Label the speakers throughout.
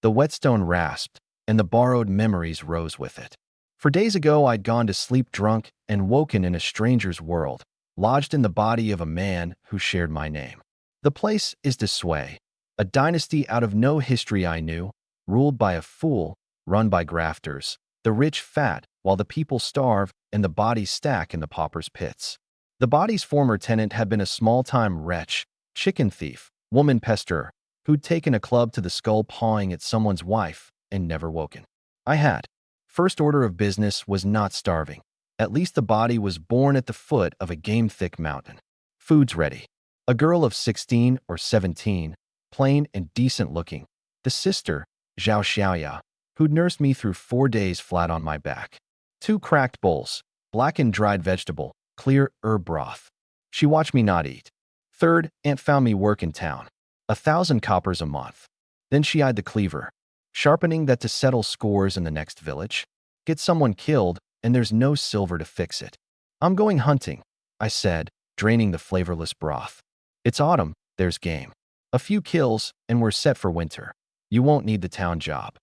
Speaker 1: The whetstone rasped, and the borrowed memories rose with it. For days ago I'd gone to sleep drunk and woken in a stranger's world, lodged in the body of a man who shared my name. The place is Desway, a dynasty out of no history I knew, ruled by a fool, run by grafters, the rich fat, while the people starve and the bodies stack in the paupers' pits. The body's former tenant had been a small-time wretch, chicken thief, woman pesterer, who'd taken a club to the skull pawing at someone's wife and never woken. I had. First order of business was not starving. At least the body was born at the foot of a game-thick mountain. Food's ready. A girl of 16 or 17, plain and decent-looking. The sister, Zhao Xiaoya, who'd nursed me through 4 days flat on my back. 2 cracked bowls, blackened dried vegetable, clear herb broth. She watched me not eat. Third, Aunt found me work in town. 1,000 coppers a month. Then she eyed the cleaver, sharpening that to settle scores in the next village. Get someone killed, and there's no silver to fix it. I'm going hunting, I said, draining the flavorless broth. It's autumn, there's game. A few kills, and we're set for winter. You won't need the town job.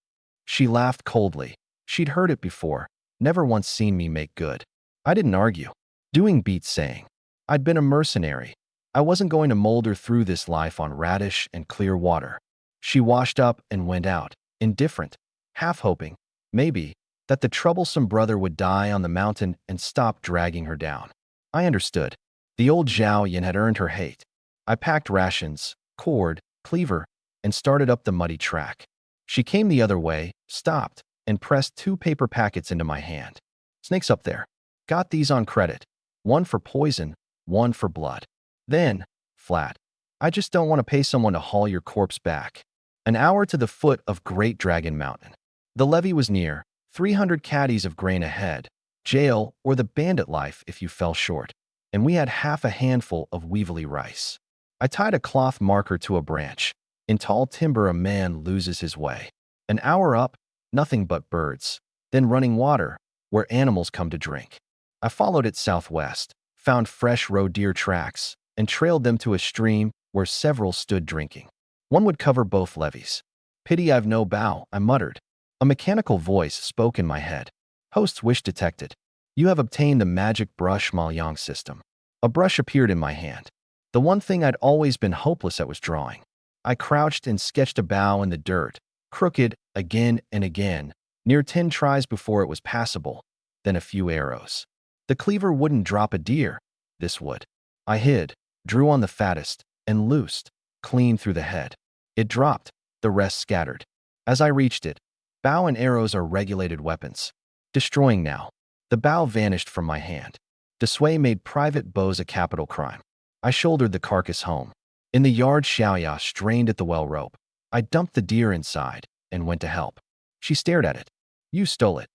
Speaker 1: She laughed coldly. She'd heard it before, never once seen me make good. I didn't argue. Doing beats saying. I'd been a mercenary. I wasn't going to molder through this life on radish and clear water. She washed up and went out, indifferent, half hoping, maybe, that the troublesome brother would die on the mountain and stop dragging her down. I understood. The old Zhao Yin had earned her hate. I packed rations, cord, cleaver, and started up the muddy track. She came the other way, stopped, and pressed 2 paper packets into my hand. Snake's up there. Got these on credit. 1 for poison, 1 for blood. Then, flat. I just don't want to pay someone to haul your corpse back. An hour to the foot of Great Dragon Mountain. The levee was near, 300 caddies of grain ahead, jail or the bandit life if you fell short, and we had half a handful of weevily rice. I tied a cloth marker to a branch. In tall timber a man loses his way. An hour up, nothing but birds. Then running water, where animals come to drink. I followed it southwest, found fresh roe deer tracks, and trailed them to a stream where several stood drinking. One would cover both levees. Pity I've no bow, I muttered. A mechanical voice spoke in my head. Host's wish detected. You have obtained the magic brush Maoyang system. A brush appeared in my hand. The one thing I'd always been hopeless at was drawing. I crouched and sketched a bow in the dirt, crooked, again and again, near 10 tries before it was passable, then a few arrows. The cleaver wouldn't drop a deer. This would. I hid, drew on the fattest, and loosed, clean through the head. It dropped, the rest scattered. As I reached it, bow and arrows are regulated weapons. Destroying now. The bow vanished from my hand. Desway made private bows a capital crime. I shouldered the carcass home. In the yard, Xiaoya strained at the well rope. I dumped the deer inside and went to help. She stared at it. You stole it.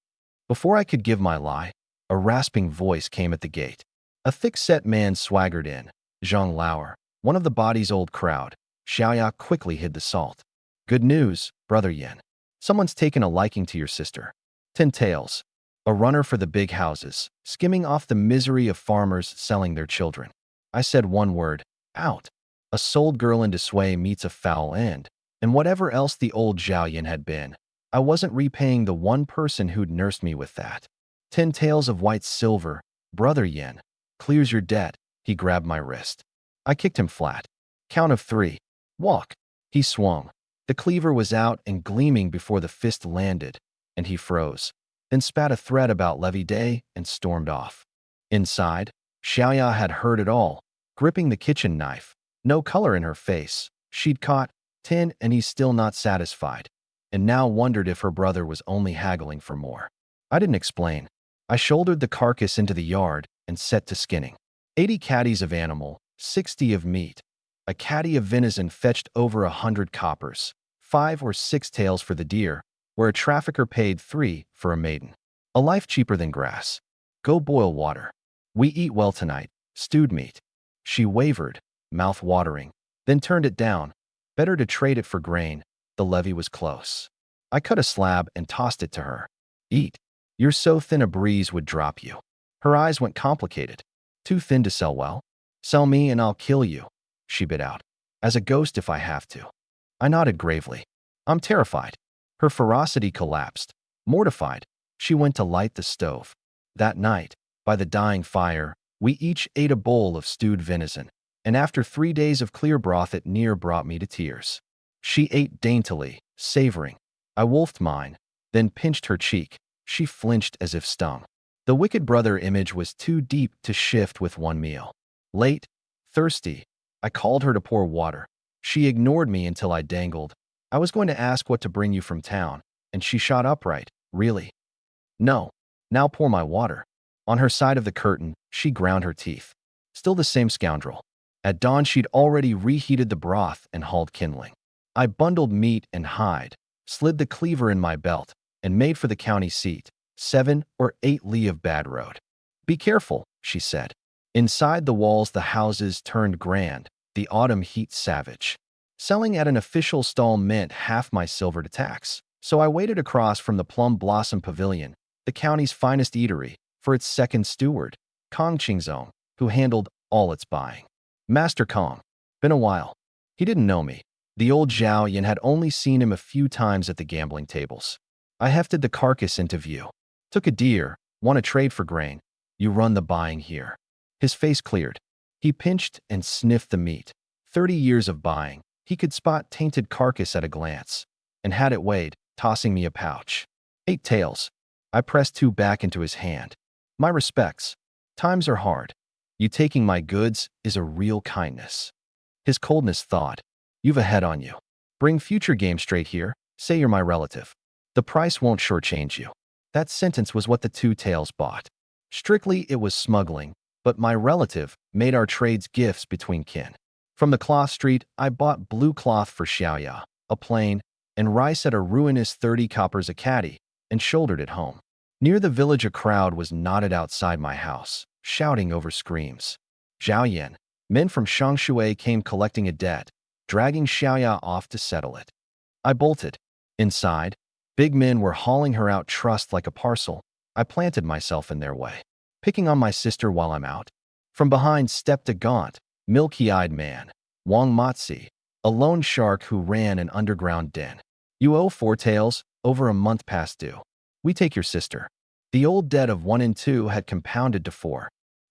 Speaker 1: Before I could give my lie, a rasping voice came at the gate. A thick-set man swaggered in, Zhang Lauer, one of the body's old crowd. Xiaoya quickly hid the salt. Good news, Brother Yin. Someone's taken a liking to your sister. 10 taels. A runner for the big houses, skimming off the misery of farmers selling their children. I said one word, out. A sold girl in Desway meets a foul end, and whatever else the old Zhao Yin had been, I wasn't repaying the one person who'd nursed me with that. 10 taels of white silver, Brother Yin. Clears your debt. He grabbed my wrist. I kicked him flat. Count of 3. Walk. He swung. The cleaver was out and gleaming before the fist landed, and he froze, then spat a threat about levee day and stormed off. Inside, Xiaoya had heard it all, gripping the kitchen knife. No color in her face. She'd caught 10 and he's still not satisfied, and now wondered if her brother was only haggling for more. I didn't explain. I shouldered the carcass into the yard and set to skinning. 80 caddies of animal, 60 of meat. A caddy of venison fetched over 100 coppers, 5 or 6 taels for the deer, where a trafficker paid 3 for a maiden. A life cheaper than grass. Go boil water. We eat well tonight, stewed meat. She wavered, mouth watering, then turned it down. Better to trade it for grain. The levee was close. I cut a slab and tossed it to her. Eat. You're so thin a breeze would drop you. Her eyes went complicated. Too thin to sell well? Sell me and I'll kill you, she bit out. As a ghost if I have to. I nodded gravely. I'm terrified. Her ferocity collapsed. Mortified, she went to light the stove. That night, by the dying fire, we each ate a bowl of stewed venison, and after 3 days of clear broth it near brought me to tears. She ate daintily, savoring. I wolfed mine, then pinched her cheek. She flinched as if stung. The wicked brother image was too deep to shift with one meal. Late, thirsty, I called her to pour water. She ignored me until I dangled. I was going to ask what to bring you from town, and she shot upright. Really? No. Now pour my water. On her side of the curtain, she ground her teeth. Still the same scoundrel. At dawn she'd already reheated the broth and hauled kindling. I bundled meat and hide, slid the cleaver in my belt, and made for the county seat, 7 or 8 li of bad road. Be careful, she said. Inside the walls the houses turned grand, the autumn heat savage. Selling at an official stall meant half my silver to tax, so I waited across from the Plum Blossom Pavilion, the county's finest eatery, for its second steward, Kong Qingzong, who handled all its buying. Master Kong. Been a while. He didn't know me. The old Zhao Yan had only seen him a few times at the gambling tables. I hefted the carcass into view. Took a deer, want to trade for grain. You run the buying here. His face cleared. He pinched and sniffed the meat. 30 years of buying. He could spot tainted carcass at a glance, and had it weighed, tossing me a pouch. 8 taels. I pressed 2 back into his hand. My respects. Times are hard. You taking my goods is a real kindness. His coldness thawed. You've a head on you. Bring future game straight here, say you're my relative. The price won't shortchange you. That sentence was what the 2 taels bought. Strictly it was smuggling, but my relative made our trades gifts between kin. From the cloth street, I bought blue cloth for Xiaoya, a plain, and rice at a ruinous 30 coppers a caddy, and shouldered it home. Near the village a crowd was knotted outside my house, shouting over screams. Zhao Yan, men from Shangshui came collecting a debt, dragging Xiaoya off to settle it. I bolted. Inside, big men were hauling her out trussed like a parcel. I planted myself in their way, picking on my sister while I'm out. From behind stepped a gaunt, milky-eyed man, Wang Matzi, a lone shark who ran an underground den. You owe 4 taels, over a month past due. We take your sister. The old debt of 1 and 2 had compounded to 4.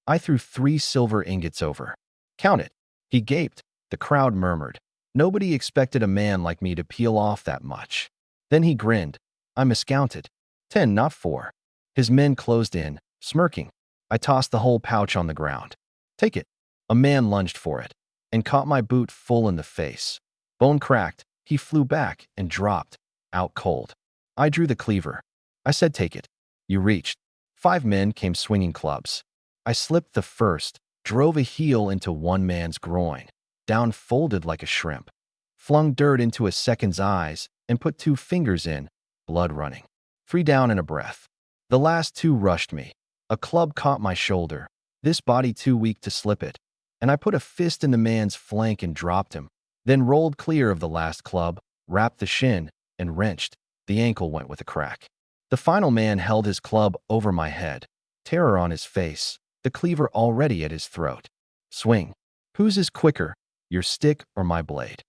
Speaker 1: I threw 3 silver ingots over. Count it. He gaped. The crowd murmured. Nobody expected a man like me to peel off that much. Then he grinned. I miscounted. 10, not 4. His men closed in, smirking. I tossed the whole pouch on the ground. Take it. A man lunged for it, and caught my boot full in the face. Bone cracked. He flew back and dropped, out cold. I drew the cleaver. I said take it. You reached. 5 men came swinging clubs. I slipped the first, drove a heel into one man's groin, down folded like a shrimp, flung dirt into a second's eyes, and put 2 fingers in, blood running. 3 down in a breath. The last 2 rushed me. A club caught my shoulder, this body too weak to slip it, and I put a fist in the man's flank and dropped him, then rolled clear of the last club, wrapped the shin, and wrenched. The ankle went with a crack. The final man held his club over my head, terror on his face, the cleaver already at his throat. Swing. Whose is quicker, your stick or my blade?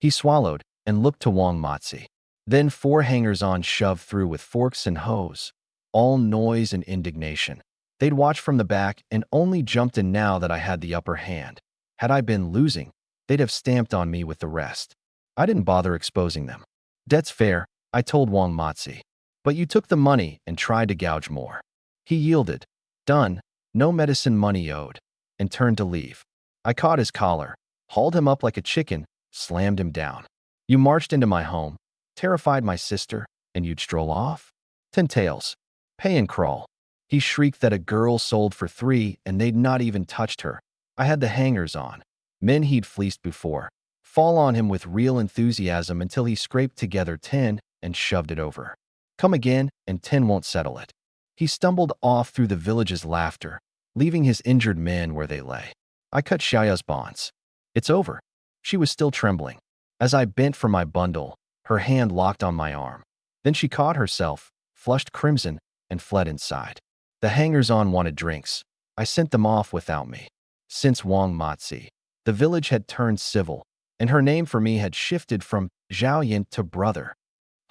Speaker 1: He swallowed and looked to Wang Matzi. Then 4 hangers-on shoved through with forks and hoes, all noise and indignation. They'd watched from the back and only jumped in now that I had the upper hand. Had I been losing, they'd have stamped on me with the rest. I didn't bother exposing them. Debt's fair, I told Wang Matzi. But you took the money and tried to gouge more. He yielded. Done. No medicine money owed. And turned to leave. I caught his collar, hauled him up like a chicken, slammed him down. You marched into my home, terrified my sister, and you'd stroll off? 10 taels. Pay and crawl. He shrieked that a girl sold for 3 and they'd not even touched her. I had the hangers on. Men he'd fleeced before. Fall on him with real enthusiasm until he scraped together 10 and shoved it over. Come again, and 10 won't settle it. He stumbled off through the village's laughter, leaving his injured men where they lay. I cut Xiaoya's bonds. It's over. She was still trembling. As I bent for my bundle, her hand locked on my arm. Then she caught herself, flushed crimson, and fled inside. The hangers-on wanted drinks. I sent them off without me. Since Wang Matzi, the village had turned civil, and her name for me had shifted from Zhao Yan to brother.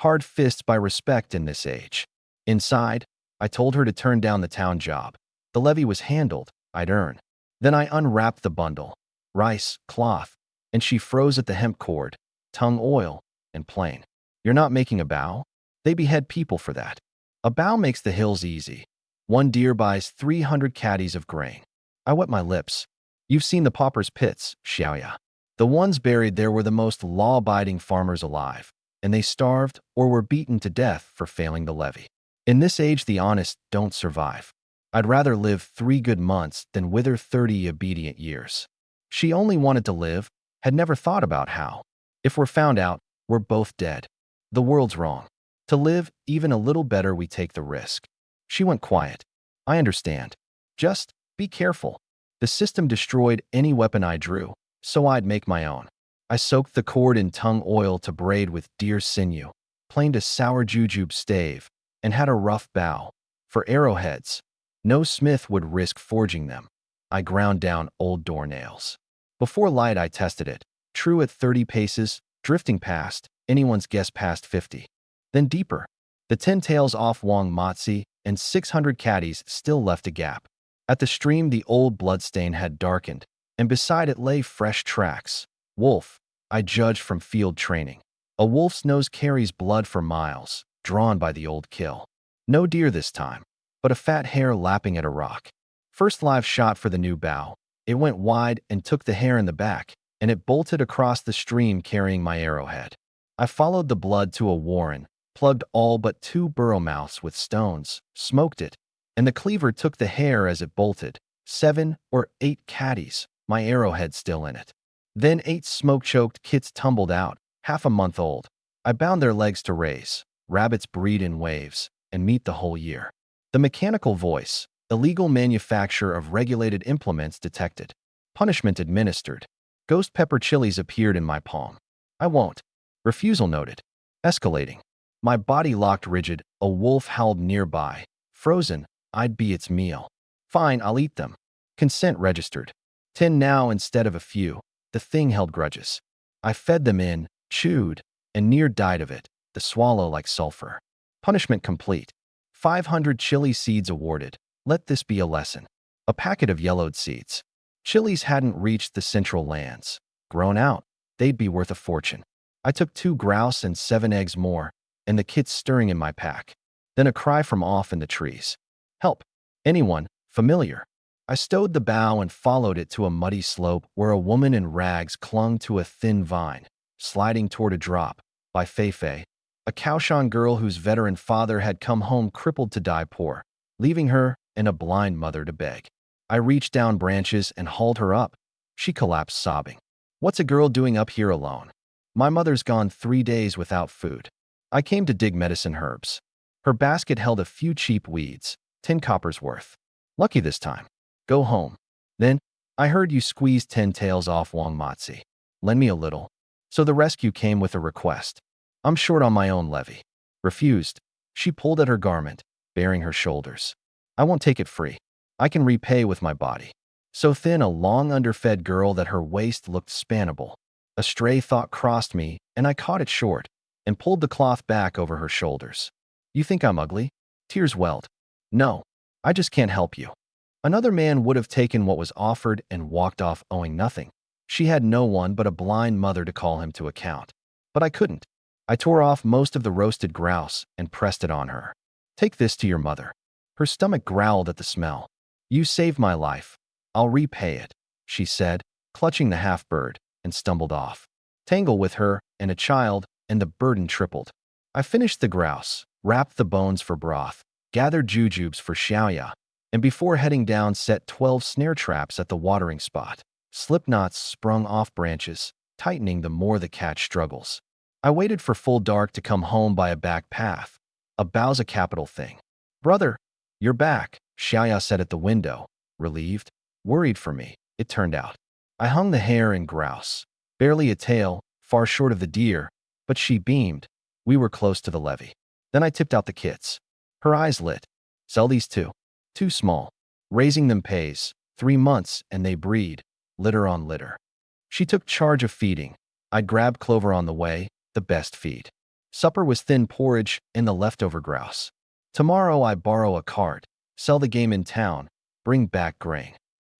Speaker 1: Hard fists buy respect in this age. Inside, I told her to turn down the town job. The levy was handled, I'd earn. Then I unwrapped the bundle. Rice, cloth, and she froze at the hemp cord, tongue oil, and plain. You're not making a bow? They behead people for that. A bow makes the hills easy. One deer buys 300 caddies of grain. I wet my lips. You've seen the pauper's pits, Xiaoya. The ones buried there were the most law-abiding farmers alive, and they starved or were beaten to death for failing the levy. In this age, the honest don't survive. I'd rather live 3 good months than wither 30 obedient years. She only wanted to live, had never thought about how. If we're found out, we're both dead. The world's wrong. To live even a little better, we take the risk. She went quiet. I understand. Just be careful. The system destroyed any weapon I drew, so I'd make my own. I soaked the cord in tongue oil to braid with deer sinew, planed a sour jujube stave, and had a rough bow. For arrowheads, no smith would risk forging them. I ground down old doornails. Before light, I tested it. True at 30 paces, drifting past, anyone's guess past 50. Then deeper. The 10 tails off Wang Matzi and 600 caddies still left a gap. At the stream, the old bloodstain had darkened, and beside it lay fresh tracks. Wolf, I judged from field training. A wolf's nose carries blood for miles, drawn by the old kill. No deer this time, but a fat hare lapping at a rock. First live shot for the new bow. It went wide and took the hare in the back, and it bolted across the stream carrying my arrowhead. I followed the blood to a warren, plugged all but 2 burrow mouths with stones, smoked it, and the cleaver took the hare as it bolted. 7 or 8 caddies, my arrowhead still in it. Then 8 smoke-choked kits tumbled out, half a month old. I bound their legs to raise. Rabbits breed in waves and meet the whole year. The mechanical voice, illegal manufacture of regulated implements detected. Punishment administered. Ghost pepper chilies appeared in my palm. I won't. Refusal noted. Escalating. My body locked rigid. A wolf howled nearby. Frozen, I'd be its meal. Fine, I'll eat them. Consent registered. 10 now instead of a few. The thing held grudges. I fed them in, chewed, and near died of it, the swallow like sulfur. Punishment complete. 500 chili seeds awarded. Let this be a lesson. A packet of yellowed seeds. Chilies hadn't reached the central lands. Grown out, they'd be worth a fortune. I took 2 grouse and 7 eggs more, and the kits stirring in my pack. Then a cry from off in the trees. Help! Anyone, familiar? I stowed the bow and followed it to a muddy slope where a woman in rags clung to a thin vine, sliding toward a drop, by Feifei, a Kaoshan girl whose veteran father had come home crippled to die poor, leaving her and a blind mother to beg. I reached down branches and hauled her up. She collapsed sobbing. What's a girl doing up here alone? My mother's gone 3 days without food. I came to dig medicine herbs. Her basket held a few cheap weeds, 10 coppers worth. Lucky this time. Go home. Then, I heard you squeezed 10 tails off Wang Matzi. Lend me a little. So the rescue came with a request. I'm short on my own levy. Refused. She pulled at her garment, baring her shoulders. I won't take it free. I can repay with my body. So thin, a long underfed girl that her waist looked spannable. A stray thought crossed me, and I caught it short, and pulled the cloth back over her shoulders. You think I'm ugly? Tears welled. No, I just can't help you. Another man would have taken what was offered and walked off owing nothing. She had no one but a blind mother to call him to account. But I couldn't. I tore off most of the roasted grouse and pressed it on her. Take this to your mother. Her stomach growled at the smell. You saved my life. I'll repay it, she said, clutching the half-bird, and stumbled off. Tangle with her and a child, and the burden tripled. I finished the grouse, wrapped the bones for broth, gathered jujubes for Xiaoya, and before heading down set 12 snare traps at the watering spot. Slip knots sprung off branches, tightening the more the cat struggles. I waited for full dark to come home by a back path. A bow's a capital thing. Brother, you're back, Xiaoya said at the window, relieved, worried for me, it turned out. I hung the hare and grouse. Barely a tail, far short of the deer, but she beamed. We were close to the levee. Then I tipped out the kits. Her eyes lit. Sell these too. Too small. Raising them pays. 3 months and they breed. Litter on litter. She took charge of feeding. I'd grab Clover on the way, the best feed. Supper was thin porridge and the leftover grouse. Tomorrow I borrow a cart, sell the game in town, bring back grain.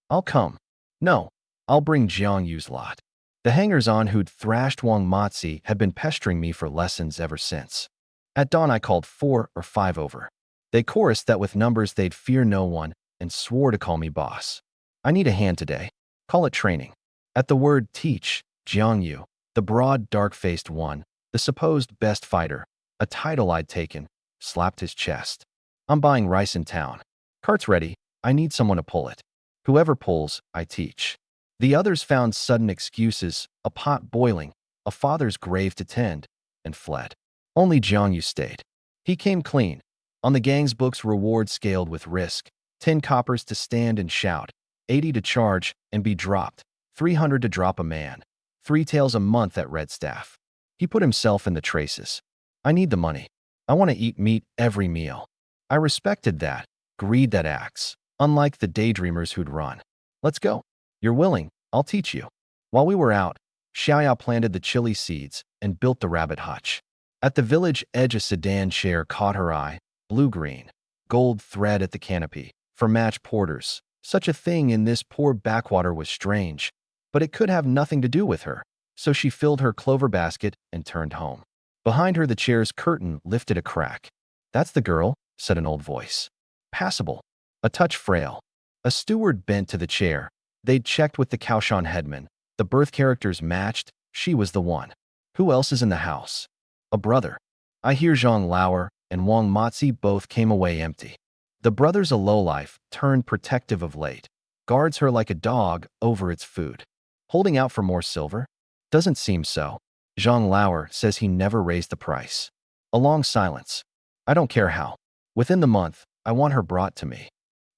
Speaker 1: I'll come. No, I'll bring Jang Yu's lot. The hangers-on who'd thrashed Wang Matzi had been pestering me for lessons ever since. At dawn I called 4 or 5 over. They chorused that with numbers they'd fear no one and swore to call me boss. I need a hand today. Call it training. At the word teach, Jang Yu, the broad, dark-faced one, the supposed best fighter, a title I'd taken, slapped his chest. I'm buying rice in town. Cart's ready. I need someone to pull it. Whoever pulls, I teach. The others found sudden excuses, a pot boiling, a father's grave to tend, and fled. Only Jang Yu stayed. He came clean. On the gang's books, reward scaled with risk. 10 coppers to stand and shout, 80 to charge and be dropped, 300 to drop a man, 3 tails a month at Red Staff. He put himself in the traces. I need the money. I want to eat meat every meal. I respected that, greed that acts, unlike the daydreamers who'd run. Let's go. You're willing, I'll teach you. While we were out, Xiaoyao planted the chili seeds and built the rabbit hutch. At the village edge, a sedan chair caught her eye, blue-green, gold thread at the canopy. For match porters, such a thing in this poor backwater was strange, but it could have nothing to do with her, so she filled her clover basket and turned home. Behind her, the chair's curtain lifted a crack. That's the girl, said an old voice. Passable. A touch frail. A steward bent to the chair. They'd checked with the Kaoshan headman. The birth characters matched. She was the one. Who else is in the house? A brother. I hear Zhang Lauer and Wang Matzi both came away empty. The brother's a lowlife, turned protective of late. Guards her like a dog over its food. Holding out for more silver? Doesn't seem so. Zhang Lauer says he never raised the price. A long silence. I don't care how. Within the month, I want her brought to me.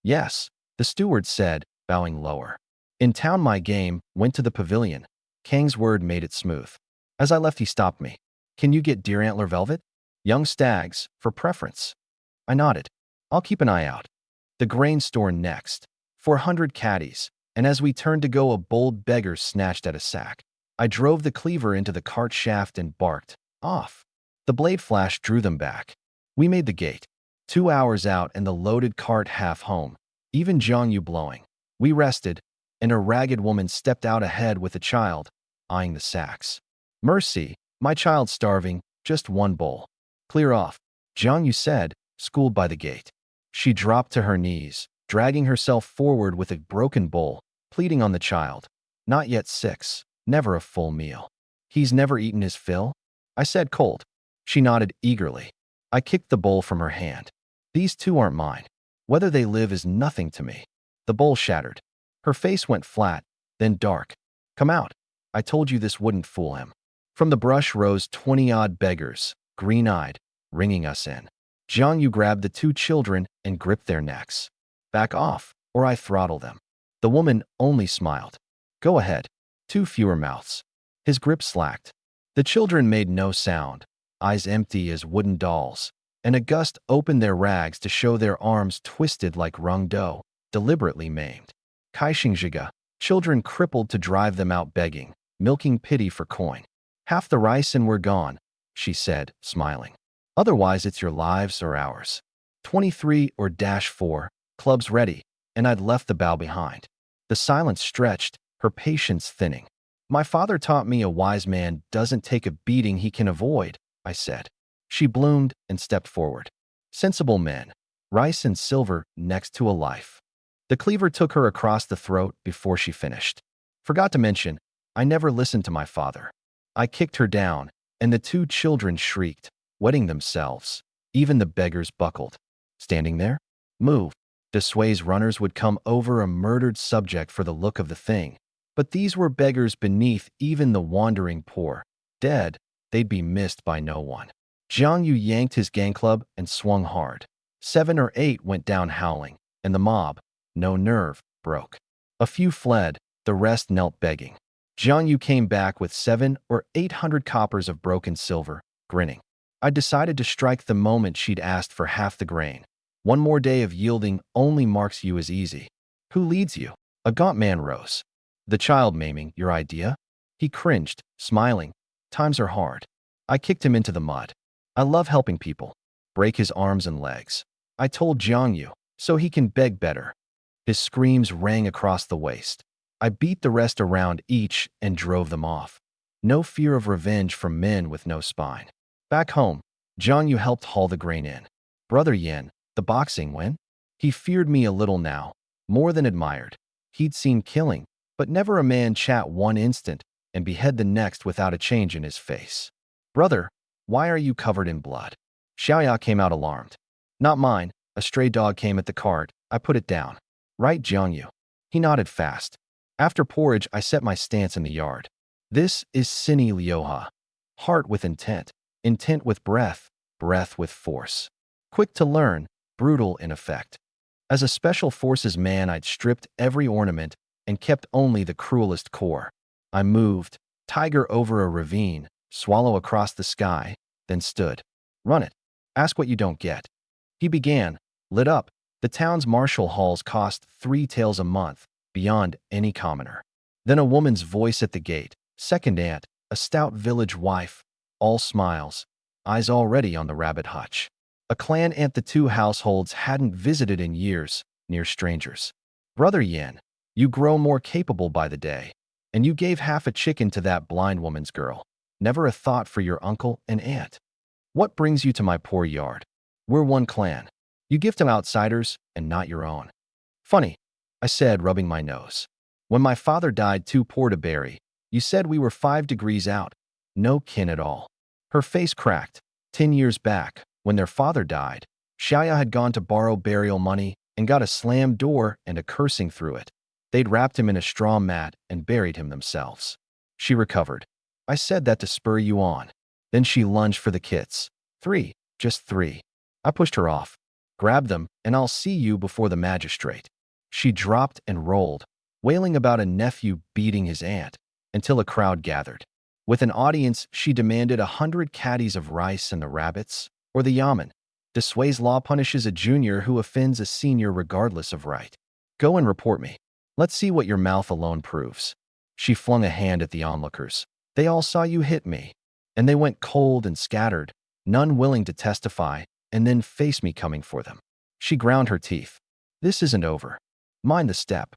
Speaker 1: Yes, the steward said, bowing lower. In town my game went to the pavilion. Kang's word made it smooth. As I left he stopped me. Can you get deer antler velvet? Young stags, for preference. I nodded. I'll keep an eye out. The grain store next. 400 caddies, and as we turned to go a bold beggar snatched at a sack. I drove the cleaver into the cart shaft and barked, off. The blade flash drew them back. We made the gate. 2 hours out and the loaded cart half home, even Jang Yu blowing. We rested, and a ragged woman stepped out ahead with a child, eyeing the sacks. Mercy, my child's starving, just one bowl. Clear off, Jang Yu said, schooled by the gate. She dropped to her knees, dragging herself forward with a broken bowl, pleading on the child. Not yet 6, never a full meal. He's never eaten his fill? I said cold. She nodded eagerly. I kicked the bowl from her hand. These 2 aren't mine. Whether they live is nothing to me. The bowl shattered. Her face went flat, then dark. Come out. I told you this wouldn't fool him. From the brush rose 20-odd beggars, green-eyed, ringing us in. Jang Yu grabbed the 2 children and gripped their necks. Back off, or I throttle them. The woman only smiled. Go ahead. 2 fewer mouths. His grip slacked. The children made no sound, eyes empty as wooden dolls, and a gust opened their rags to show their arms twisted like wrung dough, deliberately maimed. Kaixingjiga, children crippled to drive them out begging, milking pity for coin. Half the rice and we're gone, she said, smiling. Otherwise it's your lives or ours. 23 or -4, clubs ready, and I'd left the bow behind. The silence stretched, her patience thinning. My father taught me a wise man doesn't take a beating he can avoid, I said. She bloomed and stepped forward. Sensible men, rice and silver next to a life. The cleaver took her across the throat before she finished. Forgot to mention, I never listened to my father. I kicked her down, and the 2 children shrieked, wetting themselves. Even the beggars buckled. Standing there? Move. Desway's runners would come over a murdered subject for the look of the thing. But these were beggars beneath even the wandering poor. Dead, they'd be missed by no one. Jang Yu yanked his gang club and swung hard. 7 or 8 went down howling, and the mob, no nerve, broke. A few fled, the rest knelt begging. Jang Yu came back with 700 or 800 coppers of broken silver, grinning. I decided to strike the moment she'd asked for half the grain. One more day of yielding only marks you as easy. Who leads you? A gaunt man rose. The child maiming, your idea? He cringed, smiling. Times are hard. I kicked him into the mud. I love helping people. Break his arms and legs. I told Jang Yu, so he can beg better. His screams rang across the waste. I beat the rest around each and drove them off. No fear of revenge from men with no spine. Back home, Jang Yu helped haul the grain in. Brother Yen, the boxing win? He feared me a little now, more than admired. He'd seen killing, but never a man chat one instant and behead the next without a change in his face. Brother, why are you covered in blood? Xiaoya came out alarmed. Not mine. A stray dog came at the cart. I put it down. Right, Jang Yu. He nodded fast. After porridge, I set my stance in the yard. This is Sini Lioha. Heart with intent, intent with breath, breath with force. Quick to learn, brutal in effect. As a special forces man, I'd stripped every ornament and kept only the cruelest core. I moved, tiger over a ravine, swallow across the sky, then stood. Run it. Ask what you don't get. He began, lit up. The town's martial halls cost 3 taels a month, beyond any commoner. Then a woman's voice at the gate, second aunt, a stout village wife, all smiles, eyes already on the rabbit hutch. A clan aunt the 2 households hadn't visited in years, near strangers. Brother Yen, you grow more capable by the day, and you gave half a chicken to that blind woman's girl. Never a thought for your uncle and aunt. What brings you to my poor yard? We're one clan. You give to outsiders and not your own. Funny, I said, rubbing my nose. When my father died too poor to bury, you said we were 5 degrees out. No kin at all. Her face cracked. 10 years back, when their father died, Xiaoya had gone to borrow burial money and got a slammed door and a cursing through it. They'd wrapped him in a straw mat and buried him themselves. She recovered. I said that to spur you on. Then she lunged for the kits. 3, just 3. I pushed her off. Grab them, and I'll see you before the magistrate. She dropped and rolled, wailing about a nephew beating his aunt, until a crowd gathered. With an audience, she demanded 100 caddies of rice and the rabbits, or the yamen. De Sui's law punishes a junior who offends a senior regardless of right. Go and report me. Let's see what your mouth alone proves. She flung a hand at the onlookers. They all saw you hit me, and they went cold and scattered, none willing to testify, and then face me coming for them. She ground her teeth. This isn't over. Mind the step.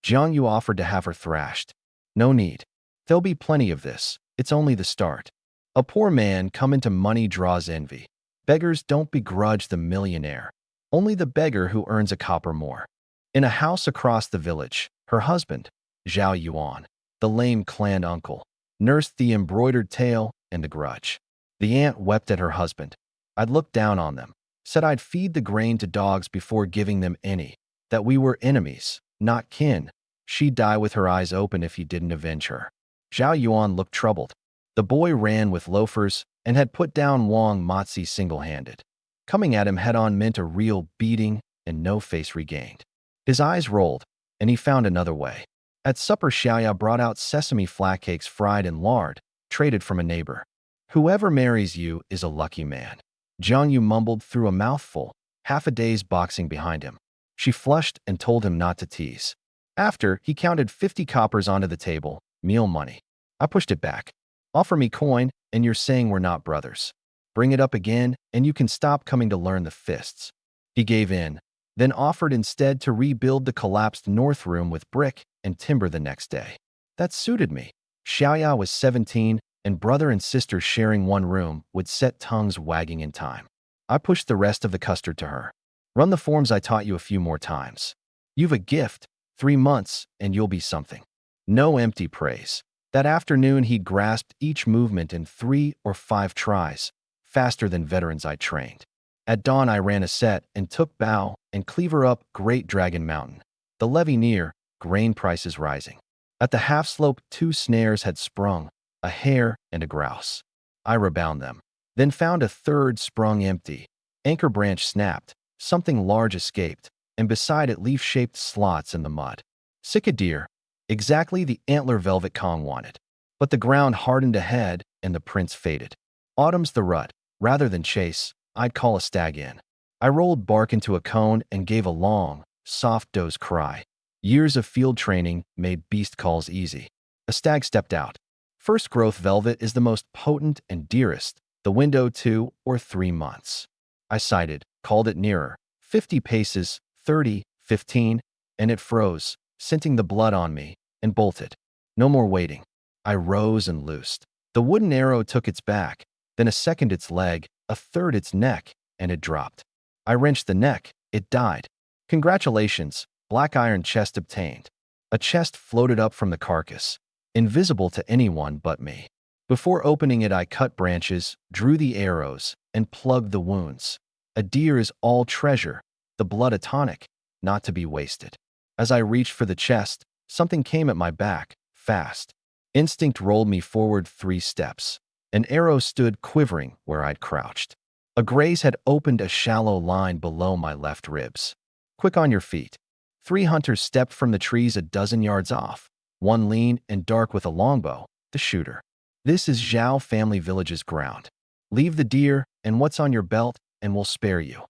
Speaker 1: Jang Yu offered to have her thrashed. No need. There'll be plenty of this. It's only the start. A poor man come into money draws envy. Beggars don't begrudge the millionaire. Only the beggar who earns a copper more. In a house across the village, her husband, Zhao Yuan, the lame clan uncle, nursed the embroidered tale and the grudge. The aunt wept at her husband. I'd looked down on them, said I'd feed the grain to dogs before giving them any, that we were enemies, not kin. She'd die with her eyes open if he didn't avenge her. Zhao Yuan looked troubled. The boy ran with loafers and had put down Wang Matzi single-handed. Coming at him head-on meant a real beating and no face regained. His eyes rolled, and he found another way. At supper, Xiaoya brought out sesame flat cakes fried in lard, traded from a neighbor. Whoever marries you is a lucky man. Jang Yu mumbled through a mouthful, half a day's boxing behind him. She flushed and told him not to tease. After, he counted 50 coppers onto the table, meal money. I pushed it back. Offer me coin, and you're saying we're not brothers. Bring it up again, and you can stop coming to learn the fists. He gave in, then offered instead to rebuild the collapsed north room with brick and timber the next day. That suited me. Xiaoya was 17, and brother and sister sharing one room would set tongues wagging in time. I pushed the rest of the custard to her. Run the forms I taught you a few more times. You've a gift, 3 months, and you'll be something. No empty praise. That afternoon, he'd grasped each movement in 3 or 5 tries, faster than veterans I trained. At dawn, I ran a set and took Bao and Cleaver up Great Dragon Mountain. The levee near, grain prices rising. At the half-slope, 2 snares had sprung, a hare and a grouse. I rebound them, then found a 3rd sprung empty. Anchor branch snapped, something large escaped, and beside it leaf-shaped slots in the mud. Sick a deer, exactly the antler Velvet Kong wanted. But the ground hardened ahead, and the prints faded. Autumn's the rut. Rather than chase, I'd call a stag in. I rolled bark into a cone and gave a long, soft doe's cry. Years of field training made beast calls easy. A stag stepped out. First growth velvet is the most potent and dearest, The window 2 or 3 months. I sighted, called it nearer. 50 paces, 30, 15, and it froze, scenting the blood on me, and bolted. No more waiting. I rose and loosed. The wooden arrow took its back, then a second its leg, a third its neck, and it dropped. I wrenched the neck. It died. Congratulations, black iron chest obtained. A chest floated up from the carcass, invisible to anyone but me. Before opening it, I cut branches, drew the arrows, and plugged the wounds. A deer is all treasure, the blood a tonic, not to be wasted. As I reached for the chest, something came at my back, fast. Instinct rolled me forward 3 steps. An arrow stood quivering where I'd crouched. A graze had opened a shallow line below my left ribs. Quick on your feet. 3 hunters stepped from the trees a dozen yards off, one lean and dark with a longbow, the shooter. This is Zhao family village's ground. Leave the deer and what's on your belt, and we'll spare you.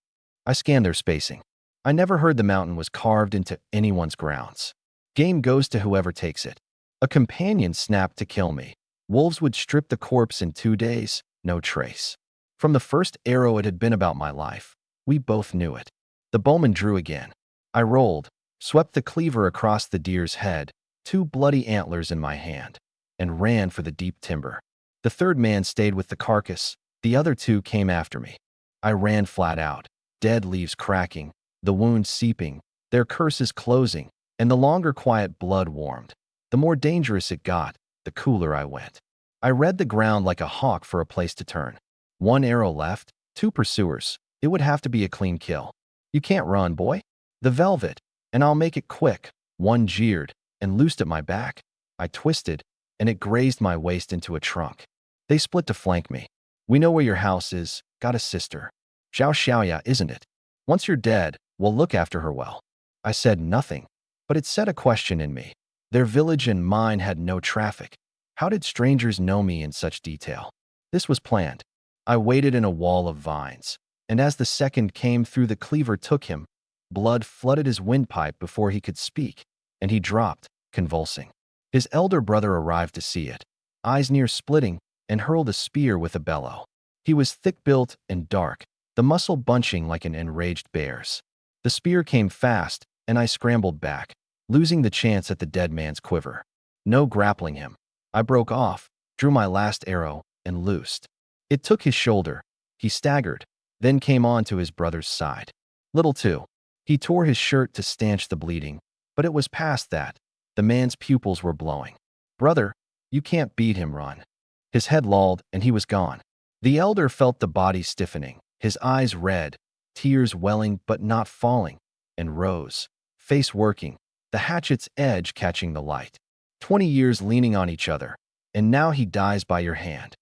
Speaker 1: I scanned their spacing. I never heard the mountain was carved into anyone's grounds. Game goes to whoever takes it. A companion snapped to kill me. Wolves would strip the corpse in 2 days, no trace. From the first arrow it had been about my life. We both knew it. The bowman drew again. I rolled, swept the cleaver across the deer's head, 2 bloody antlers in my hand, and ran for the deep timber. The third man stayed with the carcass. The other 2 came after me. I ran flat out, dead leaves cracking, the wounds seeping, their curses closing, and the longer quiet blood warmed. The more dangerous it got, the cooler I went. I read the ground like a hawk for a place to turn. 1 arrow left, 2 pursuers. It would have to be a clean kill. You can't run, boy. The velvet, and I'll make it quick. One jeered and loosed at my back. I twisted, and it grazed my waist into a trunk. They split to flank me. We know where your house is. Got a sister. Zhao Xiaoya, isn't it? Once you're dead, we'll look after her well. I said nothing, but it set a question in me. Their village and mine had no traffic. How did strangers know me in such detail? This was planned. I waited in a wall of vines, and as the second came through, the cleaver took him. Blood flooded his windpipe before he could speak, and he dropped, convulsing. His elder brother arrived to see it, eyes near splitting, and hurled a spear with a bellow. He was thick-built and dark, the muscle bunching like an enraged bear's. The spear came fast, and I scrambled back, losing the chance at the dead man's quiver. No grappling him. I broke off, drew my last arrow, and loosed. It took his shoulder. He staggered, then came on to his brother's side. Little too. He tore his shirt to stanch the bleeding, but it was past that. The man's pupils were blowing. Brother, you can't beat him, run. His head lolled, and he was gone. The elder felt the body stiffening, his eyes red, tears welling but not falling, and rose, face working, the hatchet's edge catching the light. 20 years leaning on each other, and now he dies by your hand.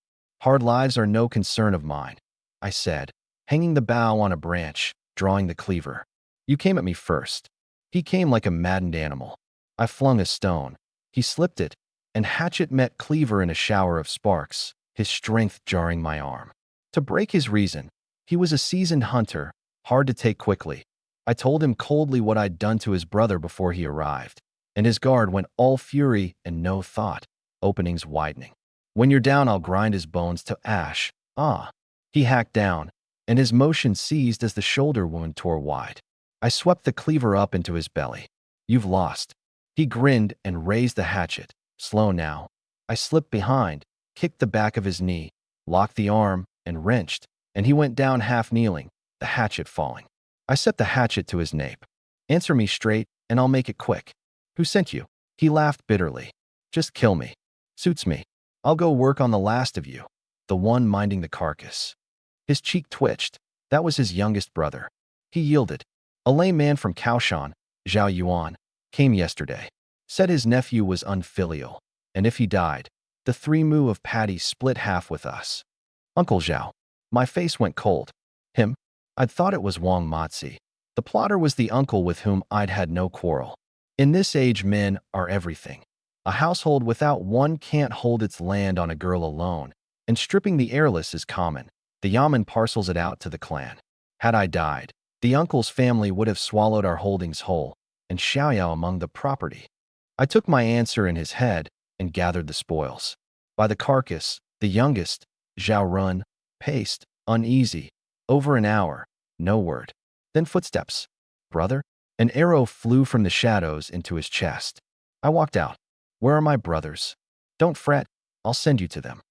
Speaker 1: Hard lives are no concern of mine, I said, hanging the bow on a branch, drawing the cleaver. You came at me first. He came like a maddened animal. I flung a stone. He slipped it, and hatchet met cleaver in a shower of sparks, his strength jarring my arm. To break his reason, he was a seasoned hunter, hard to take quickly. I told him coldly what I'd done to his brother before he arrived, and his guard went all fury and no thought, openings widening. When you're down, I'll grind his bones to ash. Ah. He hacked down, and his motion ceased as the shoulder wound tore wide. I swept the cleaver up into his belly. You've lost. He grinned and raised the hatchet. Slow now. I slipped behind, kicked the back of his knee, locked the arm, and wrenched, and he went down half kneeling, the hatchet falling. I set the hatchet to his nape. Answer me straight, and I'll make it quick. Who sent you? He laughed bitterly. Just kill me. Suits me. I'll go work on the last of you, the one minding the carcass. His cheek twitched. That was his youngest brother. He yielded. A lame man from Kaoshan, Zhao Yuan, came yesterday. Said his nephew was unfilial, and if he died, the 3 mu of patty split half with us. Uncle Zhao. My face went cold. Him? I'd thought it was Wang Matzi. The plotter was the uncle with whom I'd had no quarrel. In this age, men are everything. A household without one can't hold its land on a girl alone, and stripping the heirless is common. The yamen parcels it out to the clan. Had I died, the uncle's family would have swallowed our holdings whole, and Xiaoyao among the property. I took my answer in his head and gathered the spoils. By the carcass, the youngest, Zhao Run, Paced, uneasy. Over an hour. No word. Then footsteps. Brother? An arrow flew from the shadows into his chest. I walked out. Where are my brothers? Don't fret. I'll send you to them.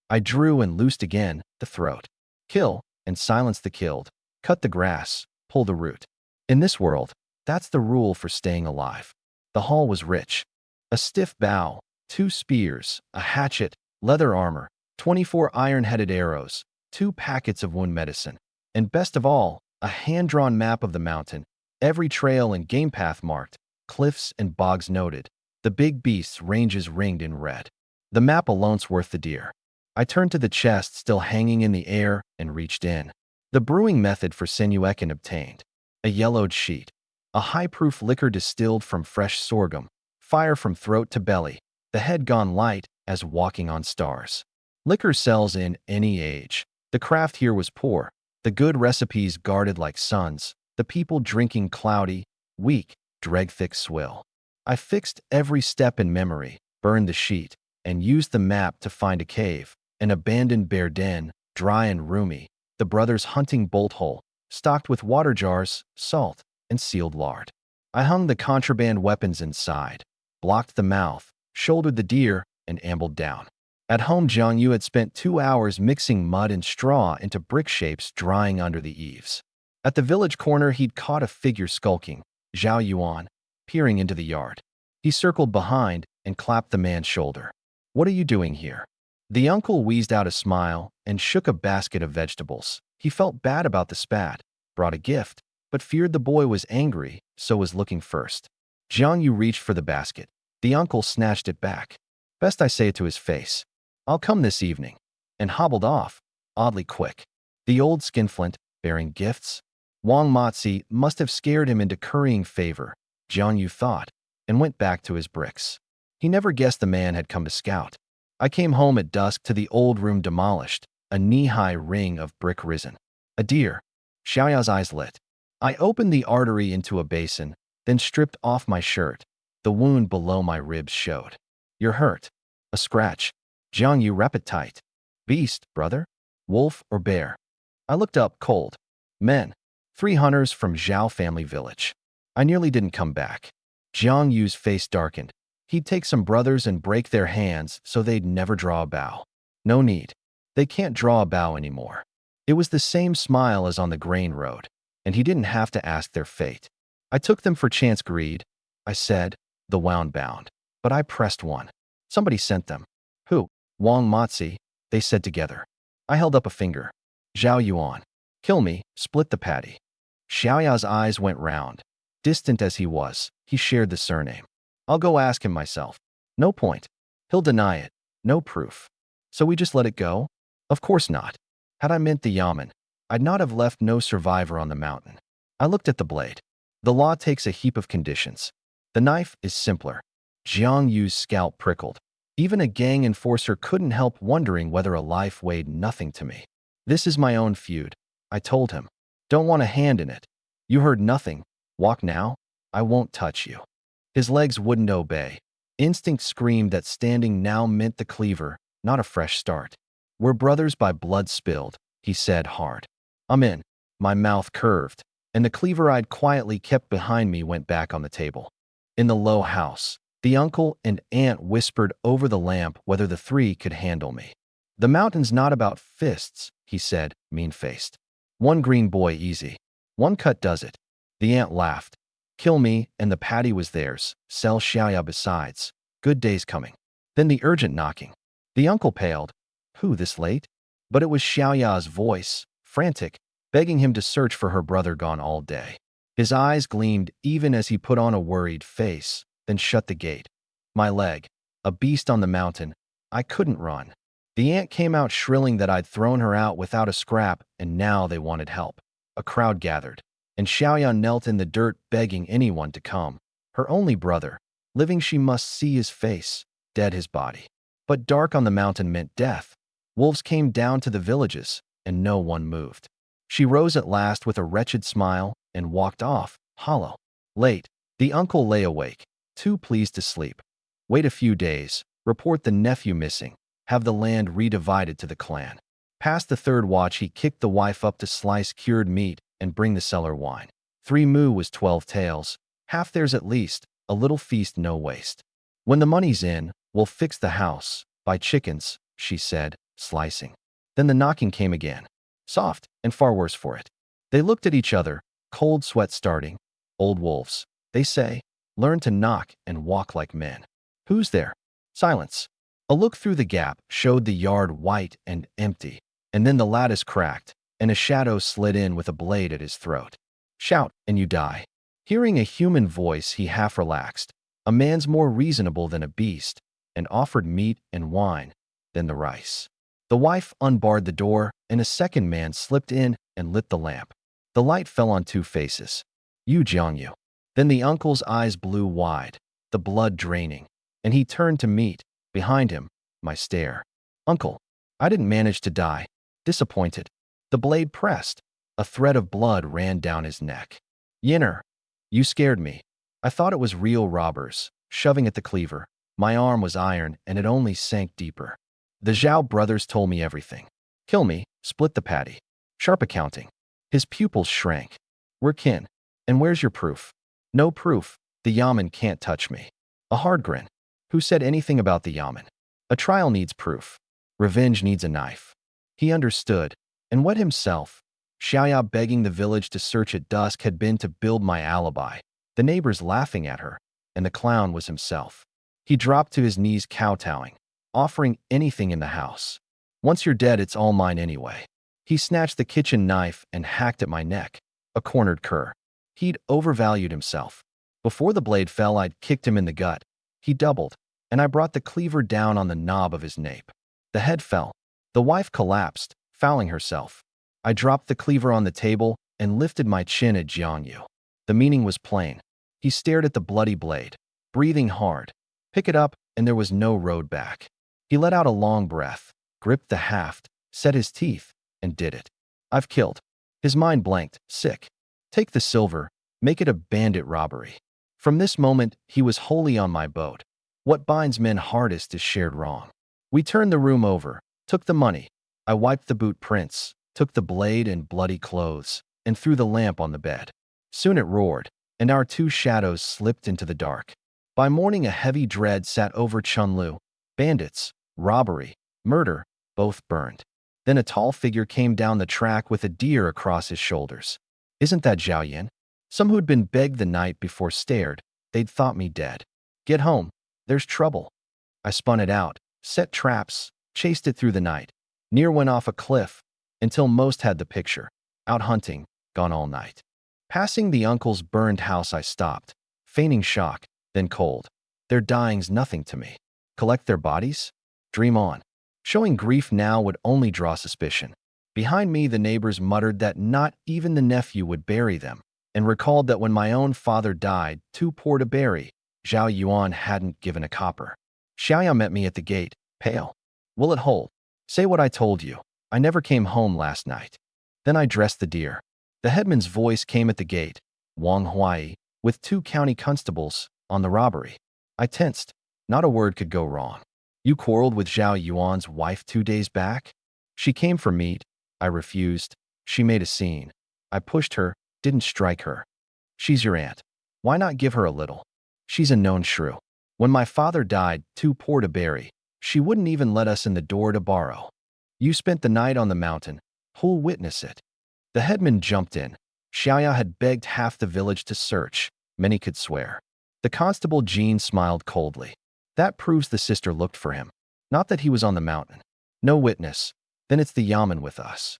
Speaker 1: I drew and loosed again, the throat. Kill, and silence the killed. Cut the grass, pull the root. In this world, that's the rule for staying alive. The haul was rich. A stiff bow, 2 spears, a hatchet, leather armor, 24 iron-headed arrows, 2 packets of wound medicine, and best of all, a hand-drawn map of the mountain, every trail and game path marked, cliffs and bogs noted, the big beasts' ranges ringed in red. The map alone's worth the deer. I turned to the chest still hanging in the air and reached in. The brewing method for sinuekin obtained. A yellowed sheet. A high-proof liquor distilled from fresh sorghum. Fire from throat to belly. The head gone light as walking on stars. Liquor sells in any age. The craft here was poor. The good recipes guarded like suns. The people drinking cloudy, weak, dreg-thick swill. I fixed every step in memory, burned the sheet, and used the map to find a cave, an abandoned bear den, dry and roomy, the brothers' hunting bolt hole, stocked with water jars, salt, and sealed lard. I hung the contraband weapons inside, blocked the mouth, shouldered the deer, and ambled down. At home, Jang Yu had spent 2 hours mixing mud and straw into brick shapes drying under the eaves. At the village corner, he'd caught a figure skulking, Zhao Yuan, peering into the yard. He circled behind and clapped the man's shoulder. "What are you doing here?" The uncle wheezed out a smile and shook a basket of vegetables. He felt bad about the spat, brought a gift, but feared the boy was angry, so was looking first. Jang Yu reached for the basket. The uncle snatched it back. "Best I say it to his face. I'll come this evening," and hobbled off, oddly quick. The old skinflint, bearing gifts? Wang Motzi must have scared him into currying favor, Jang Yu thought, and went back to his bricks. He never guessed the man had come to scout. I came home at dusk to the old room demolished, a knee-high ring of brick risen. A deer. Xiaoya's eyes lit. I opened the artery into a basin, then stripped off my shirt. The wound below my ribs showed. "You're hurt." "A scratch." Jang Yu, wrap it tight. "Beast, brother? Wolf or bear?" I looked up, cold. "Men. 3 hunters from Zhao family village." I nearly didn't come back. Jiang Yu's face darkened. He'd take some brothers and break their hands so they'd never draw a bow. No need. They can't draw a bow anymore. It was the same smile as on the grain road, and he didn't have to ask their fate. "I took them for chance greed," I said, the wound bound. But I pressed one. "Somebody sent them." "Who?" "Wang Motzi," they said together. I held up a finger. "Zhao Yuan. Kill me, split the patty." Xiaoya's eyes went round. Distant as he was, he shared the surname. "I'll go ask him myself." "No point. He'll deny it. No proof." "So we just let it go?" "Of course not. Had I meant the yamen, I'd not have left no survivor on the mountain." I looked at the blade. "The law takes a heap of conditions. The knife is simpler." Jiang Yu's scalp prickled. Even a gang enforcer couldn't help wondering whether a life weighed nothing to me. "This is my own feud," I told him. "Don't want a hand in it. You heard nothing. Walk now. I won't touch you." His legs wouldn't obey. Instinct screamed that standing now meant the cleaver, not a fresh start. "We're brothers by blood spilled," he said hard. "I'm in." My mouth curved, and the cleaver I'd quietly kept behind me went back on the table. In the low house, the uncle and aunt whispered over the lamp whether the 3 could handle me. "The mountain's not about fists," he said, mean-faced. "One green boy easy. One cut does it." The aunt laughed. "Kill me, and the patty was theirs. Sell Xiaoya besides. Good days coming." Then the urgent knocking. The uncle paled. "Who, this late?" But it was Xiaoya's voice, frantic, begging him to search for her brother gone all day. His eyes gleamed even as he put on a worried face, then shut the gate. My leg. A beast on the mountain. I couldn't run. The aunt came out shrilling that I'd thrown her out without a scrap, and now they wanted help. A crowd gathered, and Xiaoya knelt in the dirt begging anyone to come. Her only brother. Living, she must see his face, dead his body. But dark on the mountain meant death. Wolves came down to the villages, and no one moved. She rose at last with a wretched smile and walked off, hollow. Late. The uncle lay awake, too pleased to sleep. "Wait a few days, report the nephew missing, have the land redivided to the clan." Past the third watch, he kicked the wife up to slice cured meat and bring the cellar wine. 3 mu was 12 taels, half theirs at least, a little feast no waste. When the money's in, we'll fix the house, buy chickens, she said, slicing. Then the knocking came again. Soft, and far worse for it. They looked at each other, cold sweat starting. Old wolves, they say, learn to knock and walk like men. Who's there? Silence. A look through the gap showed the yard white and empty, and then the lattice cracked, and a shadow slid in with a blade at his throat. Shout, and you die. Hearing a human voice, he half relaxed. A man's more reasonable than a beast, and offered meat and wine, then the rice. The wife unbarred the door, and a second man slipped in and lit the lamp. The light fell on 2 faces. You, Jang Yu. Then the uncle's eyes blew wide, the blood draining, and he turned to meet, behind him, my stare. Uncle, I didn't manage to die. Disappointed. The blade pressed. A thread of blood ran down his neck. Yinner, you scared me. I thought it was real robbers, shoving at the cleaver. My arm was iron, and it only sank deeper. The Zhao brothers told me everything. Kill me, split the patty. Sharp accounting. His pupils shrank. We're kin. And where's your proof? No proof. The Yaman can't touch me. A hard grin. Who said anything about the Yaman? A trial needs proof. Revenge needs a knife. He understood, and what himself, Xiaoya begging the village to search at dusk, had been to build my alibi, the neighbors laughing at her, and the clown was himself. He dropped to his knees kowtowing, offering anything in the house. Once you're dead, it's all mine anyway. He snatched the kitchen knife and hacked at my neck, a cornered cur. He'd overvalued himself. Before the blade fell, I'd kicked him in the gut. He doubled, and I brought the cleaver down on the knob of his nape. The head fell. The wife collapsed, fouling herself. I dropped the cleaver on the table and lifted my chin at Jang Yu. The meaning was plain. He stared at the bloody blade, breathing hard. Pick it up, and there was no road back. He let out a long breath, gripped the haft, set his teeth, and did it. I've killed. His mind blanked, sick. Take the silver, make it a bandit robbery. From this moment, he was wholly on my boat. What binds men hardest is shared wrong. We turned the room over, took the money. I wiped the boot prints, took the blade and bloody clothes, and threw the lamp on the bed. Soon it roared, and our 2 shadows slipped into the dark. By morning, a heavy dread sat over Chunlu. Bandits, robbery, murder, both burned. Then a tall figure came down the track with a deer across his shoulders. Isn't that Zhao Yan? Some who'd been begged the night before stared. They'd thought me dead. Get home. There's trouble. I spun it out, set traps, chased it through the night. Near went off a cliff, until most had the picture. Out hunting, gone all night. Passing the uncle's burned house, I stopped, feigning shock, then cold. Their dying's nothing to me. Collect their bodies? Dream on. Showing grief now would only draw suspicion. Behind me, the neighbors muttered that not even the nephew would bury them, and recalled that when my own father died, too poor to bury, Zhao Yuan hadn't given a copper. Xiaoya met me at the gate, pale. Will it hold? Say what I told you. I never came home last night. Then I dressed the deer. The headman's voice came at the gate, Wang Huai, with 2 county constables, on the robbery. I tensed. Not a word could go wrong. You quarreled with Zhao Yuan's wife 2 days back? She came for meat. I refused. She made a scene. I pushed her, didn't strike her. She's your aunt. Why not give her a little? She's a known shrew. When my father died, too poor to bury, she wouldn't even let us in the door to borrow. You spent the night on the mountain. Who'll witness it? The headman jumped in. Xiaoya had begged half the village to search. Many could swear. The constable Jean smiled coldly. That proves the sister looked for him. Not that he was on the mountain. No witness. Then it's the Yaman with us.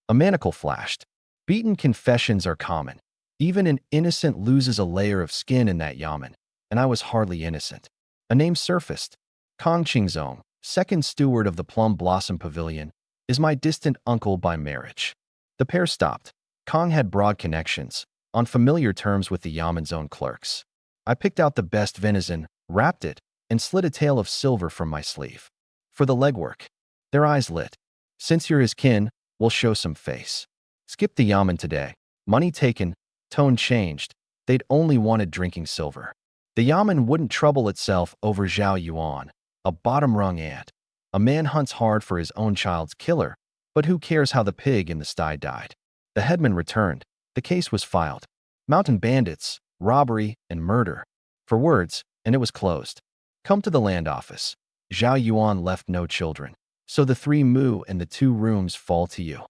Speaker 1: A manacle flashed. Beaten confessions are common. Even an innocent loses a layer of skin in that Yaman, and I was hardly innocent. A name surfaced. Kong Qingzong, second steward of the Plum Blossom Pavilion, is my distant uncle by marriage. The pair stopped. Kong had broad connections, on familiar terms with the Yaman's own clerks. I picked out the best venison, wrapped it, and slid a tail of silver from my sleeve. For the legwork. Their eyes lit. Since you're his kin, we'll show some face. Skip the Yaman today. Money taken, tone changed. They'd only wanted drinking silver. The Yaman wouldn't trouble itself over Zhao Yuan, a bottom-rung ant. A man hunts hard for his own child's killer, But who cares how the pig in the sty died? The headman returned. The case was filed. Mountain bandits, robbery, and murder. For words, and it was closed. Come to the land office. Zhao Yuan left no children. So the 3 mu and the 2 rooms fall to you.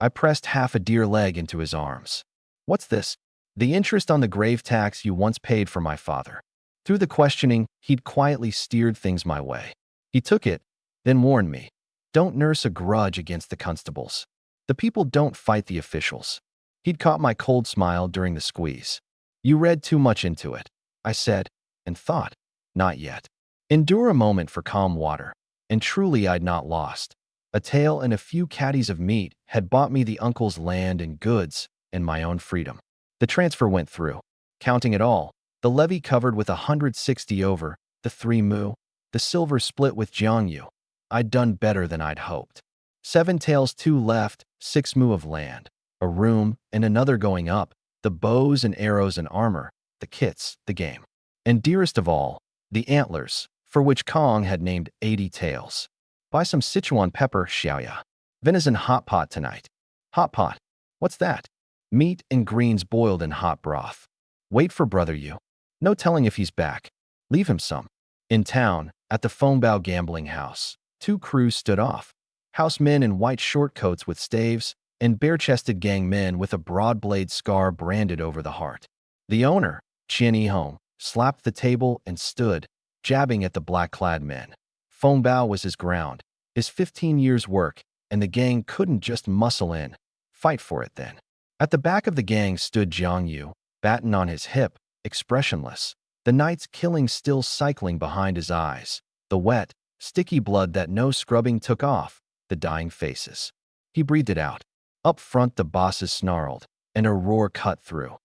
Speaker 1: I pressed half a deer leg into his arms. What's this? The interest on the grave tax you once paid for my father. Through the questioning, he'd quietly steered things my way. He took it, then warned me. Don't nurse a grudge against the constables. The people don't fight the officials. He'd caught my cold smile during the squeeze. You read too much into it, I said, and thought, not yet. Endure a moment for calm water. And truly I'd not lost. A tail and a few caddies of meat had bought me the uncle's land and goods and my own freedom. The transfer went through. Counting it all, the levy covered with 160 over, the 3 mu, the silver split with Jang Yu. I'd done better than I'd hoped. 7 tails 2 left, 6 mu of land, a room and another going up, the bows and arrows and armor, the kits, the game. And dearest of all, the antlers, for which Kong had named 80 tails. Buy some Sichuan pepper, Xiaoya. Venison hot pot tonight. Hot pot? What's that? Meat and greens boiled in hot broth. Wait for brother Yu. No telling if he's back. Leave him some. In town, at the Fengbao gambling house, 2 crews stood off. Housemen in white short coats with staves, and bare-chested gang men with a broad-blade scar branded over the heart. The owner, Qian Yihong, slapped the table and stood, jabbing at the black-clad men. Fengbao was his ground, his 15 years' work, and the gang couldn't just muscle in. Fight for it then. At the back of the gang stood Jang Yu, baton on his hip, expressionless, the night's killing still cycling behind his eyes, the wet, sticky blood that no scrubbing took off, the dying faces. He breathed it out. Up front the bosses snarled, and a roar cut through.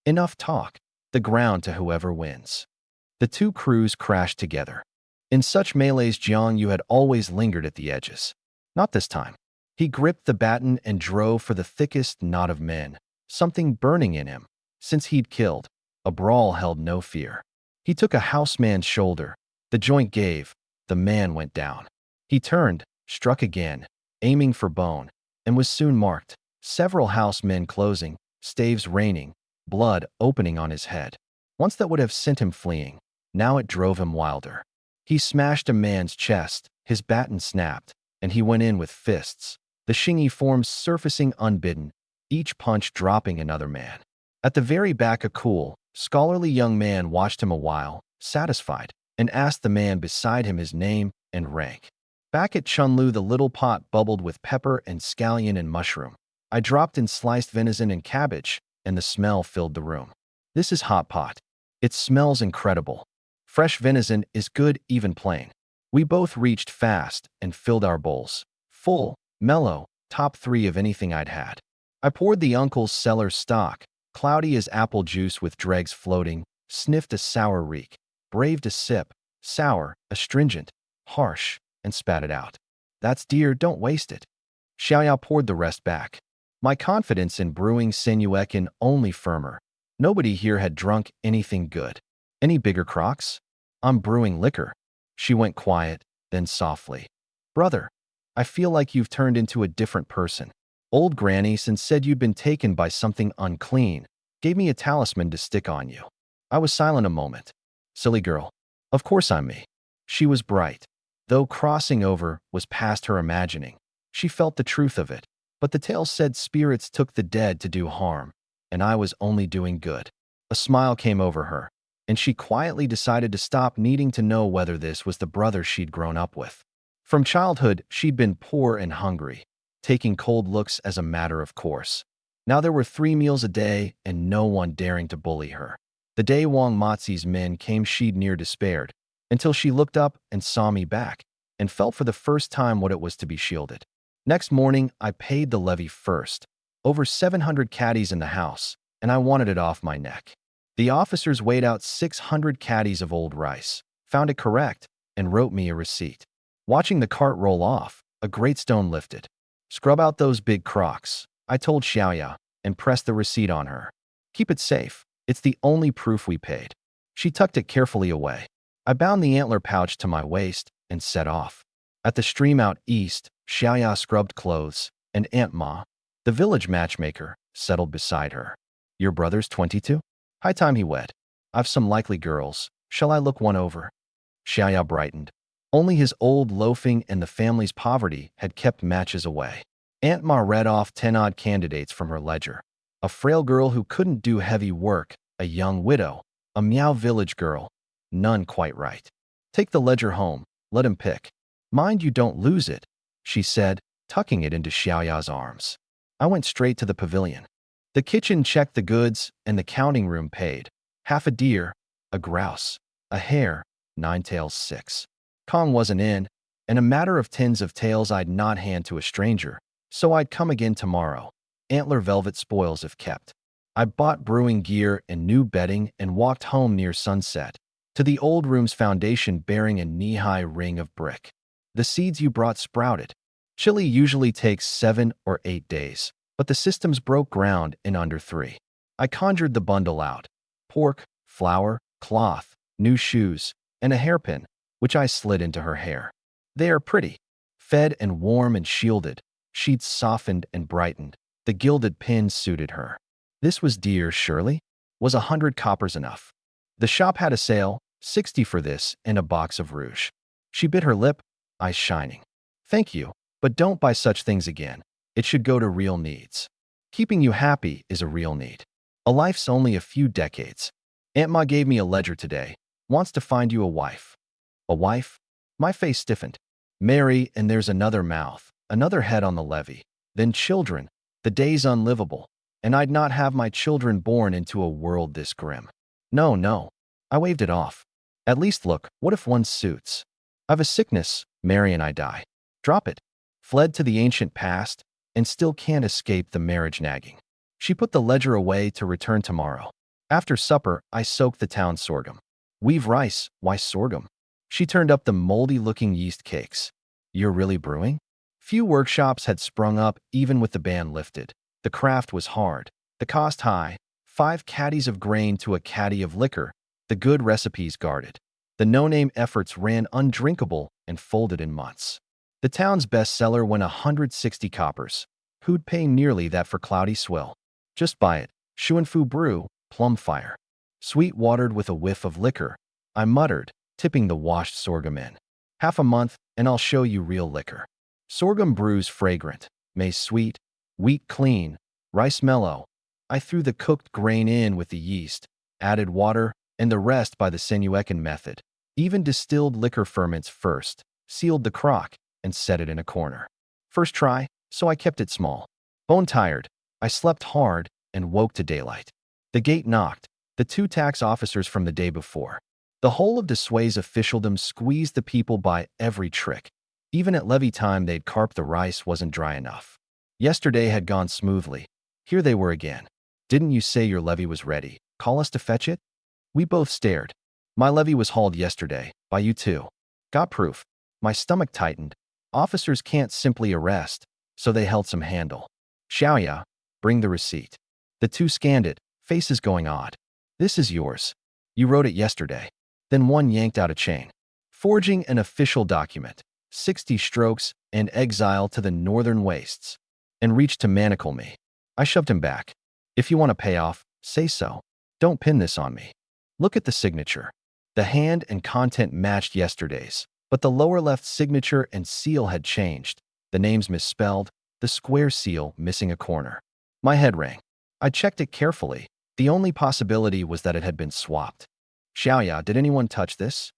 Speaker 1: Enough talk. The ground to whoever wins. The 2 crews crashed together. In such melees Jiang Yu had always lingered at the edges. Not this time. He gripped the baton and drove for the thickest knot of men, something burning in him. Since he'd killed, a brawl held no fear. He took a houseman's shoulder. The joint gave. The man went down. He turned, struck again, aiming for bone, and was soon marked. Several housemen closing, staves raining, blood opening on his head. Once that would have sent him fleeing. Now it drove him wilder. He smashed a man's chest, his baton snapped, and he went in with fists, the shingy forms surfacing unbidden, each punch dropping another man. At the very back a cool, scholarly young man watched him a while, satisfied, and asked the man beside him his name and rank. Back at Chunlu the little pot bubbled with pepper and scallion and mushroom. I dropped in sliced venison and cabbage, and the smell filled the room. This is hot pot. It smells incredible. Fresh venison is good even plain. We both reached fast and filled our bowls. Full, mellow, top 3 of anything I'd had. I poured the uncle's cellar stock, cloudy as apple juice with dregs floating, sniffed a sour reek, braved a sip, sour, astringent, harsh, and spat it out. That's dear, don't waste it. Xiaoyao poured the rest back. My confidence in brewing sinuekin only firmer. Nobody here had drunk anything good. Any bigger crocks? I'm brewing liquor. She went quiet, then softly. Brother, I feel like you've turned into a different person. Old Granny since said you'd been taken by something unclean, gave me a talisman to stick on you. I was silent a moment. Silly girl. Of course I'm me. She was bright. Though crossing over was past her imagining. She felt the truth of it. But the tale said spirits took the dead to do harm, and I was only doing good. A smile came over her, and she quietly decided to stop needing to know whether this was the brother she'd grown up with. From childhood, she'd been poor and hungry, taking cold looks as a matter of course. Now there were 3 meals a day and no one daring to bully her. The day Wang Mozi's men came she'd near despaired, until she looked up and saw me back, and felt for the first time what it was to be shielded. Next morning, I paid the levy first. Over 700 caddies in the house, and I wanted it off my neck. The officers weighed out 600 caddies of old rice, found it correct, and wrote me a receipt. Watching the cart roll off, a great stone lifted. Scrub out those big crocs, I told Xiaoya, and pressed the receipt on her. Keep it safe. It's the only proof we paid. She tucked it carefully away. I bound the antler pouch to my waist and set off. At the stream out east, Xiaoya scrubbed clothes, and Aunt Ma, the village matchmaker, settled beside her. Your brother's 22? High time he wed. I've some likely girls. Shall I look one over? Xiaoya brightened. Only his old loafing and the family's poverty had kept matches away. Aunt Ma read off 10-odd candidates from her ledger. A frail girl who couldn't do heavy work, a young widow, a Miao village girl. None quite right. Take the ledger home. Let him pick. Mind you don't lose it, she said, tucking it into Xiaoya's arms. I went straight to the pavilion. The kitchen checked the goods, and the counting room paid. Half a deer, a grouse, a hare, 9 tails 6. Kong wasn't in, and a matter of tens of tails I'd not hand to a stranger, so I'd come again tomorrow. Antler velvet spoils if kept. I bought brewing gear and new bedding and walked home near sunset, to the old room's foundation bearing a knee-high ring of brick. The seeds you brought sprouted. Chili usually takes 7 or 8 days, but the systems broke ground in under 3. I conjured the bundle out. Pork, flour, cloth, new shoes, and a hairpin, which I slid into her hair. They are pretty. Fed and warm and shielded, sheets softened and brightened. The gilded pin suited her. This was dear, surely? Was 100 coppers enough? The shop had a sale, 60 for this and a box of rouge. She bit her lip, eyes shining. Thank you, but don't buy such things again. It should go to real needs. Keeping you happy is a real need. A life's only a few decades. Aunt Ma gave me a ledger today. Wants to find you a wife. A wife? My face stiffened. Marry, and there's another mouth, another head on the levee. Then children. The day's unlivable, and I'd not have my children born into a world this grim. No, no. I waved it off. At least look, what if one suits? I've a sickness, Mary and I die. Drop it. Fled to the ancient past, and still can't escape the marriage nagging. She put the ledger away to return tomorrow. After supper, I soaked the town sorghum. Weave rice, why sorghum? She turned up the moldy-looking yeast cakes. You're really brewing? Few workshops had sprung up even with the ban lifted. The craft was hard, the cost high, 5 caddies of grain to a caddy of liquor, the good recipes guarded. The no-name efforts ran undrinkable and folded in months. The town's bestseller went 160 coppers. Who'd pay nearly that for cloudy swill? Just buy it. Shuanfu brew, plum fire. Sweet watered with a whiff of liquor, I muttered, tipping the washed sorghum in. Half a month, and I'll show you real liquor. Sorghum brews fragrant, maize sweet, wheat clean, rice mellow. I threw the cooked grain in with the yeast, added water, and the rest by the Senuecan method. Even distilled liquor ferments first, sealed the crock, and set it in a corner. First try, so I kept it small. Bone-tired, I slept hard and woke to daylight. The gate knocked, the 2 tax officers from the day before. The whole of Desue's officialdom squeezed the people by every trick. Even at levee time they'd carp the rice wasn't dry enough. Yesterday had gone smoothly. Here they were again. Didn't you say your levee was ready? Call us to fetch it? We both stared. My levee was hauled yesterday, by you too. Got proof. My stomach tightened. Officers can't simply arrest, so they held some handle. Xiaoya, bring the receipt. The 2 scanned it, faces going odd. This is yours. You wrote it yesterday. Then one yanked out a chain. Forging an official document. 60 strokes and exile to the northern wastes. And reached to manacle me. I shoved him back. If you want to pay off, say so. Don't pin this on me. Look at the signature. The hand and content matched yesterday's, but the lower left signature and seal had changed. The names misspelled, the square seal missing a corner. My head rang. I checked it carefully. The only possibility was that it had been swapped. Xiaoya, did anyone touch this?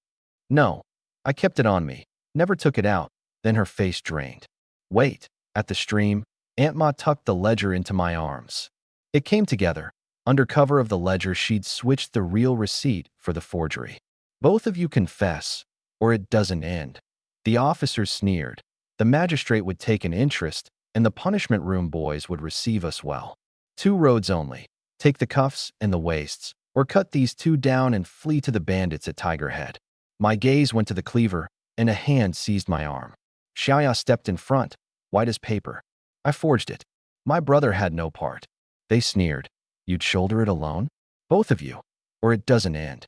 Speaker 1: No. I kept it on me. Never took it out. Then her face drained. Wait. At the stream, Aunt Ma tucked the ledger into my arms. It came together. Under cover of the ledger, she'd switched the real receipt for the forgery. Both of you confess, or it doesn't end. The officers sneered. The magistrate would take an interest, and the punishment room boys would receive us well. 2 roads only. Take the cuffs and the waists, or cut these 2 down and flee to the bandits at Tiger Head. My gaze went to the cleaver, and a hand seized my arm. Xiaoya stepped in front, white as paper. I forged it. My brother had no part. They sneered. You'd shoulder it alone? Both of you. Or it doesn't end.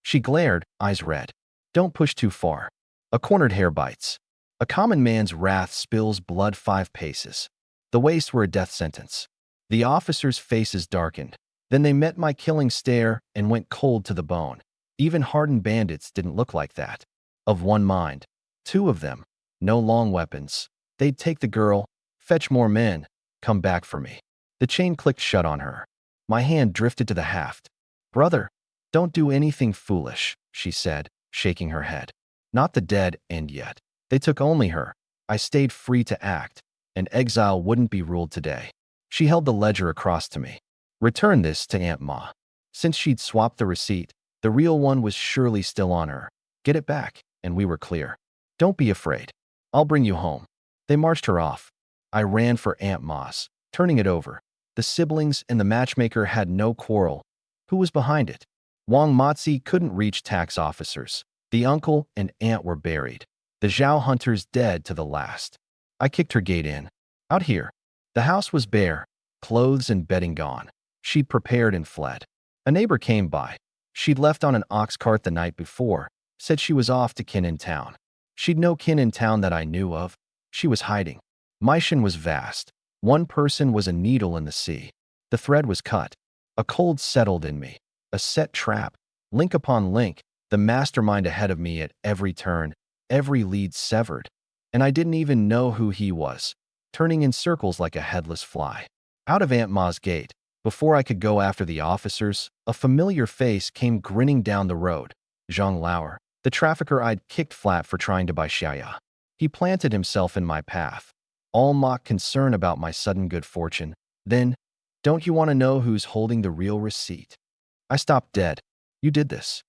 Speaker 1: She glared, eyes red. Don't push too far. A cornered hair bites. A common man's wrath spills blood 5 paces. The wastes were a death sentence. The officers' faces darkened. Then they met my killing stare and went cold to the bone. Even hardened bandits didn't look like that. Of one mind. Two of them. No long weapons. They'd take the girl, fetch more men, come back for me. The chain clicked shut on her. My hand drifted to the haft. Brother, don't do anything foolish, she said, shaking her head. Not the dead end yet. They took only her. I stayed free to act, and exile wouldn't be ruled today. She held the ledger across to me. Return this to Aunt Ma. Since she'd swapped the receipt, the real one was surely still on her. Get it back, and we were clear. Don't be afraid. I'll bring you home. They marched her off. I ran for Aunt Ma's, turning it over. The siblings and the matchmaker had no quarrel. Who was behind it? Wang Matzi couldn't reach tax officers. The uncle and aunt were buried. The Zhao hunters dead to the last. I kicked her gate in. Out here. The house was bare, clothes and bedding gone. She'd prepared and fled. A neighbor came by. She'd left on an ox cart the night before, said she was off to kin in town. She'd no kin in town that I knew of. She was hiding. My shin was vast. One person was a needle in the sea. The thread was cut. A cold settled in me. A set trap. Link upon link. The mastermind ahead of me at every turn. Every lead severed. And I didn't even know who he was. Turning in circles like a headless fly. Out of Aunt Ma's gate. Before I could go after the officers, a familiar face came grinning down the road. Zhang Lauer, the trafficker I'd kicked flat for trying to buy Xiaoya. He planted himself in my path. All mock concern about my sudden good fortune. Then, don't you want to know who's holding the real receipt? I stopped dead. You did this.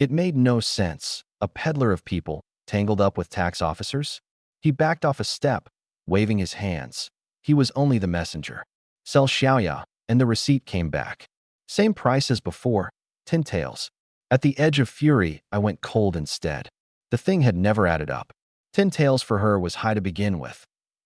Speaker 1: It made no sense. A peddler of people, tangled up with tax officers? He backed off a step, waving his hands. He was only the messenger. Sell Xiaoya, and the receipt came back. Same price as before, 10 taels. At the edge of fury, I went cold instead. The thing had never added up. 10 taels for her was high to begin with.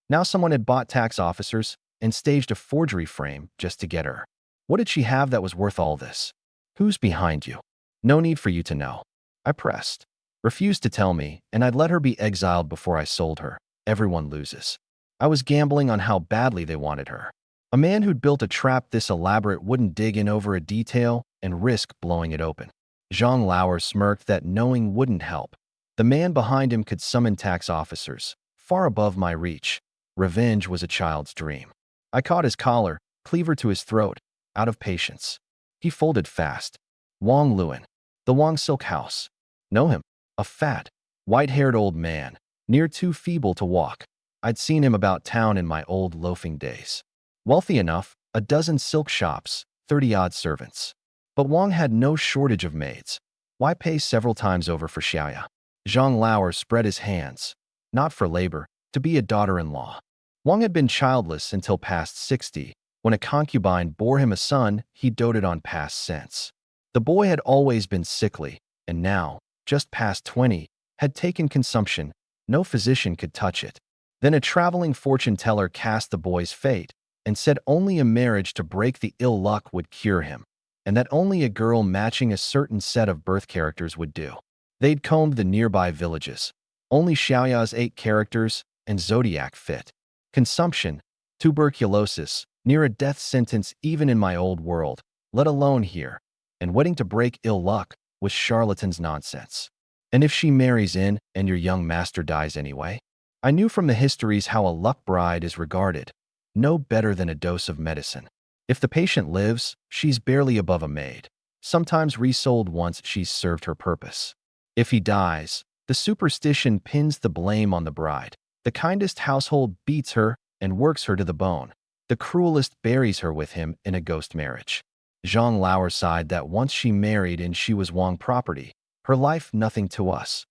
Speaker 1: Now someone had bought tax officers and staged a forgery frame just to get her. What did she have that was worth all this? Who's behind you? No need for you to know. I pressed. Refused to tell me, and I'd let her be exiled before I sold her. Everyone loses. I was gambling on how badly they wanted her. A man who'd built a trap this elaborate wouldn't dig in over a detail and risk blowing it open. Zhang Lauer smirked that knowing wouldn't help. The man behind him could summon tax officers, far above my reach. Revenge was a child's dream. I caught his collar, cleaver to his throat, out of patience. He folded fast. Wang Luan, the Wang Silk House. Know him? A fat, white-haired old man, near too feeble to walk. I'd seen him about town in my old loafing days. Wealthy enough, a dozen silk shops, 30-odd servants. But Wang had no shortage of maids. Why pay several times over for Xiaoya? Zhang Lauer spread his hands. Not for labor, to be a daughter-in-law. Wang had been childless until past 60. When a concubine bore him a son, he doted on past since. The boy had always been sickly, and now, just past 20, had taken consumption. No physician could touch it. Then a traveling fortune teller cast the boy's fate and said only a marriage to break the ill luck would cure him, and that only a girl matching a certain set of birth characters would do. They'd combed the nearby villages. Only Xiaoya's 8 characters and zodiac fit. Consumption, tuberculosis, near a death sentence even in my old world, let alone here, and wedding to break ill luck was charlatan's nonsense. And if she marries in and your young master dies anyway? I knew from the histories how a luck bride is regarded, no better than a dose of medicine. If the patient lives, she's barely above a maid, sometimes resold once she's served her purpose. If he dies, the superstition pins the blame on the bride. The kindest household beats her and works her to the bone. The cruelest buries her with him in a ghost marriage. Zhang Lauer sighed that once she married and she was Wang property, her life nothing to us.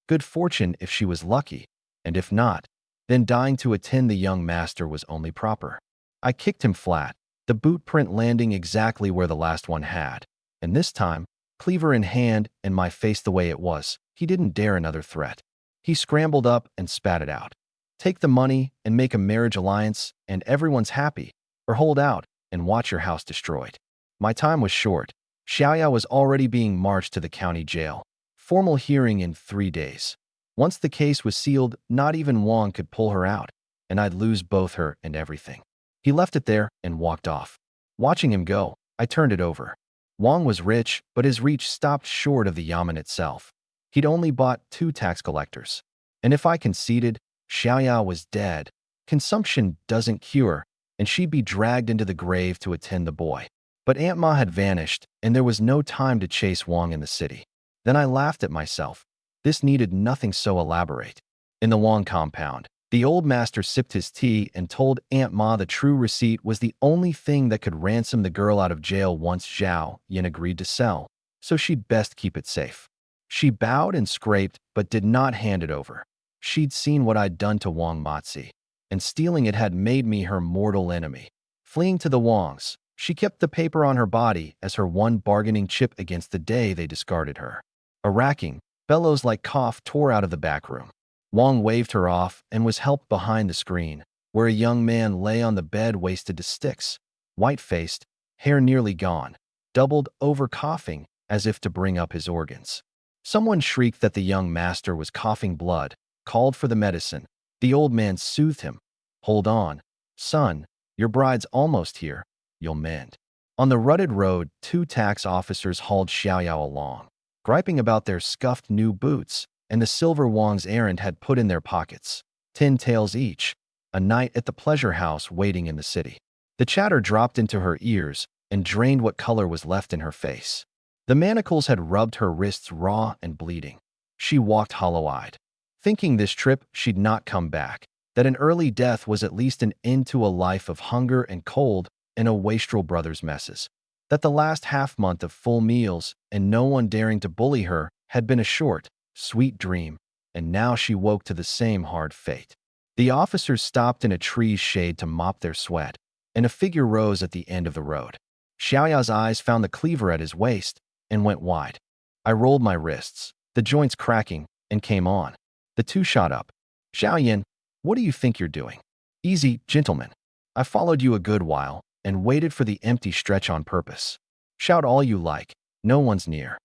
Speaker 1: Good fortune if she was lucky, and if not, then dying to attend the young master was only proper. I kicked him flat, the boot print landing exactly where the last one had, and this time, cleaver in hand and my face the way it was, he didn't dare another threat. He scrambled up and spat it out. Take the money and make a marriage alliance and everyone's happy, or hold out and watch your house destroyed. My time was short. Xiaoya was already being marched to the county jail. Formal hearing in 3 days. Once the case was sealed, not even Wang could pull her out, and I'd lose both her and everything. He left it there and walked off. Watching him go, I turned it over. Wang was rich, but his reach stopped short of the yamen itself. He'd only bought 2 tax collectors. And if I conceded, Xiaoyao was dead. Consumption doesn't cure, and she'd be dragged into the grave to attend the boy. But Aunt Ma had vanished, and there was no time to chase Wang in the city. Then I laughed at myself. This needed nothing so elaborate. In the Wang compound, the old master sipped his tea and told Aunt Ma the true receipt was the only thing that could ransom the girl out of jail once Zhao Yin agreed to sell, so she'd best keep it safe. She bowed and scraped, but did not hand it over. She'd seen what I'd done to Wang Matzi, and stealing it had made me her mortal enemy. Fleeing to the Wangs, she kept the paper on her body as her one bargaining chip against the day they discarded her. A racking, bellows-like cough tore out of the back room. Wang waved her off and was helped behind the screen, where a young man lay on the bed wasted to sticks, white-faced, hair nearly gone, doubled over coughing as if to bring up his organs. Someone shrieked that the young master was coughing blood, called for the medicine. The old man soothed him. "Hold on, son, your bride's almost here. You'll mend." On the rutted road, 2 tax officers hauled Xiaoyao along, griping about their scuffed new boots and the silver Wang's errand had put in their pockets. 10 taels each, a night at the pleasure house waiting in the city. The chatter dropped into her ears and drained what color was left in her face. The manacles had rubbed her wrists raw and bleeding. She walked hollow-eyed, thinking this trip she'd not come back, that an early death was at least an end to a life of hunger and cold and a wastrel brother's messes, that the last half-month of full meals and no one daring to bully her had been a short, sweet dream, and now she woke to the same hard fate. The officers stopped in a tree's shade to mop their sweat, and a figure rose at the end of the road. Xiaoyao's eyes found the cleaver at his waist and went wide. I rolled my wrists, the joints cracking, and came on. The 2 shot up. "Xiaoyan, what do you think you're doing?" "Easy, gentlemen. I followed you a good while and waited for the empty stretch on purpose. Shout all you like, no one's near."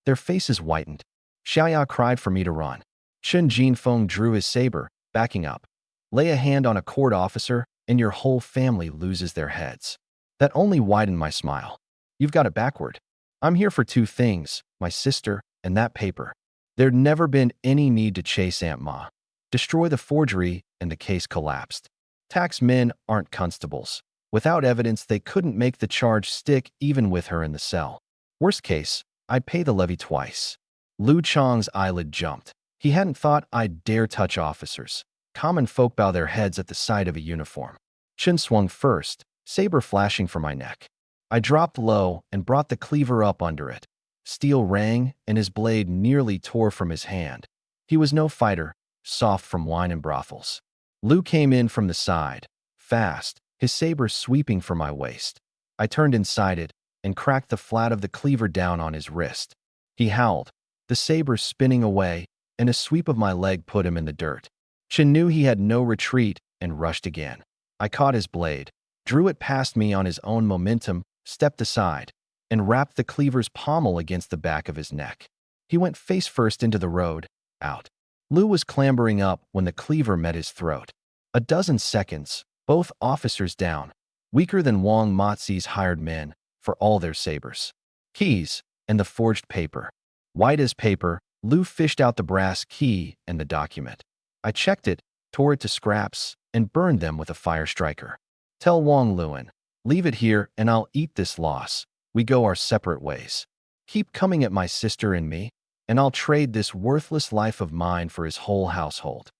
Speaker 1: Their faces whitened. Xiaoyao cried for me to run. Chen Jinfeng drew his saber, backing up. "Lay a hand on a court officer, and your whole family loses their heads." That only widened my smile. "You've got it backward. I'm here for 2 things, my sister and that paper." There'd never been any need to chase Aunt Ma. Destroy the forgery, and the case collapsed. Tax men aren't constables. Without evidence, they couldn't make the charge stick even with her in the cell. Worst case, I'd pay the levy twice. Lu Chang's eyelid jumped. He hadn't thought I'd dare touch officers. Common folk bow their heads at the sight of a uniform. Chen swung first, saber flashing from my neck. I dropped low and brought the cleaver up under it. Steel rang, and his blade nearly tore from his hand. He was no fighter, soft from wine and brothels. Lu came in from the side, fast, his saber sweeping for my waist. I turned inside it and cracked the flat of the cleaver down on his wrist. He howled, the saber spinning away, and a sweep of my leg put him in the dirt. Chen knew he had no retreat and rushed again. I caught his blade, drew it past me on his own momentum, stepped aside, and wrapped the cleaver's pommel against the back of his neck. He went face first into the road, out. Lu was clambering up when the cleaver met his throat. A dozen seconds, both officers down, weaker than Wang Matzi's hired men, for all their sabers. Keys, and the forged paper. White as paper, Lu fished out the brass key and the document. I checked it, tore it to scraps, and burned them with a fire striker. "Tell Wang Luan, leave it here and I'll eat this loss. We go our separate ways. Keep coming at my sister and me, and I'll trade this worthless life of mine for his whole household."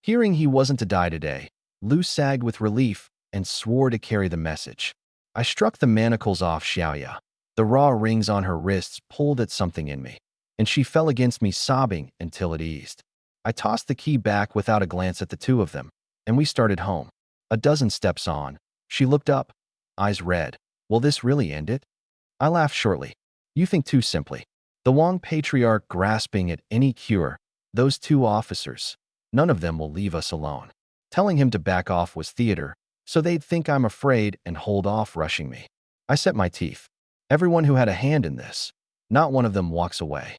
Speaker 1: Hearing he wasn't to die today, Lu sagged with relief and swore to carry the message. I struck the manacles off Xiaoya. The raw rings on her wrists pulled at something in me, and she fell against me sobbing until it eased. I tossed the key back without a glance at the 2 of them, and we started home. A dozen steps on, she looked up, eyes red. "Will this really end it?" I laughed shortly. "You think too simply." The Wang patriarch grasping at any cure, those 2 officers, none of them will leave us alone. Telling him to back off was theater, so they'd think I'm afraid and hold off rushing me. I set my teeth. Everyone who had a hand in this, not one of them walks away.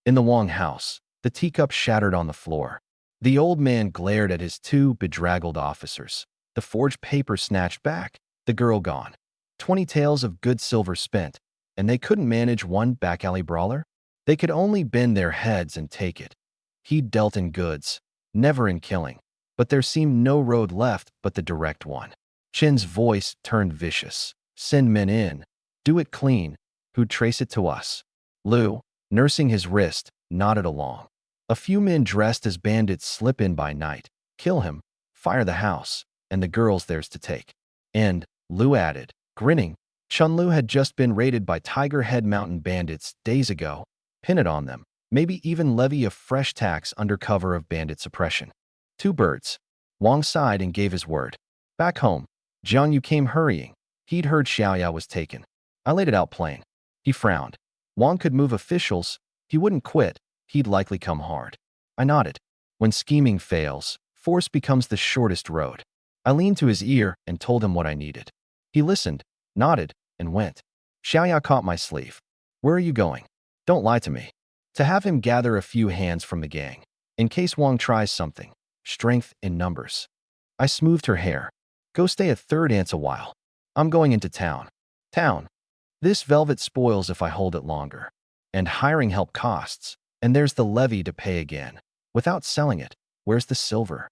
Speaker 1: In the Wang house, the teacup shattered on the floor. The old man glared at his 2 bedraggled officers. The forged paper snatched back. The girl gone. 20 taels of good silver spent, and they couldn't manage one back alley brawler? They could only bend their heads and take it. He'd dealt in goods, never in killing, but there seemed no road left but the direct one. Chin's voice turned vicious. Send men in. Do it clean. Who'd trace it to us? Lu, nursing his wrist, nodded along. A few men dressed as bandits slip in by night, kill him, fire the house, and the girl's theirs to take. And, Lu added, grinning, Chunlu had just been raided by Tiger Head Mountain bandits days ago. Pin it on them, maybe even levy a fresh tax under cover of bandit suppression. 2 birds. Wang sighed and gave his word. Back home, Jang Yu came hurrying. He'd heard Xiaoya was taken. I laid it out plain. He frowned. Wang could move officials. He wouldn't quit. He'd likely come hard. I nodded. When scheming fails, force becomes the shortest road. I leaned to his ear and told him what I needed. He listened, nodded, and went. Xiaoya caught my sleeve. Where are you going? Don't lie to me. To have him gather a few hands from the gang, in case Wang tries something. Strength in numbers. I smoothed her hair. Go stay at Third Ants a while. I'm going into town. Town. This velvet spoils if I hold it longer. And hiring help costs. And there's the levy to pay again. Without selling it, where's the silver?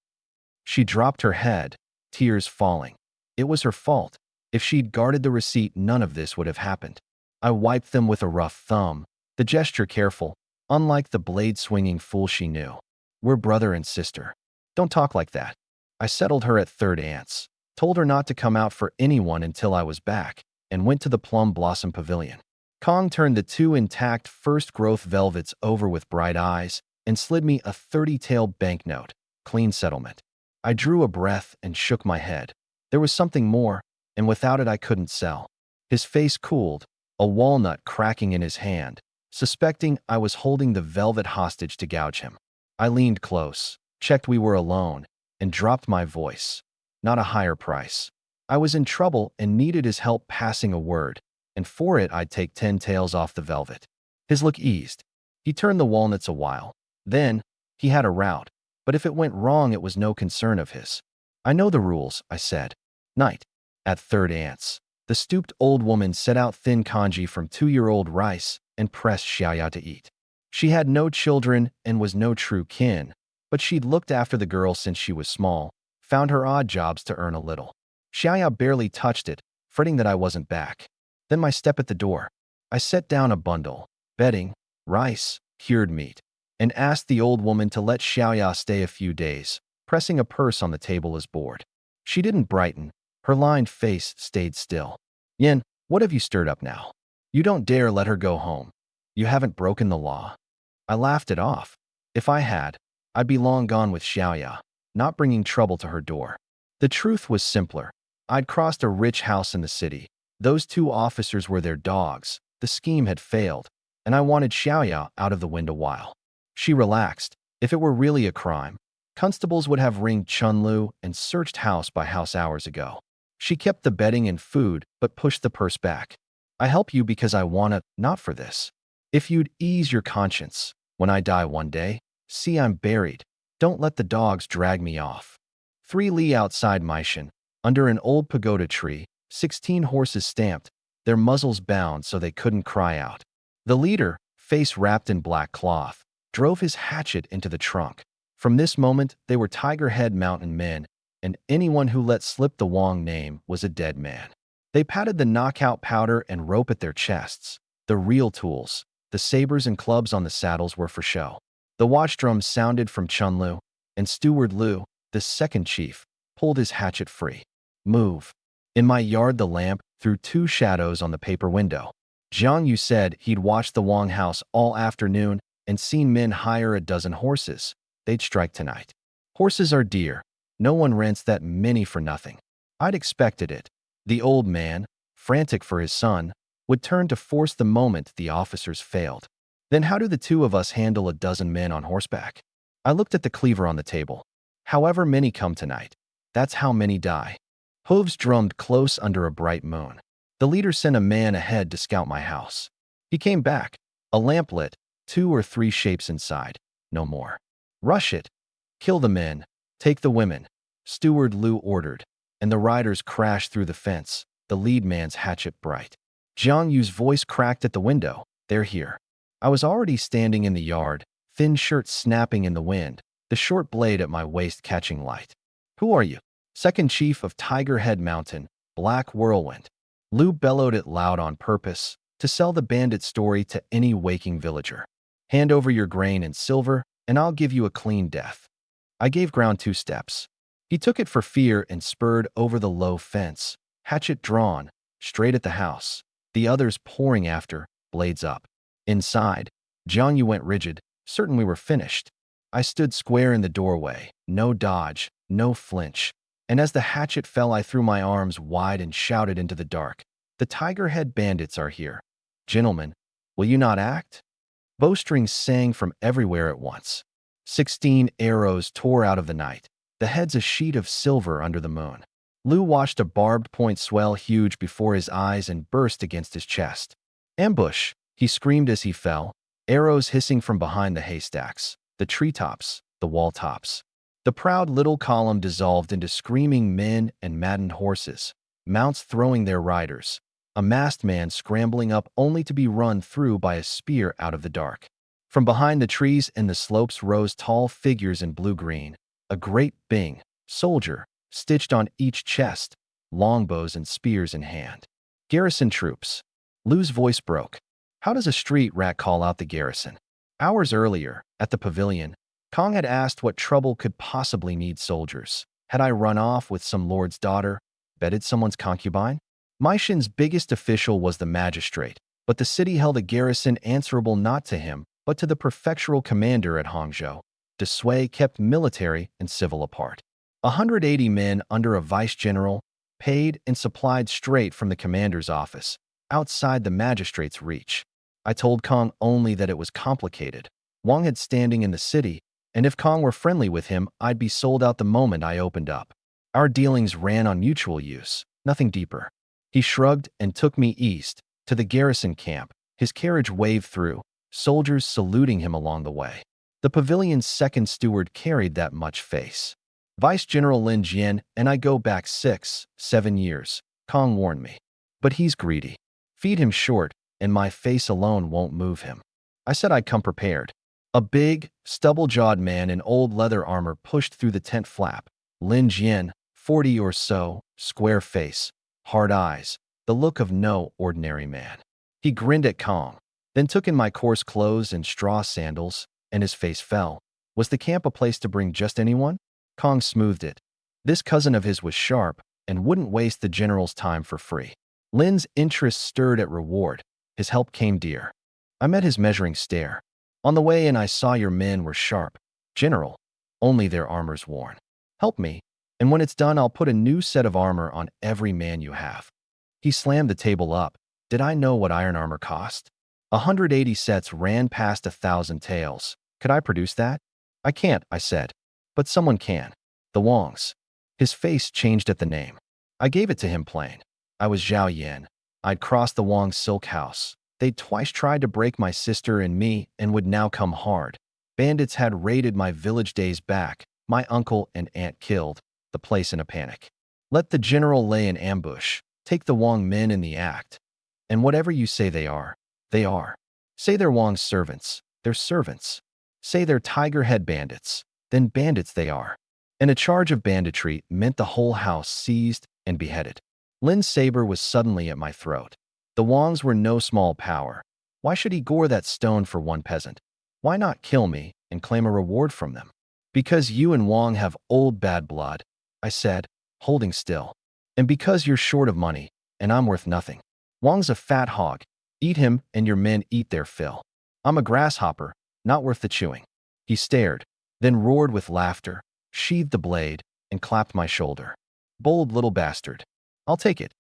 Speaker 1: She dropped her head, tears falling. It was her fault. If she'd guarded the receipt, none of this would have happened. I wiped them with a rough thumb, the gesture careful, unlike the blade-swinging fool she knew. We're brother and sister. Don't talk like that. I settled her at Third Ants, told her not to come out for anyone until I was back, and went to the Plum Blossom Pavilion. Kong turned the 2 intact first-growth velvets over with bright eyes and slid me a 30-tael banknote, clean settlement. I drew a breath and shook my head. There was something more, and without it I couldn't sell. His face cooled, a walnut cracking in his hand, suspecting I was holding the velvet hostage to gouge him. I leaned close, checked we were alone, and dropped my voice. Not a higher price. I was in trouble and needed his help passing a word, and for it I'd take 10 taels off the velvet. His look eased. He turned the walnuts a while. Then, he had a route, but if it went wrong it was no concern of his. I know the rules, I said. Night. At Third Ants. The stooped old woman set out thin congee from 2-year-old rice and pressed Xiaoya to eat. She had no children and was no true kin, but she'd looked after the girl since she was small, found her odd jobs to earn a little. Xiaoya barely touched it, fretting that I wasn't back. Then my step at the door. I set down a bundle, bedding, rice, cured meat, and asked the old woman to let Xiaoya stay a few days, pressing a purse on the table as board. She didn't brighten. Her lined face stayed still. Yin, what have you stirred up now? You don't dare let her go home. You haven't broken the law. I laughed it off. If I had, I'd be long gone with Xiaoya, not bringing trouble to her door. The truth was simpler. I'd crossed a rich house in the city. Those 2 officers were their dogs. The scheme had failed, and I wanted Xiaoya out of the wind a while. She relaxed. If it were really a crime, constables would have ringed Chunlu and searched house by house hours ago. She kept the bedding and food, but pushed the purse back. I help you because I wanna, not for this. If you'd ease your conscience, when I die one day, see I'm buried. Don't let the dogs drag me off. 3 li outside Maishan, under an old pagoda tree, 16 horses stamped, their muzzles bound so they couldn't cry out. The leader, face wrapped in black cloth, drove his hatchet into the trunk. From this moment, they were Tiger Head Mountain men, and anyone who let slip the Wang name was a dead man. They patted the knockout powder and rope at their chests. The real tools, the sabers and clubs on the saddles, were for show. The watch drums sounded from Chunlu, and Steward Lu, the second chief, pulled his hatchet free. Move. In my yard the lamp threw 2 shadows on the paper window. Jang Yu said he'd watched the Wang house all afternoon and seen men hire a dozen horses. They'd strike tonight. Horses are dear. No one rents that many for nothing. I'd expected it. The old man, frantic for his son, would turn to force the moment the officers failed. Then how do the 2 of us handle a dozen men on horseback? I looked at the cleaver on the table. However many come tonight, that's how many die. Hooves drummed close under a bright moon. The leader sent a man ahead to scout my house. He came back, a lamp lit, 2 or 3 shapes inside, no more. Rush it. Kill the men. Take the women, Steward Lu ordered, and the riders crashed through the fence, the lead man's hatchet bright. Jang Yu's voice cracked at the window. They're here. I was already standing in the yard, thin shirt snapping in the wind, the short blade at my waist catching light. Who are you? Second Chief of Tiger Head Mountain, Black Whirlwind. Lu bellowed it loud on purpose, to sell the bandit story to any waking villager. Hand over your grain and silver, and I'll give you a clean death. I gave ground 2 steps. He took it for fear and spurred over the low fence, hatchet drawn, straight at the house, the others pouring after, blades up. Inside, Jang Yu went rigid, certain we were finished. I stood square in the doorway, no dodge, no flinch, and as the hatchet fell I threw my arms wide and shouted into the dark. The Tiger Head Bandits are here. Gentlemen, will you not act? Bowstrings sang from everywhere at once. 16 arrows tore out of the night, the heads a sheet of silver under the moon. Lu watched a barbed point swell huge before his eyes and burst against his chest. Ambush, he screamed as he fell, arrows hissing from behind the haystacks, the treetops, the wall tops. The proud little column dissolved into screaming men and maddened horses, mounts throwing their riders, a masked man scrambling up only to be run through by a spear out of the dark. From behind the trees and the slopes rose tall figures in blue-green, a great Bing, soldier, stitched on each chest, longbows and spears in hand. Garrison troops. Lu's voice broke. How does a street rat call out the garrison? Hours earlier, at the pavilion, Kong had asked what trouble could possibly need soldiers. Had I run off with some lord's daughter, bedded someone's concubine? Maishin's biggest official was the magistrate, but the city held a garrison answerable not to him, but to the prefectural commander at Hangzhou. De Sui kept military and civil apart. 180 men under a vice-general, paid and supplied straight from the commander's office, outside the magistrate's reach. I told Kong only that it was complicated. Wang had standing in the city, and if Kong were friendly with him, I'd be sold out the moment I opened up. Our dealings ran on mutual use, nothing deeper. He shrugged and took me east, to the garrison camp, his carriage waved through, soldiers saluting him along the way. The pavilion's second steward carried that much face. Vice General Lin Jian and I go back 6, 7 years, Kong warned me. But he's greedy. Feed him short, and my face alone won't move him. I said I'd come prepared. A big, stubble-jawed man in old leather armor pushed through the tent flap. Lin Jian, 40 or so, square face, hard eyes, the look of no ordinary man. He grinned at Kong, then took in my coarse clothes and straw sandals, and his face fell. Was the camp a place to bring just anyone? Kong smoothed it. This cousin of his was sharp and wouldn't waste the general's time for free. Lin's interest stirred at reward. His help came dear. I met his measuring stare. On the way in I saw your men were sharp. General, only their armor's worn. Help me, and when it's done I'll put a new set of armor on every man you have. He slammed the table up. Did I know what iron armor cost? 180 sets ran past 1,000 taels. Could I produce that? I can't, I said. But someone can. The Wangs. His face changed at the name. I gave it to him plain. I was Zhao Yan. I'd crossed the Wang silk house. They'd twice tried to break my sister and me and would now come hard. Bandits had raided my village days back, my uncle and aunt killed, the place in a panic. Let the general lay in ambush, take the Wang men in the act. And whatever you say they are, they are. Say they're Wang's servants, they're servants. Say they're Tiger Head bandits, then bandits they are. And a charge of banditry meant the whole house seized and beheaded. Lin's saber was suddenly at my throat. The Wangs were no small power. Why should he gore that stone for one peasant? Why not kill me and claim a reward from them? Because you and Wang have old bad blood, I said, holding still. And because you're short of money, and I'm worth nothing. Wang's a fat hog. Eat him and your men eat their fill. I'm a grasshopper, not worth the chewing. He stared, then roared with laughter, sheathed the blade, and clapped my shoulder. Bold little bastard. I'll take it.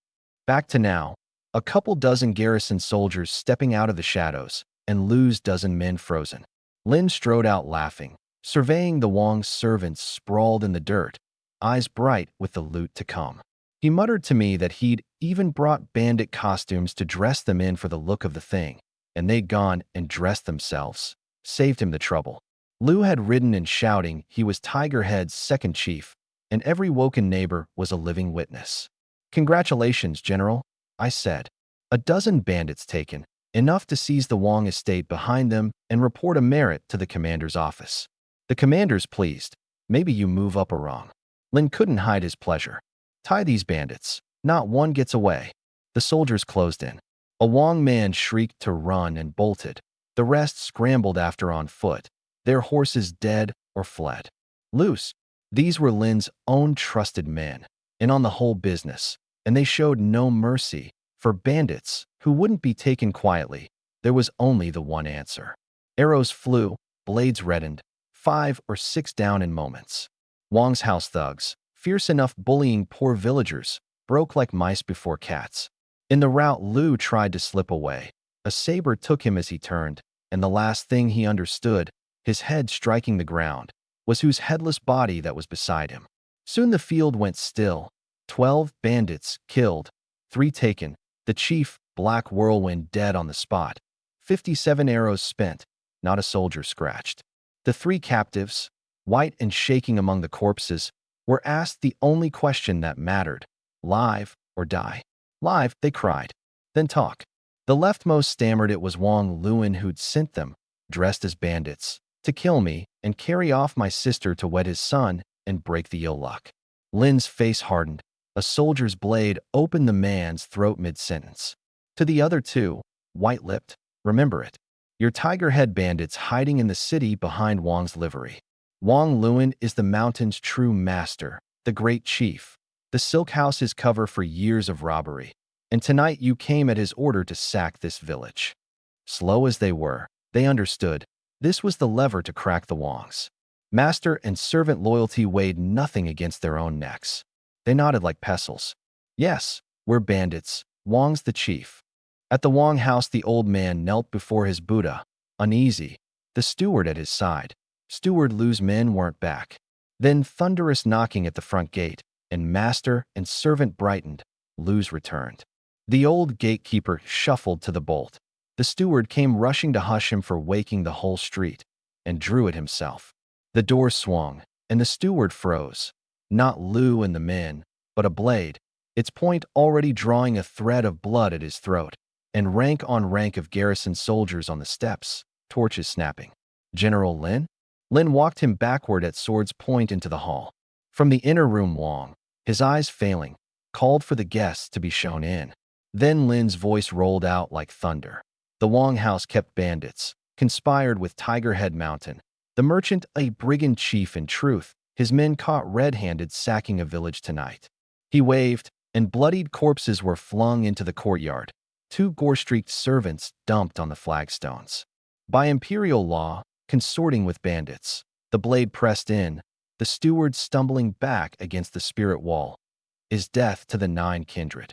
Speaker 1: Back to now. A couple dozen garrison soldiers stepping out of the shadows, and Lu's dozen men frozen. Lin strode out laughing, surveying the Wang's servants sprawled in the dirt, eyes bright with the loot to come. He muttered to me that he'd even brought bandit costumes to dress them in for the look of the thing, and they'd gone and dressed themselves. Saved him the trouble. Lu had ridden and shouting he was Tiger Head's second chief, and every woken neighbor was a living witness. "Congratulations, General," I said. "A dozen bandits taken, enough to seize the Wang estate behind them and report a merit to the commander's office." The commander's pleased. "Maybe you move up a rung." Lin couldn't hide his pleasure. "Tie these bandits. Not one gets away." The soldiers closed in. A Wang man shrieked to run and bolted. The rest scrambled after on foot, their horses dead or fled. Loose. These were Lin's own trusted men, in on the whole business, and they showed no mercy. For bandits, who wouldn't be taken quietly, there was only the one answer. Arrows flew, blades reddened, 5 or 6 down in moments. Wang's house thugs, fierce enough bullying poor villagers, broke like mice before cats. In the rout, Lu tried to slip away. A saber took him as he turned, and the last thing he understood, his head striking the ground, was whose headless body that was beside him. Soon the field went still. 12 bandits killed, 3 taken, the chief, Black Whirlwind, dead on the spot. 57 arrows spent, not a soldier scratched. The 3 captives, white and shaking among the corpses, were asked the only question that mattered: live or die. "Live," they cried. "Then talk." The leftmost stammered it was Wang Luin who'd sent them, dressed as bandits, to kill me and carry off my sister to wed his son and break the ill luck. Lin's face hardened. A soldier's blade opened the man's throat mid-sentence. To the other 2, white-lipped, "Remember it. Your tiger-head bandits hiding in the city behind Wang's livery. Wang Luin is the mountain's true master, the great chief. The silk house is cover for years of robbery, and tonight you came at his order to sack this village." Slow as they were, they understood. This was the lever to crack the Wangs. Master and servant loyalty weighed nothing against their own necks. They nodded like pestles. "Yes, we're bandits. Wang's the chief." At the Wang house, the old man knelt before his Buddha, uneasy, the steward at his side. Steward Lu's men weren't back. Then thunderous knocking at the front gate, and master and servant brightened. Lu's returned. The old gatekeeper shuffled to the bolt. The steward came rushing to hush him for waking the whole street, and drew it himself. The door swung, and the steward froze. Not Lu and the men, but a blade, its point already drawing a thread of blood at his throat, and rank on rank of garrison soldiers on the steps, torches snapping. "General Lin?" Lin walked him backward at sword's point into the hall. From the inner room, Wang, his eyes failing, called for the guests to be shown in. Then Lin's voice rolled out like thunder. The Wang house kept bandits, conspired with Tigerhead Mountain. The merchant, a brigand chief in truth, his men caught red-handed sacking a village tonight. He waved, and bloodied corpses were flung into the courtyard. 2 gore-streaked servants dumped on the flagstones. By imperial law, consorting with bandits. The blade pressed in, the steward stumbling back against the spirit wall. Is death to the 9 kindred.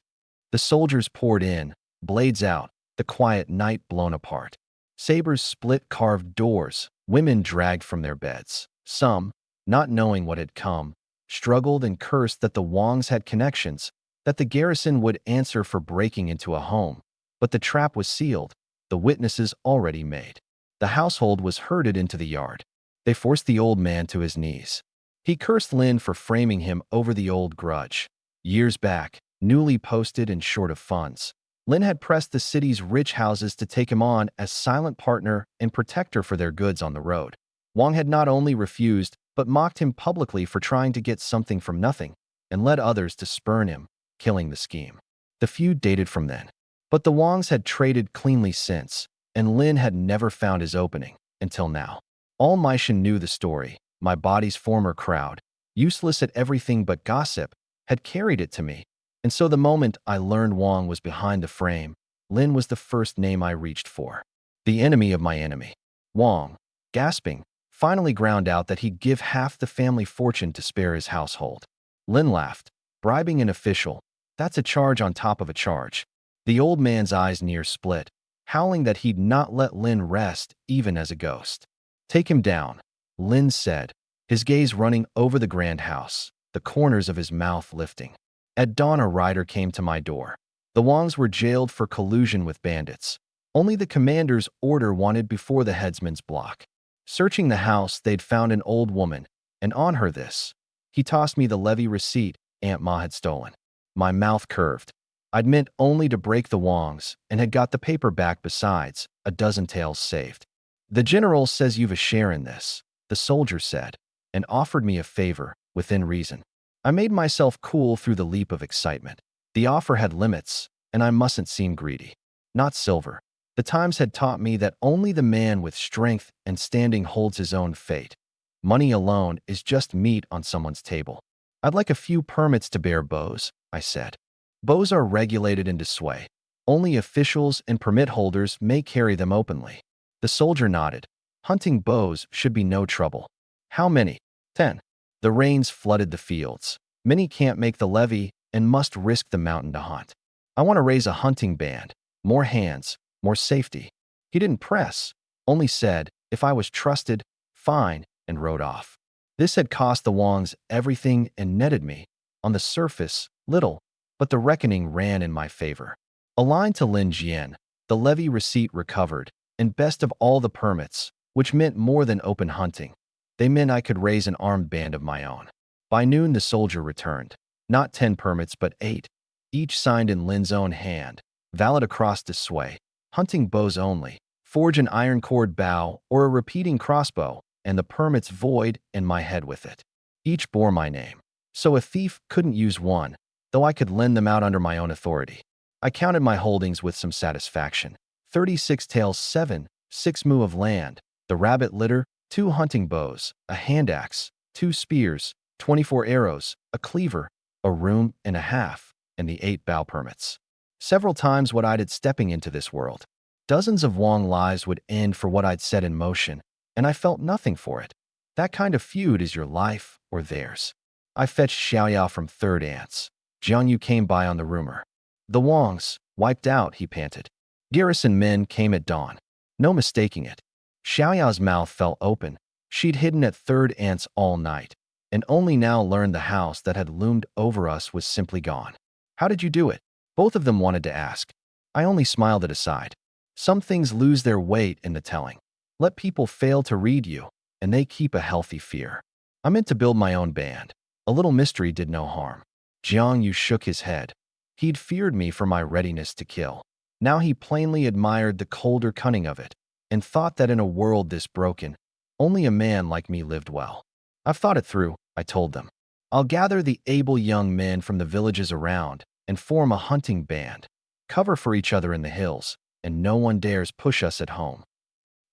Speaker 1: The soldiers poured in, blades out, the quiet night blown apart. Sabers split carved doors, women dragged from their beds. Some, not knowing what had come, struggled and cursed that the Wangs had connections, that the garrison would answer for breaking into a home. But the trap was sealed, the witnesses already made. The household was herded into the yard. They forced the old man to his knees. He cursed Lin for framing him over the old grudge. Years back, newly posted and short of funds, Lin had pressed the city's rich houses to take him on as silent partner and protector for their goods on the road. Wang had not only refused, but mocked him publicly for trying to get something from nothing, and led others to spurn him, killing the scheme. The feud dated from then. But the Wangs had traded cleanly since, and Lin had never found his opening, until now. All Maishan knew the story. My body's former crowd, useless at everything but gossip, had carried it to me. And so the moment I learned Wang was behind the frame, Lin was the first name I reached for. The enemy of my enemy. Wang, gasping, finally ground out that he'd give half the family fortune to spare his household. Lin laughed, bribing an official. That's a charge on top of a charge. The old man's eyes near split, howling that he'd not let Lin rest even as a ghost. Take him down, Lin said, his gaze running over the grand house, the corners of his mouth lifting. At dawn, a rider came to my door. The Wangs were jailed for collusion with bandits. Only the commander's order wanted before the headsman's block. Searching the house, they'd found an old woman, and on her this. He tossed me the levy receipt Aunt Ma had stolen. My mouth curved. I'd meant only to break the wongs and had got the paper back besides, a dozen taels saved. The general says you've a share in this, the soldier said, and offered me a favor, within reason. I made myself cool through the leap of excitement. The offer had limits, and I mustn't seem greedy. Not silver. The times had taught me that only the man with strength and standing holds his own fate. Money alone is just meat on someone's table. I'd like a few permits to bear bows, I said. Bows are regulated into sway. Only officials and permit holders may carry them openly. The soldier nodded. Hunting bows should be no trouble. How many? 10. The rains flooded the fields. Many can't make the levy and must risk the mountain to hunt. I want to raise a hunting band. More hands, more safety. He didn't press, only said, if I was trusted, fine, and rode off. This had cost the Wongs everything and netted me, on the surface, little, but the reckoning ran in my favor. Aligned to Lin Jian, the levy receipt recovered, and best of all the permits, which meant more than open hunting. They meant I could raise an armed band of my own. By noon the soldier returned. Not 10 permits but 8, each signed in Lin's own hand, valid across the sway, hunting bows only, forge an iron cord bow or a repeating crossbow, and the permits void and my head with it. Each bore my name, so a thief couldn't use one, though I could lend them out under my own authority. I counted my holdings with some satisfaction. 36 taels 7, 6 mu of land, the rabbit litter, 2 hunting bows, a hand axe, 2 spears, 24 arrows, a cleaver, a room and a half, and the 8 bow permits. Several times what I did stepping into this world. Dozens of Wong lives would end for what I'd set in motion, and I felt nothing for it. That kind of feud is your life or theirs. I fetched Xiaoyao from Third Ants. Jang Yu came by on the rumor. The Wongs, wiped out, he panted. Garrison men came at dawn. No mistaking it. Xiaoyao's mouth fell open. She'd hidden at Third Ants all night, and only now learned the house that had loomed over us was simply gone. How did you do it? Both of them wanted to ask. I only smiled it aside. Some things lose their weight in the telling. Let people fail to read you, and they keep a healthy fear. I meant to build my own band. A little mystery did no harm. Jang Yu shook his head. He'd feared me for my readiness to kill. Now he plainly admired the colder cunning of it, and thought that in a world this broken, only a man like me lived well. I've thought it through, I told them. I'll gather the able young men from the villages around and form a hunting band, cover for each other in the hills, and no one dares push us at home.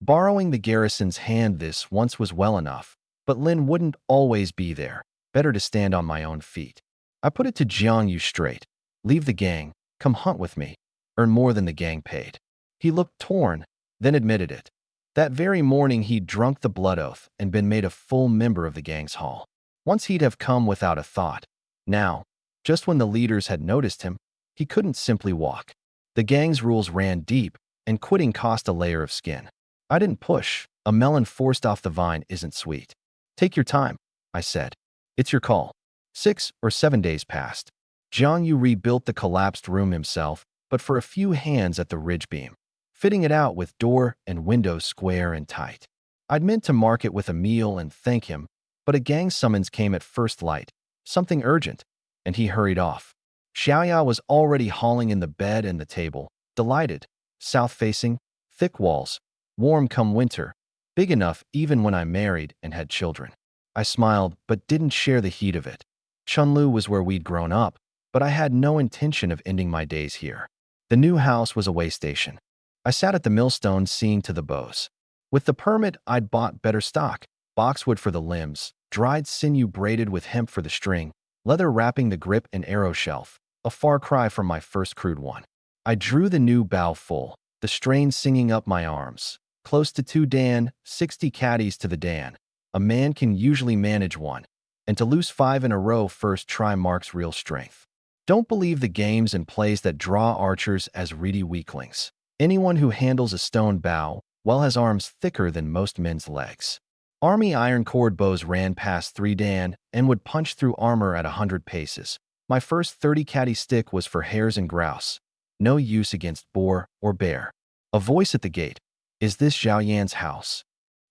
Speaker 1: Borrowing the garrison's hand this once was well enough, but Lin wouldn't always be there. Better to stand on my own feet. I put it to Jiang Yu straight. Leave the gang, come hunt with me, earn more than the gang paid. He looked torn, then admitted it. That very morning he'd drunk the blood oath and been made a full member of the gang's hall. Once he'd have come without a thought. Now, just when the leaders had noticed him, he couldn't simply walk. The gang's rules ran deep, and quitting cost a layer of skin. I didn't push. A melon forced off the vine isn't sweet. Take your time, I said. It's your call. 6 or 7 days passed. Jang Yu rebuilt the collapsed room himself, but for a few hands at the ridge beam, fitting it out with door and windows square and tight. I'd meant to mark it with a meal and thank him, but a gang summons came at first light, something urgent, and he hurried off. Xiaoyao was already hauling in the bed and the table, delighted. South-facing, thick walls, warm come winter, big enough even when I married and had children. I smiled, but didn't share the heat of it. Chunlu was where we'd grown up, but I had no intention of ending my days here. The new house was a way station. I sat at the millstone seeing to the bows. With the permit, I'd bought better stock, boxwood for the limbs, dried sinew braided with hemp for the string, leather wrapping the grip and arrow shelf, a far cry from my first crude one. I drew the new bow full, the strain singing up my arms. Close to 2 dan, 60 caddies to the dan. A man can usually manage one, and to lose 5 in a row first try marks real strength. Don't believe the games and plays that draw archers as reedy weaklings. Anyone who handles a stone bow, well, has arms thicker than most men's legs. Army iron cord bows ran past 3 dan and would punch through armor at 100 paces. My first 30 caddy stick was for hares and grouse. No use against boar or bear. A voice at the gate. Is this Zhao Yan's house?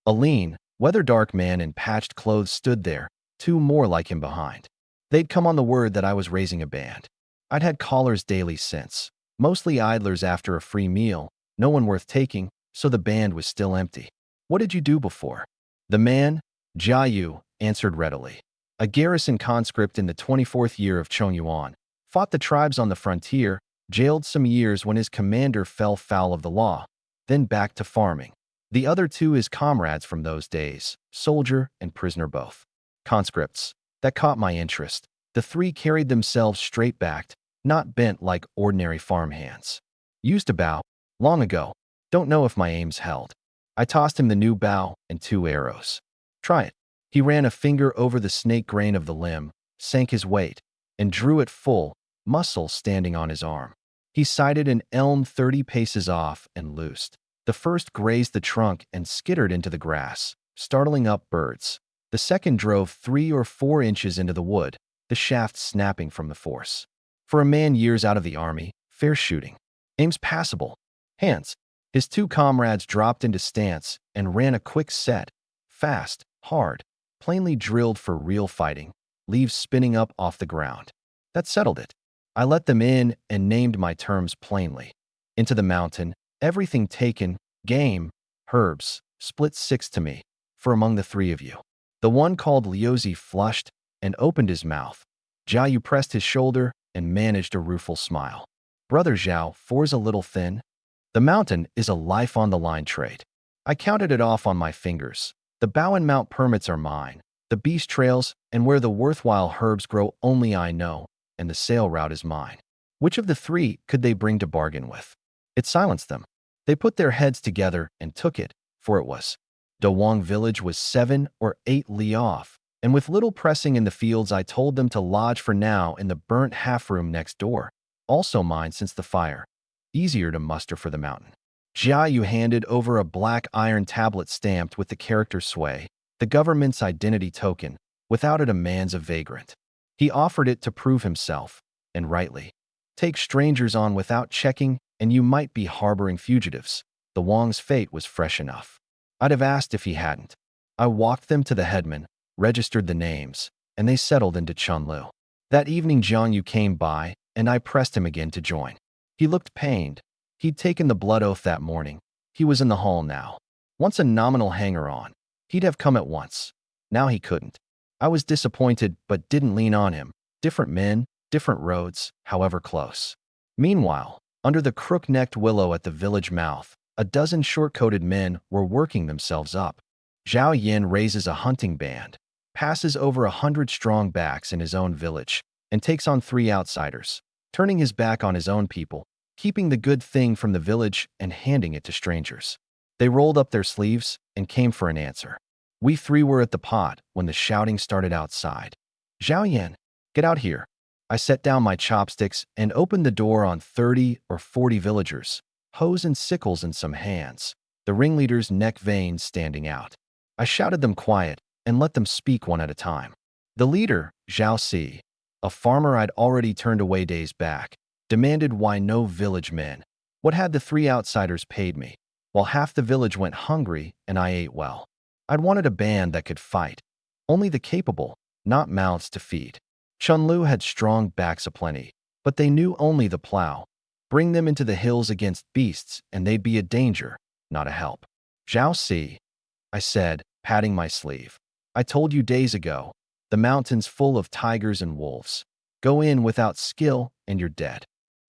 Speaker 1: A lean, weather-dark man in patched clothes stood there, two more like him behind. They'd come on the word that I was raising a band. I'd had callers daily since, mostly idlers after a free meal, no one worth taking, so the band was still empty. What did you do before? The man, Jang Yu, answered readily. A garrison conscript in the 24th year of Chongyuan, fought the tribes on the frontier, jailed some years when his commander fell foul of the law, then back to farming. The other two his comrades from those days, soldier and prisoner both. Conscripts. That caught my interest. The three carried themselves straight-backed, not bent like ordinary farmhands. Used a bow. Long ago. Don't know if my aim's held. I tossed him the new bow and 2 arrows. Try it. He ran a finger over the snake grain of the limb, sank his weight, and drew it full, muscle standing on his arm. He sighted an elm 30 paces off and loosed. The first grazed the trunk and skittered into the grass, startling up birds. The second drove 3 or 4 inches into the wood, the shaft snapping from the force. For a man years out of the army, fair shooting. Aim's passable. Hands. His 2 comrades dropped into stance and ran a quick set. Fast, hard, plainly drilled for real fighting, leaves spinning up off the ground. That settled it. I let them in and named my terms plainly. Into the mountain, everything taken, game, herbs, split 6 to me, for among the 3 of you. The one called Liuzi flushed and opened his mouth. Jang Yu pressed his shoulder and managed a rueful smile. Brother Zhao, 4's a little thin. The mountain is a life-on-the-line trade. I counted it off on my fingers. The bow and mount permits are mine. The beast trails and where the worthwhile herbs grow only I know, and the sail route is mine. Which of the 3 could they bring to bargain with? It silenced them. They put their heads together and took it, for it was. Dawang village was 7 or 8 li off, and with little pressing in the fields I told them to lodge for now in the burnt half-room next door. Also mine since the fire. Easier to muster for the mountain. Jang Yu handed over a black iron tablet stamped with the character sway, the government's identity token. Without it a man's a vagrant. He offered it to prove himself, and rightly. Take strangers on without checking, and you might be harboring fugitives. The Wang's fate was fresh enough. I'd have asked if he hadn't. I walked them to the headman, registered the names, and they settled into Chunlu. That evening Jang Yu came by, and I pressed him again to join. He looked pained. He'd taken the blood oath that morning. He was in the hall now. Once a nominal hanger-on. He'd have come at once. Now he couldn't. I was disappointed, but didn't lean on him. Different men, different roads, however close. Meanwhile, under the crook-necked willow at the village mouth, a dozen short-coated men were working themselves up. Zhao Yin raises a hunting band, passes over 100 strong backs in his own village, and takes on 3 outsiders, turning his back on his own people, keeping the good thing from the village and handing it to strangers. They rolled up their sleeves and came for an answer. We 3 were at the pot when the shouting started outside. Zhao Yin, get out here. I set down my chopsticks and opened the door on 30 or 40 villagers, hoes and sickles in some hands, the ringleader's neck veins standing out. I shouted them quiet and let them speak one at a time. The leader, Zhao Si, a farmer I'd already turned away days back, demanded why no village men. What had the 3 outsiders paid me, while half the village went hungry and I ate well. I'd wanted a band that could fight. Only the capable, not mouths to feed. Chunlu had strong backs aplenty, but they knew only the plow. Bring them into the hills against beasts and they'd be a danger, not a help. Zhao Si, I said, patting my sleeve. I told you days ago, the mountain's full of tigers and wolves. Go in without skill and you're dead.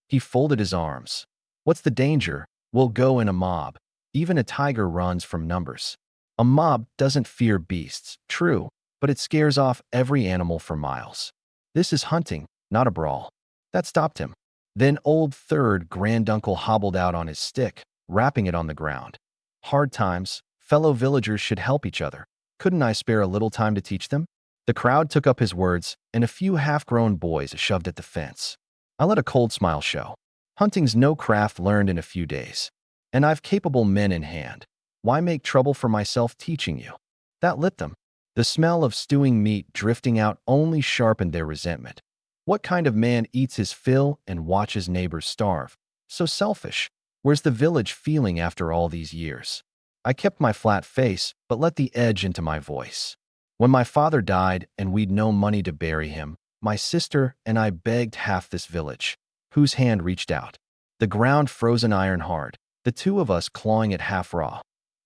Speaker 1: He folded his arms. What's the danger? We'll go in a mob. Even a tiger runs from numbers. A mob doesn't fear beasts, true, but it scares off every animal for miles. This is hunting, not a brawl. That stopped him. Then old third granduncle hobbled out on his stick, rapping it on the ground. Hard times, fellow villagers should help each other. Couldn't I spare a little time to teach them? The crowd took up his words, and a few half-grown boys shoved at the fence. I let a cold smile show. Hunting's no craft learned in a few days. And I've capable men in hand. Why make trouble for myself teaching you? That lit them. The smell of stewing meat drifting out only sharpened their resentment. What kind of man eats his fill and watches neighbors starve? So selfish. Where's the village feeling after all these years? I kept my flat face, but let the edge into my voice. When my father died and we'd no money to bury him, my sister and I begged half this village, whose hand reached out. The ground frozen iron hard, the two of us clawing it half raw.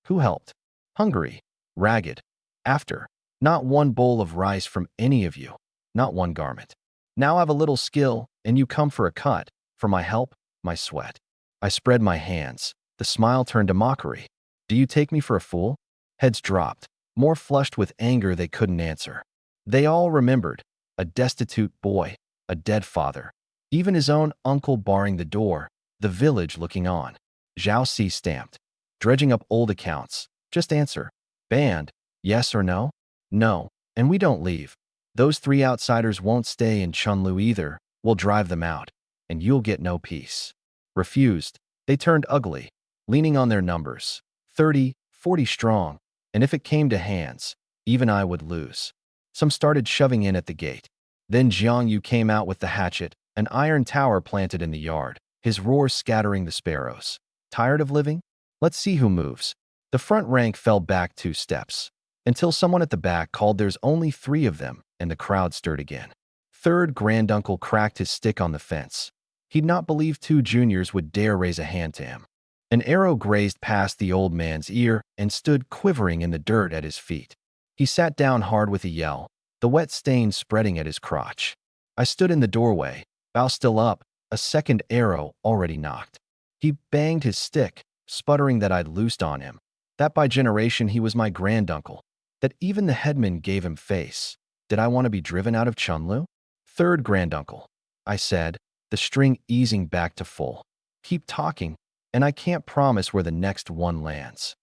Speaker 1: Who helped? Hungry, ragged. After, not one bowl of rice from any of you, not one garment. Now I've a little skill, and you come for a cut, for my help, my sweat. I spread my hands. The smile turned to mockery. Do you take me for a fool? Heads dropped, more flushed with anger they couldn't answer. They all remembered. A destitute boy, a dead father, even his own uncle barring the door, the village looking on. Zhao Si stamped, dredging up old accounts. Just answer. Banned, yes or no? No, and we don't leave. Those three outsiders won't stay in Chunlu either. We'll drive them out, and you'll get no peace. Refused. They turned ugly, leaning on their numbers. 30, 40 strong, and if it came to hands, even I would lose. Some started shoving in at the gate. Then Jang Yu came out with the hatchet, an iron tower planted in the yard, his roar scattering the sparrows. Tired of living? Let's see who moves. The front rank fell back 2 steps, until someone at the back called there's only 3 of them, and the crowd stirred again. Third granduncle cracked his stick on the fence. He'd not believed 2 juniors would dare raise a hand to him. An arrow grazed past the old man's ear and stood quivering in the dirt at his feet. He sat down hard with a yell, the wet stain spreading at his crotch. I stood in the doorway, bow still up, a second arrow already knocked. He banged his stick, sputtering that I'd loosed on him, that by generation he was my granduncle, that even the headman gave him face. Did I want to be driven out of Chunlu? Third granduncle, I said, the string easing back to full. Keep talking, and I can't promise where the next one lands.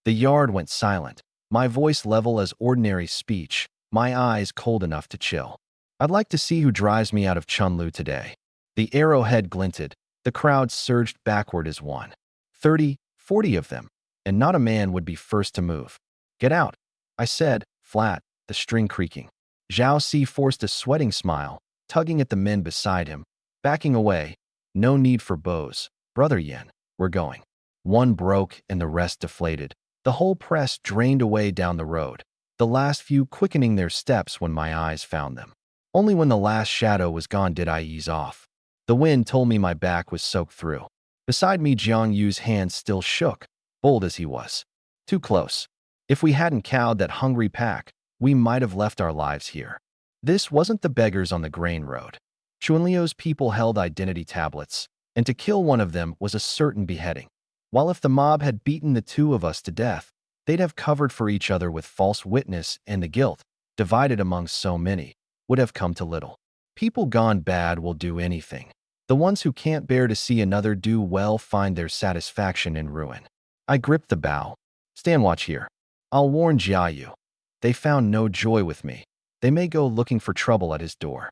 Speaker 1: The yard went silent, my voice level as ordinary speech, my eyes cold enough to chill. I'd like to see who drives me out of Chunlu today. The arrowhead glinted. The crowd surged backward as one. 30, 40 of them, and not a man would be first to move. Get out, I said, flat, the string creaking. Zhao Si forced a sweating smile, tugging at the men beside him, backing away. No need for bows. Brother Yen, we're going. One broke and the rest deflated. The whole press drained away down the road, the last few quickening their steps when my eyes found them. Only when the last shadow was gone did I ease off. The wind told me my back was soaked through. Beside me, Jang Yu's hand still shook, bold as he was. Too close. If we hadn't cowed that hungry pack, we might have left our lives here. This wasn't the beggars on the grain road. Chunlio's people held identity tablets, and to kill one of them was a certain beheading. While if the mob had beaten the 2 of us to death, they'd have covered for each other with false witness, and the guilt, divided among so many, would have come to little. People gone bad will do anything. The ones who can't bear to see another do well find their satisfaction in ruin. I gripped the bow. Stand watch here. I'll warn Jang Yu. They found no joy with me. They may go looking for trouble at his door.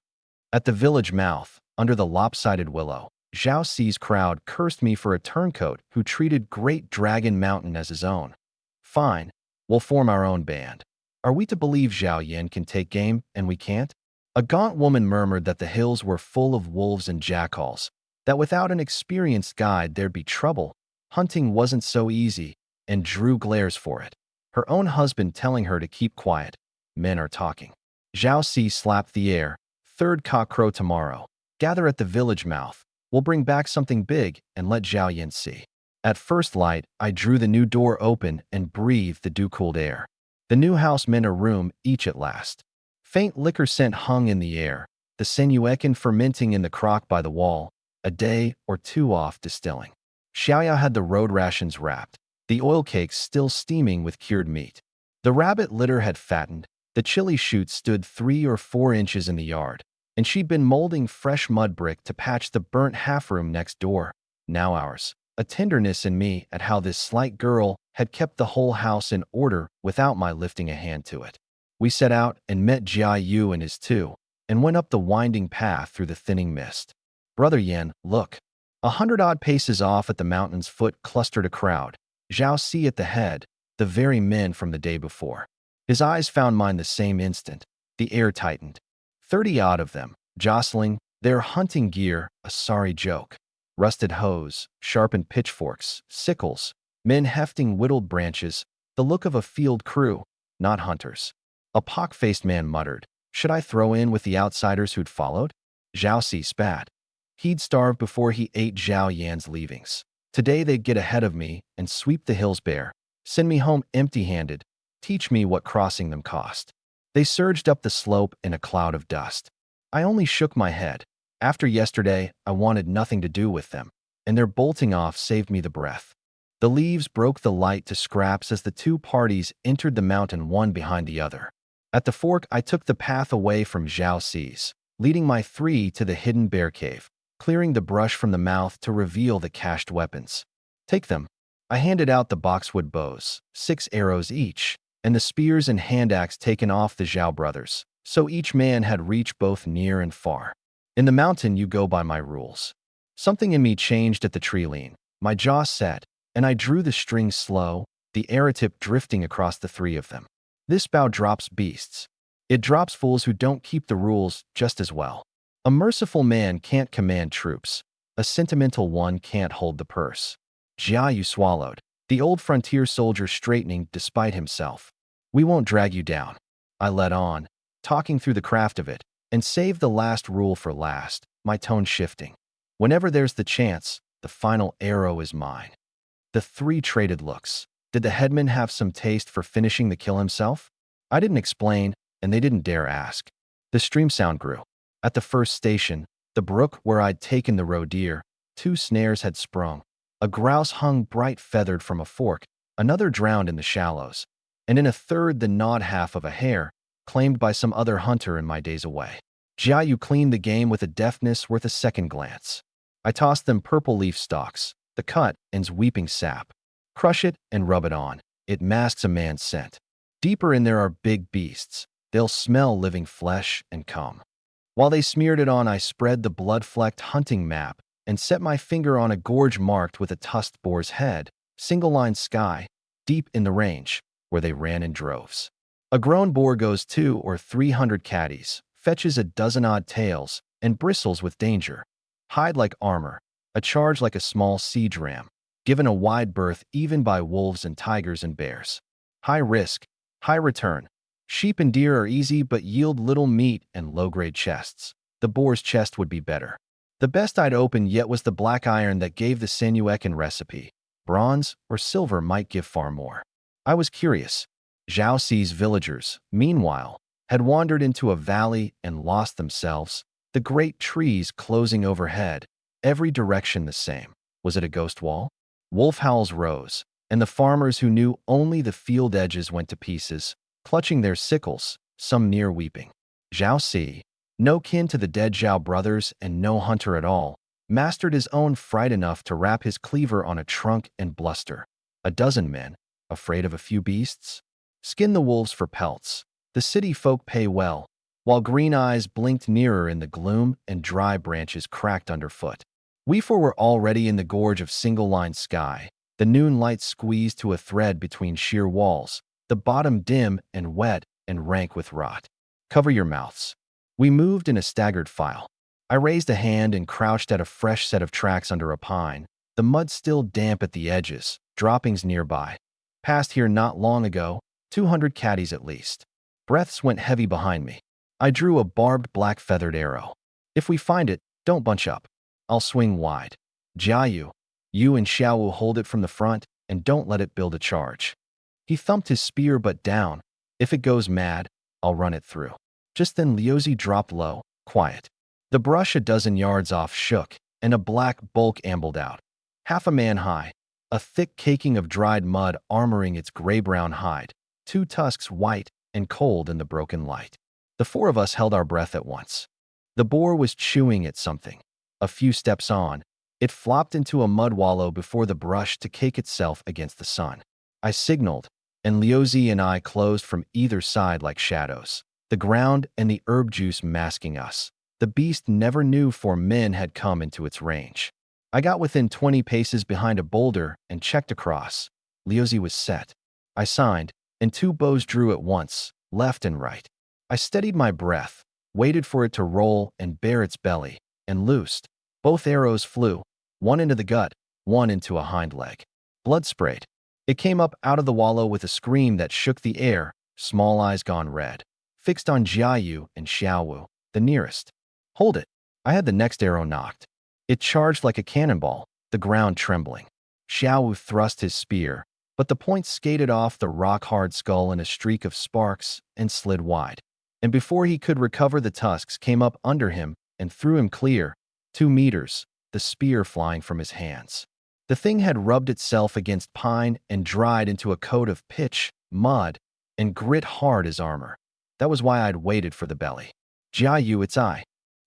Speaker 1: At the village mouth, under the lopsided willow, Zhao Si's crowd cursed me for a turncoat who treated Great Dragon Mountain as his own. Fine, we'll form our own band. Are we to believe Zhao Yin can take game and we can't? A gaunt woman murmured that the hills were full of wolves and jackals, that without an experienced guide there'd be trouble. Hunting wasn't so easy, and drew glares for it. Her own husband telling her to keep quiet. Men are talking. Zhao Si slapped the air. Third cockcrow tomorrow. Gather at the village mouth. We'll bring back something big and let Zhao Yin see. At first light, I drew the new door open and breathed the dew-cooled air. The new house meant a room each at last. Faint liquor scent hung in the air, the senuecan fermenting in the crock by the wall, a day or 2 off distilling. Xiaoyao had the road rations wrapped, the oil cakes still steaming with cured meat. The rabbit litter had fattened, the chili chute stood 3 or 4 inches in the yard, and she'd been molding fresh mud brick to patch the burnt half-room next door, now ours. A tenderness in me at how this slight girl had kept the whole house in order without my lifting a hand to it. We set out and met Jang Yu and his 2, and went up the winding path through the thinning mist. Brother Yen, look. 100-odd paces off at the mountain's foot clustered a crowd, Zhao Si at the head, the very men from the day before. His eyes found mine the same instant. The air tightened. 30-odd of them, jostling, their hunting gear a sorry joke. Rusted hoes, sharpened pitchforks, sickles, men hefting whittled branches, the look of a field crew, not hunters. A pock-faced man muttered, "Should I throw in with the outsiders who'd followed?" Zhao Si spat. He'd starved before he ate Zhao Yan's leavings. Today they'd get ahead of me and sweep the hills bare, send me home empty-handed, teach me what crossing them cost. They surged up the slope in a cloud of dust. I only shook my head. After yesterday, I wanted nothing to do with them, and their bolting off saved me the breath. The leaves broke the light to scraps as the two parties entered the mountain one behind the other. At the fork, I took the path away from Zhao Si's, leading my three to the hidden bear cave, clearing the brush from the mouth to reveal the cached weapons. "Take them." I handed out the boxwood bows, 6 arrows each, and the spears and hand axe taken off the Zhao brothers, so each man had reach both near and far. "In the mountain, you go by my rules." Something in me changed at the tree lean. My jaw set, and I drew the string slow, the arrow tip drifting across the three of them. This bow drops beasts. It drops fools who don't keep the rules just as well. A merciful man can't command troops. A sentimental one can't hold the purse. Jang Yu swallowed, the old frontier soldier straightening despite himself. "We won't drag you down." I led on, talking through the craft of it, and saved the last rule for last, my tone shifting. "Whenever there's the chance, the final arrow is mine." The three traded looks. Did the headman have some taste for finishing the kill himself? I didn't explain, and they didn't dare ask. The stream sound grew. At the first station, the brook where I'd taken the roe deer, 2 snares had sprung. A grouse hung bright-feathered from a fork, another drowned in the shallows, and in a third the gnawed half of a hare, claimed by some other hunter in my days away. Jang Yu cleaned the game with a deftness worth a second glance. I tossed them purple leaf stalks, the cut ends weeping sap. Crush it and rub it on. It masks a man's scent. Deeper in there are big beasts. They'll smell living flesh and come. While they smeared it on, I spread the blood-flecked hunting map and set my finger on a gorge marked with a tusked boar's head, single-line sky, deep in the range, where they ran in droves. A grown boar goes 200 or 300 caddies, fetches a dozen-odd tails, and bristles with danger. Hide like armor, a charge like a small siege ram, given a wide berth even by wolves and tigers and bears. High risk, high return. Sheep and deer are easy but yield little meat and low-grade chests. The boar's chest would be better. The best I'd opened yet was the black iron that gave the Sanuekan recipe. Bronze or silver might give far more. I was curious. Zhao Si's villagers, meanwhile, had wandered into a valley and lost themselves, the great trees closing overhead, every direction the same. Was it a ghost wall? Wolf howls rose, and the farmers who knew only the field edges went to pieces, clutching their sickles, some near weeping. Zhao Si, no kin to the dead Zhao brothers and no hunter at all, mastered his own fright enough to wrap his cleaver on a trunk and bluster. A dozen men, afraid of a few beasts? Skin the wolves for pelts. The city folk pay well, while green eyes blinked nearer in the gloom and dry branches cracked underfoot. We four were already in the gorge of single-line sky, the noon light squeezed to a thread between sheer walls, the bottom dim and wet and rank with rot. "Cover your mouths." We moved in a staggered file. I raised a hand and crouched at a fresh set of tracks under a pine, the mud still damp at the edges, droppings nearby. Passed here not long ago, 200 caddies at least. Breaths went heavy behind me. I drew a barbed black feathered arrow. "If we find it, don't bunch up. I'll swing wide. Jang Yu, you and Xiao will hold it from the front, and don't let it build a charge." He thumped his spear butt down. "If it goes mad, I'll run it through." Just then Liuzi dropped low, quiet. The brush a dozen yards off shook, and a black bulk ambled out. Half a man high, a thick caking of dried mud armoring its gray-brown hide, 2 tusks white and cold in the broken light. The 4 of us held our breath at once. The boar was chewing at something. A few steps on, it flopped into a mud wallow before the brush to cake itself against the sun. I signaled, and Liuzi and I closed from either side like shadows, the ground and the herb juice masking us. The beast never knew 4 men had come into its range. I got within 20 paces behind a boulder and checked across. Liuzi was set. I signed, and 2 bows drew at once, left and right. I steadied my breath, waited for it to roll and bare its belly, and loosed. Both arrows flew, one into the gut, one into a hind leg. Blood sprayed. It came up out of the wallow with a scream that shook the air, small eyes gone red, fixed on Jang Yu and Xiaowu, the nearest. Hold it. I had the next arrow knocked. It charged like a cannonball, the ground trembling. Xiaowu thrust his spear, but the point skated off the rock-hard skull in a streak of sparks and slid wide. And before he could recover, the tusks came up under him and threw him clear, 2 meters, the spear flying from his hands. The thing had rubbed itself against pine and dried into a coat of pitch, mud, and grit hard as armor. That was why I'd waited for the belly. Jang Yu, its eye.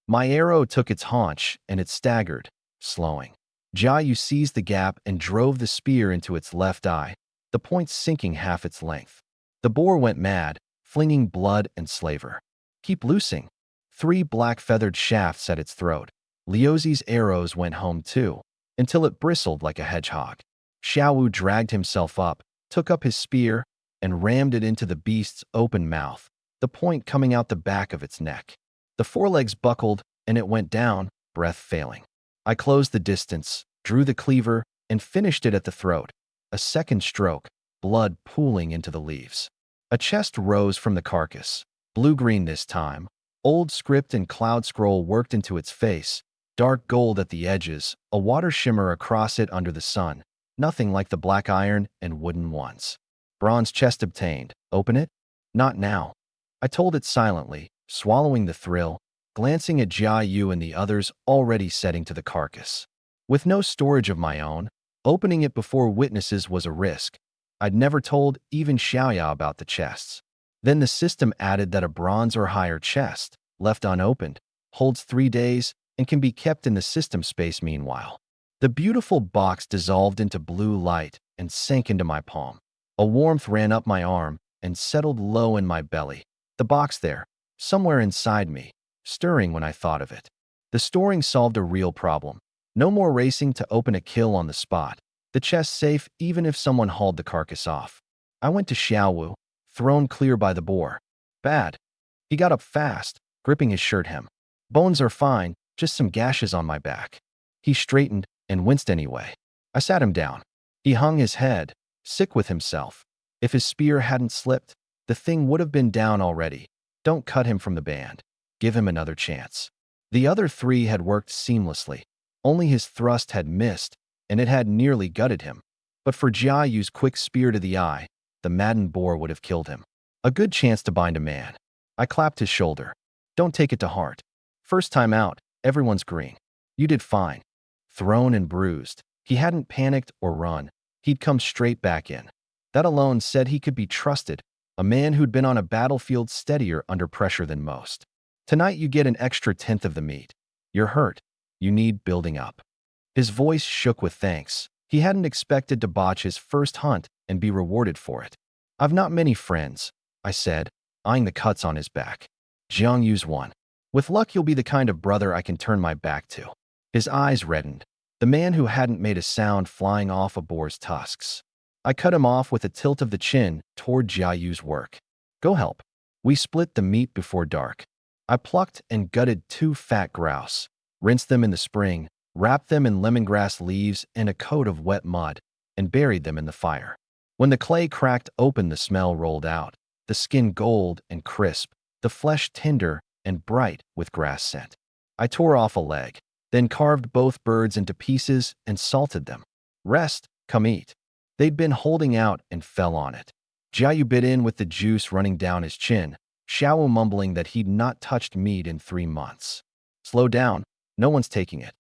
Speaker 1: My arrow took its haunch, and it staggered, slowing. Jang Yu seized the gap and drove the spear into its left eye, the point sinking half its length. The boar went mad, flinging blood and slaver. Keep loosing. 3 black-feathered shafts at its throat. Liuzi's arrows went home too, until it bristled like a hedgehog. Xiaowu dragged himself up, took up his spear, and rammed it into the beast's open mouth, the point coming out the back of its neck. The forelegs buckled, and it went down, breath failing. I closed the distance, drew the cleaver, and finished it at the throat. A second stroke, blood pooling into the leaves. A chest rose from the carcass, blue-green this time. Old script and cloud scroll worked into its face, dark gold at the edges, a water shimmer across it under the sun, nothing like the black iron and wooden ones. Bronze chest obtained. Open it? Not now. I told it silently, swallowing the thrill, glancing at Jang Yu and the others already setting to the carcass. With no storage of my own, opening it before witnesses was a risk. I'd never told even Xiaoya about the chests. Then the system added that a bronze or higher chest, left unopened, holds 3 days and can be kept in the system space meanwhile. The beautiful box dissolved into blue light and sank into my palm. A warmth ran up my arm and settled low in my belly. The box there, somewhere inside me, stirring when I thought of it. The storing solved a real problem. No more racing to open a kill on the spot. The chest safe even if someone hauled the carcass off. I went to Xiaowu, thrown clear by the boar. Bad. He got up fast, gripping his shirt hem. Bones are fine, just some gashes on my back. He straightened and winced anyway. I sat him down. He hung his head, sick with himself. If his spear hadn't slipped, the thing would have been down already. Don't cut him from the band. Give him another chance. The other 3 had worked seamlessly. Only his thrust had missed, and it had nearly gutted him. But for Jang Yu's quick spear to the eye, the maddened boar would have killed him. A good chance to bind a man. I clapped his shoulder. Don't take it to heart. First time out, everyone's green. You did fine. Thrown and bruised, he hadn't panicked or run. He'd come straight back in. That alone said he could be trusted, a man who'd been on a battlefield steadier under pressure than most. Tonight you get an extra 1/10 of the meat. You're hurt. You need building up. His voice shook with thanks. He hadn't expected to botch his first hunt and be rewarded for it. I've not many friends, I said, eyeing the cuts on his back. Jang Yu's one. With luck you'll be the kind of brother I can turn my back to. His eyes reddened. The man who hadn't made a sound flying off a boar's tusks. I cut him off with a tilt of the chin toward Jang Yu's work. Go help. We split the meat before dark. I plucked and gutted 2 fat grouse, rinsed them in the spring, wrapped them in lemongrass leaves and a coat of wet mud, and buried them in the fire. When the clay cracked open, the smell rolled out, the skin gold and crisp, the flesh tender and bright with grass scent. I tore off a leg, then carved both birds into pieces and salted them. Rest, come eat. They'd been holding out and fell on it. Jang Yu bit in with the juice running down his chin, Xiaowu mumbling that he'd not touched meat in 3 months. Slow down, no one's taking it.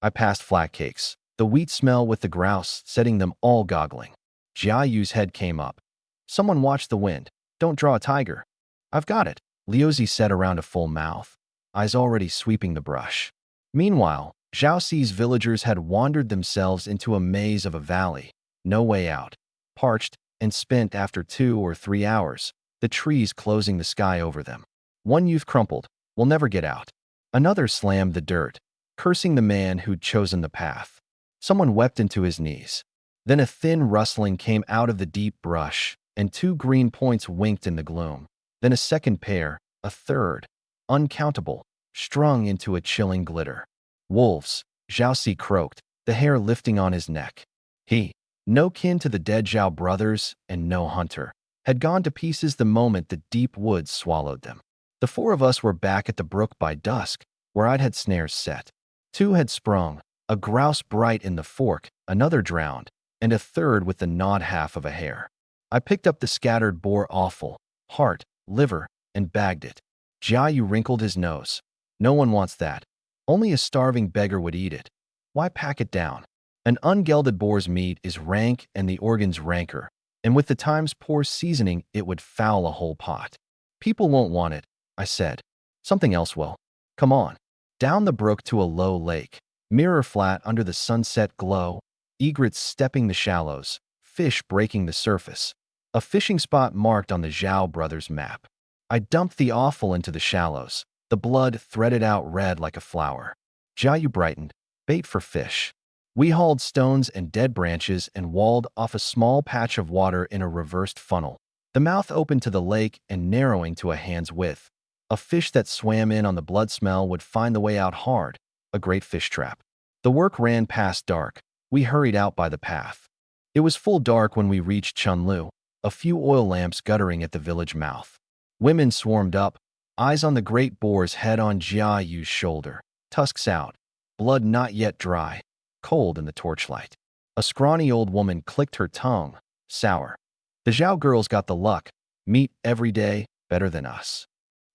Speaker 1: I passed flat cakes, the wheat smell with the grouse setting them all goggling. Jang Yu's head came up. Someone watch the wind. Don't draw a tiger. I've got it, Liuzi said around a full mouth, eyes already sweeping the brush. Meanwhile, Zhaoxi's villagers had wandered themselves into a maze of a valley, no way out, parched and spent after 2 or 3 hours, the trees closing the sky over them. One youth crumpled, "We'll never get out." Another slammed the dirt, cursing the man who'd chosen the path. Someone wept into his knees. Then a thin rustling came out of the deep brush, and 2 green points winked in the gloom. Then a second pair, a third, uncountable, strung into a chilling glitter. Wolves, Zhaoxi croaked, the hair lifting on his neck. He, no kin to the dead Zhao brothers and no hunter. had gone to pieces the moment the deep woods swallowed them. The four of us were back at the brook by dusk, where I'd had snares set. Two had sprung, a grouse bright in the fork, another drowned, and a third with the gnawed half of a hair. I picked up the scattered boar offal, heart, liver, and bagged it. Jang Yu wrinkled his nose. No one wants that. Only a starving beggar would eat it. Why pack it down? An ungelded boar's meat is rank and the organs ranker, and with the time's poor seasoning, it would foul a whole pot. People won't want it, I said. Something else will. Come on. Down the brook to a low lake. Mirror flat under the sunset glow. Egrets stepping the shallows. Fish breaking the surface. A fishing spot marked on the Zhao brothers' map. I dumped the offal into the shallows. The blood threaded out red like a flower. Jang Yu brightened. Bait for fish. We hauled stones and dead branches and walled off a small patch of water in a reversed funnel. The mouth opened to the lake and narrowing to a hand's width. A fish that swam in on the blood smell would find the way out hard, a great fish trap. The work ran past dark. We hurried out by the path. It was full dark when we reached Chunlu, a few oil lamps guttering at the village mouth. Women swarmed up, eyes on the great boar's head on Jang Yu's shoulder, tusks out, blood not yet dry, cold in the torchlight. A scrawny old woman clicked her tongue, sour. The Zhao girls got the luck, meat every day, better than us.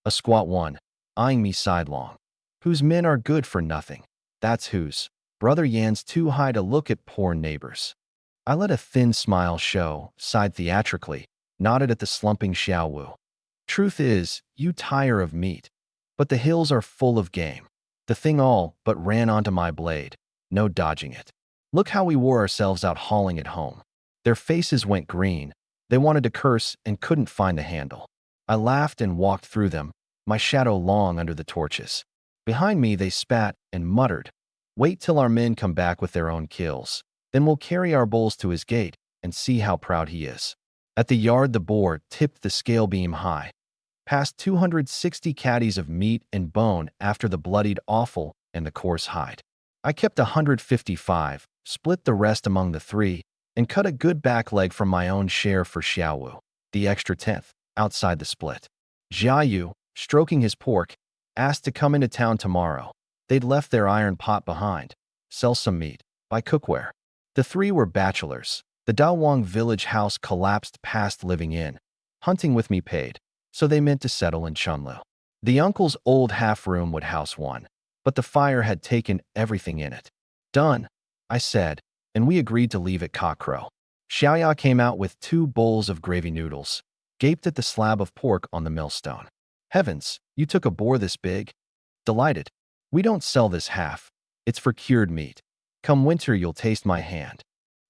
Speaker 1: A squat one, eyeing me sidelong. Whose men are good for nothing. That's whose. Brother Yan's too high to look at poor neighbors. I let a thin smile show, sighed theatrically, nodded at the slumping Xiaowu. Truth is, you tire of meat. But the hills are full of game. The thing all but ran onto my blade. No dodging it. Look how we wore ourselves out hauling it home. Their faces went green. They wanted to curse and couldn't find the handle. I laughed and walked through them, my shadow long under the torches. Behind me they spat and muttered, "Wait till our men come back with their own kills. Then we'll carry our bulls to his gate and see how proud he is." At the yard the boar tipped the scale beam high. Past 260 caddies of meat and bone after the bloodied offal and the coarse hide. I kept 155, split the rest among the three, and cut a good back leg from my own share for Xiaowu, the extra 10th, outside the split. Jang Yu, stroking his pork, asked to come into town tomorrow. They'd left their iron pot behind. Sell some meat. Buy cookware. The three were bachelors. The Dawang village house collapsed past living in. Hunting with me paid, so they meant to settle in Chunlu. The uncle's old half-room would house one, but the fire had taken everything in it. Done, I said, and we agreed to leave at cockcrow. Xiaoya came out with 2 bowls of gravy noodles, gaped at the slab of pork on the millstone. Heavens, you took a boar this big? Delighted. We don't sell this half. It's for cured meat. Come winter you'll taste my hand.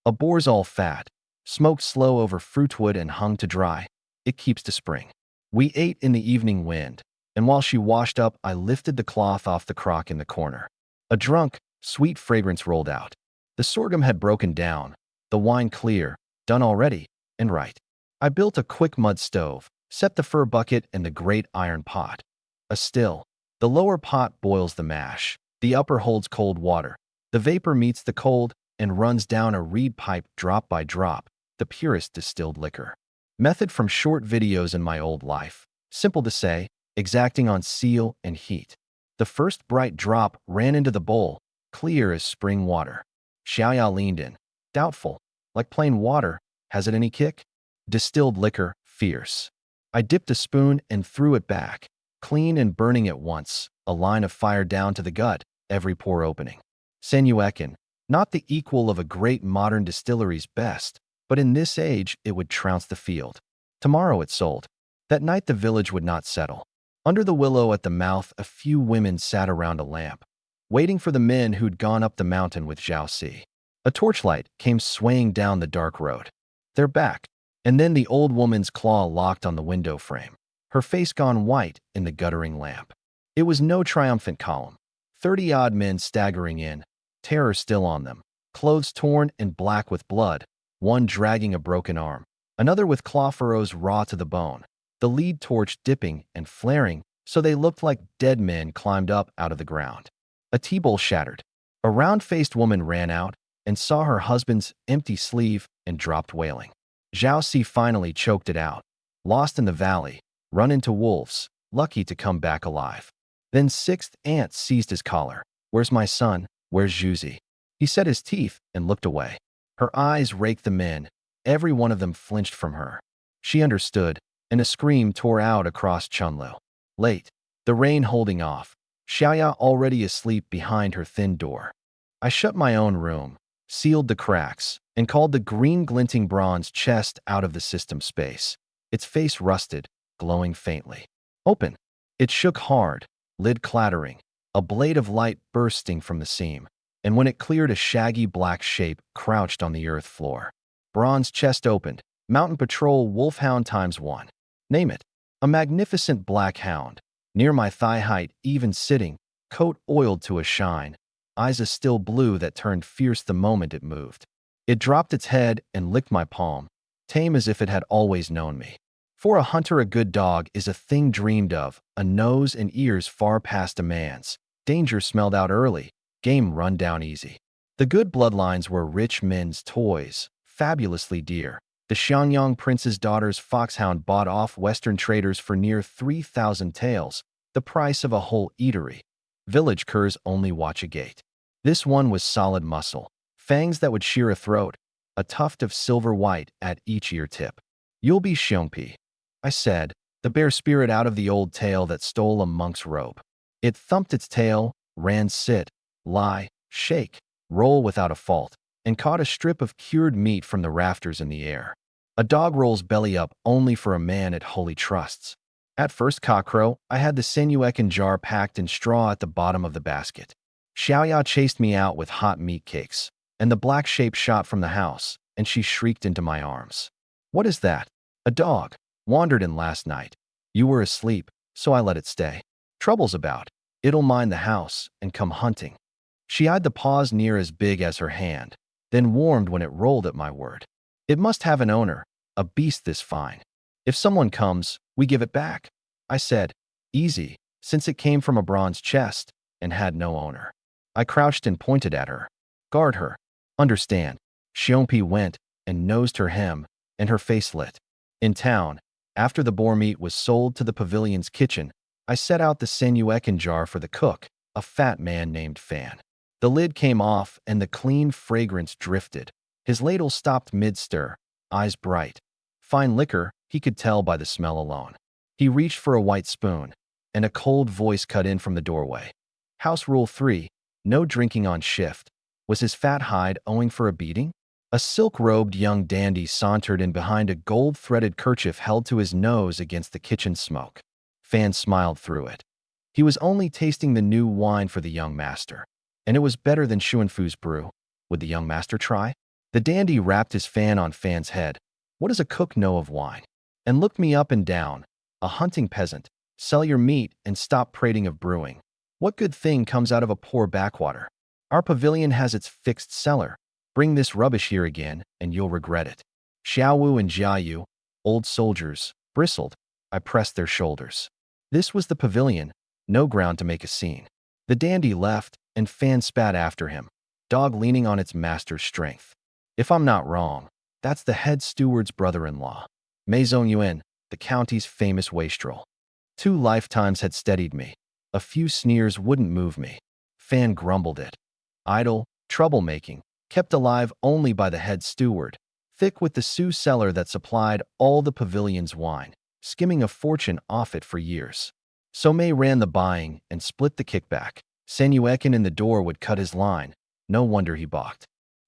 Speaker 1: A boar's all fat, smoked slow over fruitwood and hung to dry. It keeps to spring. We ate in the evening wind, and while she washed up I lifted the cloth off the crock in the corner. A drunk, sweet fragrance rolled out. The sorghum had broken down, the wine clear, done already, and right. I built a quick mud stove, set the fir bucket and the great iron pot. A still. The lower pot boils the mash. The upper holds cold water. The vapor meets the cold and runs down a reed pipe drop by drop, the purest distilled liquor. Method from short videos in my old life. Simple to say, exacting on seal and heat. The first bright drop ran into the bowl, clear as spring water. Xiaoya leaned in, doubtful, like plain water. Has it any kick? Distilled liquor, fierce. I dipped a spoon and threw it back, clean and burning at once, a line of fire down to the gut, every pore opening. Senuekin, not the equal of a great modern distillery's best, but in this age it would trounce the field. Tomorrow it sold. That night the village would not settle. Under the willow at the mouth a few women sat around a lamp, waiting for the men who'd gone up the mountain with Zhao Si. A torchlight came swaying down the dark road. They're back. And then the old woman's claw locked on the window frame, her face gone white in the guttering lamp. It was no triumphant column. 30-odd men staggering in, terror still on them, clothes torn and black with blood, one dragging a broken arm, another with claw furrows raw to the bone, the lead torch dipping and flaring so they looked like dead men climbed up out of the ground. A tea bowl shattered. A round-faced woman ran out and saw her husband's empty sleeve and dropped wailing. Zhao Si finally choked it out. lost in the valley, run into wolves, lucky to come back alive. Then sixth aunt seized his collar. Where's my son? Where's Juicy? He set his teeth and looked away. Her eyes raked the men. Every one of them flinched from her. She understood, and a scream tore out across Chunlu. Late, the rain holding off, Xiaoya already asleep behind her thin door. I shut my own room, sealed the cracks, and called the green glinting bronze chest out of the system space. Its face rusted, glowing faintly. Open. It shook hard, lid clattering, a blade of light bursting from the seam, and when it cleared, a shaggy black shape crouched on the earth floor. Bronze chest opened. Mountain Patrol Wolfhound ×1. Name it. A magnificent black hound, near my thigh height, even sitting, coat oiled to a shine, eyes a still blue that turned fierce the moment it moved. It dropped its head and licked my palm, tame as if it had always known me. For a hunter, a good dog is a thing dreamed of, a nose and ears far past a man's. Danger smelled out early, game run down easy. The good bloodlines were rich men's toys, fabulously dear. The Xiangyang prince's daughter's foxhound bought off Western traders for near 3,000 taels, the price of a whole eatery. Village curs only watch a gate. This one was solid muscle, fangs that would shear a throat, a tuft of silver white at each ear tip. You'll be Xiongpi, I said, the bear spirit out of the old tale that stole a monk's robe. It thumped its tail, ran, sit, lie, shake, roll without a fault, and caught a strip of cured meat from the rafters in the air. A dog rolls belly up only for a man it wholly trusts. At first cockcrow, I had the Senuekan jar packed in straw at the bottom of the basket. Xiaoya chased me out with hot meat cakes, and the black shape shot from the house, and she shrieked into my arms. What is that? A dog. Wandered in last night. You were asleep, so I let it stay. Trouble's about. It'll mind the house and come hunting. She eyed the paws near as big as her hand, then warmed when it rolled at my word. It must have an owner, a beast this fine. If someone comes, we give it back, I said. Easy, since it came from a bronze chest and had no owner. I crouched and pointed at her. Guard her. Understand. Xiongpi went and nosed her hem, and her face lit. In town, after the boar meat was sold to the pavilion's kitchen, I set out the Senuekan jar for the cook, a fat man named Fan. The lid came off and the clean fragrance drifted. His ladle stopped mid-stir, eyes bright. Fine liquor, he could tell by the smell alone. He reached for a white spoon, and a cold voice cut in from the doorway. House Rule 3, no drinking on shift. Was his fat hide owing for a beating? A silk-robed young dandy sauntered in behind a gold-threaded kerchief held to his nose against the kitchen smoke. Fan smiled through it. He was only tasting the new wine for the young master, and it was better than Xuanfu's brew. Would the young master try? The dandy rapped his fan on Fan's head. What does a cook know of wine? And looked me up and down. A hunting peasant. Sell your meat and stop prating of brewing. What good thing comes out of a poor backwater? Our pavilion has its fixed cellar. Bring this rubbish here again, and you'll regret it. Xiaowu and Jang Yu, old soldiers, bristled. I pressed their shoulders. This was the pavilion, no ground to make a scene. The dandy left, and Fan spat after him, dog leaning on its master's strength. If I'm not wrong, that's the head steward's brother-in-law, Mei Zongyuan, the county's famous wastrel. 2 lifetimes had steadied me. A few sneers wouldn't move me. Fan grumbled it. Idle, troublemaking, kept alive only by the head steward, thick with the sous cellar that supplied all the pavilion's wine, skimming a fortune off it for years. So Mei ran the buying and split the kickback. Senuekan in the door would cut his line. No wonder he balked.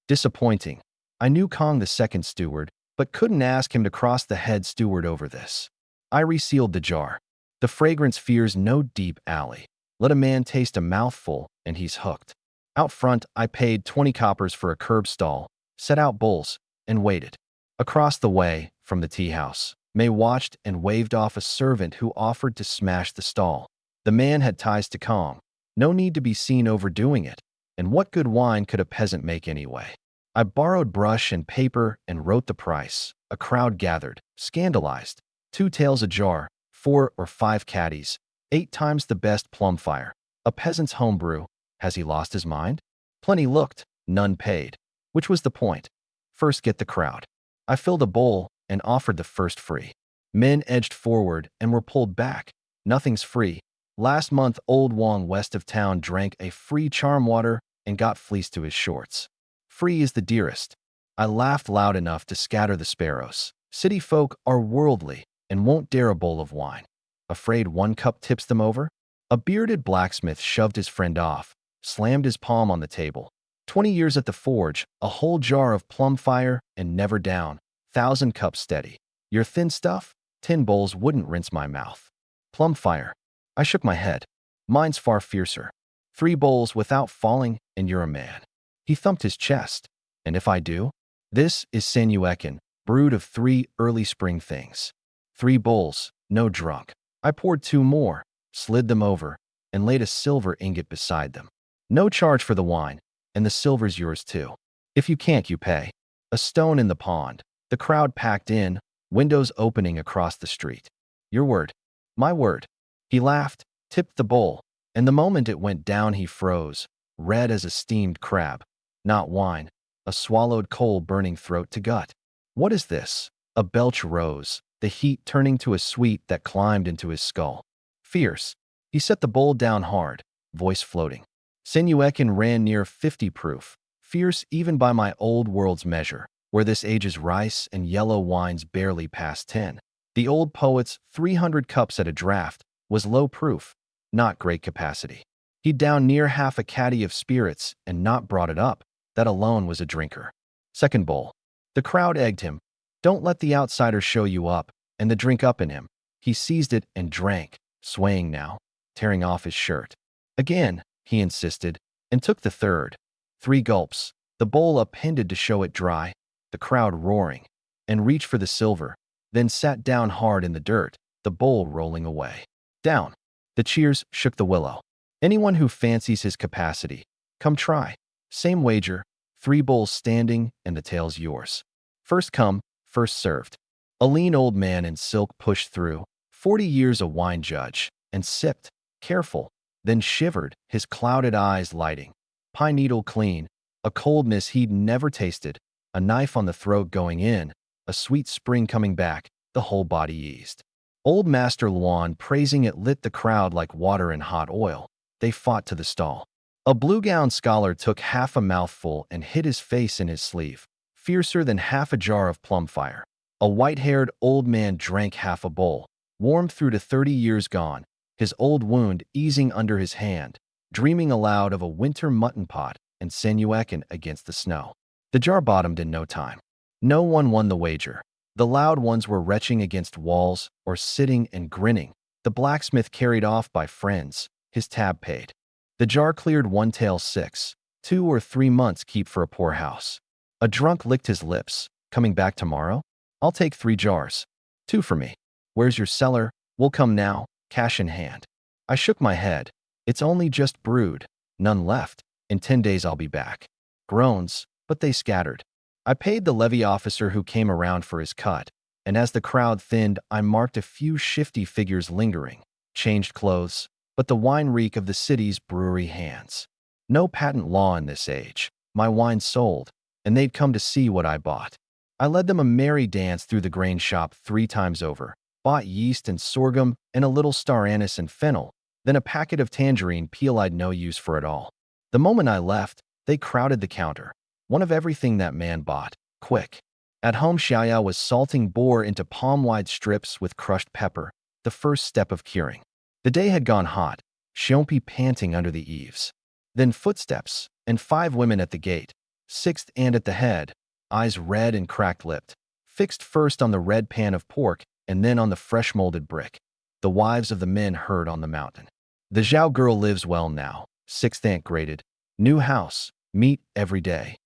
Speaker 1: Disappointing. I knew Kong the second steward, but couldn't ask him to cross the head steward over this. I resealed the jar. The fragrance fears no deep alley. Let a man taste a mouthful, and he's hooked. Out front, I paid 20 coppers for a curb stall, set out bowls, and waited. Across the way, from the tea house, Mei watched and waved off a servant who offered to smash the stall. The man had ties to Kong. No need to be seen overdoing it. And what good wine could a peasant make anyway? I borrowed brush and paper and wrote the price. A crowd gathered, scandalized. 2 taels a jar, 4 or 5 caddies, 8 times the best plumfire. A peasant's homebrew. Has he lost his mind? Plenty looked, none paid. Which was the point? First get the crowd. I filled a bowl and offered the first free. Men edged forward and were pulled back. Nothing's free. Last month, old Wong west of town drank a free charm water and got fleeced to his shorts. Free is the dearest. I laughed loud enough to scatter the sparrows. City folk are worldly and won't dare a bowl of wine. Afraid one cup tips them over? A bearded blacksmith shoved his friend off, slammed his palm on the table. 20 years at the forge, a whole jar of plum fire and never down, 1,000 cups steady. Your thin stuff? Tin bowls wouldn't rinse my mouth. Plum fire. I shook my head. Mine's far fiercer. 3 bowls without falling, and you're a man. He thumped his chest. And if I do? This is Senyuekin, brewed of 3 early spring things. 3 bowls, no drunk. I poured 2 more, slid them over, and laid a silver ingot beside them. No charge for the wine, and the silver's yours too. If you can't, you pay. A stone in the pond. The crowd packed in, windows opening across the street. Your word. My word. He laughed, tipped the bowl, and the moment it went down he froze, red as a steamed crab. Not wine, a swallowed coal burning throat to gut. What is this? A belch rose, the heat turning to a sweet that climbed into his skull. Fierce. He set the bowl down hard, voice floating. Senyuekin ran near 50 proof, fierce even by my old world's measure, where this age's rice and yellow wines barely past 10. The old poet's 300 cups at a draught was low proof, not great capacity. He'd downed near half a caddy of spirits and not brought it up. That alone was a drinker. Second bowl. The crowd egged him. Don't let the outsider show you up, and the drink up in him. He seized it and drank, swaying now, tearing off his shirt. Again, he insisted, and took the third. 3 gulps, the bowl upended to show it dry, the crowd roaring, and reached for the silver, then sat down hard in the dirt, the bowl rolling away. Down. The cheers shook the willow. Anyone who fancies his capacity, come try. Same wager, 3 bowls standing, and the tail's yours. First come, first served. A lean old man in silk pushed through, 40 years a wine judge, and sipped, careful, then shivered, his clouded eyes lighting. Pine needle clean, a coldness he'd never tasted, a knife on the throat going in, a sweet spring coming back, the whole body eased. Old Master Luan praising it lit the crowd like water in hot oil. They fought to the stall. A blue-gowned scholar took half a mouthful and hid his face in his sleeve, fiercer than half a jar of plum fire. A white-haired old man drank half a bowl, warmed through to 30 years gone, his old wound easing under his hand, dreaming aloud of a winter mutton pot and Senyuekin against the snow. The jar bottomed in no time. No one won the wager. The loud ones were retching against walls or sitting and grinning. The blacksmith carried off by friends, his tab paid. The jar cleared 1 tael 6, 2 or 3 months keep for a poor house. A drunk licked his lips. Coming back tomorrow? I'll take 3 jars. 2 for me. Where's your cellar? We'll come now, cash in hand. I shook my head. It's only just brewed. None left. In 10 days I'll be back. Groans, but they scattered. I paid the levy officer who came around for his cut, and as the crowd thinned, I marked a few shifty figures lingering, changed clothes, but the wine reek of the city's brewery hands. No patent law in this age. My wine sold, and they'd come to see what I bought. I led them a merry dance through the grain shop 3 times over, bought yeast and sorghum and a little star anise and fennel, then a packet of tangerine peel I'd no use for at all. The moment I left, they crowded the counter. One of everything that man bought, quick. At home, Xiaoya was salting boar into palm-wide strips with crushed pepper, the first step of curing. The day had gone hot, Xiongpi panting under the eaves. Then footsteps, and 5 women at the gate, 6th and at the head, eyes red and cracked-lipped, fixed first on the red pan of pork and then on the fresh-molded brick. The wives of the men heard on the mountain. The Zhao girl lives well now, 6th aunt grated. New house, meat every day.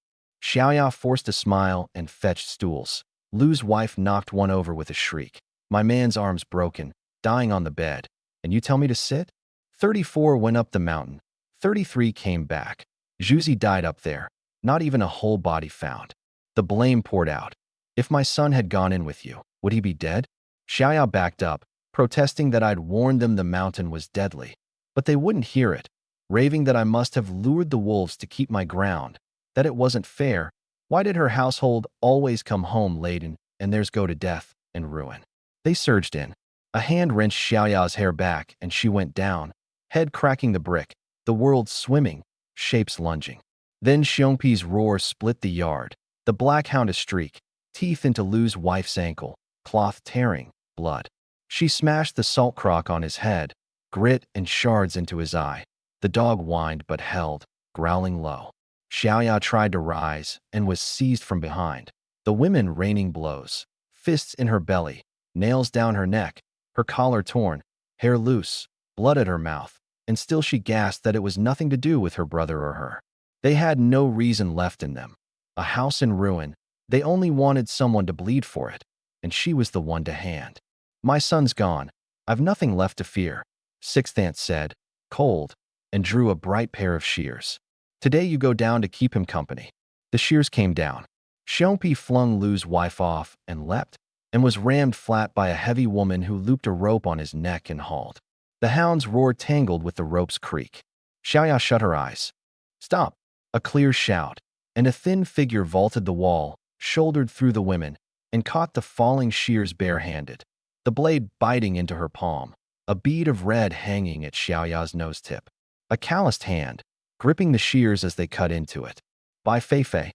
Speaker 1: Xiaoya forced a smile and fetched stools. Lu's wife knocked one over with a shriek. My man's arms broken, dying on the bed. And you tell me to sit? 34 went up the mountain. 33 came back. Zhuzi died up there. Not even a whole body found. The blame poured out. If my son had gone in with you, would he be dead? Xiaoya backed up, protesting that I'd warned them the mountain was deadly. But they wouldn't hear it, raving that I must have lured the wolves to keep my ground, that it wasn't fair. Why did her household always come home laden, and theirs go to death and ruin? They surged in. A hand wrenched Xiaoya's hair back and she went down, head cracking the brick, the world swimming, shapes lunging. Then Xiongpi's roar split the yard. The black hound a streak, teeth into Lu's wife's ankle, cloth tearing, blood. She smashed the salt crock on his head, grit and shards into his eye. The dog whined but held, growling low. Xiaoya tried to rise and was seized from behind. The women raining blows, fists in her belly, nails down her neck, her collar torn, hair loose, blood at her mouth, and still she gasped that it was nothing to do with her brother or her. They had no reason left in them. A house in ruin, they only wanted someone to bleed for it, and she was the one to hand. My son's gone. I've nothing left to fear, Sixth Aunt said, cold, and drew a bright pair of shears. Today you go down to keep him company. The shears came down. Xiongpi flung Lu's wife off and leapt, and was rammed flat by a heavy woman who looped a rope on his neck and hauled. The hound's roar tangled with the rope's creak. Xiaoya shut her eyes. Stop! A clear shout, and a thin figure vaulted the wall, shouldered through the women, and caught the falling shears barehanded, the blade biting into her palm, a bead of red hanging at Xiaoya's nose tip. A calloused hand, gripping the shears as they cut into it. Bai Feifei,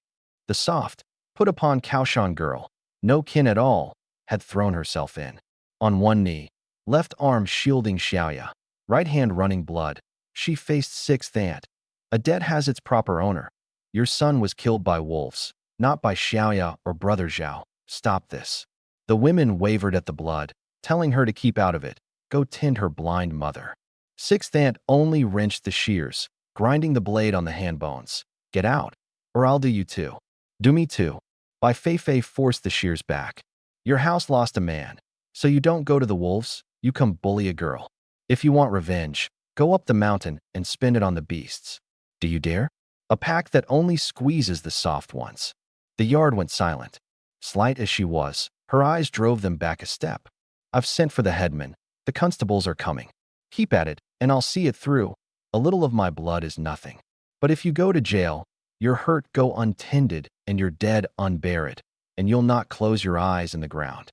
Speaker 1: the soft, put-upon Kaoshan girl, no kin at all, had thrown herself in. On one knee, left arm shielding Xiaoya, right hand running blood, she faced Sixth Aunt. A debt has its proper owner. Your son was killed by wolves, not by Xiaoya or Brother Zhao. Stop this. The women wavered at the blood, telling her to keep out of it, go tend her blind mother. Sixth Aunt only wrenched the shears, grinding the blade on the hand bones. Get out, or I'll do you too. Do me too. Bai Feifei forced the shears back. Your house lost a man, so you don't go to the wolves, you come bully a girl. If you want revenge, go up the mountain and spend it on the beasts. Do you dare? A pack that only squeezes the soft ones. The yard went silent. Slight as she was, her eyes drove them back a step. I've sent for the headman. The constables are coming. Keep at it, and I'll see it through. A little of my blood is nothing. But if you go to jail, your hurt go untended and your dead unburied, and you'll not close your eyes in the ground.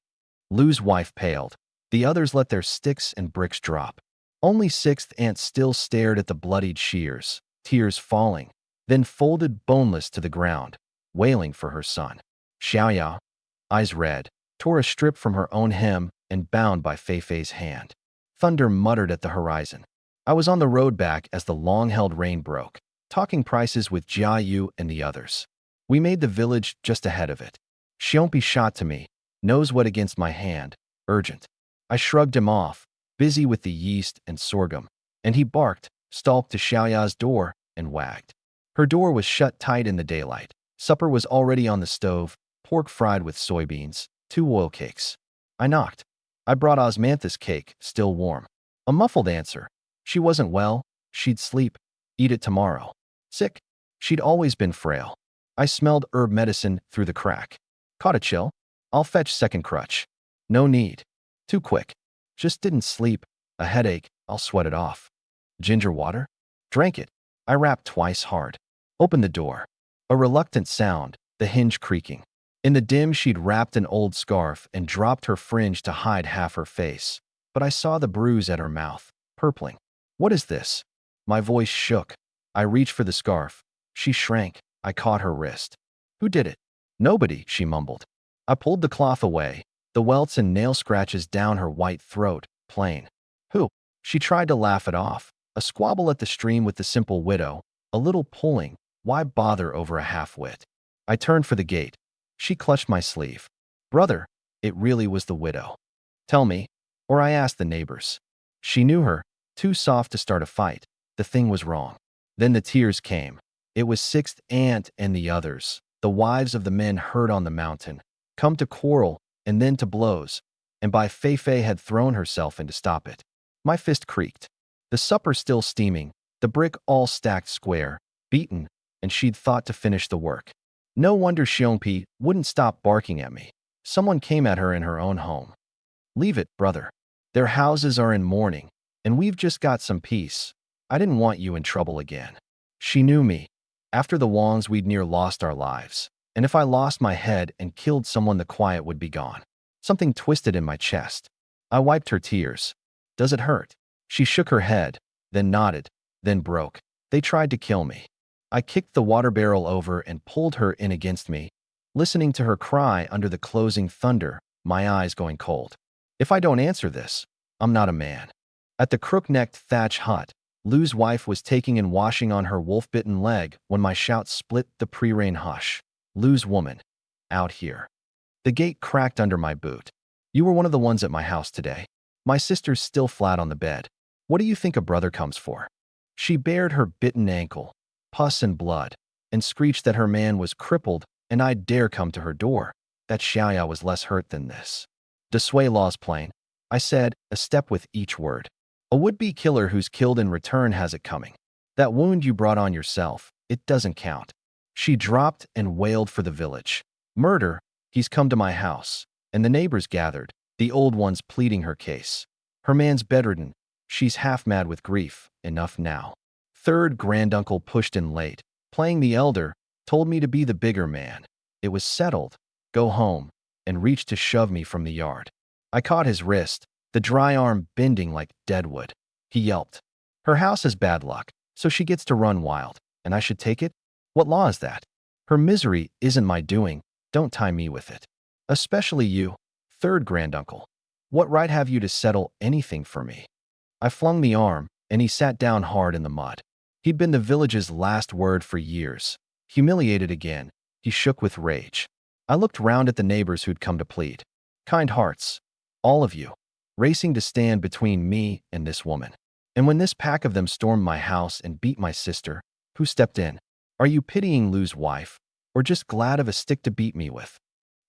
Speaker 1: Lu's wife paled. The others let their sticks and bricks drop. Only Sixth Aunt still stared at the bloodied shears, tears falling, then folded boneless to the ground, wailing for her son. Xiaoya, eyes red, tore a strip from her own hem and bound by Feifei's hand. Thunder muttered at the horizon. I was on the road back as the long-held rain broke, talking prices with Jang Yu and the others. We made the village just ahead of it. Xiongpi shot to me, knows what against my hand, urgent. I shrugged him off, busy with the yeast and sorghum, and he barked, stalked to Xiaoya's door, and wagged. Her door was shut tight in the daylight. Supper was already on the stove, pork fried with soybeans, 2 oil cakes. I knocked. I brought osmanthus cake, still warm. A muffled answer. She wasn't well, she'd sleep, eat it tomorrow. Sick. She'd always been frail. I smelled herb medicine through the crack. Caught a chill? I'll fetch second crutch. No need. Too quick. Just didn't sleep. A headache, I'll sweat it off. Ginger water? Drank it. I rapped twice hard. Opened the door. A reluctant sound, the hinge creaking. In the dim she'd wrapped an old scarf and dropped her fringe to hide half her face. But I saw the bruise at her mouth, purpling. What is this? My voice shook. I reached for the scarf. She shrank. I caught her wrist. Who did it? Nobody, she mumbled. I pulled the cloth away, the welts and nail scratches down her white throat, plain. Who? She tried to laugh it off. A squabble at the stream with the simple widow, a little pulling. Why bother over a half-wit? I turned for the gate. She clutched my sleeve. Brother, it really was the widow. Tell me, or I asked the neighbors. She knew her, too soft to start a fight. The thing was wrong. Then the tears came. It was Sixth Aunt and the others, the wives of the men heard on the mountain, come to quarrel and then to blows, and Bai Feifei had thrown herself in to stop it. My fist creaked. The supper still steaming, the brick all stacked square, beaten, and she'd thought to finish the work. No wonder Xiongpi wouldn't stop barking at me. Someone came at her in her own home. Leave it, brother. Their houses are in mourning, and we've just got some peace. I didn't want you in trouble again. She knew me. After the Wangs we'd near lost our lives, and if I lost my head and killed someone the quiet would be gone. Something twisted in my chest. I wiped her tears. Does it hurt? She shook her head, then nodded, then broke. They tried to kill me. I kicked the water barrel over and pulled her in against me, listening to her cry under the closing thunder, my eyes going cold. If I don't answer this, I'm not a man. At the crook-necked thatch hut, Lou's wife was taking and washing on her wolf-bitten leg when my shout split the pre-rain hush. Lou's woman. Out here. The gate cracked under my boot. You were one of the ones at my house today. My sister's still flat on the bed. What do you think a brother comes for? She bared her bitten ankle, pus and blood, and screeched that her man was crippled and I'd dare come to her door. That Xiaoya was less hurt than this. De Sui law's plain, I said, a step with each word. A would-be killer who's killed in return has it coming. That wound you brought on yourself, it doesn't count. She dropped and wailed for the village. Murder, he's come to my house. And the neighbors gathered, the old ones pleading her case. Her man's bedridden. She's half mad with grief. Enough now. Third granduncle pushed in late. Playing the elder, told me to be the bigger man. It was settled. Go home. And reached to shove me from the yard. I caught his wrist, the dry arm bending like deadwood. He yelped. Her house is bad luck, so she gets to run wild. And I should take it? What law is that? Her misery isn't my doing. Don't tie me with it. Especially you, third granduncle. What right have you to settle anything for me? I flung the arm, and he sat down hard in the mud. He'd been the village's last word for years. Humiliated again, he shook with rage. I looked round at the neighbors who'd come to plead. Kind hearts. All of you. Racing to stand between me and this woman. And when this pack of them stormed my house and beat my sister, who stepped in? Are you pitying Lou's wife, or just glad of a stick to beat me with?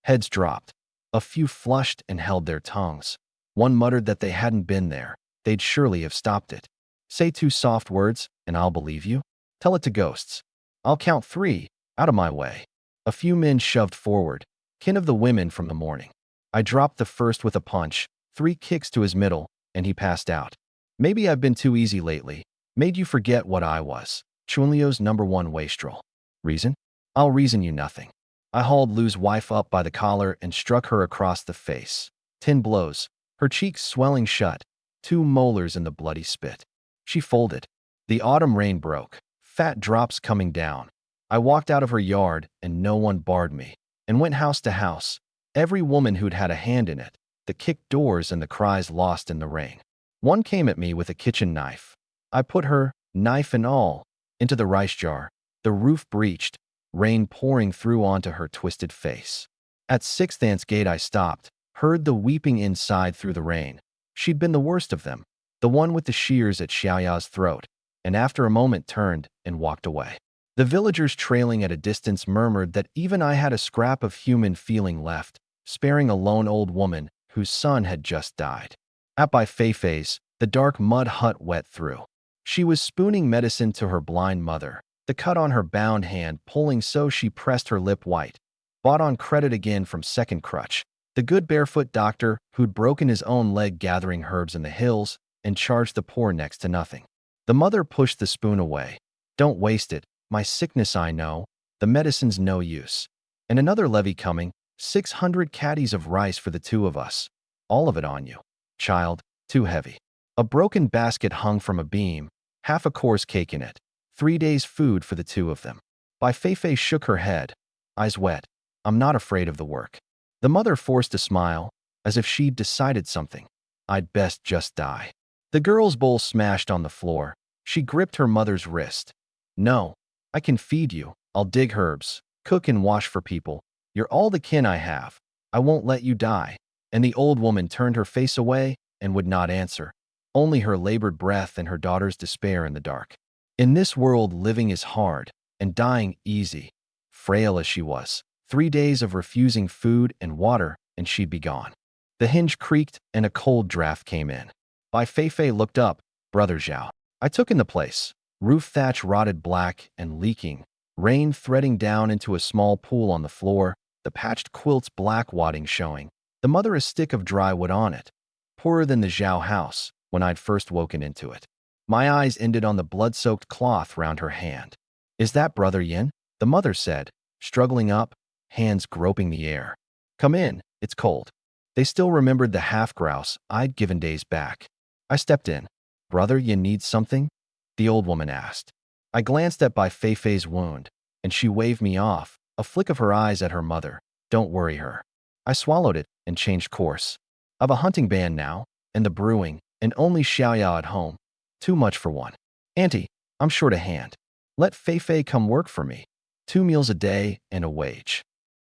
Speaker 1: Heads dropped. A few flushed and held their tongues. One muttered that they hadn't been there. They'd surely have stopped it. Say 2 soft words, and I'll believe you. Tell it to ghosts. I'll count 3. Out of my way. A few men shoved forward, kin of the women from the morning. I dropped the first with a punch, 3 kicks to his middle, and he passed out. Maybe I've been too easy lately. Made you forget what I was. Chunlio's #1 wastrel. Reason? I'll reason you nothing. I hauled Lou's wife up by the collar and struck her across the face. 10 blows, her cheeks swelling shut, 2 molars in the bloody spit. She folded. The autumn rain broke, fat drops coming down. I walked out of her yard, and no one barred me, and went house to house, every woman who'd had a hand in it, the kicked doors and the cries lost in the rain. One came at me with a kitchen knife. I put her, knife and all, into the rice jar. The roof breached, rain pouring through onto her twisted face. At 6th Aunt's gate I stopped, heard the weeping inside through the rain. She'd been the worst of them, the one with the shears at Xiaoya's throat, and after a moment turned and walked away. The villagers trailing at a distance murmured that even I had a scrap of human feeling left, sparing a lone old woman whose son had just died. At by Feifei's, the dark mud hut wet through. She was spooning medicine to her blind mother, the cut on her bound hand pulling so she pressed her lip white. Bought on credit again from second crutch. The good barefoot doctor who'd broken his own leg gathering herbs in the hills and charged the poor next to nothing. The mother pushed the spoon away. Don't waste it. My sickness I know. The medicine's no use. And another levy coming. 600 caddies of rice for the 2 of us. All of it on you. Child, too heavy. A broken basket hung from a beam, half a coarse cake in it. 3 days' food for the 2 of them. Bai Feifei shook her head, eyes wet. I'm not afraid of the work. The mother forced a smile, as if she'd decided something. I'd best just die. The girl's bowl smashed on the floor. She gripped her mother's wrist. No, I can feed you. I'll dig herbs, cook and wash for people. You're all the kin I have. I won't let you die. And the old woman turned her face away and would not answer. Only her labored breath and her daughter's despair in the dark. In this world, living is hard and dying easy. Frail as she was, 3 days of refusing food and water, and she'd be gone. The hinge creaked and a cold draft came in. Bai Feifei looked up. Brother Zhao. I took in the place. Roof thatch rotted black and leaking, rain threading down into a small pool on the floor, the patched quilt's black wadding showing, the mother a stick of dry wood on it, poorer than the Zhao house when I'd first woken into it. My eyes ended on the blood-soaked cloth round her hand. Is that Brother Yin? The mother said, struggling up, hands groping the air. Come in, it's cold. They still remembered the half-grouse I'd given days back. I stepped in. "Brother, you need something?" the old woman asked. I glanced at Bai Feifei's wound, and she waved me off, a flick of her eyes at her mother. "Don't worry her." I swallowed it and changed course. I've a hunting band now, and the brewing, and only Xiaoyao at home. Too much for one. "Auntie, I'm short a hand. Let Feifei come work for me. 2 meals a day and a wage."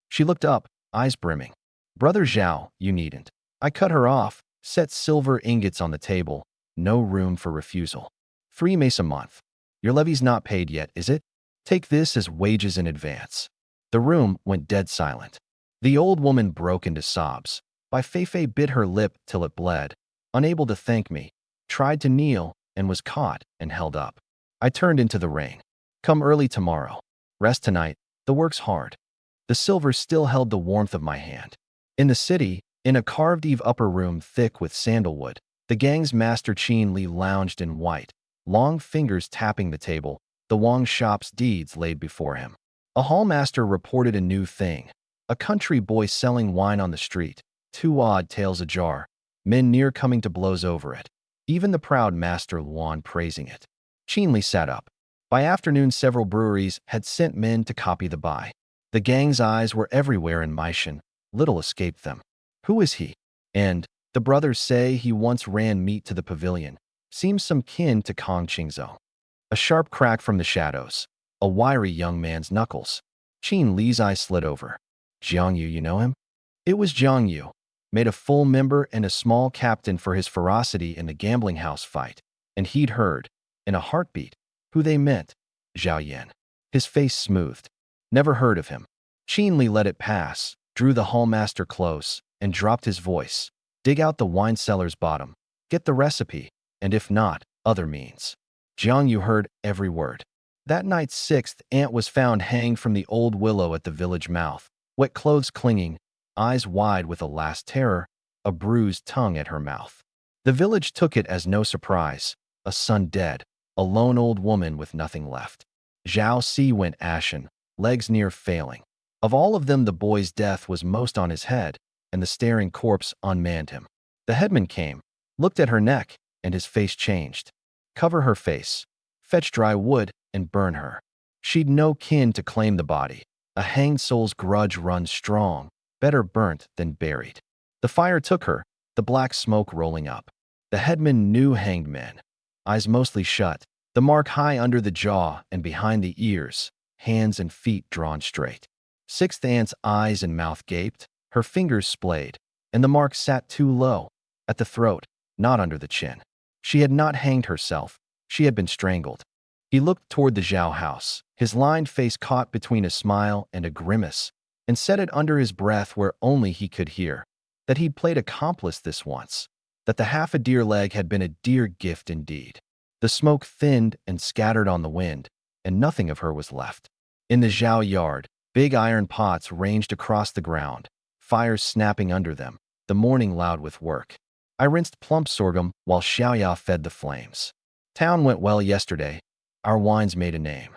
Speaker 1: She looked up, eyes brimming. "Brother Zhao, you needn't." I cut her off, set silver ingots on the table. No room for refusal. 3 mace a month. Your levy's not paid yet, is it? Take this as wages in advance. The room went dead silent. The old woman broke into sobs. Bai Feifei bit her lip till it bled. Unable to thank me, tried to kneel, and was caught and held up. I turned into the rain. "Come early tomorrow. Rest tonight. The work's hard." The silver still held the warmth of my hand. In the city, in a carved-eve upper room thick with sandalwood, the gang's master Qin Li lounged in white, long fingers tapping the table, the Wang shop's deeds laid before him. A hallmaster reported a new thing. A country boy selling wine on the street, 2 odd taels ajar, men near coming to blows over it. Even the proud master Luan praising it. Qin Li sat up. By afternoon, several breweries had sent men to copy the buy. The gang's eyes were everywhere in Maishan. Little escaped them. Who is he? And the brothers say he once ran meat to the pavilion. Seems some kin to Kong Qingzhou. A sharp crack from the shadows. A wiry young man's knuckles. Qin Li's eyes slid over. "Jang Yu, you know him?" It was Jang Yu, made a full member and a small captain for his ferocity in the gambling house fight. And he'd heard, in a heartbeat, who they meant. Zhao Yan. His face smoothed. Never heard of him. Qin Li let it pass, drew the hallmaster close, and dropped his voice. "Dig out the wine cellar's bottom. Get the recipe, and if not, other means." Jiang Yu heard every word. That night's 6th ant was found hanged from the old willow at the village mouth, wet clothes clinging, eyes wide with a last terror, a bruised tongue at her mouth. The village took it as no surprise. A son dead, a lone old woman with nothing left. Zhao Si went ashen, legs near failing. Of all of them, the boy's death was most on his head, and the staring corpse unmanned him. The headman came, looked at her neck, and his face changed. "Cover her face. Fetch dry wood and burn her." She'd no kin to claim the body. A hanged soul's grudge runs strong, better burnt than buried. The fire took her, the black smoke rolling up. The headman knew hanged men. Eyes mostly shut, the mark high under the jaw and behind the ears, hands and feet drawn straight. 6th ant's eyes and mouth gaped, her fingers splayed, and the mark sat too low, at the throat, not under the chin. She had not hanged herself, she had been strangled. He looked toward the Zhao house, his lined face caught between a smile and a grimace, and said it under his breath where only he could hear, that he'd played accomplice this once, that the half a deer leg had been a dear gift indeed. The smoke thinned and scattered on the wind, and nothing of her was left. In the Zhao yard, big iron pots ranged across the ground, fires snapping under them, the morning loud with work. I rinsed plump sorghum while Xiaoya fed the flames. Town went well yesterday. Our wines made a name.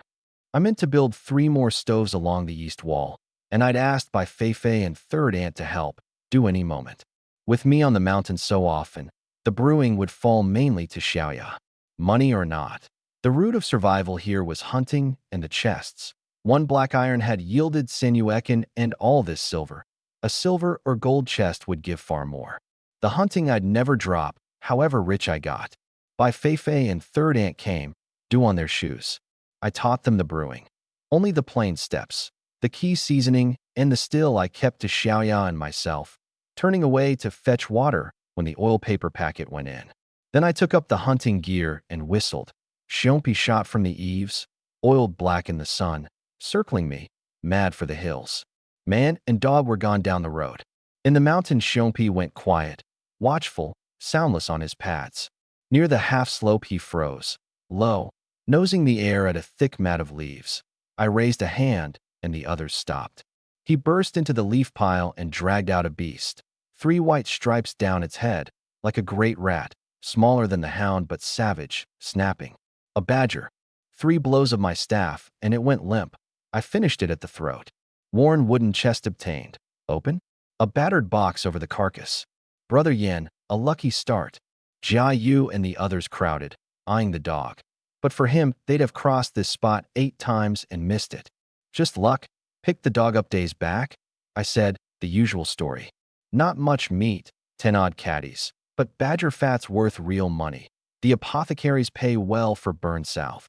Speaker 1: I meant to build 3 more stoves along the east wall, and I'd asked Bai Feifei and 3rd aunt to help, do any moment. With me on the mountain so often, the brewing would fall mainly to Xiaoya. Money or not, the root of survival here was hunting and the chests. 1 black iron had yielded sinuekin and all this silver. A silver or gold chest would give far more. The hunting I'd never drop, however rich I got. Bai Feifei and 3rd aunt came, dew on their shoes. I taught them the brewing. Only the plain steps, the key seasoning, and the still I kept to Xiaoya and myself, turning away to fetch water when the oil paper packet went in. Then I took up the hunting gear and whistled. Xiongpi shot from the eaves, oiled black in the sun, circling me, mad for the hills. Man and dog were gone down the road. In the mountain, Xiongpi went quiet, watchful, soundless on his pads. Near the half-slope he froze, low, nosing the air at a thick mat of leaves. I raised a hand, and the others stopped. He burst into the leaf pile and dragged out a beast, 3 white stripes down its head, like a great rat, smaller than the hound but savage, snapping. A badger. 3 blows of my staff, and it went limp. I finished it at the throat. Worn wooden chest obtained. Open? A battered box over the carcass. Brother Yan, a lucky start. Jang Yu and the others crowded, eyeing the dog. But for him, they'd have crossed this spot 8 times and missed it. Just luck. Picked the dog up days back? I said, the usual story. Not much meat, 10 odd caddies, but badger fat's worth real money. The apothecaries pay well for burn south.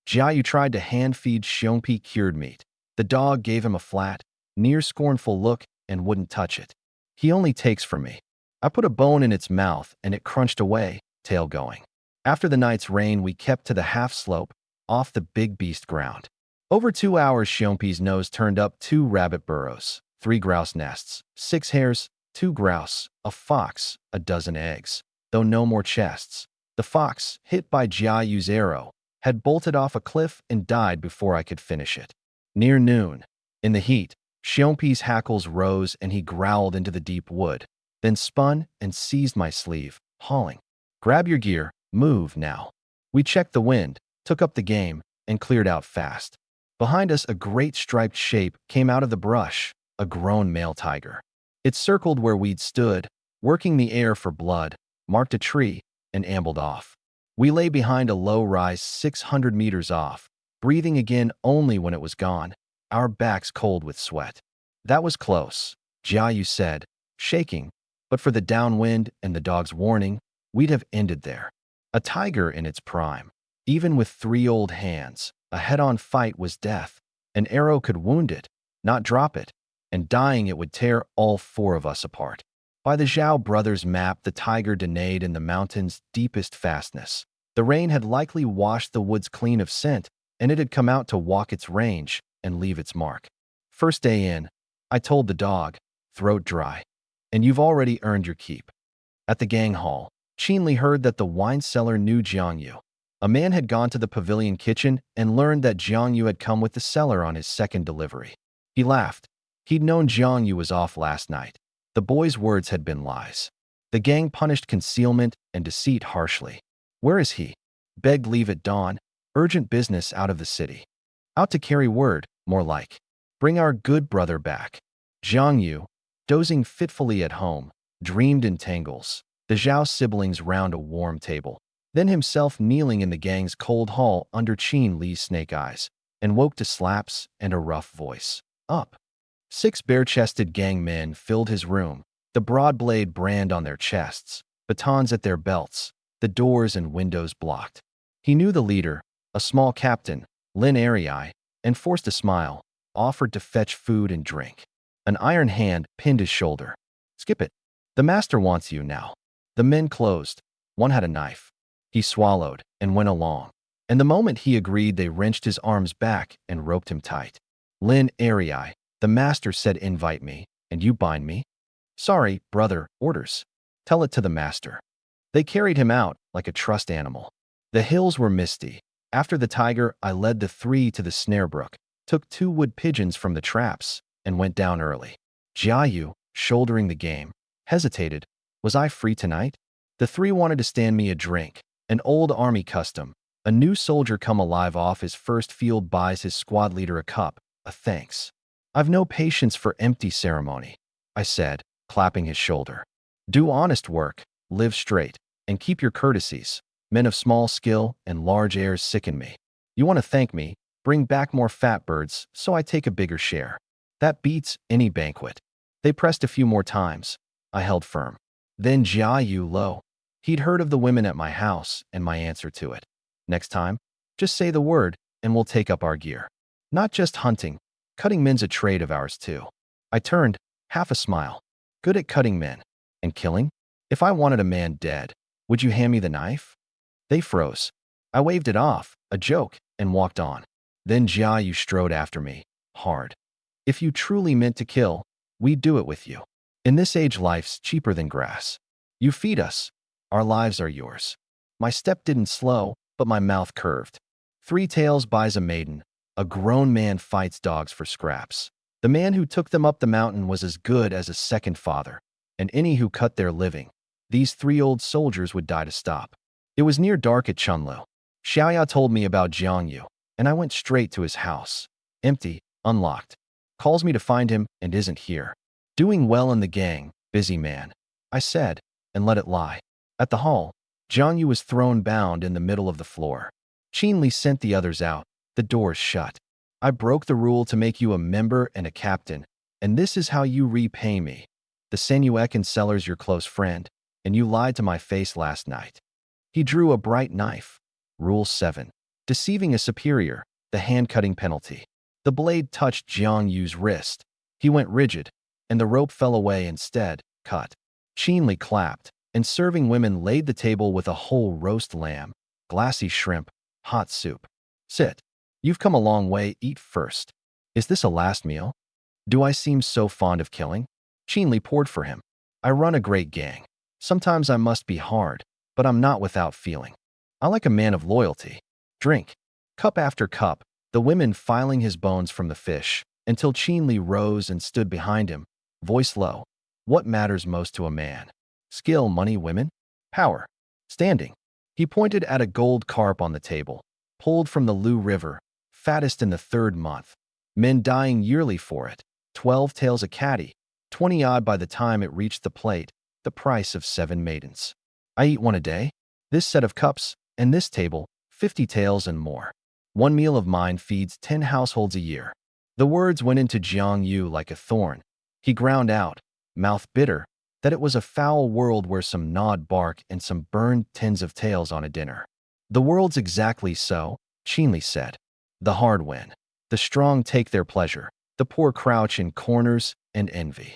Speaker 1: Jia Yu tried to hand-feed Xiongpi cured meat. The dog gave him a flat, near-scornful look and wouldn't touch it. He only takes from me. I put a bone in its mouth and it crunched away, tail going. After the night's rain, we kept to the half-slope, off the big beast ground. Over 2 hours, Xiongpi's nose turned up 2 rabbit burrows, 3 grouse nests, 6 hares, 2 grouse, a fox, a dozen eggs, though no more chests. The fox, hit by Jia Yu's arrow, had bolted off a cliff and died before I could finish it. Near noon, in the heat, Xiongpi's hackles rose and he growled into the deep wood, then spun and seized my sleeve, hauling. Grab your gear, move now. We checked the wind, took up the game, and cleared out fast. Behind us, a great striped shape came out of the brush, a grown male tiger. It circled where we'd stood, working the air for blood, marked a tree, and ambled off. We lay behind a low rise 600 meters off, breathing again only when it was gone, our backs cold with sweat. That was close, Jia Yu said, shaking, but for the downwind and the dog's warning, we'd have ended there. A tiger in its prime. Even with 3 old hands, a head-on fight was death. An arrow could wound it, not drop it, and dying it would tear all 4 of us apart. By the Zhao brothers' map, the tiger denayed in the mountain's deepest fastness. The rain had likely washed the woods clean of scent, and it had come out to walk its range and leave its mark. First day in, I told the dog, throat dry, and you've already earned your keep. At the gang hall, Qinli heard that the wine seller knew Jang Yu. A man had gone to the pavilion kitchen and learned that Jang Yu had come with the seller on his second delivery. He laughed. He'd known Jang Yu was off last night. The boy's words had been lies. The gang punished concealment and deceit harshly. Where is he? Begged leave at dawn. Urgent business out of the city. Out to carry word, more like. Bring our good brother back. Jang Yu, dozing fitfully at home, dreamed in tangles. The Zhao siblings round a warm table. Then himself kneeling in the gang's cold hall under Qin Li's snake eyes, and woke to slaps and a rough voice. Up. 6 bare-chested gang men filled his room, the broad-blade brand on their chests, batons at their belts, the doors and windows blocked. He knew the leader, a small captain, Lin Arii, and forced a smile, offered to fetch food and drink. An iron hand pinned his shoulder. Skip it. The master wants you now. The men closed. One had a knife. He swallowed and went along. And the moment he agreed, they wrenched his arms back and roped him tight. Lin Arii, the master said, invite me, and you bind me? Sorry, brother, orders. Tell it to the master. They carried him out like a trussed animal. The hills were misty. After the tiger, I led the 3 to the snare brook, took 2 wood pigeons from the traps, and went down early. Jia Yu, shouldering the game, hesitated. Was I free tonight? The 3 wanted to stand me a drink, an old army custom. A new soldier come alive off his first field buys his squad leader a cup, a thanks. I've no patience for empty ceremony, I said, clapping his shoulder. Do honest work, live straight, and keep your courtesies. Men of small skill and large airs sicken me. You want to thank me, bring back more fat birds so I take a bigger share. That beats any banquet. They pressed a few more times. I held firm. Then Jia Yu low. He'd heard of the women at my house and my answer to it. Next time, just say the word and we'll take up our gear. Not just hunting. Cutting men's a trade of ours too. I turned, half a smile. Good at cutting men. And killing? If I wanted a man dead, would you hand me the knife? They froze. I waved it off, a joke, and walked on. Then Jia Yu strode after me, hard. If you truly meant to kill, we'd do it with you. In this age, life's cheaper than grass. You feed us. Our lives are yours. My step didn't slow, but my mouth curved. 3 tails buys a maiden. A grown man fights dogs for scraps. The man who took them up the mountain was as good as a second father, and any who cut their living. These 3 old soldiers would die to stop. It was near dark at Chunlu. Xiaoya told me about Jang Yu, and I went straight to his house. Empty, unlocked. Calls me to find him and isn't here. Doing well in the gang, busy man, I said, and let it lie. At the hall, Jang Yu was thrown bound in the middle of the floor. Li sent the others out, the doors shut. I broke the rule to make you a member and a captain, and this is how you repay me. The Senuekan seller's your close friend, and you lied to my face last night. He drew a bright knife. Rule 7. Deceiving a superior, the hand-cutting penalty. The blade touched Jiang Yu's wrist. He went rigid, and the rope fell away instead, cut. Li clapped, and serving women laid the table with a whole roast lamb, glassy shrimp, hot soup. Sit. You've come a long way, eat first. Is this a last meal? Do I seem so fond of killing? Li poured for him. I run a great gang. Sometimes I must be hard, but I'm not without feeling. I like a man of loyalty. Drink. Cup after cup, the women filing his bones from the fish, until Li rose and stood behind him, voice low. What matters most to a man? Skill, money, women? Power. Standing. He pointed at a gold carp on the table, pulled from the Lu River, fattest in the 3rd month. Men dying yearly for it. 12 taels a catty, 20-odd by the time it reached the plate, the price of 7 maidens. I eat one a day. This set of cups, and this table, 50 taels and more. One meal of mine feeds 10 households a year. The words went into Jang Yu like a thorn. He ground out, mouth bitter, that it was a foul world where some gnawed bark and some burned tins of tails on a dinner. The world's exactly so, Li said. The hard win. The strong take their pleasure. The poor crouch in corners and envy.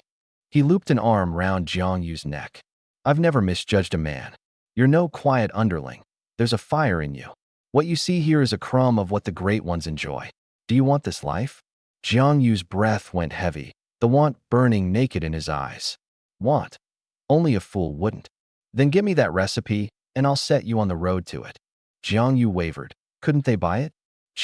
Speaker 1: He looped an arm round Jiang Yu's neck. I've never misjudged a man. You're no quiet underling. There's a fire in you. What you see here is a crumb of what the great ones enjoy. Do you want this life? Jiang Yu's breath went heavy, the want burning naked in his eyes. Want? Only a fool wouldn't. Then give me that recipe, and I'll set you on the road to it. Jiang Yu wavered. Couldn't they buy it?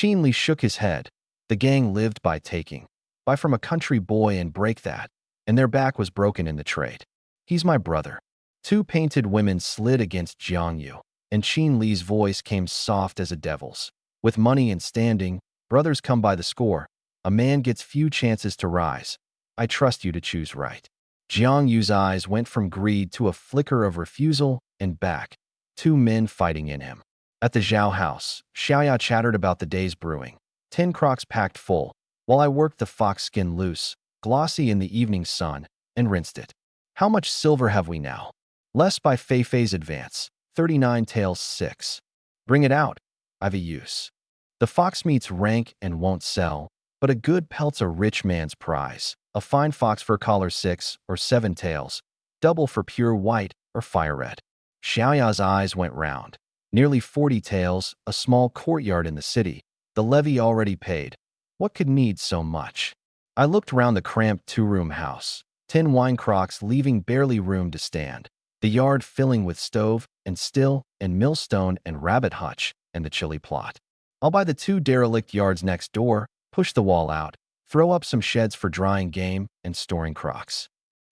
Speaker 1: Li shook his head. The gang lived by taking. Buy from a country boy and break that. And their back was broken in the trade. He's my brother. 2 painted women slid against Jiang Yu, and Li's voice came soft as a devil's. With money and standing, brothers come by the score. A man gets few chances to rise. I trust you to choose right. Jiang Yu's eyes went from greed to a flicker of refusal and back. 2 men fighting in him. At the Zhao house, Xiaoya chattered about the day's brewing. 10 crocks packed full, while I worked the fox skin loose, glossy in the evening sun, and rinsed it. How much silver have we now? Less by Fei Fei's advance. 39 taels 6. Bring it out. I've a use. The fox meat's rank and won't sell, but a good pelt's a rich man's prize. A fine fox fur collar 6 or 7 taels, double for pure white or fire red. Xiaoya's eyes went round. Nearly 40 taels, a small courtyard in the city, the levy already paid. What could need so much? I looked round the cramped 2-room house, 10 wine crocks leaving barely room to stand, the yard filling with stove and still and millstone and rabbit hutch and the chili plot. I'll buy the 2 derelict yards next door, push the wall out, throw up some sheds for drying game and storing crocks.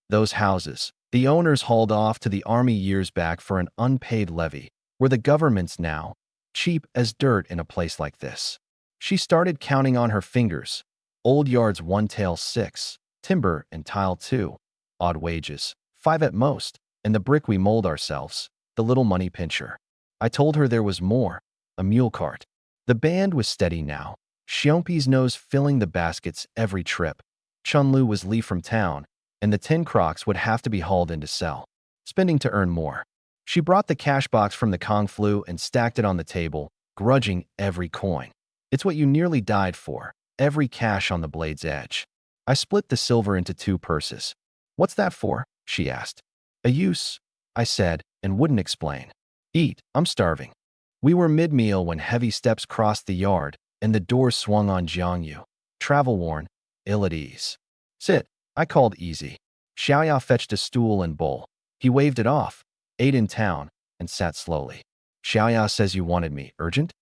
Speaker 1: Those houses, the owners hauled off to the army years back for an unpaid levy, were the government's now, cheap as dirt in a place like this. She started counting on her fingers. Old yards 1 tael 6, timber and tile 2, odd wages, 5 at most, and the brick we mold ourselves, the little money pincher. I told her there was more, a mule cart. The band was steady now, Xiongpi's nose filling the baskets every trip. Chunlu was Li from town, and the 10 crocks would have to be hauled in to sell, spending to earn more. She brought the cash box from the Kong Flu and stacked it on the table, grudging every coin. It's what you nearly died for, every cash on the blade's edge. I split the silver into 2 purses. What's that for? She asked. A use, I said, and wouldn't explain. Eat, I'm starving. We were mid-meal when heavy steps crossed the yard, and the door swung on Jiang Yu. Travel-worn, ill at ease. Sit, I called easy. Xiaoya fetched a stool and bowl. He waved it off, ate in town, and sat slowly. Xiaoya says you wanted me, urgent?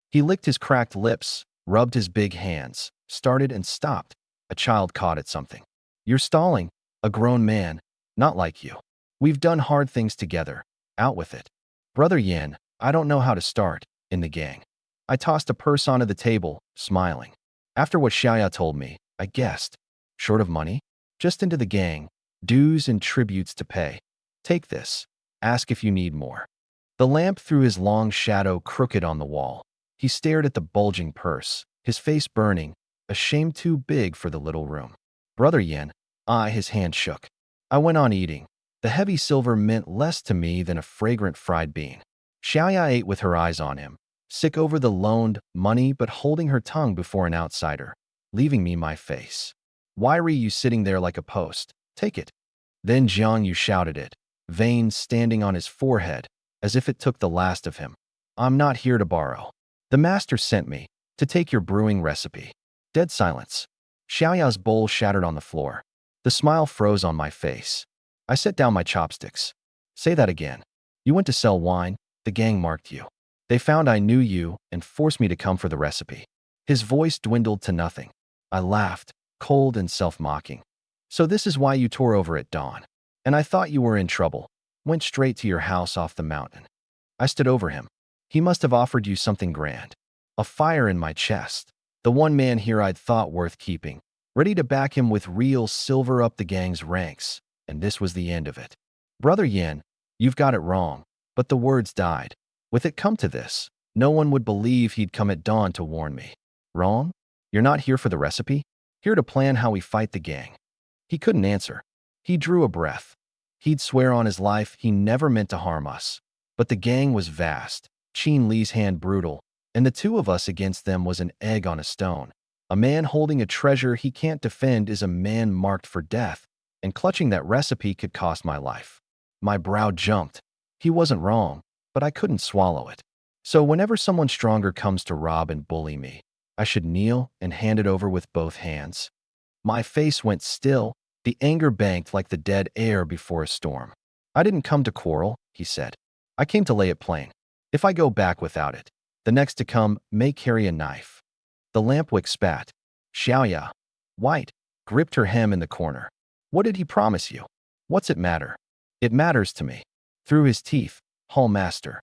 Speaker 1: He licked his cracked lips, rubbed his big hands, started and stopped. A child caught at something. You're stalling, a grown man, not like you. We've done hard things together, out with it. Brother Yin, I don't know how to start, in the gang. I tossed a purse onto the table, smiling. After what Xiaoya told me, I guessed. Short of money? Just into the gang, Dues and tributes to pay. Take this. Ask if you need more. The lamp threw his long shadow crooked on the wall. He stared at the bulging purse, his face burning, a shame too big for the little room. Brother Yen, his hand shook. I went on eating. The heavy silver meant less to me than a fragrant fried bean. Xiaoya ate with her eyes on him, sick over the loaned money but holding her tongue before an outsider, leaving me my face. Why are you sitting there like a post? Take it. Then Jang Yu shouted it, veins standing on his forehead, as if it took the last of him. I'm not here to borrow. The master sent me to take your brewing recipe. Dead silence. Xiaoya's bowl shattered on the floor. The smile froze on my face. I set down my chopsticks. Say that again. You went to sell wine, the gang marked you. They found I knew you and forced me to come for the recipe. His voice dwindled to nothing. I laughed, cold and self-mocking. So this is why you tore over at dawn. And I thought you were in trouble. Went straight to your house off the mountain. I stood over him. He must have offered you something grand. A fire in my chest. The one man here I'd thought worth keeping. Ready to back him with real silver up the gang's ranks. And this was the end of it. Brother Yen, you've got it wrong. But the words died. With it come to this, no one would believe he'd come at dawn to warn me. Wrong? You're not here for the recipe? Here to plan how we fight the gang. He couldn't answer. He drew a breath. He'd swear on his life he never meant to harm us. But the gang was vast, Qin Li's hand brutal, and the two of us against them was an egg on a stone. A man holding a treasure he can't defend is a man marked for death, and clutching that recipe could cost my life. My brow jumped. He wasn't wrong, but I couldn't swallow it. So whenever someone stronger comes to rob and bully me, I should kneel and hand it over with both hands. My face went still, the anger banked like the dead air before a storm. I didn't come to quarrel, he said. I came to lay it plain. If I go back without it, the next to come may carry a knife. The lampwick spat. Xiaoya, white, gripped her hem in the corner. What did he promise you? What's it matter? It matters to me. Through his teeth, Hallmaster.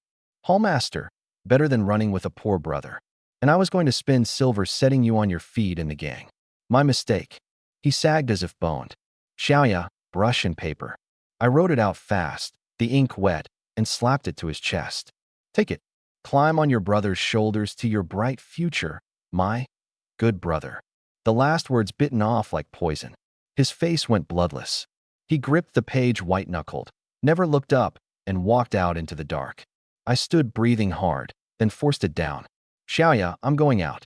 Speaker 1: Hallmaster, better than running with a poor brother. And I was going to spend silver setting you on your feet in the gang. My mistake. He sagged as if boned. Xiaoya, brush and paper. I wrote it out fast, the ink wet, and slapped it to his chest. Take it. Climb on your brother's shoulders to your bright future, my good brother. The last words bitten off like poison. His face went bloodless. He gripped the page white-knuckled, never looked up, and walked out into the dark. I stood breathing hard, then forced it down. Xiaoya, I'm going out.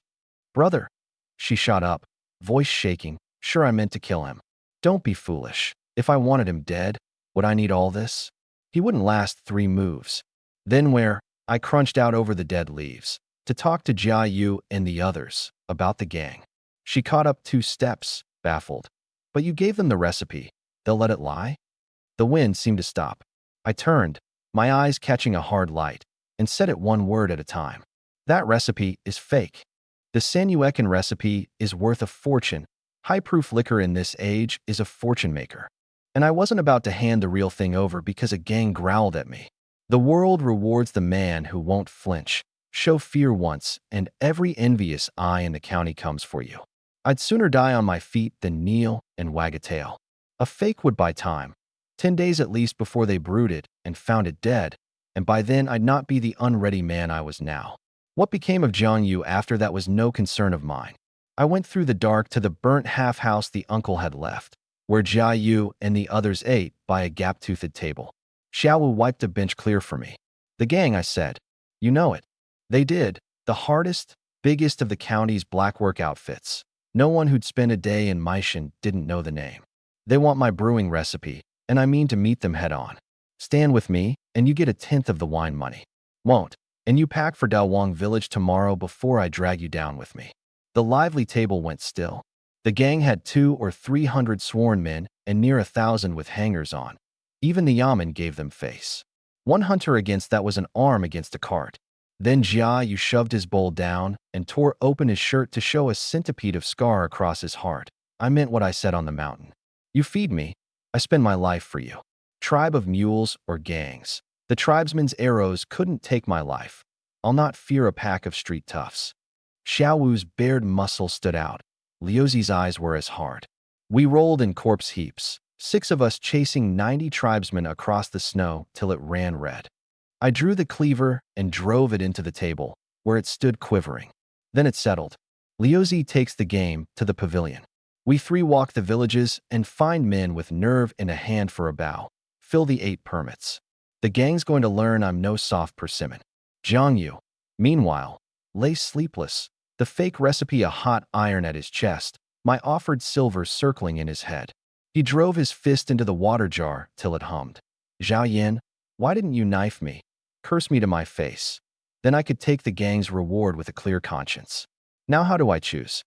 Speaker 1: Brother. She shot up, voice shaking. Sure, I meant to kill him. Don't be foolish. If I wanted him dead, would I need all this? He wouldn't last 3 moves. Then I crunched out over the dead leaves, to talk to Jang Yu and the others about the gang. She caught up 2 steps, baffled. But you gave them the recipe. They'll let it lie? The wind seemed to stop. I turned, my eyes catching a hard light, and said it one word at a time. That recipe is fake. The Sanuekan recipe is worth a fortune. High-proof liquor in this age is a fortune maker. And I wasn't about to hand the real thing over because a gang growled at me. The world rewards the man who won't flinch. Show fear once, and every envious eye in the county comes for you. I'd sooner die on my feet than kneel and wag a tail. A fake would buy time. 10 days at least before they brewed it and found it dead, and by then I'd not be the unready man I was now. What became of Jang Yu after that was no concern of mine. I went through the dark to the burnt half-house the uncle had left, where Jang Yu and the others ate by a gap-toothed table. Xiaowu wiped a bench clear for me. The gang, I said. You know it. They did. The hardest, biggest of the county's black work outfits. No one who'd spent a day in Maishan didn't know the name. They want my brewing recipe, and I mean to meet them head-on. Stand with me, and you get 1/10 of the wine money. Won't. And you pack for Daowang village tomorrow before I drag you down with me. The lively table went still. The gang had 200 or 300 sworn men and near 1,000 with hangers on. Even the yamen gave them face. One hunter against that was an arm against a cart. Then Jia Yu shoved his bowl down and tore open his shirt to show a centipede of scar across his heart. I meant what I said on the mountain. You feed me, I spend my life for you. Tribe of mules or gangs. The tribesmen's arrows couldn't take my life. I'll not fear a pack of street toughs. Xiaowu's bared muscle stood out. Liuzi's eyes were as hard. We rolled in corpse heaps, 6 of us chasing 90 tribesmen across the snow till it ran red. I drew the cleaver and drove it into the table, where it stood quivering. Then it settled. Liuzi takes the game to the pavilion. We 3 walk the villages and find men with nerve in a hand for a bow. Fill the 8 permits. The gang's going to learn I'm no soft persimmon. Jang Yu, meanwhile, lay sleepless, the fake recipe a hot iron at his chest, my offered silver circling in his head. He drove his fist into the water jar till it hummed. Zhao Yin, why didn't you knife me? Curse me to my face. Then I could take the gang's reward with a clear conscience. Now how do I choose?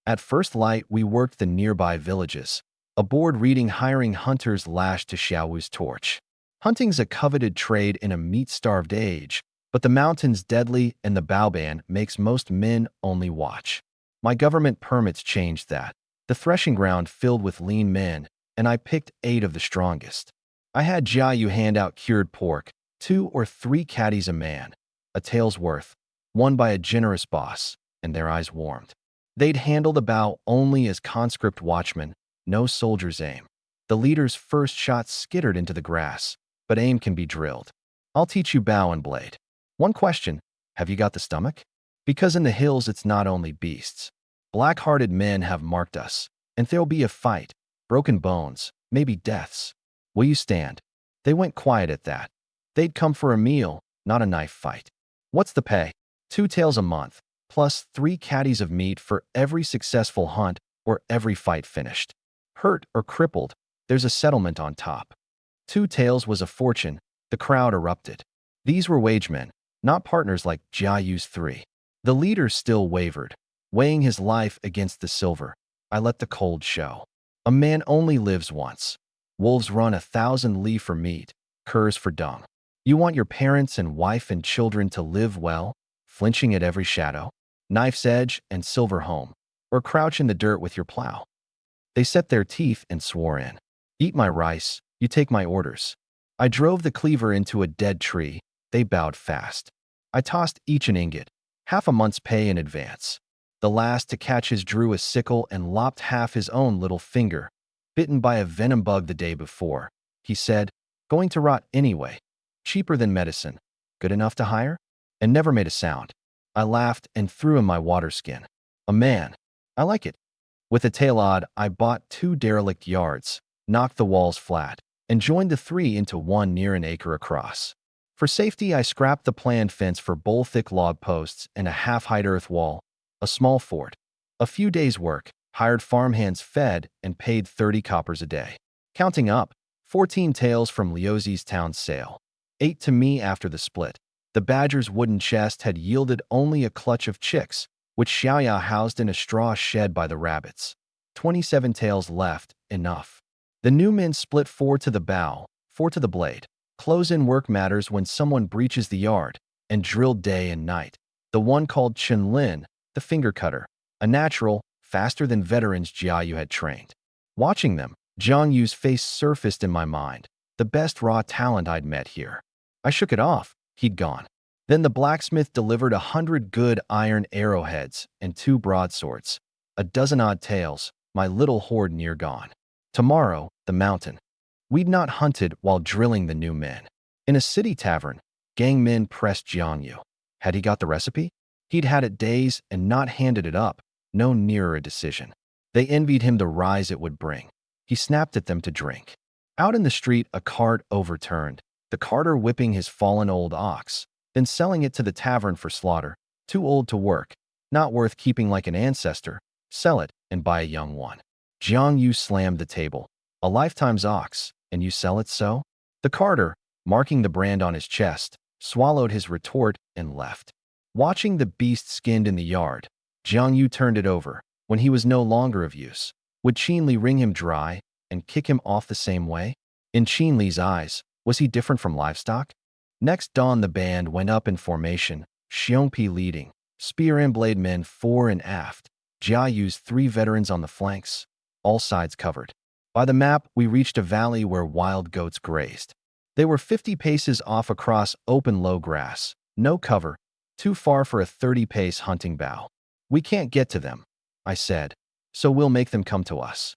Speaker 1: At first light, we worked the nearby villages, aboard reading hiring hunters lashed to Xiaowu's torch. Hunting's a coveted trade in a meat-starved age, but the mountain's deadly and the baoban makes most men only watch. My government permits changed that. The threshing ground filled with lean men, and I picked 8 of the strongest. I had Jia Yu hand out cured pork, 2 or 3 caddies a man, a tael's worth, won by a generous boss, and their eyes warmed. They'd handle the bow only as conscript watchmen, no soldier's aim. The leader's first shot skittered into the grass, but aim can be drilled. I'll teach you bow and blade. One question, have you got the stomach? Because in the hills it's not only beasts. Black-hearted men have marked us, and there'll be a fight, broken bones, maybe deaths. Will you stand? They went quiet at that. They'd come for a meal, not a knife fight. What's the pay? 2 taels a month, plus 3 caddies of meat for every successful hunt or every fight finished. Hurt or crippled, there's a settlement on top. 2 taels was a fortune. The crowd erupted. These were wagemen, not partners like Jia Yu's 3. The leader still wavered, weighing his life against the silver. I let the cold show. A man only lives once. Wolves run 1,000 li for meat, curs for dung. You want your parents and wife and children to live well, flinching at every shadow, knife's edge and silver home, or crouch in the dirt with your plow. They set their teeth and swore in. Eat my rice, you take my orders. I drove the cleaver into a dead tree. They bowed fast. I tossed each an ingot, half a month's pay in advance. The last to catch his drew a sickle and lopped half his own little finger, bitten by a venom bug the day before. He said, going to rot anyway. Cheaper than medicine. Good enough to hire? And never made a sound. I laughed and threw him my water skin. A man. I like it. With a tail odd, I bought 2 derelict yards, knocked the walls flat, and joined the 3 into one near an acre across. For safety, I scrapped the planned fence for thick log posts and a half-height earth wall, a small fort. A few days' work, hired farmhands fed and paid 30 coppers a day. Counting up, 14 taels from Liuzi's town sale. 8 to me after the split. The badger's wooden chest had yielded only a clutch of chicks, which Xiaoya housed in a straw shed by the rabbits. 27 taels left, enough. The new men split 4 to the bow, 4 to the blade. Close-in work matters when someone breaches the yard, and drilled day and night. The one called Chen Lin, the finger cutter, a natural, faster than veterans Jia Yu had trained. Watching them, Jang Yu's face surfaced in my mind, the best raw talent I'd met here. I shook it off. He'd gone. Then the blacksmith delivered 100 good iron arrowheads and 2 broadswords, a dozen odd taels, my little hoard near gone. Tomorrow, the mountain. We'd not hunted while drilling the new men. In a city tavern, gang men pressed Jang Yu. Had he got the recipe? He'd had it days and not handed it up, no nearer a decision. They envied him the rise it would bring. He snapped at them to drink. Out in the street, a cart overturned, the carter whipping his fallen old ox, then selling it to the tavern for slaughter. Too old to work, not worth keeping like an ancestor. Sell it and buy a young one. Jang Yu slammed the table. A lifetime's ox, and you sell it so? The carter, marking the brand on his chest, swallowed his retort and left. Watching the beast skinned in the yard, Jang Yu turned it over. When he was no longer of use, would Qin Li wring him dry and kick him off the same way? In Qin Li's eyes, was he different from livestock? Next dawn the band went up in formation, Xiongpi leading, spear and blade men fore and aft, Jia Yu's 3 veterans on the flanks, all sides covered. By the map, we reached a valley where wild goats grazed. They were 50 paces off across open low grass, no cover, too far for a 30-pace hunting bow. We can't get to them, I said, so we'll make them come to us.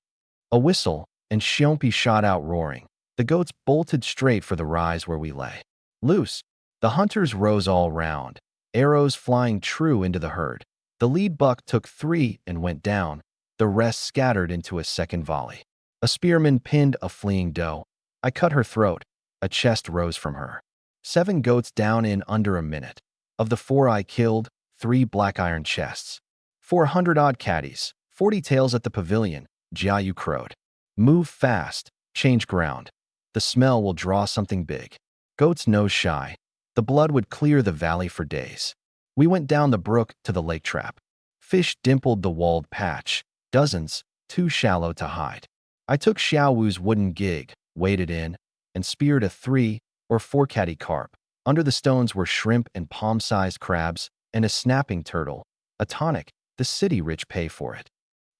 Speaker 1: A whistle, and Xiompi shot out roaring. The goats bolted straight for the rise where we lay. Loose. The hunters rose all round, arrows flying true into the herd. The lead buck took 3 and went down. The rest scattered into a second volley. A spearman pinned a fleeing doe. I cut her throat. A chest rose from her. 7 goats down in under a minute. Of the 4 I killed, 3 black iron chests. 400-odd caddies, 40 tails at the pavilion, Jang Yu crowed. Move fast, change ground. The smell will draw something big. Goats nose shy. The blood would clear the valley for days. We went down the brook to the lake trap. Fish dimpled the walled patch, dozens, too shallow to hide. I took Xiao Wu's wooden gig, waded in, and speared a 3 or 4 caddy carp. Under the stones were shrimp and palm-sized crabs and a snapping turtle. A tonic, the city rich pay for it.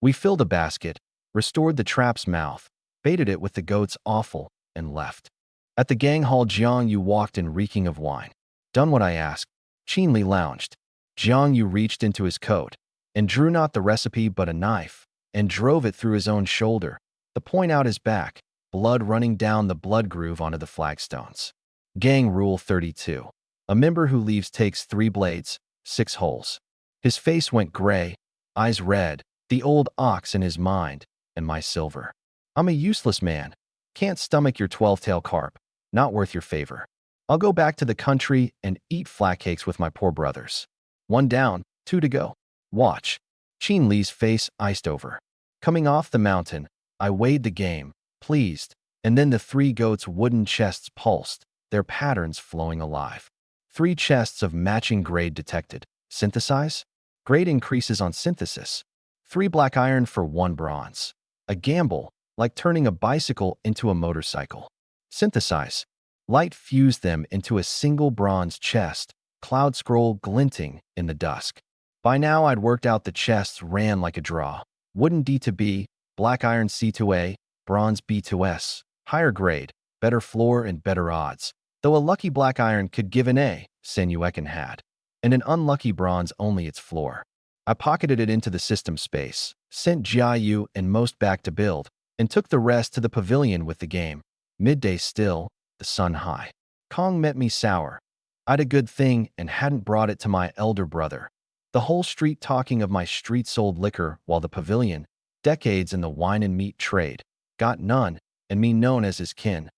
Speaker 1: We filled a basket, restored the trap's mouth, baited it with the goat's offal, and left. At the gang hall, Jang Yu walked in reeking of wine. Done what I asked, Qin Li lounged. Jang Yu reached into his coat and drew not the recipe but a knife and drove it through his own shoulder, the point out his back, blood running down the blood groove onto the flagstones. Gang Rule 32. A member who leaves takes 3 blades, 6 holes. His face went gray, eyes red, the old ox in his mind, and my silver. I'm a useless man. Can't stomach your 12-tail carp. Not worth your favor. I'll go back to the country and eat flatcakes with my poor brothers. 1 down, 2 to go. Watch. Qin Li's face iced over. Coming off the mountain, I weighed the game, pleased, and then the 3 goats' wooden chests pulsed, their patterns flowing alive. 3 chests of matching grade detected. Synthesize? Grade increases on synthesis. 3 black iron for 1 bronze. A gamble, like turning a bicycle into a motorcycle. Synthesize. Light fused them into a single bronze chest, cloud scroll glinting in the dusk. By now I'd worked out the chests ran like a draw. Wooden D to B, black iron C to A, bronze B to S. Higher grade, better floor and better odds. Though a lucky black iron could give an A, Senyuekin had. And an unlucky bronze only its floor. I pocketed it into the system space, sent Jang Yu and most back to build, and took the rest to the pavilion with the game. Midday still, the sun high. Kong met me sour. I'd a good thing and hadn't brought it to my elder brother. The whole street talking of my street-sold liquor while the pavilion, decades in the wine and meat trade, got none, and me known as his kin.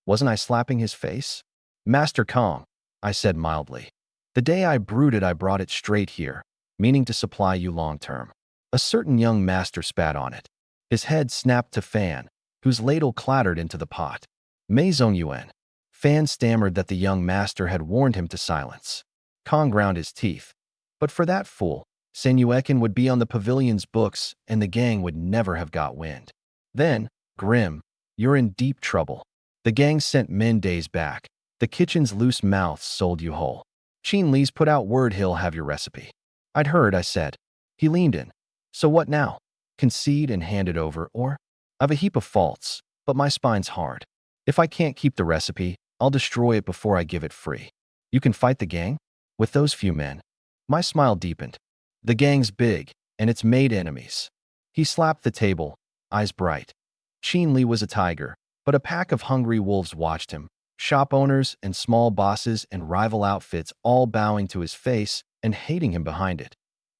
Speaker 1: Wasn't I slapping his face? Master Kong, I said mildly. The day I brewed it I brought it straight here, meaning to supply you long-term. A certain young master spat on it. His head snapped to Fan, whose ladle clattered into the pot. Mei Zongyuan. Fan stammered that the young master had warned him to silence. Kong ground his teeth. But for that fool, Senyuekin would be on the pavilion's books and the gang would never have got wind. Then, grim, you're in deep trouble. The gang sent men days back. The kitchen's loose mouths sold you whole. Qin Li's put out word he'll have your recipe. I'd heard, I said. He leaned in. So what now? Concede and hand it over, or? I've a heap of faults, but my spine's hard. If I can't keep the recipe, I'll destroy it before I give it free. You can fight the gang? With those few men? My smile deepened. The gang's big, and it's made enemies. He slapped the table, eyes bright. Qin Li was a tiger, but a pack of hungry wolves watched him. Shop owners and small bosses and rival outfits all bowing to his face and hating him behind it.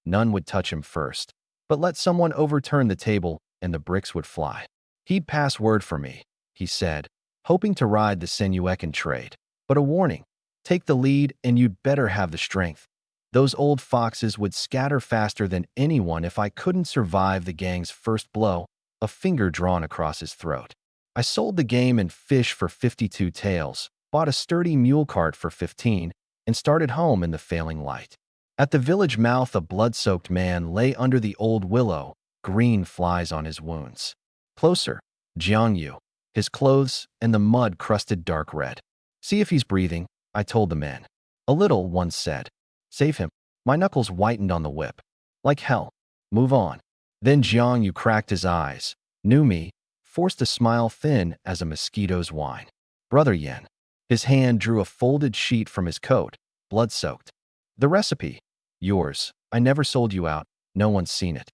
Speaker 1: None would touch him first, but let someone overturn the table and the bricks would fly. He'd pass word for me, he said, hoping to ride the Senyuekin trade. But a warning, take the lead and you'd better have the strength. Those old foxes would scatter faster than anyone if I couldn't survive the gang's first blow, a finger drawn across his throat. I sold the game and fish for 52 taels, bought a sturdy mule cart for 15, and started home in the failing light. At the village mouth, a blood-soaked man lay under the old willow, green flies on his wounds. Closer, Jang Yu, his clothes and the mud crusted dark red. See if he's breathing, I told the men. A little, one said. Save him. My knuckles whitened on the whip. Like hell. Move on. Then Jang Yu cracked his eyes, knew me, forced a smile thin as a mosquito's whine. Brother Yen. His hand drew a folded sheet from his coat, blood-soaked. The recipe. Yours. I never sold you out. No one's seen it.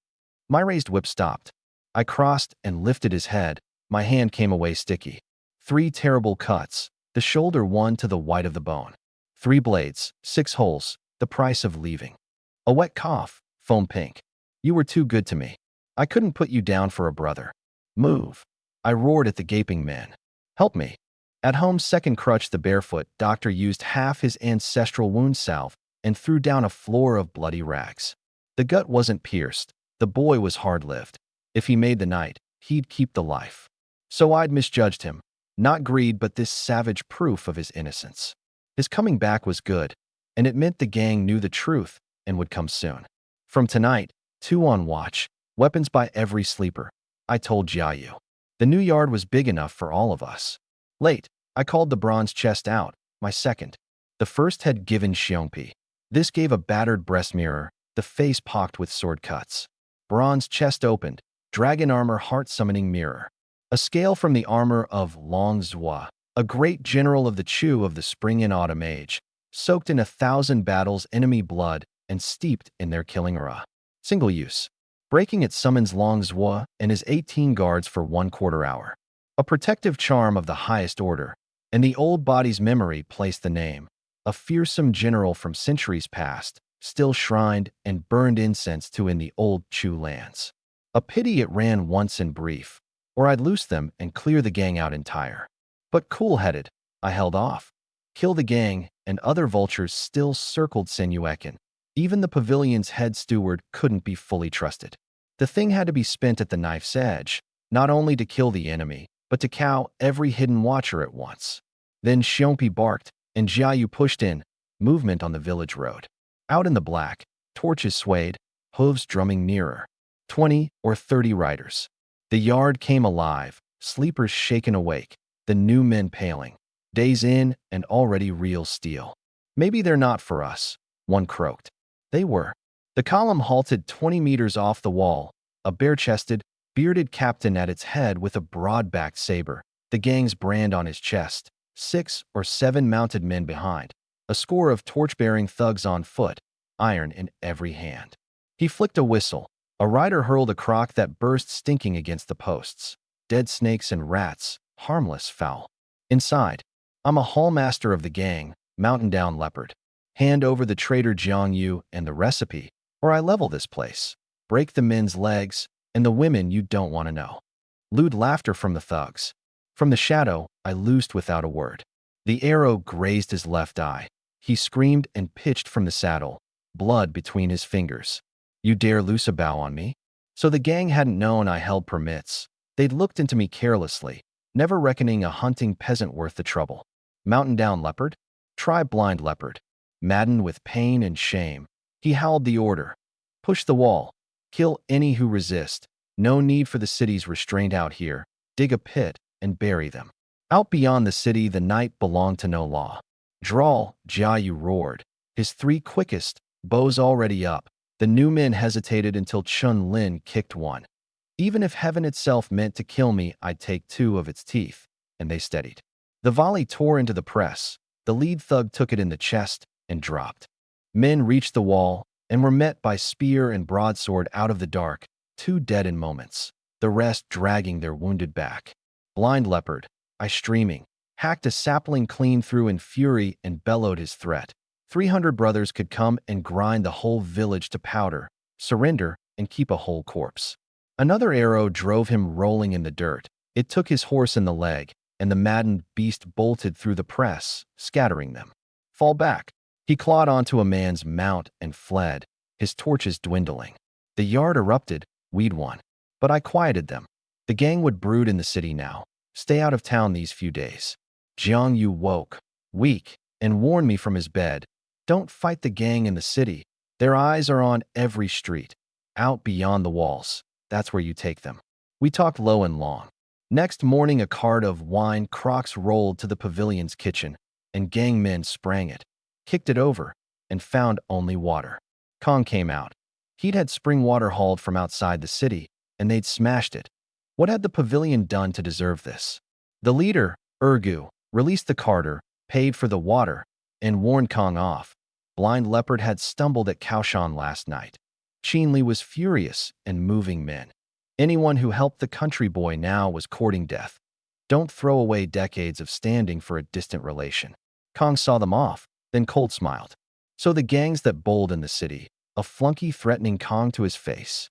Speaker 1: My raised whip stopped. I crossed and lifted his head, My hand came away sticky. 3 terrible cuts, the shoulder one to the white of the bone. 3 blades, 6 holes, the price of leaving. A wet cough, foam pink. You were too good to me. I couldn't put you down for a brother. Move. I roared at the gaping man. Help me. At home's second crutch, the barefoot doctor used half his ancestral wound salve and threw down a floor of bloody rags. The gut wasn't pierced. The boy was hard-lived. If he made the night, he'd keep the life. So I'd misjudged him. Not greed, but this savage proof of his innocence. His coming back was good, and it meant the gang knew the truth and would come soon. From tonight, 2 on watch, weapons by every sleeper. I told Jang Yu. The new yard was big enough for all of us. Late, I called the bronze chest out, my second. The first had given Xiongpi. This gave a battered breast mirror, the face pocked with sword cuts. Bronze chest opened, dragon armor heart-summoning mirror. A scale from the armor of Long Zhua, a great general of the Chu of the Spring and Autumn Age, soaked in 1,000 battles enemy blood and steeped in their killing aura. Single use. Breaking it summons Long Zhua and his 18 guards for 1/4 hour. A protective charm of the highest order, and the old body's memory placed the name. A fearsome general from centuries past, still shrined and burned incense to in the old Chu lands. A pity it ran once in brief, or I'd loose them and clear the gang out entire. But cool-headed, I held off. Kill the gang, and other vultures still circled Senuekin. Even the pavilion's head steward couldn't be fully trusted. The thing had to be spent at the knife's edge, not only to kill the enemy, but to cow every hidden watcher at once. Then Xiongpi barked, and Jang Yu pushed in, movement on the village road. Out in the black, torches swayed, hooves drumming nearer. 20 or 30 riders. The yard came alive, sleepers shaken awake, the new men paling. Days in and already real steel. Maybe they're not for us, one croaked. They were. The column halted 20 meters off the wall, a bare-chested, bearded captain at its head with a broad-backed saber, the gang's brand on his chest, 6 or 7 mounted men behind, a score of torch-bearing thugs on foot, iron in every hand. He flicked a whistle. A rider hurled a crock that burst stinking against the posts. Dead snakes and rats, harmless foul. Inside, I'm a hallmaster of the gang, mountain down leopard. Hand over the traitor Jang Yu and the recipe, or I level this place. Break the men's legs, and the women you don't want to know. Lewd laughter from the thugs. From the shadow, I loosed without a word. The arrow grazed his left eye. He screamed and pitched from the saddle, blood between his fingers. You dare loose a bow on me? So the gang hadn't known I held permits. They'd looked into me carelessly, never reckoning a hunting peasant worth the trouble. Mountain down leopard? Try blind leopard. Maddened with pain and shame, he howled the order. Push the wall. Kill any who resist. No need for the city's restraint out here. Dig a pit and bury them. Out beyond the city, the night belonged to no law. Drawl, Jang Yu roared, his 3 quickest, bows already up. The new men hesitated until Chun Lin kicked one. Even if heaven itself meant to kill me, I'd take 2 of its teeth, and they steadied. The volley tore into the press. The lead thug took it in the chest and dropped. Men reached the wall and were met by spear and broadsword out of the dark, 2 dead in moments, the rest dragging their wounded back. Blind leopard, I streaming, hacked a sapling clean through in fury and bellowed his threat. 300 brothers could come and grind the whole village to powder, surrender, and keep a whole corpse. Another arrow drove him rolling in the dirt. It took his horse in the leg, and the maddened beast bolted through the press, scattering them. Fall back. He clawed onto a man's mount and fled, his torches dwindling. The yard erupted, we'd won. But I quieted them. The gang would brood in the city now, stay out of town these few days. Jang Yu woke, weak, and warned me from his bed. Don't fight the gang in the city. Their eyes are on every street. Out beyond the walls. That's where you take them. We talked low and long. Next morning, a cart of wine crocks rolled to the pavilion's kitchen, and gang men sprang it, kicked it over, and found only water. Kong came out. He'd had spring water hauled from outside the city, and they'd smashed it. What had the pavilion done to deserve this? The leader, Ergu, released the carter, paid for the water, and warned Kong off. Blind Leopard had stumbled at Kaoshan last night. Qinli was furious and moving men. Anyone who helped the country boy now was courting death. Don't throw away decades of standing for a distant relation. Kong saw them off, then cold smiled. So the gangs that bowled in the city, a flunky threatening Kong to his face.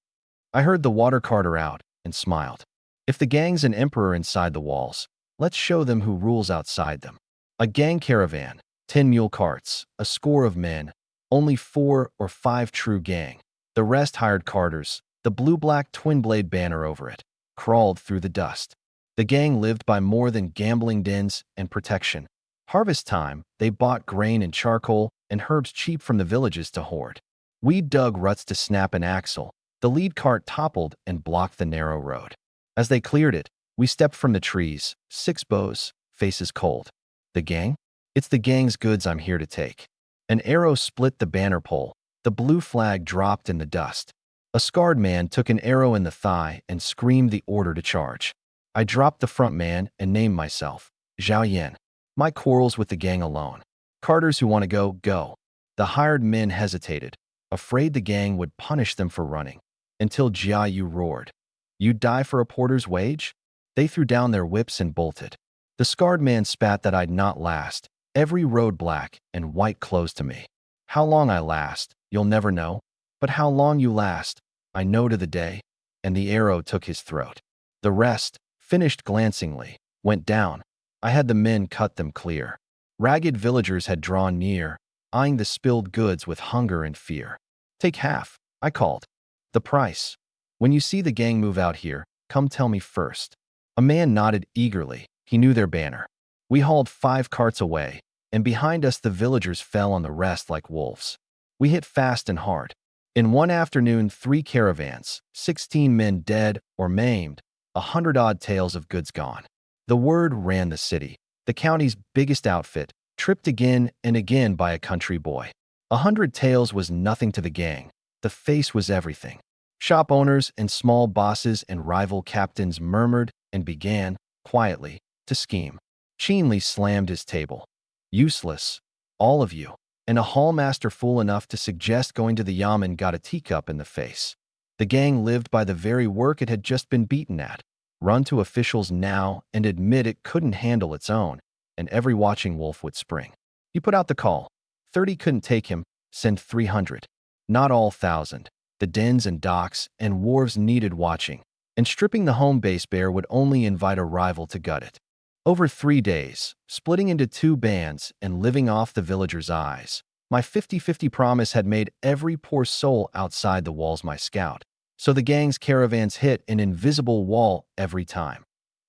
Speaker 1: I heard the water carter out and smiled. If the gang's an emperor inside the walls, let's show them who rules outside them. A gang caravan, 10 mule carts, a score of men, only 4 or 5 true gang. The rest hired carters, the blue-black twin-blade banner over it, crawled through the dust. The gang lived by more than gambling dens and protection. Harvest time, they bought grain and charcoal and herbs cheap from the villages to hoard. We dug ruts to snap an axle. The lead cart toppled and blocked the narrow road. As they cleared it, we stepped from the trees, 6 bows, faces cold. The gang? It's the gang's goods I'm here to take. An arrow split the banner pole. The blue flag dropped in the dust. A scarred man took an arrow in the thigh and screamed the order to charge. I dropped the front man and named myself, Zhao Yan. My quarrels with the gang alone. Carters who want to go, go. The hired men hesitated, afraid the gang would punish them for running, until Jang Yu roared. You'd die for a porter's wage? They threw down their whips and bolted. The scarred man spat that I'd not last, every road black and white closed to me. How long I last, you'll never know, but how long you last, I know to the day, and the arrow took his throat. The rest, finished glancingly, went down. I had the men cut them clear. Ragged villagers had drawn near, eyeing the spilled goods with hunger and fear. Take half, I called. The price. When you see the gang move out here, come tell me first. A man nodded eagerly. He knew their banner. We hauled 5 carts away, and behind us the villagers fell on the rest like wolves. We hit fast and hard. In one afternoon, 3 caravans, 16 men dead or maimed, 100-odd tales of goods gone. The word ran the city. The county's biggest outfit, tripped again and again by a country boy. 100 tales was nothing to the gang. The face was everything. Shop owners and small bosses and rival captains murmured and began, quietly, to scheme. Chinli slammed his table. Useless, all of you. And a hallmaster fool enough to suggest going to the yamen got a teacup in the face. The gang lived by the very work it had just been beaten at. Run to officials now and admit it couldn't handle its own, and every watching wolf would spring. He put out the call. 30 couldn't take him, send 300. Not all 1,000. The dens and docks and wharves needed watching, and stripping the home base bare would only invite a rival to gut it. Over 3 days, splitting into 2 bands and living off the villagers' eyes, my 50-50 promise had made every poor soul outside the walls my scout, so the gang's caravans hit an invisible wall every time.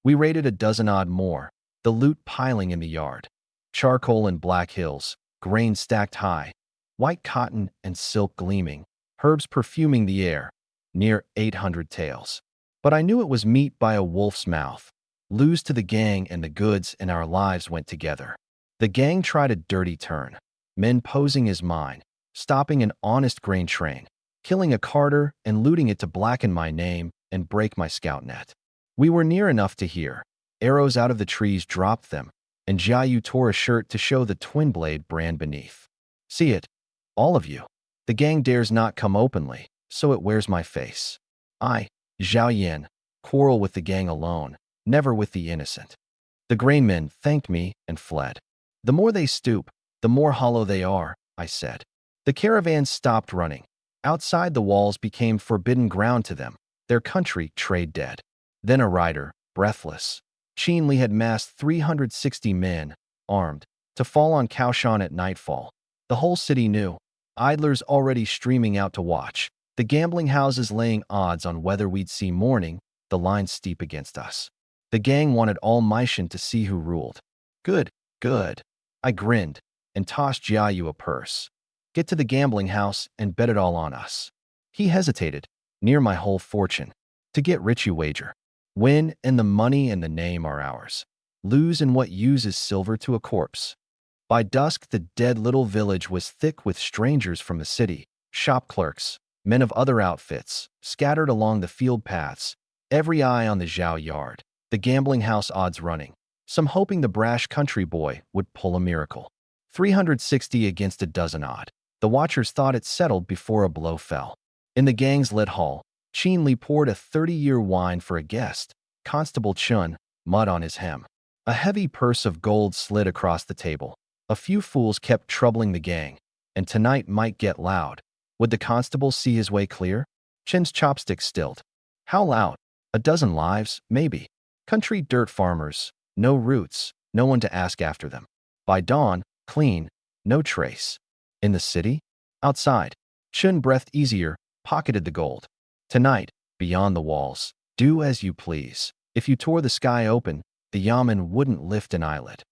Speaker 1: We raided a dozen-odd more, the loot piling in the yard. Charcoal and black hills, grain stacked high, white cotton and silk gleaming, herbs perfuming the air, near 800 tales. But I knew it was meat by a wolf's mouth. Lose to the gang and the goods and our lives went together. The gang tried a dirty turn. Men posing as mine, stopping an honest grain train, killing a carter and looting it to blacken my name and break my scout net. We were near enough to hear. Arrows out of the trees dropped them, and Jang Yu tore a shirt to show the twin blade brand beneath. See it, all of you. The gang dares not come openly, so it wears my face. I, Zhao Yan, quarrel with the gang alone, never with the innocent. The grain men thanked me and fled. The more they stoop, the more hollow they are, I said. The caravans stopped running. Outside the walls became forbidden ground to them, their country trade dead. Then a rider, breathless. Chinli had massed 360 men, armed, to fall on Kaoshan at nightfall. The whole city knew. Idlers already streaming out to watch. The gambling houses laying odds on whether we'd see morning, the lines steep against us. The gang wanted all Maishan to see who ruled. Good, good. I grinned and tossed Jang Yu a purse. Get to the gambling house and bet it all on us. He hesitated, near my whole fortune. To get rich you wager. Win and the money and the name are ours. Lose and what uses silver to a corpse. By dusk the dead little village was thick with strangers from the city, shop clerks, men of other outfits, scattered along the field paths, every eye on the Zhao yard, the gambling house odds running, some hoping the brash country boy would pull a miracle. 360 against a dozen odd. The watchers thought it settled before a blow fell. In the gang's lit hall, Li poured a 30-year wine for a guest. Constable Chun, mud on his hem. A heavy purse of gold slid across the table. A few fools kept troubling the gang, and tonight might get loud. Would the constable see his way clear? Chin's chopsticks stilled. How loud? A dozen lives, maybe. Country dirt farmers, no roots, no one to ask after them. By dawn, clean, no trace. In the city? Outside. Chun breathed easier, pocketed the gold. Tonight, beyond the walls, do as you please. If you tore the sky open, the yamen wouldn't lift an eyelid.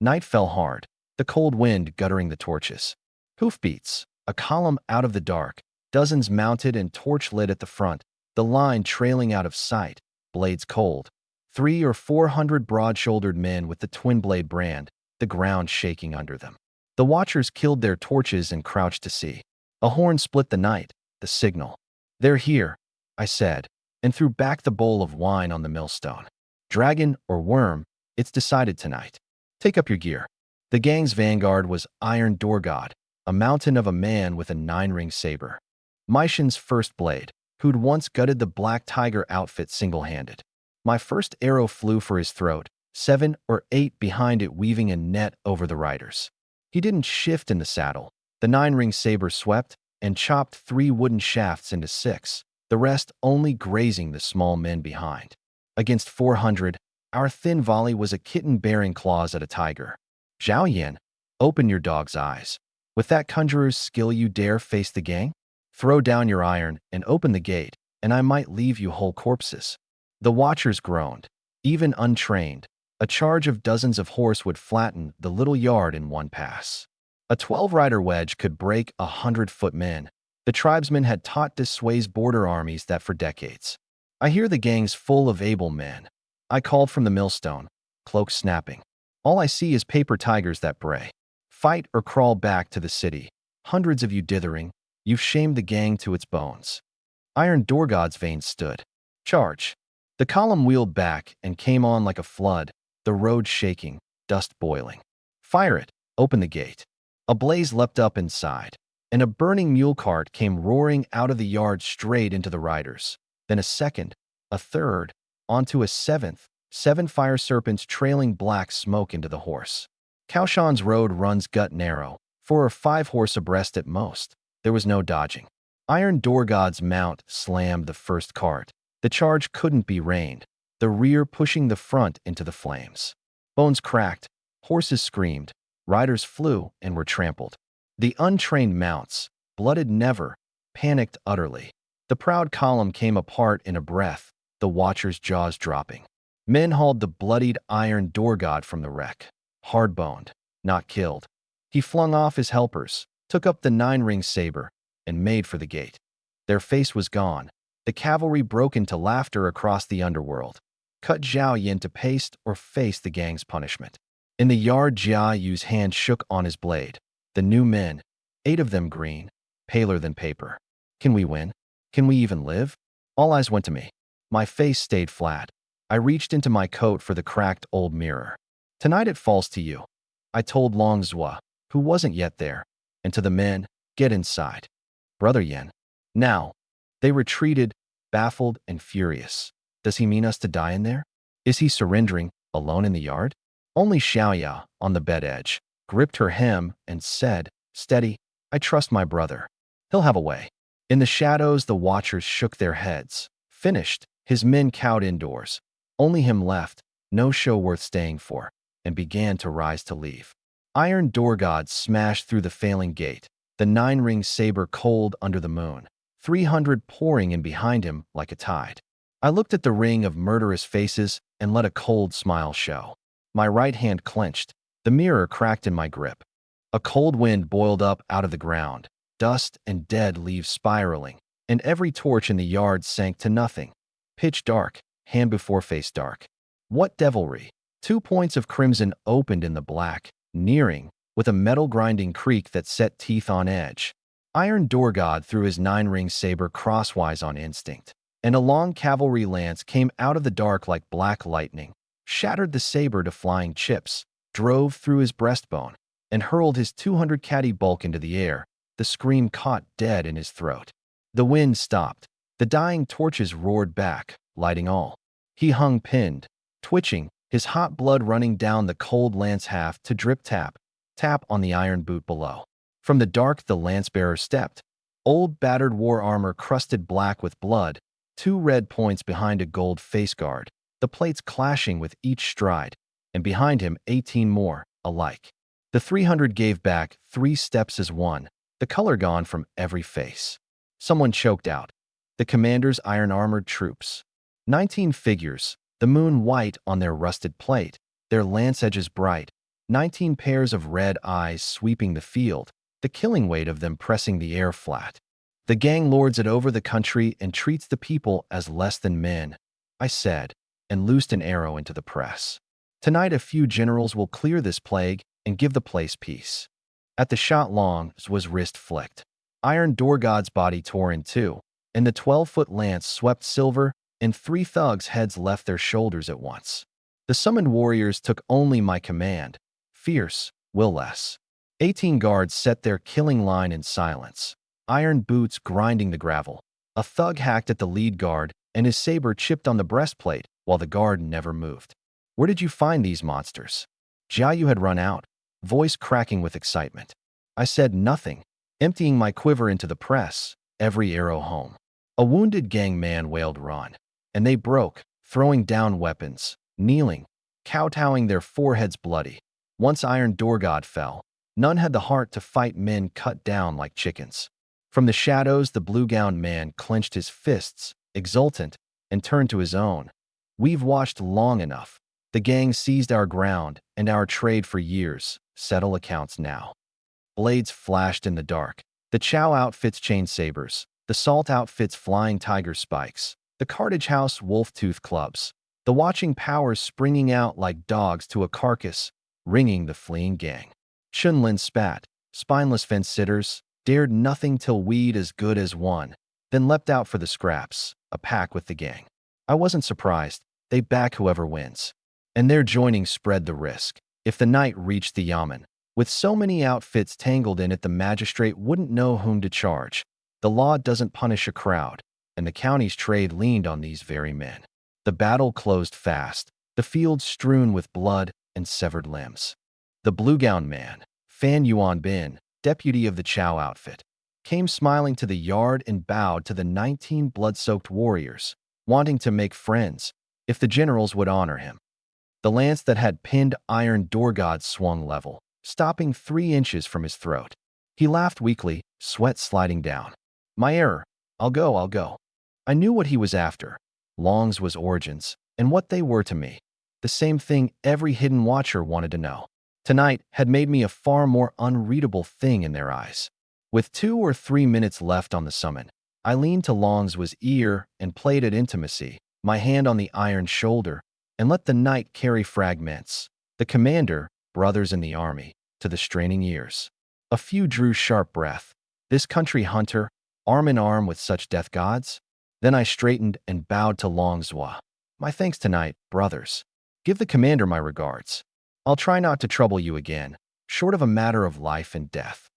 Speaker 1: Night fell hard, the cold wind guttering the torches. Hoofbeats, a column out of the dark, dozens mounted and torch lit at the front, the line trailing out of sight, blades cold. 300 or 400 broad-shouldered men with the twin-blade brand, the ground shaking under them. The watchers killed their torches and crouched to see. A horn split the night, the signal. They're here, I said, and threw back the bowl of wine on the millstone. Dragon or worm, it's decided tonight. Take up your gear. The gang's vanguard was Iron Door God, a mountain of a man with a 9-ring saber. Maishin's first blade, who'd once gutted the Black Tiger outfit single-handed. My first arrow flew for his throat, 7 or 8 behind it weaving a net over the riders. He didn't shift in the saddle. The 9-ring saber swept and chopped 3 wooden shafts into 6, the rest only grazing the small men behind. Against 400, our thin volley was a kitten bearing claws at a tiger. Zhao Yan, open your dog's eyes. With that conjurer's skill you dare face the gang? Throw down your iron and open the gate, and I might leave you whole corpses. The watchers groaned. Even untrained, a charge of dozens of horse would flatten the little yard in one pass. A 12-rider wedge could break 100-foot men. The tribesmen had taught Dissuade's border armies that for decades. I hear the gang's full of able men. I called from the millstone, cloak snapping. All I see is paper tigers that bray. Fight or crawl back to the city. Hundreds of you dithering, you've shamed the gang to its bones. Iron Door God's veins stood. Charge. The column wheeled back and came on like a flood, the road shaking, dust boiling. Fire it, open the gate. A blaze leapt up inside, and a burning mule cart came roaring out of the yard straight into the riders. Then a second, a third, onto a 7th, 7 fire serpents trailing black smoke into the horse. Kaoshan's road runs gut narrow, 4 or 5 horse abreast at most. There was no dodging. Iron Door God's mount slammed the first cart. The charge couldn't be reined, the rear pushing the front into the flames. Bones cracked, horses screamed, riders flew and were trampled. The untrained mounts, blooded never, panicked utterly. The proud column came apart in a breath, the watchers' jaws dropping. Men hauled the bloodied Iron Door God from the wreck. Hard-boned, not killed. He flung off his helpers, took up the 9-ring saber, and made for the gate. Their face was gone. The cavalry broke into laughter across the underworld. Cut Zhao Yan to paste or face the gang's punishment. In the yard, Jia Yu's hand shook on his blade. The new men, 8 of them green, paler than paper. Can we win? Can we even live? All eyes went to me. My face stayed flat. I reached into my coat for the cracked old mirror. Tonight it falls to you. I told Long Zhua, who wasn't yet there, and to the men, get inside. Brother Yan. Now. They retreated, baffled and furious. Does he mean us to die in there? Is he surrendering, alone in the yard? Only Xiaoya, on the bed edge, gripped her hem and said, steady, I trust my brother. He'll have a way. In the shadows, the watchers shook their heads. Finished, his men cowed indoors. Only him left, no show worth staying for, and began to rise to leave. Iron Door God smashed through the failing gate, the 9-ring saber cold under the moon. 300 pouring in behind him like a tide. I looked at the ring of murderous faces and let a cold smile show. My right hand clenched. The mirror cracked in my grip. A cold wind boiled up out of the ground, dust and dead leaves spiraling, and every torch in the yard sank to nothing. Pitch dark, hand before face dark. What devilry! 2 points of crimson opened in the black, nearing, with a metal-grinding creak that set teeth on edge. Iron Door God threw his 9-ring saber crosswise on instinct, and a long cavalry lance came out of the dark like black lightning, shattered the saber to flying chips, drove through his breastbone, and hurled his 200 catty bulk into the air. The scream caught dead in his throat. The wind stopped. The dying torches roared back, lighting all. He hung pinned, twitching, his hot blood running down the cold lance haft to drip tap, tap on the iron boot below. From the dark the lance-bearer stepped, old battered war armor crusted black with blood, 2 red points behind a gold face guard, the plates clashing with each stride, and behind him 18 more, alike. The 300 gave back 3 steps as one, the color gone from every face. Someone choked out. The commander's iron-armored troops. 19 figures, the moon white on their rusted plate, their lance edges bright, 19 pairs of red eyes sweeping the field, the killing weight of them pressing the air flat. The gang lords it over the country and treats the people as less than men, I said, and loosed an arrow into the press. Tonight a few generals will clear this plague and give the place peace. At the shot Long's was wrist flicked. Iron Door God's body tore in two, and the 12-foot lance swept silver, and 3 thugs' heads left their shoulders at once. The summoned warriors took only my command, fierce, will-less. 18 guards set their killing line in silence, iron boots grinding the gravel. A thug hacked at the lead guard, and his saber chipped on the breastplate while the guard never moved. Where did you find these monsters? Jang Yu had run out, voice cracking with excitement. I said nothing, emptying my quiver into the press, every arrow home. A wounded gang man wailed run, and they broke, throwing down weapons, kneeling, kowtowing, their foreheads bloody. Once Iron Door God fell, none had the heart to fight men cut down like chickens. From the shadows the blue-gowned man clenched his fists, exultant, and turned to his own. We've watched long enough. The gang seized our ground and our trade for years. Settle accounts now. Blades flashed in the dark. The Chow outfits chain sabers, the Salt outfits flying tiger spikes, the Cartage House wolf-tooth clubs, the watching powers springing out like dogs to a carcass, ringing the fleeing gang. Chunlin spat, spineless fence-sitters, dared nothing till we'd as good as won, then leapt out for the scraps, a pack with the gang. I wasn't surprised. They back whoever wins. And their joining spread the risk. If the night reached the yamen, with so many outfits tangled in it, the magistrate wouldn't know whom to charge. The law doesn't punish a crowd, and the county's trade leaned on these very men. The battle closed fast, the field strewn with blood and severed limbs. The blue-gowned man, Fan Yuan Bin, deputy of the Chow outfit, came smiling to the yard and bowed to the 19 blood-soaked warriors, wanting to make friends, if the generals would honor him. The lance that had pinned Iron Door God swung level, stopping 3 inches from his throat. He laughed weakly, sweat sliding down. My error. I'll go. I knew what he was after. Long's was origins, and what they were to me. The same thing every hidden watcher wanted to know. Tonight had made me a far more unreadable thing in their eyes. With 2 or 3 minutes left on the summon, I leaned to Long's was ear and played at intimacy, my hand on the iron shoulder, and let the night carry fragments. The commander, brothers in the army, to the straining ears. A few drew sharp breath. This country hunter, arm in arm with such death gods? Then I straightened and bowed to Longzwa. My thanks tonight, brothers. Give the commander my regards. I'll try not to trouble you again, short of a matter of life and death.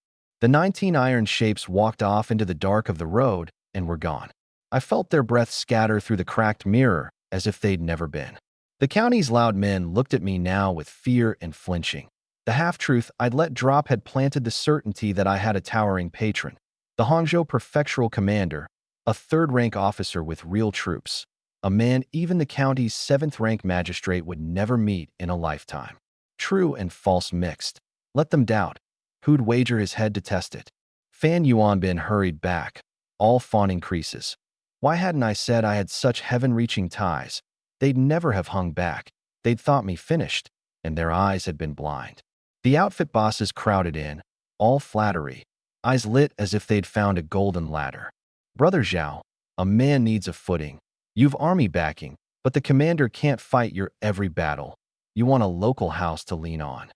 Speaker 1: The 19 iron shapes walked off into the dark of the road and were gone. I felt their breath scatter through the cracked mirror as if they'd never been. The county's loud men looked at me now with fear and flinching. The half-truth I'd let drop had planted the certainty that I had a towering patron, the Hangzhou prefectural commander, a 3rd-rank officer with real troops, a man even the county's 7th-rank magistrate would never meet in a lifetime. True and false mixed. Let them doubt. Who'd wager his head to test it? Fan Yuanbin hurried back, all fawning creases. Why hadn't I said I had such heaven-reaching ties? They'd never have hung back. They'd thought me finished, and their eyes had been blind. The outfit bosses crowded in, all flattery, eyes lit as if they'd found a golden ladder. Brother Zhao, a man needs a footing. You've army backing, but the commander can't fight your every battle. You want a local house to lean on.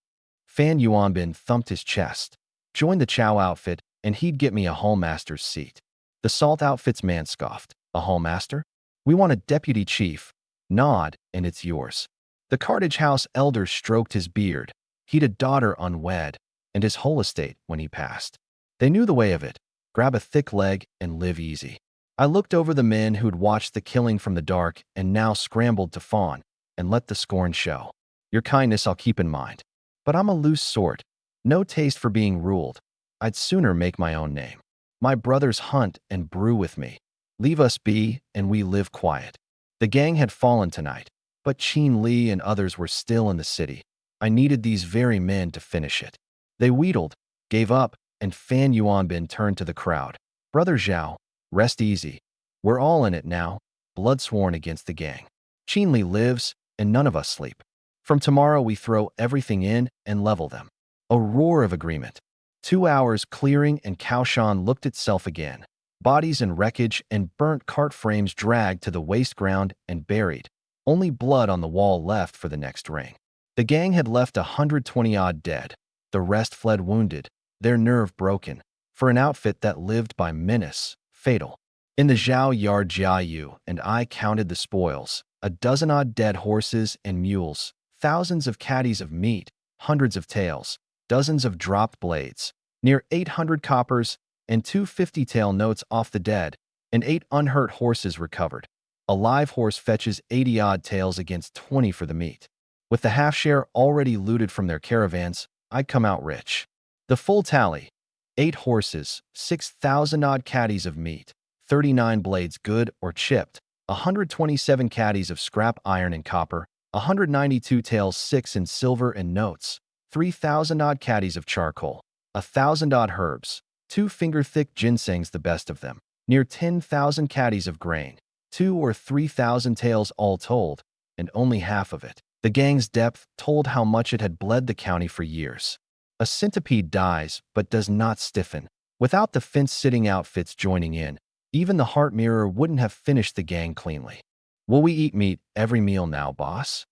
Speaker 1: Fan Yuanbin thumped his chest. Join the Chow outfit, and he'd get me a hallmaster's seat. The Salt outfit's man scoffed. A hallmaster? We want a deputy chief. Nod, and it's yours. The Cartage House elder stroked his beard. He'd a daughter unwed, and his whole estate when he passed. They knew the way of it. Grab a thick leg and live easy. I looked over the men who'd watched the killing from the dark and now scrambled to fawn and let the scorn show. Your kindness I'll keep in mind. But I'm a loose sort. No taste for being ruled. I'd sooner make my own name. My brothers hunt and brew with me. Leave us be, and we live quiet. The gang had fallen tonight, but Qin Li and others were still in the city. I needed these very men to finish it. They wheedled, gave up, and Fan Yuanbin turned to the crowd. Brother Zhao, rest easy. We're all in it now, blood sworn against the gang. Qin Li lives, and none of us sleep. From tomorrow we throw everything in and level them. A roar of agreement. 2 hours clearing and Kaoshan looked itself again. Bodies and wreckage and burnt cart frames dragged to the waste ground and buried. Only blood on the wall left for the next ring. The gang had left 120-odd dead. The rest fled wounded, their nerve broken. For an outfit that lived by menace, fatal. In the Zhao yard, Jang Yu and I counted the spoils. A dozen-odd dead horses and mules, thousands of caddies of meat, hundreds of tails, dozens of dropped blades, near 800 coppers, and 2 50-tael notes off the dead, and 8 unhurt horses recovered. A live horse fetches 80-odd taels against 20 for the meat. With the half-share already looted from their caravans, I'd come out rich. The full tally: 8 horses, 6,000-odd caddies of meat, 39 blades good or chipped, 127 caddies of scrap iron and copper, 192 taels 6 in silver and notes, 3,000-odd caddies of charcoal, 1,000-odd herbs, 2 finger-thick ginsengs the best of them, near 10,000 caddies of grain, 2 or 3,000 taels all told, and only half of it. The gang's depth told how much it had bled the county for years. A centipede dies but does not stiffen. Without the fence-sitting outfits joining in, even the heart mirror wouldn't have finished the gang cleanly. Will we eat meat every meal now, boss?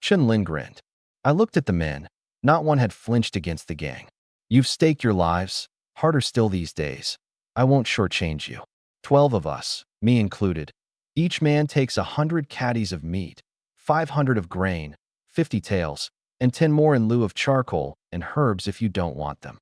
Speaker 1: Chun Lin grinned. I looked at the men. Not one had flinched against the gang. You've staked your lives, harder still these days. I won't shortchange you. 12 of us, me included. Each man takes 100 caddies of meat, 500 of grain, 50 taels, and 10 more in lieu of charcoal and herbs if you don't want them.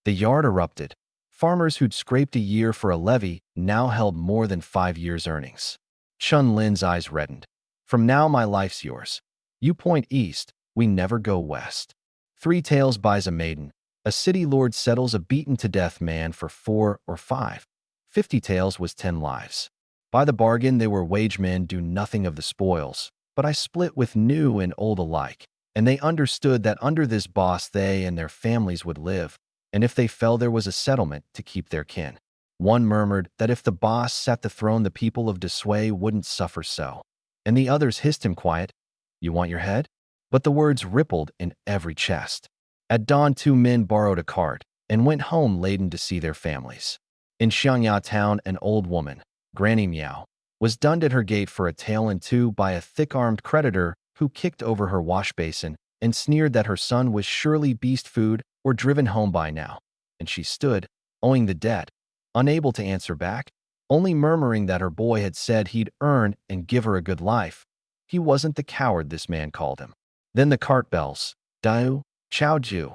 Speaker 1: The yard erupted. Farmers who'd scraped a year for a levy now held more than 5 years' earnings. Chun Lin's eyes reddened. From now my life's yours. You point east, we never go west. 3 taels buys a maiden. A city lord settles a beaten-to-death man for 4 or 5. 50 taels was 10 lives. By the bargain, they were wage men do nothing of the spoils, but I split with new and old alike, and they understood that under this boss they and their families would live, and if they fell there was a settlement to keep their kin. One murmured that if the boss sat the throne the people of Desway wouldn't suffer so, and the others hissed him quiet, "You want your head?" But the words rippled in every chest. At dawn 2 men borrowed a cart and went home laden to see their families. In Xiangya town an old woman, Granny Meow, was dunned at her gate for a tael and 2 by a thick-armed creditor who kicked over her wash basin and sneered that her son was surely beast food or driven home by now. And she stood, owing the debt, unable to answer back, only murmuring that her boy had said he'd earn and give her a good life. He wasn't the coward this man called him. Then the cart bells, Dao, Chao Ju,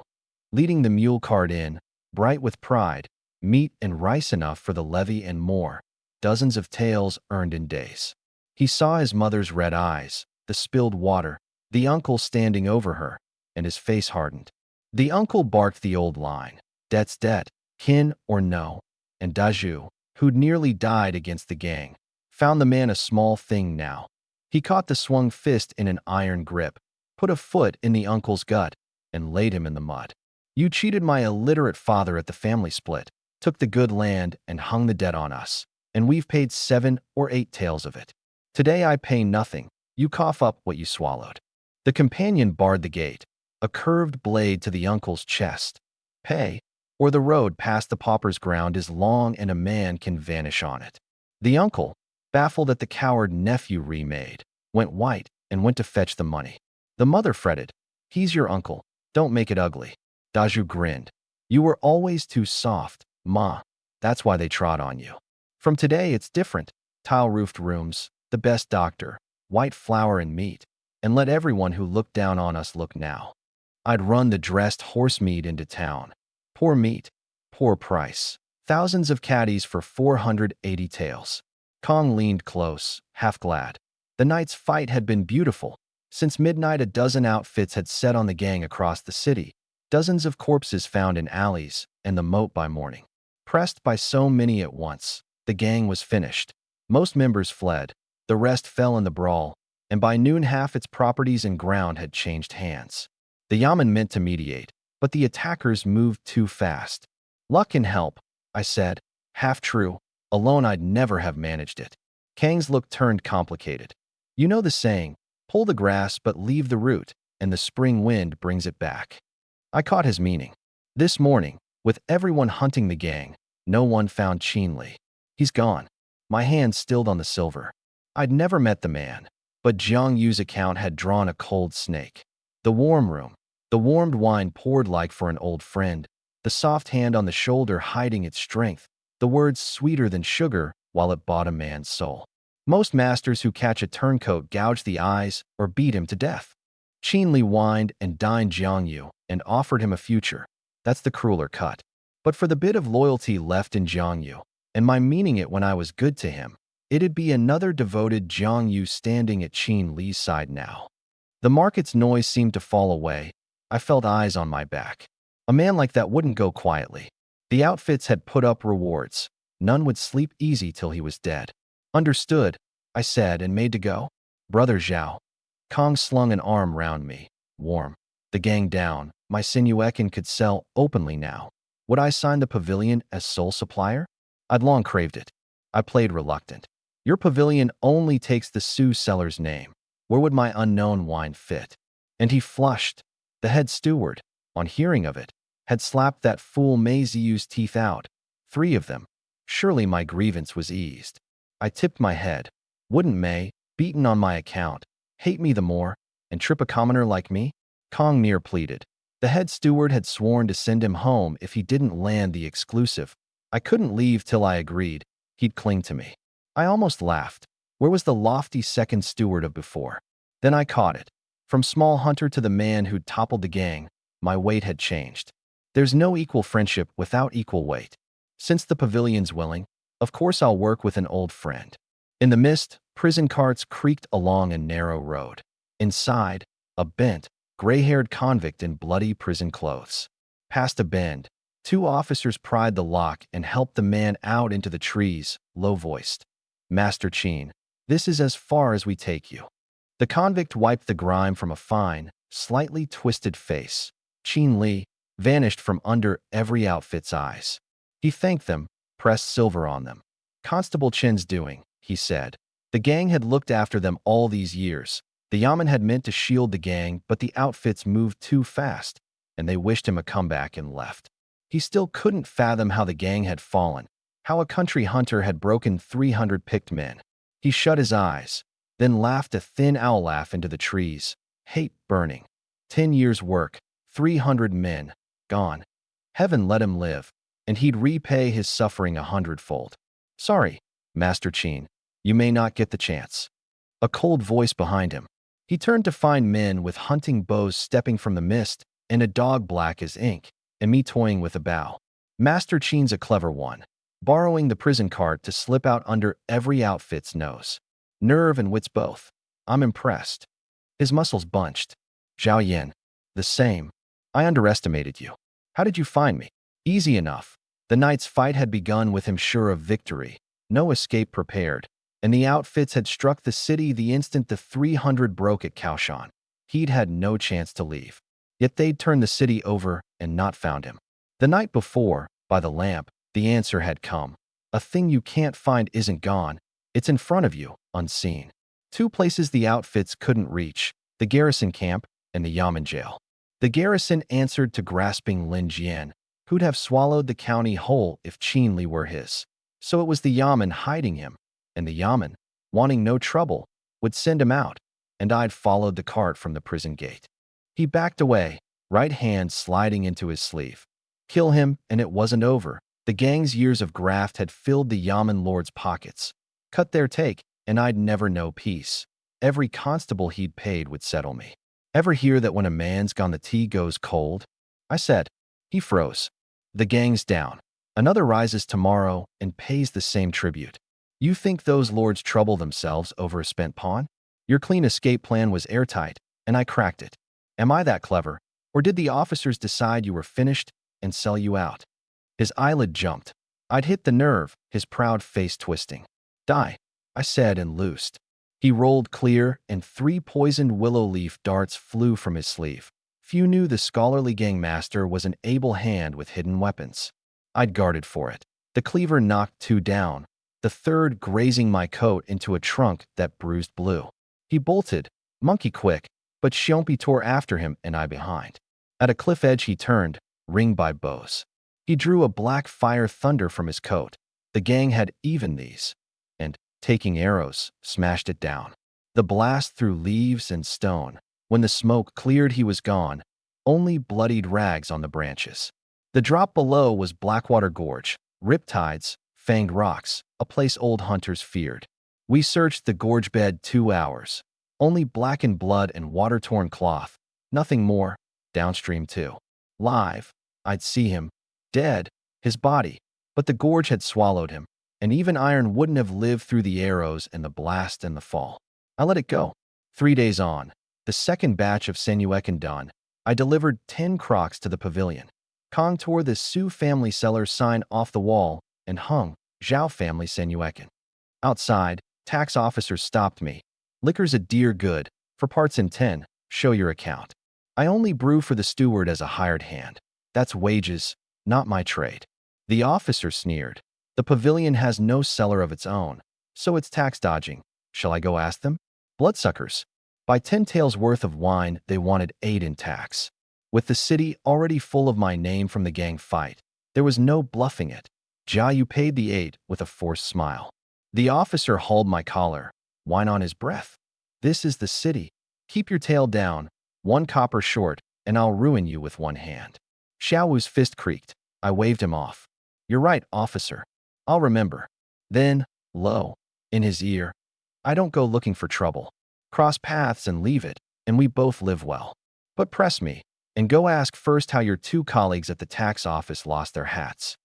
Speaker 1: leading the mule cart in, bright with pride, meat and rice enough for the levy and more, dozens of taels earned in days. He saw his mother's red eyes, the spilled water, the uncle standing over her, and his face hardened. The uncle barked the old line, "Debt's debt, kin or no," and Daju, who'd nearly died against the gang, found the man a small thing now. He caught the swung fist in an iron grip, put a foot in the uncle's gut, and laid him in the mud. "You cheated my illiterate father at the family split, took the good land and hung the debt on us, and we've paid 7 or 8 taels of it. Today I pay nothing, you cough up what you swallowed." The companion barred the gate, a curved blade to the uncle's chest. "Pay, or the road past the pauper's ground is long and a man can vanish on it." The uncle, baffled at the coward nephew remade, went white and went to fetch the money. The mother fretted, "He's your uncle, don't make it ugly." Daju grinned. "You were always too soft, ma. That's why they trod on you. From today it's different. Tile-roofed rooms, the best doctor, white flour and meat, and let everyone who looked down on us look now. I'd run the dressed horse meat into town. Poor meat, poor price. Thousands of caddies for 480 taels. Kong leaned close, half glad. The night's fight had been beautiful. Since midnight, a dozen outfits had set on the gang across the city, dozens of corpses found in alleys, and the moat by morning. Pressed by so many at once, the gang was finished. Most members fled, the rest fell in the brawl, and by noon half its properties and ground had changed hands. The Yamen meant to mediate, but the attackers moved too fast. Luck can help, I said, half true. Alone I'd never have managed it. Kang's look turned complicated. You know the saying, pull the grass but leave the root, and the spring wind brings it back. I caught his meaning. This morning, with everyone hunting the gang, no one found Qin Li. He's gone. My hand stilled on the silver. I'd never met the man, but Jang Yu's account had drawn a cold snake. The warm room, the warmed wine poured like for an old friend, the soft hand on the shoulder hiding its strength, the words sweeter than sugar while it bought a man's soul. Most masters who catch a turncoat gouge the eyes or beat him to death. Qin Li wined and dined Jang Yu and offered him a future. That's the crueler cut. But for the bit of loyalty left in Jang Yu, and my meaning it when I was good to him, it'd be another devoted Jang Yu standing at Qin Li's side now. The market's noise seemed to fall away. I felt eyes on my back. A man like that wouldn't go quietly. The outfits had put up rewards. None would sleep easy till he was dead. Understood, I said, and made to go. Brother Zhao. Kong slung an arm round me, warm. The gang down, my sinuekin could sell openly now. Would I sign the pavilion as sole supplier? I'd long craved it. I played reluctant. Your pavilion only takes the Sioux seller's name. Where would my unknown wine fit? And he flushed. The head steward, on hearing of it, had slapped that fool Mei Ziyu's teeth out. 3 of them. Surely my grievance was eased. I tipped my head. Wouldn't Mei, beaten on my account, hate me the more, and trip a commoner like me? Kong near pleaded. The head steward had sworn to send him home if he didn't land the exclusive. I couldn't leave till I agreed. He'd cling to me. I almost laughed. Where was the lofty second steward of before? Then I caught it. From small hunter to the man who'd toppled the gang, my weight had changed. There's no equal friendship without equal weight. Since the pavilion's willing, of course I'll work with an old friend. In the mist, prison carts creaked along a narrow road. Inside, a bent, gray-haired convict in bloody prison clothes. Past a bend, 2 officers pried the lock and helped the man out into the trees, low-voiced. Master Qin, this is as far as we take you. The convict wiped the grime from a fine, slightly twisted face. Qin Li vanished from under every outfit's eyes. He thanked them, pressed silver on them. Constable Chen's doing, he said. The gang had looked after them all these years. The Yamen had meant to shield the gang, but the outfits moved too fast, and they wished him a comeback and left. He still couldn't fathom how the gang had fallen, how a country hunter had broken 300 picked men. He shut his eyes, then laughed a thin owl laugh into the trees. Hate burning. 10 years' work, 300 men, gone. Heaven let him live, and he'd repay his suffering 100-fold. Sorry, Master Qin, you may not get the chance. A cold voice behind him. He turned to find men with hunting bows stepping from the mist, and a dog black as ink, and me toying with a bow. Master Qin's a clever one, borrowing the prison cart to slip out under every outfit's nose. Nerve and wits both. I'm impressed. His muscles bunched. Zhao Yin. The same. I underestimated you. How did you find me? Easy enough. The night's fight had begun with him sure of victory, no escape prepared, and the outfits had struck the city the instant the 300 broke at Kaoshan. He'd had no chance to leave. Yet they'd turned the city over and not found him. The night before, by the lamp, the answer had come. A thing you can't find isn't gone. It's in front of you, unseen. 2 places the outfits couldn't reach, the garrison camp and the Yamen jail. The garrison answered to grasping Lin Jian, who'd have swallowed the county whole if Qin Li were his. So it was the Yamen hiding him, and the Yamen, wanting no trouble, would send him out, and I'd followed the cart from the prison gate. He backed away, right hand sliding into his sleeve. Kill him, and it wasn't over. The gang's years of graft had filled the Yamen lord's pockets. Cut their take, and I'd never know peace. Every constable he'd paid would settle me. Ever hear that when a man's gone the tea goes cold? I said. He froze. The gang's down. Another rises tomorrow and pays the same tribute. You think those lords trouble themselves over a spent pawn? Your clean escape plan was airtight, and I cracked it. Am I that clever, or did the officers decide you were finished and sell you out? His eyelid jumped. I'd hit the nerve, his proud face twisting. Die, I said and loosed. He rolled clear, and 3 poisoned willow leaf darts flew from his sleeve. Few knew the scholarly gangmaster was an able hand with hidden weapons. I'd guarded for it. The cleaver knocked 2 down, the third grazing my coat into a trunk that bruised blue. He bolted, monkey quick, but Xiompi tore after him and I behind. At a cliff edge he turned, ringed by bows. He drew a black fire thunder from his coat. The gang had even these, and, taking arrows, smashed it down. The blast threw leaves and stone. When the smoke cleared he was gone, only bloodied rags on the branches. The drop below was Blackwater Gorge, riptides, fanged rocks, a place old hunters feared. We searched the gorge bed 2 hours. Only blackened blood and water-torn cloth. Nothing more, downstream too. Live, I'd see him. Dead, his body. But the gorge had swallowed him, and even iron wouldn't have lived through the arrows and the blast and the fall. I let it go. 3 days on, the second batch of Senuekan done, I delivered 10 crocs to the pavilion. Kong tore the Su family seller's sign off the wall and hung Zhao family Senuekan. Outside, tax officers stopped me. Liquor's a dear good. For parts in 10, show your account. I only brew for the steward as a hired hand. That's wages, not my trade. The officer sneered. The pavilion has no cellar of its own, so it's tax dodging. Shall I go ask them? Bloodsuckers. By 10 taels worth of wine, they wanted 8 in tax. With the city already full of my name from the gang fight, there was no bluffing it. Jang Yu paid the 8 with a forced smile. The officer hauled my collar, wine on his breath. This is the city. Keep your tail down, 1 copper short, and I'll ruin you with 1 hand. Xiao Wu's fist creaked. I waved him off. You're right, officer. I'll remember. Then, low, in his ear, I don't go looking for trouble. Cross paths and leave it, and we both live well. But press me, and go ask first how your 2 colleagues at the tax office lost their hats.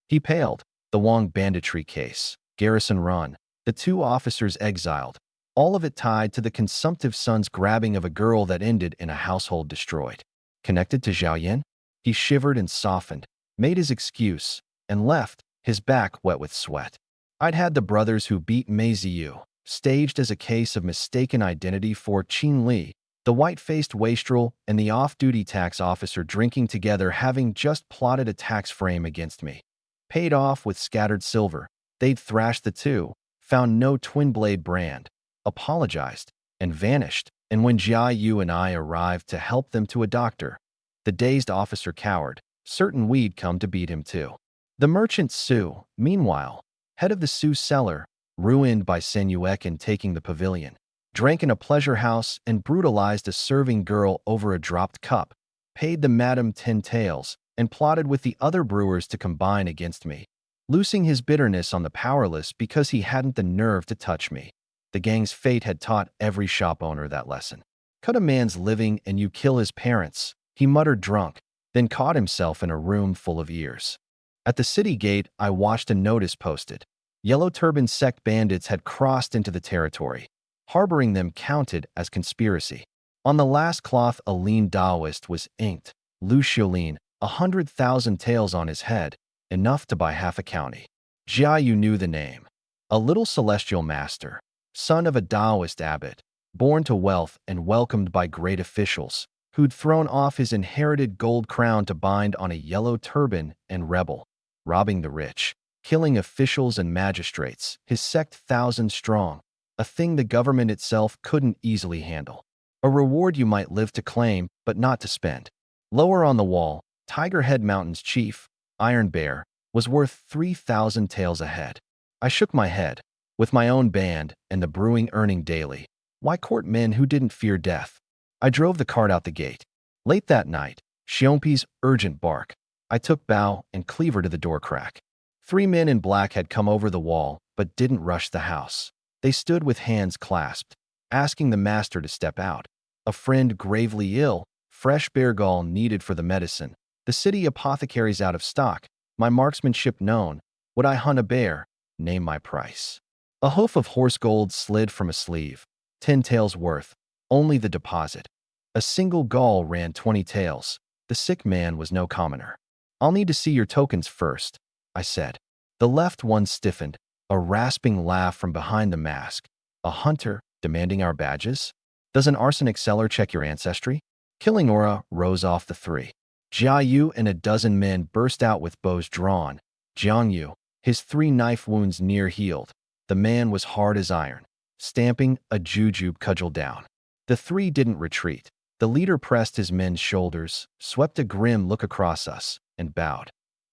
Speaker 1: He paled. The Wong banditry case, Garrison Run, the 2 officers exiled, all of it tied to the consumptive son's grabbing of a girl that ended in a household destroyed. Connected to Zhao Yan? He shivered and softened, made his excuse, and left, his back wet with sweat. I'd had the brothers who beat Mei Ziyu, staged as a case of mistaken identity for Qin Li, the white-faced wastrel and the off-duty tax officer drinking together, having just plotted a tax frame against me. Paid off with scattered silver, they'd thrashed the 2, found no twin-blade brand, apologized, and vanished, and when Jia Yu and I arrived to help them to a doctor, the dazed officer cowered, certain we'd come to beat him too. The merchant Su, meanwhile, head of the Su cellar, ruined by Senuekan taking the pavilion, drank in a pleasure house and brutalized a serving girl over a dropped cup, paid the madam 10 taels, and plotted with the other brewers to combine against me, loosing his bitterness on the powerless because he hadn't the nerve to touch me. The gang's fate had taught every shop owner that lesson. Cut a man's living and you kill his parents, he muttered drunk, then caught himself in a room full of ears. At the city gate, I watched a notice posted. Yellow Turban sect bandits had crossed into the territory. Harboring them counted as conspiracy. On the last cloth a lean Taoist was inked, Lu Xiulin, 100,000 taels on his head, enough to buy half a county. Jia Yu knew the name. A little celestial master, son of a Taoist abbot, born to wealth and welcomed by great officials, who'd thrown off his inherited gold crown to bind on a yellow turban and rebel, robbing the rich, killing officials and magistrates, his sect 1,000 strong, a thing the government itself couldn't easily handle. A reward you might live to claim, but not to spend. Lower on the wall, Tiger Head Mountain's chief, Iron Bear, was worth 3,000 taels a head. I shook my head. With my own band and the brewing earning daily, why court men who didn't fear death? I drove the cart out the gate. Late that night, Xiompi's urgent bark. I took bow and cleaver to the door crack. 3 men in black had come over the wall, but didn't rush the house. They stood with hands clasped, asking the master to step out. A friend gravely ill, fresh bear gall needed for the medicine. The city apothecary's out of stock. My marksmanship known. Would I hunt a bear? Name my price. A hoof of horse gold slid from a sleeve. 10 taels worth. Only the deposit. A single gall ran 20 taels. The sick man was no commoner. I'll need to see your tokens first, I said. The left one stiffened, a rasping laugh from behind the mask. A hunter demanding our badges? Does an arsenic seller check your ancestry? Killing aura rose off the three. Jang Yu and a dozen men burst out with bows drawn. Jang Yu, his 3 knife wounds near healed. The man was hard as iron, stamping a jujube cudgel down. The 3 didn't retreat. The leader pressed his men's shoulders, swept a grim look across us, and bowed.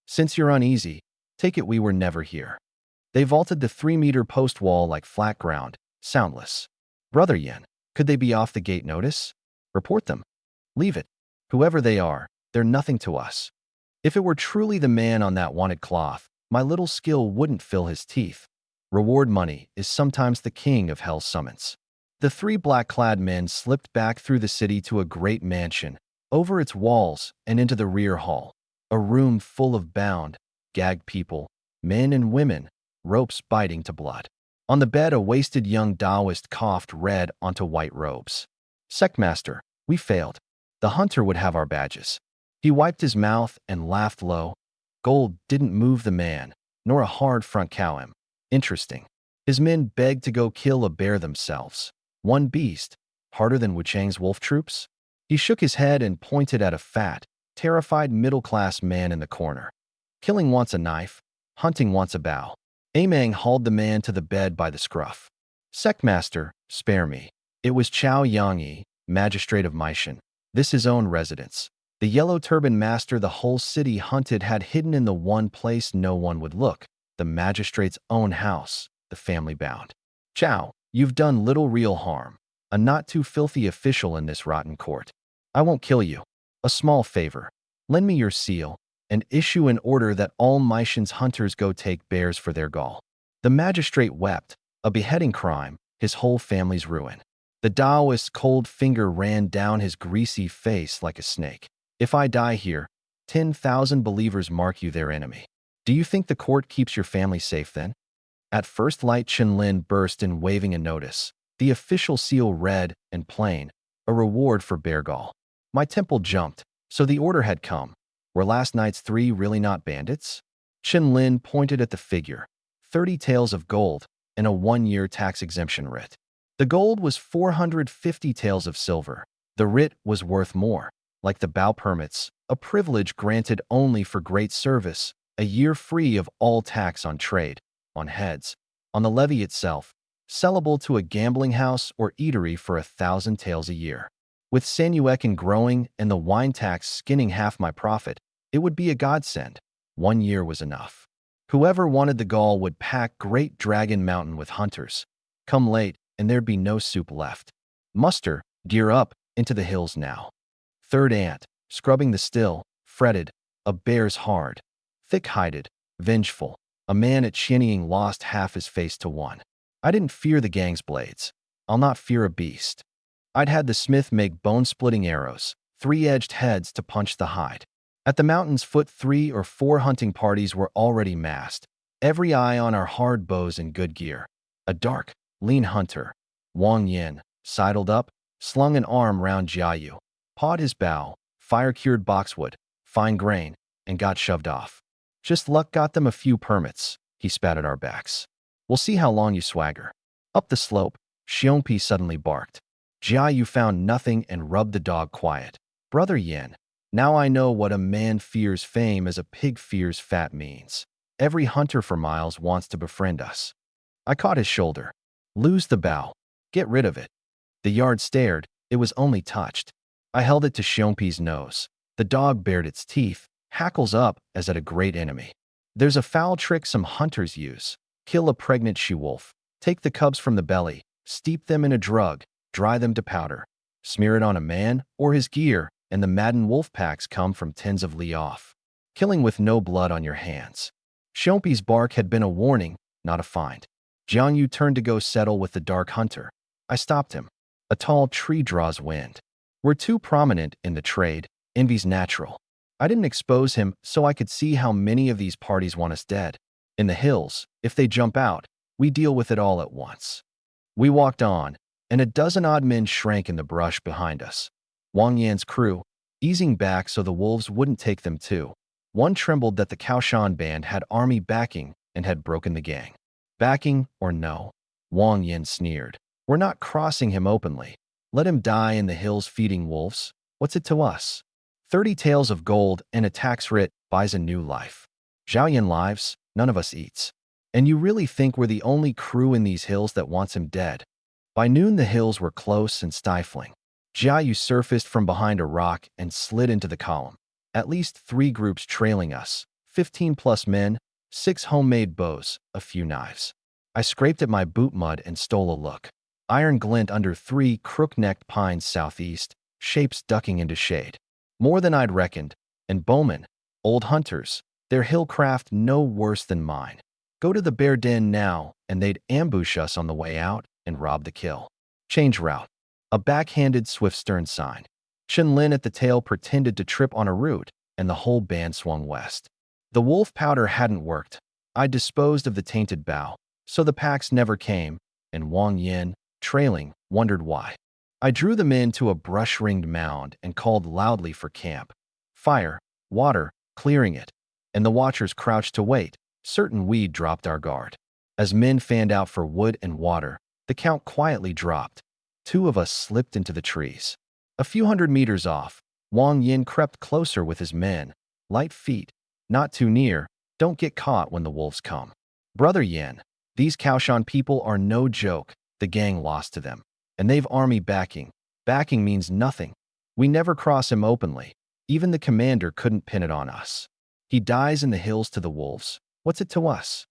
Speaker 1: Since you're uneasy, take it we were never here. They vaulted the 3-meter post wall like flat ground, soundless. Brother Yin, could they be off the gate notice? Report them. Leave it. Whoever they are, they're nothing to us. If it were truly the man on that wanted cloth, my little skill wouldn't fill his teeth. Reward money is sometimes the king of hell's summons. The 3 black-clad men slipped back through the city to a great mansion, over its walls and into the rear hall. A room full of bound, gagged people, men and women, ropes biting to blood. On the bed, a wasted young Taoist coughed red onto white robes. Sectmaster, we failed. The hunter would have our badges. He wiped his mouth and laughed low. Gold didn't move the man, nor a hard front cow him. Interesting. His men begged to go kill a bear themselves. One beast, harder than Wuchang's wolf troops? He shook his head and pointed at a fat, terrified middle-class man in the corner. Killing wants a knife, hunting wants a bow. Amang hauled the man to the bed by the scruff. Sectmaster, spare me. It was Chao Yangyi, magistrate of Meishan. This his own residence. The yellow turban master the whole city hunted had hidden in the one place no one would look, the magistrate's own house, the family bound. Chao, you've done little real harm. A not too filthy official in this rotten court. I won't kill you. A small favor. Lend me your seal, and issue an order that all Meishan's hunters go take bears for their gall. The magistrate wept. A beheading crime, his whole family's ruin. The Taoist's cold finger ran down his greasy face like a snake. If I die here, 10,000 believers mark you their enemy. Do you think the court keeps your family safe then? At first light, Chenlin burst in waving a notice. The official seal read and plain, a reward for bear gall. My temple jumped, so the order had come. Were last night's 3 really not bandits? Chenlin pointed at the figure. 30 taels of gold and a 1-year tax exemption writ. The gold was 450 taels of silver. The writ was worth more. Like the bow permits, a privilege granted only for great service, a year free of all tax on trade, on heads, on the levy itself, sellable to a gambling house or eatery for 1,000 taels a year. With Sanuekin growing and the wine tax skinning half my profit, it would be a godsend. 1 year was enough. Whoever wanted the gall would pack Great Dragon Mountain with hunters. Come late, and there'd be no soup left. Muster, gear up, into the hills now. Third ant, scrubbing the still, fretted, a bear's hard, thick-hided, vengeful. A man at shinnying lost half his face to one. I didn't fear the gang's blades. I'll not fear a beast. I'd had the smith make bone-splitting arrows, 3-edged heads to punch the hide. At the mountain's foot, 3 or 4 hunting parties were already massed, every eye on our hard bows in good gear. A dark, lean hunter, Wang Yin, sidled up, slung an arm round Jang Yu, pawed his bow, fire-cured boxwood, fine grain, and got shoved off. Just luck got them a few permits, he spat at our backs. We'll see how long you swagger. Up the slope, Xiongpi suddenly barked. Jang Yu found nothing and rubbed the dog quiet. Brother Yin, now I know what a man fears fame as a pig fears fat means. Every hunter for miles wants to befriend us. I caught his shoulder. Lose the bow. Get rid of it. The yard stared. It was only touched. I held it to Xiongpi's nose. The dog bared its teeth, hackles up as at a great enemy. There's a foul trick some hunters use. Kill a pregnant she-wolf. Take the cubs from the belly, steep them in a drug, dry them to powder. Smear it on a man or his gear, and the maddened wolf packs come from tens of li off. Killing with no blood on your hands. Xiongpi's bark had been a warning, not a find. Jang Yu turned to go settle with the dark hunter. I stopped him. A tall tree draws wind. We're too prominent in the trade. Envy's natural. I didn't expose him so I could see how many of these parties want us dead. In the hills, if they jump out, We deal with it all at once. We walked on, and a dozen odd men shrank in the brush behind us. Wang Yan's crew, easing back so the wolves wouldn't take them too. One trembled that the Kaoshan band had army backing and had broken the gang. Backing or no? Wang Yan sneered. We're not crossing him openly. Let him die in the hills feeding wolves. What's it to us? 30 taels of gold and a tax writ buys a new life. Zhaoyan lives, none of us eats. And you really think we're the only crew in these hills that wants him dead? By noon the hills were close and stifling. Jang Yu surfaced from behind a rock and slid into the column. At least 3 groups trailing us, 15 plus men, 6 homemade bows, a few knives. I scraped at my boot mud and stole a look. Iron glint under 3 crook-necked pines southeast, shapes ducking into shade. More than I'd reckoned, and bowmen, old hunters, their hillcraft no worse than mine. Go to the bear den now, and they'd ambush us on the way out and rob the kill. Change route. A backhanded swift stern sign. Chen Lin at the tail pretended to trip on a root, and the whole band swung west. The wolf powder hadn't worked. I disposed of the tainted bough, so the packs never came, and Wang Yin, trailing, wondered why. I drew them in to a brush-ringed mound and called loudly for camp. Fire, water, clearing it, and the watchers crouched to wait, certain we'd dropped our guard. As men fanned out for wood and water, the count quietly dropped. 2 of us slipped into the trees. A few hundred meters off, Wang Yin crept closer with his men. Light feet, not too near, don't get caught when the wolves come. Brother Yin, these Kaoshan people are no joke, the gang lost to them. And they've army backing. Backing means nothing. We never cross him openly. Even the commander couldn't pin it on us. He dies in the hills to the wolves. What's it to us?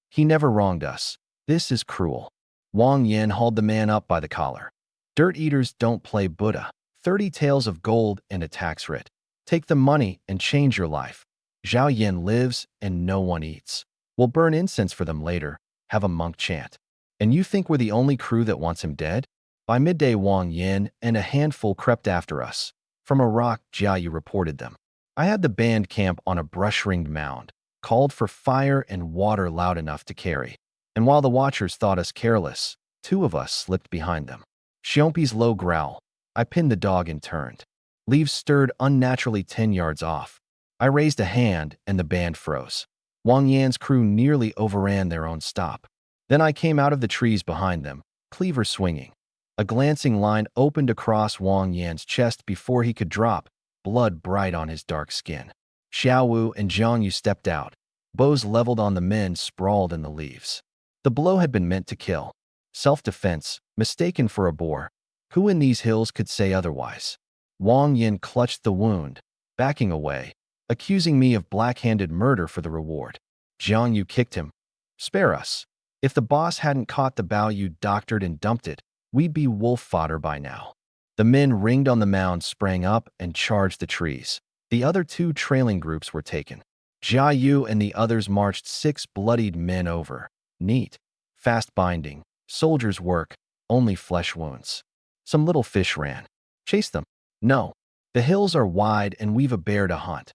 Speaker 1: He never wronged us. This is cruel. Wang Yin hauled the man up by the collar. Dirt eaters don't play Buddha. 30 taels of gold and a tax writ. Take the money and change your life. Zhao Yin lives and no one eats. We'll burn incense for them later, have a monk chant. And you think we're the only crew that wants him dead? By midday Wang Yin and a handful crept after us. From a rock, Jia Yu reported them. I had the band camp on a brush-ringed mound, called for fire and water loud enough to carry. And while the watchers thought us careless, 2 of us slipped behind them. Xiompi's low growl. I pinned the dog and turned. Leaves stirred unnaturally 10 yards off. I raised a hand and the band froze. Wang Yan's crew nearly overran their own stop. Then I came out of the trees behind them, cleaver swinging. A glancing line opened across Wang Yan's chest before he could drop, blood bright on his dark skin. Xiao Wu and Jang Yu stepped out. Bows leveled on the men sprawled in the leaves. The blow had been meant to kill. Self-defense, mistaken for a boar. Who in these hills could say otherwise? Wang Yin clutched the wound, backing away, accusing me of black-handed murder for the reward. Jang Yu kicked him. Spare us. If the boss hadn't caught the bow you doctored and dumped it, we'd be wolf fodder by now. The men ringed on the mound sprang up and charged the trees. The other 2 trailing groups were taken. Jia Yu and the others marched 6 bloodied men over. Neat. Fast binding. Soldiers' work. Only flesh wounds. Some little fish ran. Chase them. No. The hills are wide and we've a bear to hunt.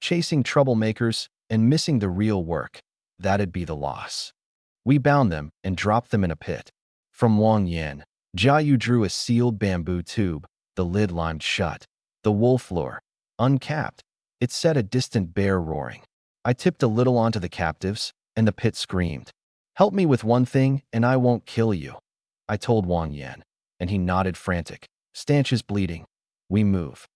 Speaker 1: Chasing troublemakers and missing the real work. That'd be the loss. We bound them and dropped them in a pit. From Wang Yin, Jia Yu drew a sealed bamboo tube, the lid limed shut. The wolf lure. Uncapped. It set a distant bear roaring. I tipped a little onto the captives, and the pit screamed. Help me with one thing, and I won't kill you. I told Wang Yan, and he nodded frantic. Stanches bleeding. We move.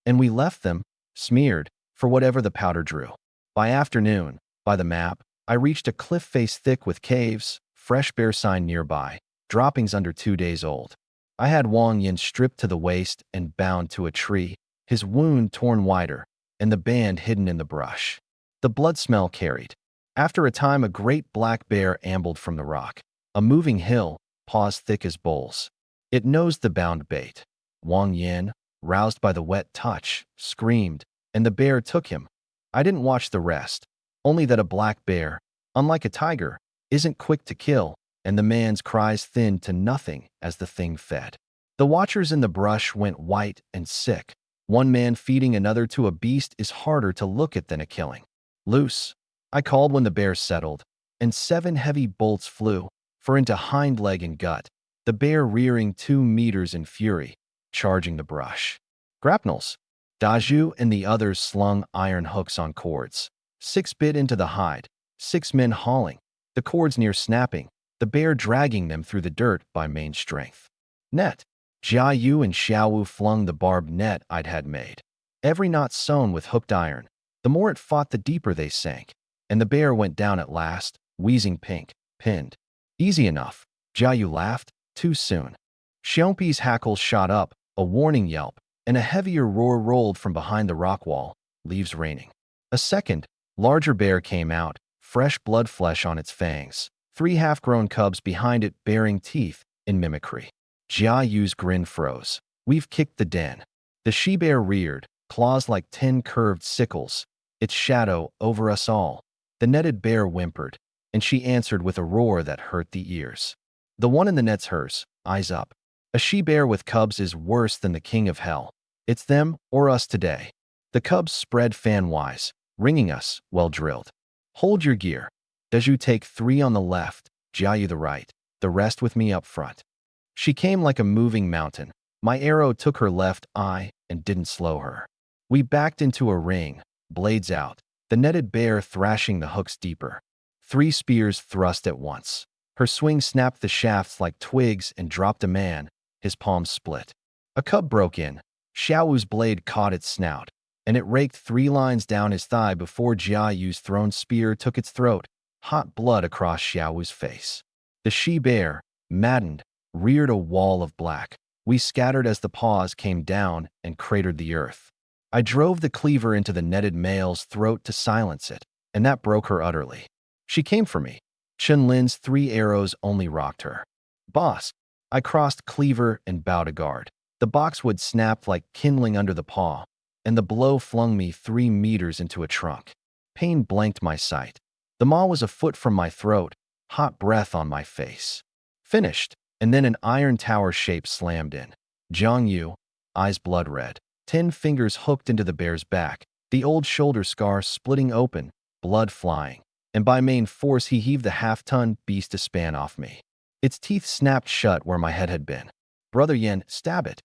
Speaker 1: And we left them, smeared, for whatever the powder drew. By afternoon, by the map, I reached a cliff face thick with caves, fresh bear sign nearby, droppings under 2 days old. I had Wang Yin stripped to the waist and bound to a tree, his wound torn wider, and the band hidden in the brush. The blood smell carried. After a time a great black bear ambled from the rock, a moving hill, paws thick as bowls. It nosed the bound bait. Wang Yin, roused by the wet touch, screamed, and the bear took him. I didn't watch the rest, only that a black bear, unlike a tiger, isn't quick to kill, and the man's cries thinned to nothing as the thing fed. The watchers in the brush went white and sick. One man feeding another to a beast is harder to look at than a killing. Loose, I called when the bear settled, and 7 heavy bolts flew. for into hind leg and gut, the bear rearing 2 meters in fury, charging the brush. Grapnels. Daju and the others slung iron hooks on cords. 6 bit into the hide, 6 men hauling, the cords near snapping, the bear dragging them through the dirt by main strength. Net. Jang Yu and Xiaowu flung the barbed net I'd had made. Every knot sewn with hooked iron. The more it fought, the deeper they sank, and the bear went down at last, wheezing pink, pinned. Easy enough. Jang Yu laughed. Too soon. Xiongpi's hackles shot up, a warning yelp, and a heavier roar rolled from behind the rock wall, leaves raining. A second, larger bear came out, fresh blood flesh on its fangs, 3 half-grown cubs behind it baring teeth in mimicry. Jang Yu's grin froze. We've kicked the den. The she-bear reared, claws like 10 curved sickles, its shadow over us all. The netted bear whimpered, and she answered with a roar that hurt the ears. The one in the net's hers, eyes up. A she-bear with cubs is worse than the king of hell. It's them or us today. The cubs spread fan-wise, ringing us, well-drilled. Hold your gear. Daju take 3 on the left, Jang Yu the right, the rest with me up front. She came like a moving mountain. My arrow took her left eye and didn't slow her. We backed into a ring, blades out, the netted bear thrashing the hooks deeper. 3 spears thrust at once. Her swing snapped the shafts like twigs and dropped a man, his palms split. A cub broke in. Xiaowu's blade caught its snout, and it raked 3 lines down his thigh before Jang Yu's thrown spear took its throat, hot blood across Xiaowu's face. The she-bear, maddened, reared a wall of black. We scattered as the paws came down and cratered the earth. I drove the cleaver into the netted male's throat to silence it, and that broke her utterly. She came for me. Chun-Lin's 3 arrows only rocked her. Boss. I crossed cleaver and bowed a guard. The boxwood snapped like kindling under the paw, and the blow flung me 3 meters into a trunk. Pain blanked my sight. The maw was a foot from my throat, hot breath on my face. Finished, and then an iron tower shape slammed in. Jang Yu, eyes blood red, 10 fingers hooked into the bear's back, the old shoulder scar splitting open, blood flying, and by main force he heaved the half-ton beast a span off me. Its teeth snapped shut where my head had been. Brother Yen, stab it.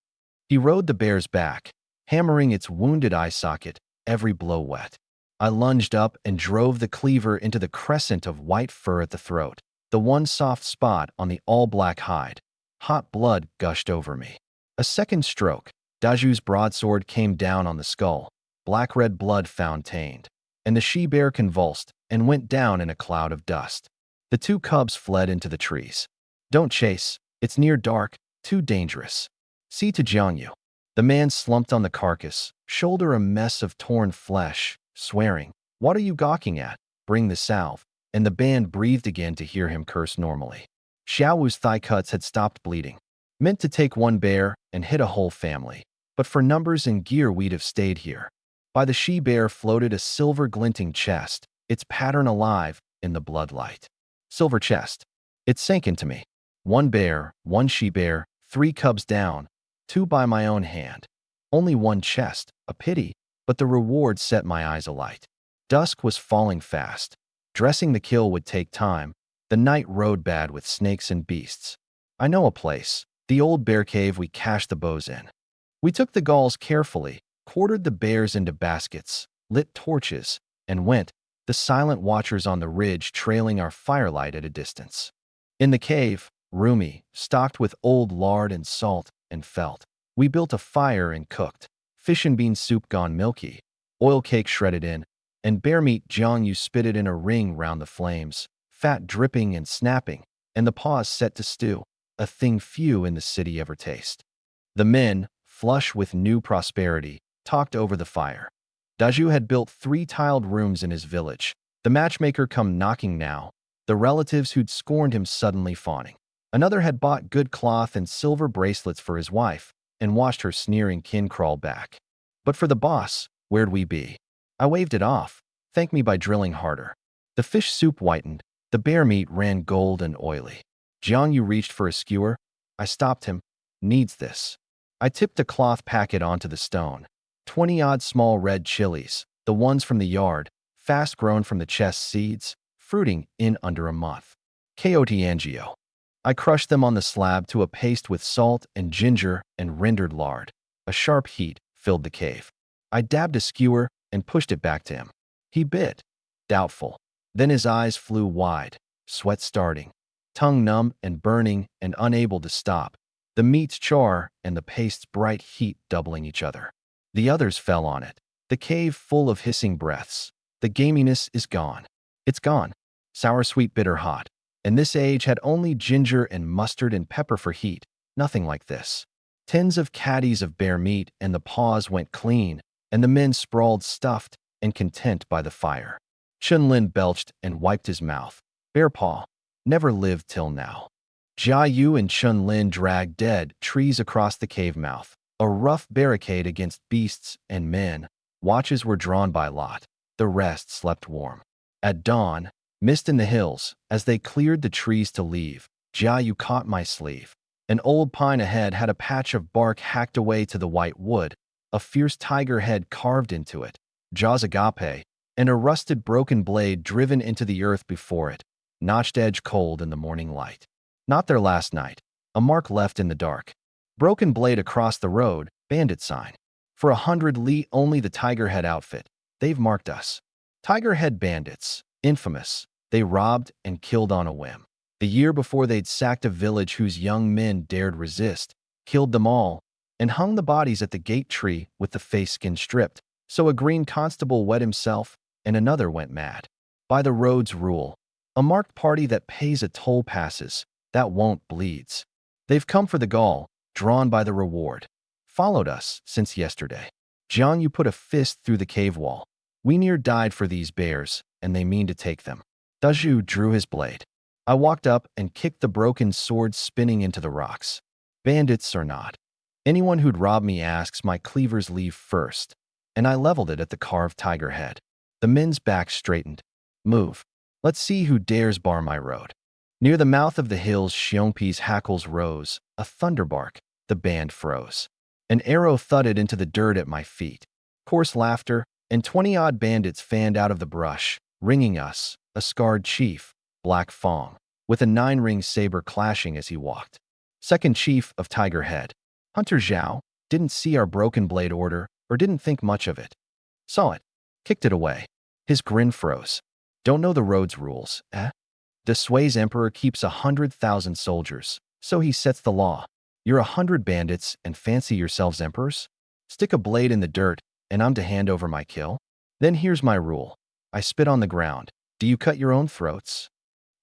Speaker 1: He rode the bear's back, hammering its wounded eye socket, every blow wet. I lunged up and drove the cleaver into the crescent of white fur at the throat, the one soft spot on the all-black hide. Hot blood gushed over me. A second stroke. Daju's broadsword came down on the skull, black-red blood fountained, and the she-bear convulsed and went down in a cloud of dust. The 2 cubs fled into the trees. Don't chase. It's near dark, too dangerous. See to Jang Yu. The man slumped on the carcass, shoulder a mess of torn flesh, swearing, "What are you gawking at? Bring the salve." And the band breathed again to hear him curse normally. Xiaowu's thigh cuts had stopped bleeding. Meant to take 1 bear and hit a whole family. But for numbers and gear we'd have stayed here. By the she-bear floated a silver glinting chest, its pattern alive in the bloodlight. Silver chest. It sank into me. 1 bear, 1 she-bear, 3 cubs down, 2 by my own hand. Only 1 chest, a pity, but the reward set my eyes alight. Dusk was falling fast. Dressing the kill would take time. The night rode bad with snakes and beasts. I know a place, the old bear cave we cached the bows in. We took the galls carefully, quartered the bears into baskets, lit torches, and went, the silent watchers on the ridge trailing our firelight at a distance. In the cave, roomy, stocked with old lard and salt and felt, we built a fire and cooked. Fish and bean soup gone milky, oil cake shredded in, and bear meat Jang Yu spitted in a ring round the flames, fat dripping and snapping, and the paws set to stew, a thing few in the city ever taste. The men, flush with new prosperity, talked over the fire. Daju had built 3 tiled rooms in his village. The matchmaker come knocking now, the relatives who'd scorned him suddenly fawning. Another had bought good cloth and silver bracelets for his wife, and watched her sneering kin crawl back. But for the boss, where'd we be? I waved it off. Thank me by drilling harder. The fish soup whitened. The bear meat ran gold and oily. Jang Yu reached for a skewer. I stopped him. Needs this. I tipped a cloth packet onto the stone. 20-odd small red chilies, the ones from the yard, fast grown from the chest seeds, fruiting in under a month. Kotiangio. I crushed them on the slab to a paste with salt and ginger and rendered lard. A sharp heat filled the cave. I dabbed a skewer and pushed it back to him. He bit, doubtful. Then his eyes flew wide, sweat starting, tongue numb and burning and unable to stop, the meat's char and the paste's bright heat doubling each other. The others fell on it, the cave full of hissing breaths. The gaminess is gone. It's gone. Sour, sweet, bitter, hot. And this age had only ginger and mustard and pepper for heat, nothing like this. Tins of caddies of bare meat and the paws went clean, and the men sprawled stuffed and content by the fire. Chun-Lin belched and wiped his mouth. Bear paw. Never lived till now. Jang Yu and Chun-Lin dragged dead trees across the cave mouth, a rough barricade against beasts and men. Watches were drawn by lot. The rest slept warm. At dawn, mist in the hills, as they cleared the trees to leave, Jang Yu caught my sleeve. An old pine ahead had a patch of bark hacked away to the white wood, a fierce tiger head carved into it, jaws agape, and a rusted broken blade driven into the earth before it, notched edge cold in the morning light. Not their last night. A mark left in the dark. Broken blade across the road, bandit sign. For 100 li only the tiger head outfit. They've marked us. Tiger head bandits, infamous. They robbed and killed on a whim. The year before they'd sacked a village whose young men dared resist, killed them all, and hung the bodies at the gate tree with the face skin stripped, so a green constable wet himself and another went mad. By the road's rule, a marked party that pays a toll passes, that won't bleeds. They've come for the gall, drawn by the reward. Followed us since yesterday. Jang Yu put a fist through the cave wall. We near died for these bears, and they mean to take them. Dazhu drew his blade. I walked up and kicked the broken sword spinning into the rocks. Bandits or not. Anyone who'd rob me asks my cleaver's leave first, and I leveled it at the carved tiger head. The men's backs straightened. Move. Let's see who dares bar my road. Near the mouth of the hills, Xiongpi's hackles rose, a thunderbark. The band froze. An arrow thudded into the dirt at my feet. Coarse laughter, and 20-odd bandits fanned out of the brush, ringing us, a scarred chief, Black Fong, with a 9-ring saber clashing as he walked. Second chief of Tiger Head. Hunter Zhao didn't see our broken blade order or didn't think much of it. Saw it. Kicked it away. His grin froze. Don't know the road's rules, eh? De Sui's emperor keeps 100,000 soldiers, so he sets the law. You're 100 bandits and fancy yourselves emperors? Stick a blade in the dirt and I'm to hand over my kill? Then here's my rule. I spit on the ground. Do you cut your own throats?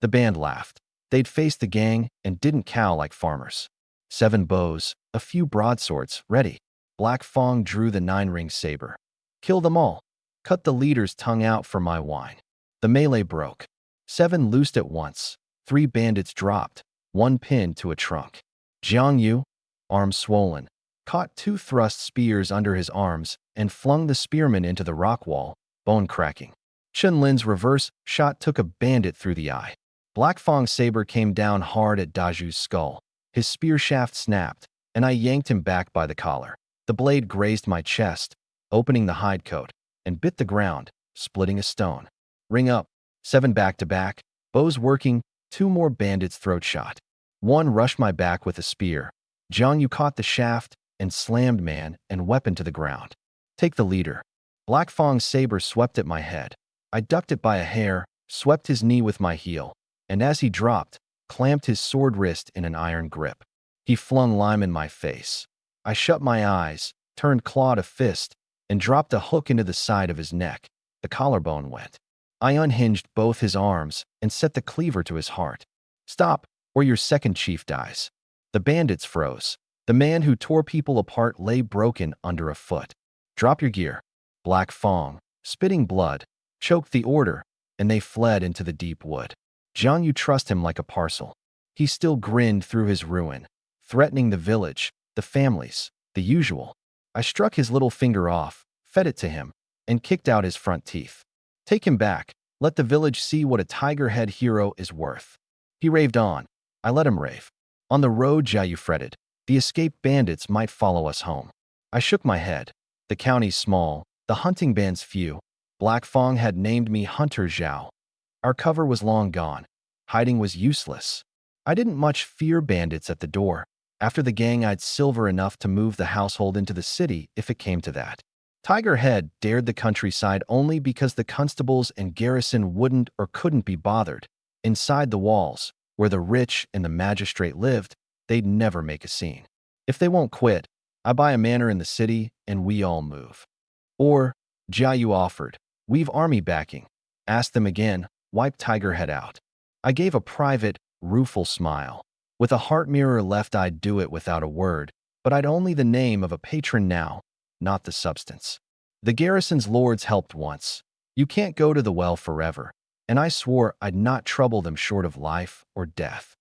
Speaker 1: The band laughed. They'd faced the gang and didn't cow like farmers. 7 bows, a few broadswords, ready. Black Fong drew the 9-ring saber. Kill them all. Cut the leader's tongue out for my wine. The melee broke. 7 loosed at once. 3 bandits dropped, 1 pinned to a trunk. Jang Yu, arms swollen, caught 2 thrust spears under his arms and flung the spearman into the rock wall, bone cracking. Chun-Lin's reverse shot took a bandit through the eye. Black Fong's saber came down hard at Dazhu's skull. His spear shaft snapped, and I yanked him back by the collar. The blade grazed my chest, opening the hide coat, and bit the ground, splitting a stone. Ring up. 7 back-to-back, bows working, 2 more bandits throat shot. 1 rushed my back with a spear. Jang Yu caught the shaft and slammed man and weapon to the ground. Take the leader. Black Fong's saber swept at my head. I ducked it by a hair, swept his knee with my heel, and as he dropped, clamped his sword wrist in an iron grip. He flung lime in my face. I shut my eyes, turned claw to fist, and dropped a hook into the side of his neck. The collarbone went. I unhinged both his arms and set the cleaver to his heart. Stop, or your second chief dies. The bandits froze. The man who tore people apart lay broken under a foot. Drop your gear. Black Fong, spitting blood, choked the order, and they fled into the deep wood. Jang Yu trusted him like a parcel. He still grinned through his ruin, threatening the village, the families, the usual. I struck his little finger off, fed it to him, and kicked out his front teeth. Take him back. Let the village see what a tiger head hero is worth. He raved on. I let him rave. On the road, Jang Yu fretted. The escaped bandits might follow us home. I shook my head. The county's small, the hunting bands few. Black Fong had named me Hunter Zhao. Our cover was long gone. Hiding was useless. I didn't much fear bandits at the door. After the gang, I'd silver enough to move the household into the city if it came to that. Tiger Head dared the countryside only because the constables and garrison wouldn't or couldn't be bothered. Inside the walls, where the rich and the magistrate lived, they'd never make a scene. If they won't quit, I buy a manor in the city and we all move. Or, Jang Yu offered, we've army backing. Asked them again, wipe Tiger Head out. I gave a private, rueful smile. With a heart mirror left, I'd do it without a word, but I'd only the name of a patron now, not the substance. The garrison's lords helped once. You can't go to the well forever, and I swore I'd not trouble them short of life or death.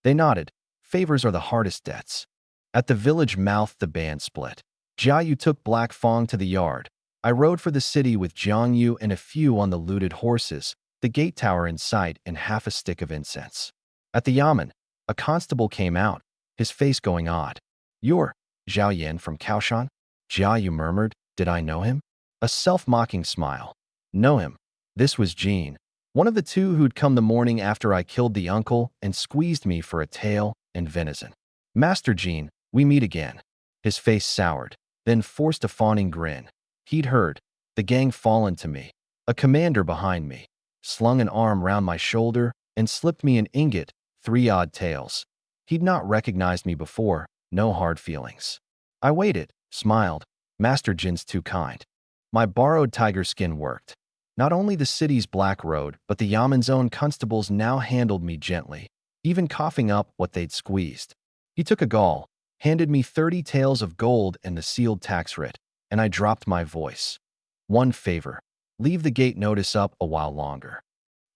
Speaker 1: They nodded. Favors are the hardest debts. At the village mouth, the band split. Jang Yu took Black Fong to the yard. I rode for the city with Jang Yu and a few on the looted horses, the gate tower in sight and half a stick of incense. At the yamen, a constable came out, his face going odd. You're Zhao Yan from Kaoshan? Jang Yu murmured. Did I know him? A self-mocking smile. Know him. This was Jean, one of the two who'd come the morning after I killed the uncle and squeezed me for a tail and venison. Master Jean, we meet again. His face soured, then forced a fawning grin. He'd heard the gang fallen to me. A commander behind me slung an arm round my shoulder and slipped me an ingot, 3 odd taels. He'd not recognized me before, no hard feelings. I waited, smiled. Master Jin's too kind. My borrowed tiger skin worked. Not only the city's black road, but the Yamen's own constables now handled me gently, even coughing up what they'd squeezed. He took a gall, handed me 30 taels of gold and the sealed tax writ, and I dropped my voice. One favor. Leave the gate notice up a while longer.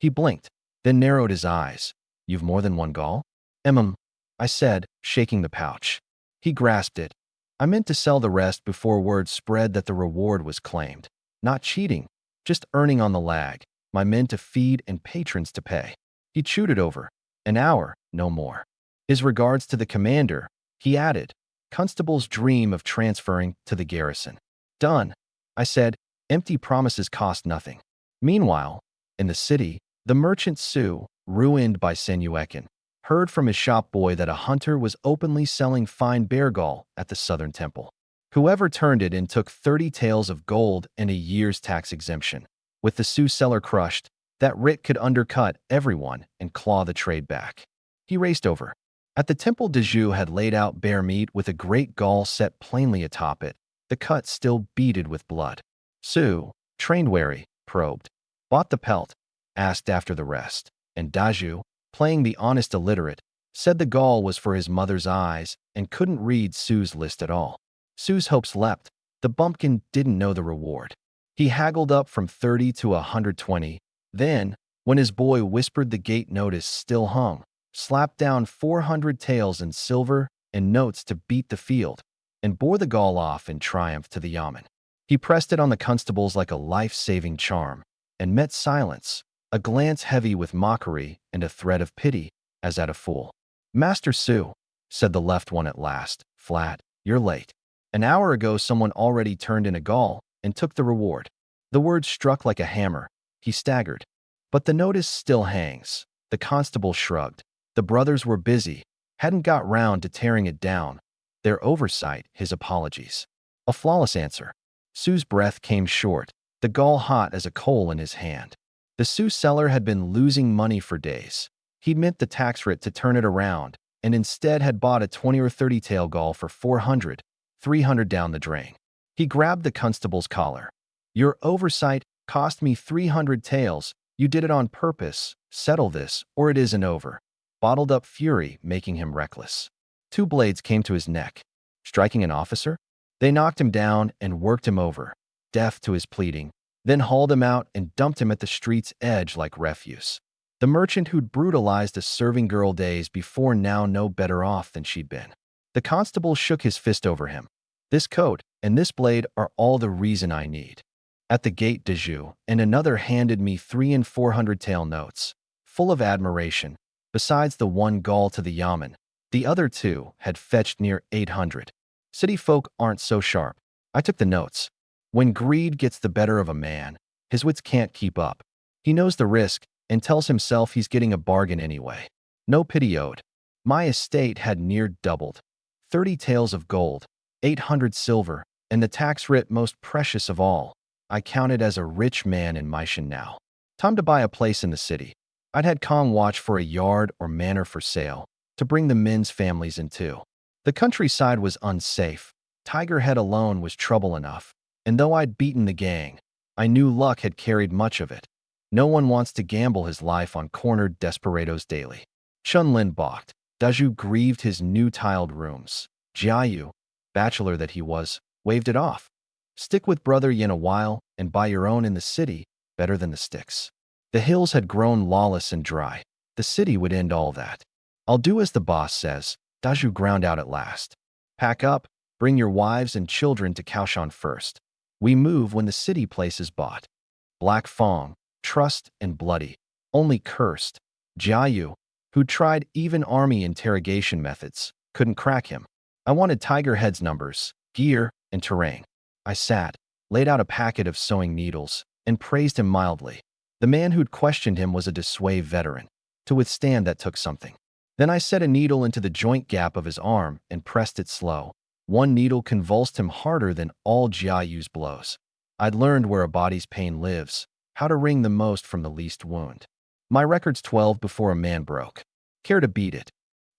Speaker 1: He blinked, then narrowed his eyes. You've more than one gall? I said, shaking the pouch. He grasped it. I meant to sell the rest before word spread that the reward was claimed. Not cheating, just earning on the lag, my men to feed and patrons to pay. He chewed it over. An hour, no more. His regards to the commander, he added. Constables dream of transferring to the garrison. Done, I said. Empty promises cost nothing. Meanwhile, in the city, the merchant Su, ruined by Senyuekin, heard from his shop boy that a hunter was openly selling fine bear gall at the southern temple. Whoever turned it in took 30 taels of gold and a year's tax exemption. With the Su seller crushed, that writ could undercut everyone and claw the trade back. He raced over. At the temple, Deju had laid out bear meat with a great gall set plainly atop it, the cut still beaded with blood. Su, trained wary, probed. Bought the pelt, asked after the rest, and Daju, playing the honest illiterate, said the gall was for his mother's eyes and couldn't read Su's list at all. Su's hopes leapt. The bumpkin didn't know the reward. He haggled up from 30 to 120. Then, when his boy whispered the gate notice still hung, slapped down 400 taels in silver and notes to beat the field, and bore the gall off in triumph to the yamen. He pressed it on the constables like a life-saving charm, and met silence, a glance heavy with mockery and a thread of pity, as at a fool. Master Su, said the left one at last, flat, you're late. An hour ago someone already turned in a gall and took the reward. The word struck like a hammer. He staggered. But the notice still hangs. The constable shrugged. The brothers were busy, hadn't got round to tearing it down. Their oversight, his apologies. A flawless answer. Su's breath came short, the gall hot as a coal in his hand. The Su seller had been losing money for days. He'd meant the tax writ to turn it around, and instead had bought a 20 or 30 tael gall for 400, 300 down the drain. He grabbed the constable's collar. Your oversight cost me 300 taels. You did it on purpose. Settle this, or it isn't over. Bottled up fury, making him reckless. 2 blades came to his neck. Striking an officer? They knocked him down and worked him over, deaf to his pleading, then hauled him out and dumped him at the street's edge like refuse. The merchant who'd brutalized a serving girl days before now no better off than she'd been. The constable shook his fist over him. This coat and this blade are all the reason I need. At the gate, Deju and another handed me 3 and 400 tael notes, full of admiration. Besides the 1 gall to the yamen, the other 2 had fetched near 800. City folk aren't so sharp. I took the notes. When greed gets the better of a man, his wits can't keep up. He knows the risk and tells himself he's getting a bargain anyway. No pity owed. My estate had near doubled. 30 taels of gold, 800 silver, and the tax writ most precious of all. I counted as a rich man in Maishan now. Time to buy a place in the city. I'd had Kong watch for a yard or manor for sale, to bring the men's families into. The countryside was unsafe. Tiger Head alone was trouble enough, and though I'd beaten the gang, I knew luck had carried much of it. No one wants to gamble his life on cornered desperados daily. Chun Lin balked. Daju grieved his new tiled rooms. Jia Yu, bachelor that he was, waved it off. Stick with brother Yin a while and buy your own in the city, better than the sticks. The hills had grown lawless and dry. The city would end all that. I'll do as the boss says, Daju ground out at last. Pack up, bring your wives and children to Kaoshan first. We move when the city place is bought. Black Fong, trust and bloody, only cursed. Jia Yu, who tried even army interrogation methods, couldn't crack him. I wanted Tiger Head's numbers, gear, and terrain. I sat, laid out a packet of sewing needles, and praised him mildly. The man who'd questioned him was a Desway veteran. To withstand that took something. Then I set a needle into the joint gap of his arm and pressed it slow. One needle convulsed him harder than all Jia Yu's blows. I'd learned where a body's pain lives, how to wring the most from the least wound. My record's 12 before a man broke. Care to beat it?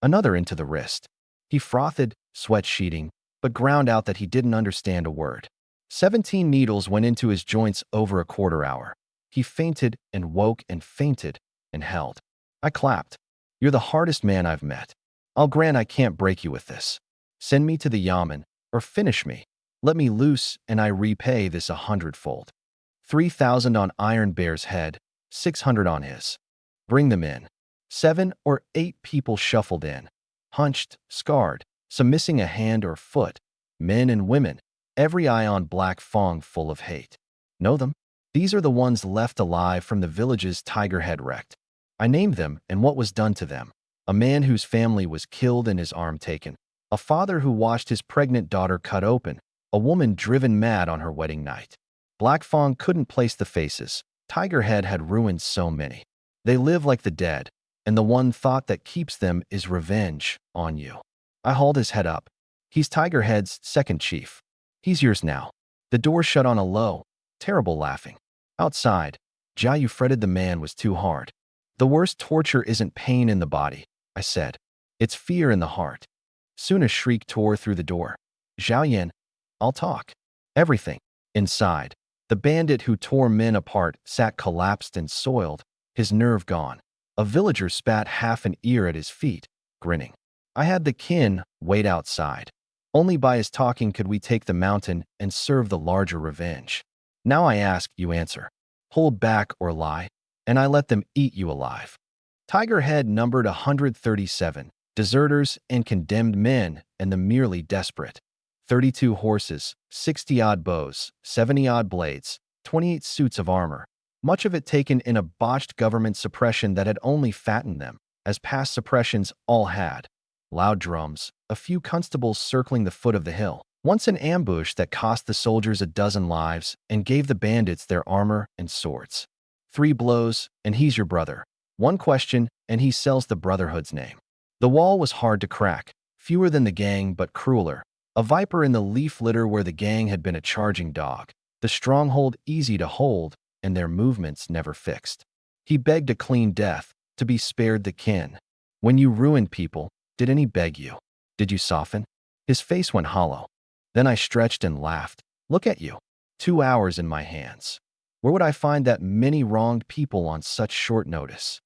Speaker 1: Another into the wrist. He frothed, sweat sheeting, but ground out that he didn't understand a word. 17 needles went into his joints over a quarter hour. He fainted and woke and fainted and held. I clapped. You're the hardest man I've met. I'll grant I can't break you with this. Send me to the yamen, or finish me. Let me loose, and I repay this 100-fold. 3,000 on Iron Bear's head, 600 on his. Bring them in. 7 or 8 people shuffled in. Hunched, scarred, some missing a hand or foot. Men and women, every eye on Black Fong full of hate. Know them? These are the ones left alive from the villages Tiger Head wrecked. I named them and what was done to them. A man whose family was killed and his arm taken. A father who watched his pregnant daughter cut open. A woman driven mad on her wedding night. Black Fong couldn't place the faces. Tiger Head had ruined so many. They live like the dead, and the one thought that keeps them is revenge on you. I hauled his head up. He's Tiger Head's second chief. He's yours now. The door shut on a low, terrible laughing. Outside, Jia Yu fretted the man was too hard. The worst torture isn't pain in the body, I said. It's fear in the heart. Soon a shriek tore through the door. Zhao Yan, I'll talk. Everything. Inside, the bandit who tore men apart sat collapsed and soiled, his nerve gone. A villager spat half an ear at his feet, grinning. I had the kin wait outside. Only by his talking could we take the mountain and serve the larger revenge. Now I ask, you answer. Hold back or lie, and I let them eat you alive. Tiger Head numbered 137, deserters and condemned men and the merely desperate. 32 horses, 60-odd bows, 70-odd blades, 28 suits of armor, much of it taken in a botched government suppression that had only fattened them, as past suppressions all had. Loud drums, a few constables circling the foot of the hill. Once an ambush that cost the soldiers a dozen lives and gave the bandits their armor and swords. 3 blows, and he's your brother. 1 question, and he sells the Brotherhood's name. The wall was hard to crack, fewer than the gang but crueler. A viper in the leaf litter where the gang had been a charging dog. The stronghold easy to hold, and their movements never fixed. He begged a clean death, to be spared the kin. When you ruined people, did any beg you? Did you soften? His face went hollow. Then I stretched and laughed. Look at you. 2 hours in my hands. Where would I find that many wronged people on such short notice?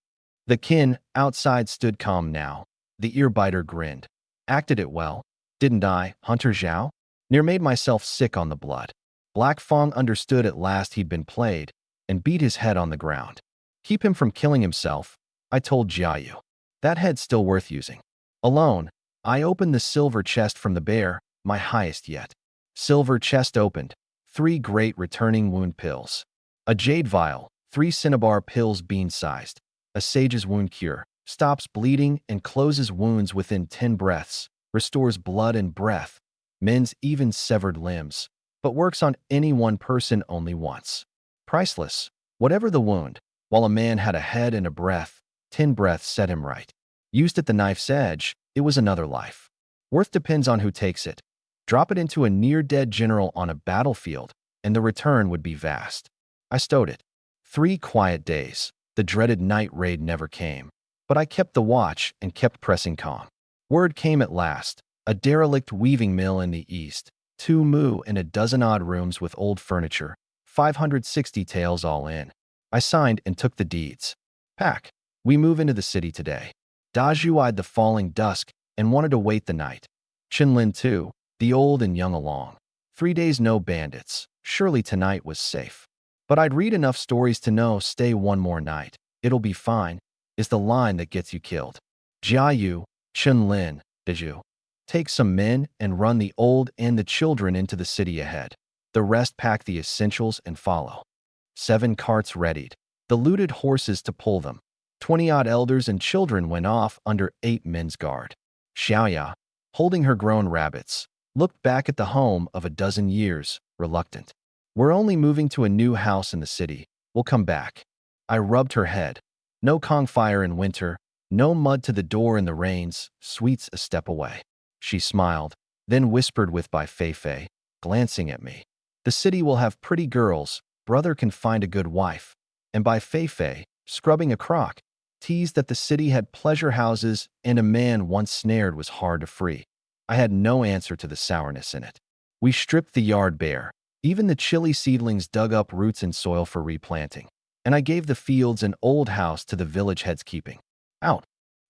Speaker 1: The kin outside stood calm now. The ear-biter grinned. Acted it well, didn't I, Hunter Zhao? Near made myself sick on the blood. Black Fong understood at last he'd been played, and beat his head on the ground. Keep him from killing himself, I told Jia Yu. That head's still worth using. Alone, I opened the silver chest from the bear, my highest yet. Silver chest opened. 3 great returning wound pills. A jade vial, 3 cinnabar pills bean-sized. A sage's wound cure, stops bleeding and closes wounds within 10 breaths, restores blood and breath, mends even severed limbs, but works on any one person only once. Priceless, whatever the wound, while a man had a head and a breath, 10 breaths set him right. Used at the knife's edge, it was another life. Worth depends on who takes it. Drop it into a near-dead general on a battlefield, and the return would be vast. I stowed it. 3 quiet days. The dreaded night raid never came. But I kept the watch and kept pressing calm. Word came at last. A derelict weaving mill in the east. 2 moo and a dozen odd rooms with old furniture. 560 taels all in. I signed and took the deeds. Pack. We move into the city today. Daju eyed the falling dusk and wanted to wait the night. Chinlin too, the old and young along. 3 days no bandits. Surely tonight was safe. But I'd read enough stories to know stay one more night. It'll be fine, is the line that gets you killed. Jang Yu, Chinlin, Daju. Take some men and run the old and the children into the city ahead. The rest pack the essentials and follow. 7 carts readied. The looted horses to pull them. 20-odd elders and children went off under 8 men's guard. Xiaoya, holding her grown rabbits, looked back at the home of a dozen years, reluctant. We're only moving to a new house in the city. We'll come back. I rubbed her head. No Kong fire in winter, no mud to the door in the rains, sweets a step away. She smiled, then whispered with by Fei, glancing at me. The city will have pretty girls, brother can find a good wife. And by Fei, scrubbing a crock, teased that the city had pleasure houses and a man once snared was hard to free. I had no answer to the sourness in it. We stripped the yard bare. Even the chili seedlings dug up roots in soil for replanting. And I gave the fields an old house to the village head's keeping. Out.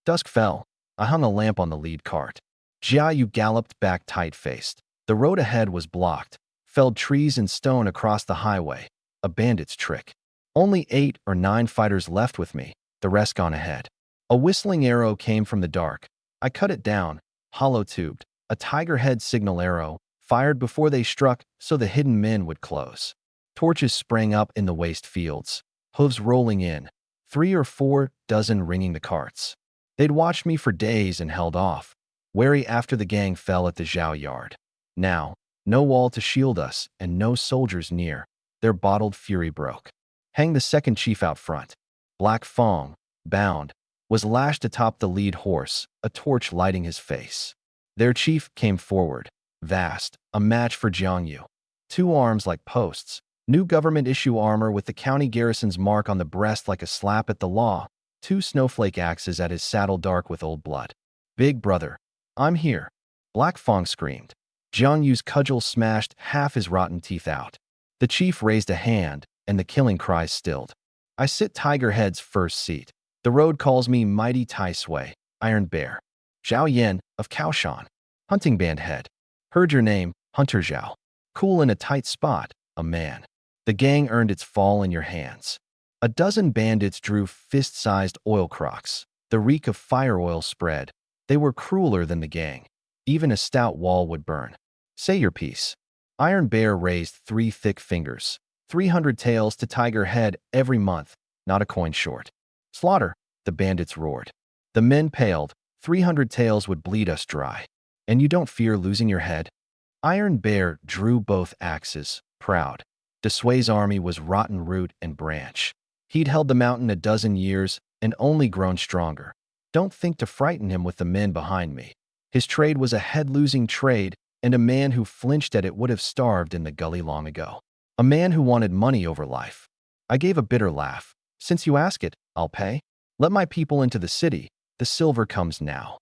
Speaker 1: Dusk fell. I hung a lamp on the lead cart. Jia Yu galloped back tight-faced. The road ahead was blocked. Felled trees and stone across the highway. A bandit's trick. Only 8 or 9 fighters left with me, the rest gone ahead. A whistling arrow came from the dark. I cut it down, hollow-tubed. A tiger head signal arrow, fired before they struck so the hidden men would close. Torches sprang up in the waste fields, hooves rolling in, 3 or 4 dozen ringing the carts. They'd watched me for days and held off, wary after the gang fell at the Zhao yard. Now, no wall to shield us and no soldiers near. Their bottled fury broke. Hang the second chief out front. Black Fong, bound, was lashed atop the lead horse, a torch lighting his face. Their chief came forward, vast, a match for Jang Yu. 2 arms like posts, new government-issue armor with the county garrison's mark on the breast like a slap at the law, 2 snowflake axes at his saddle dark with old blood. Big brother, I'm here. Black Fong screamed. Jang Yu's cudgel smashed half his rotten teeth out. The chief raised a hand, and the killing cries stilled. I sit Tiger Head's first seat. The road calls me Mighty Tai Sui, Iron Bear. Zhao Yan, of Kaoshan. Hunting band head. Heard your name, Hunter Zhao. Cool in a tight spot, a man. The gang earned its fall in your hands. A dozen bandits drew fist-sized oil crocks. The reek of fire oil spread. They were crueler than the gang. Even a stout wall would burn. Say your piece. Iron Bear raised 3 thick fingers. 300 taels to Tiger Head every month, not a coin short. Slaughter, the bandits roared. The men paled. 300 taels would bleed us dry. And you don't fear losing your head? Iron Bear drew both axes, proud. Desui's army was rotten root and branch. He'd held the mountain a dozen years and only grown stronger. Don't think to frighten him with the men behind me. His trade was a head-losing trade, and a man who flinched at it would have starved in the gully long ago. A man who wanted money over life. I gave a bitter laugh. Since you ask it, I'll pay. Let my people into the city. The silver comes now.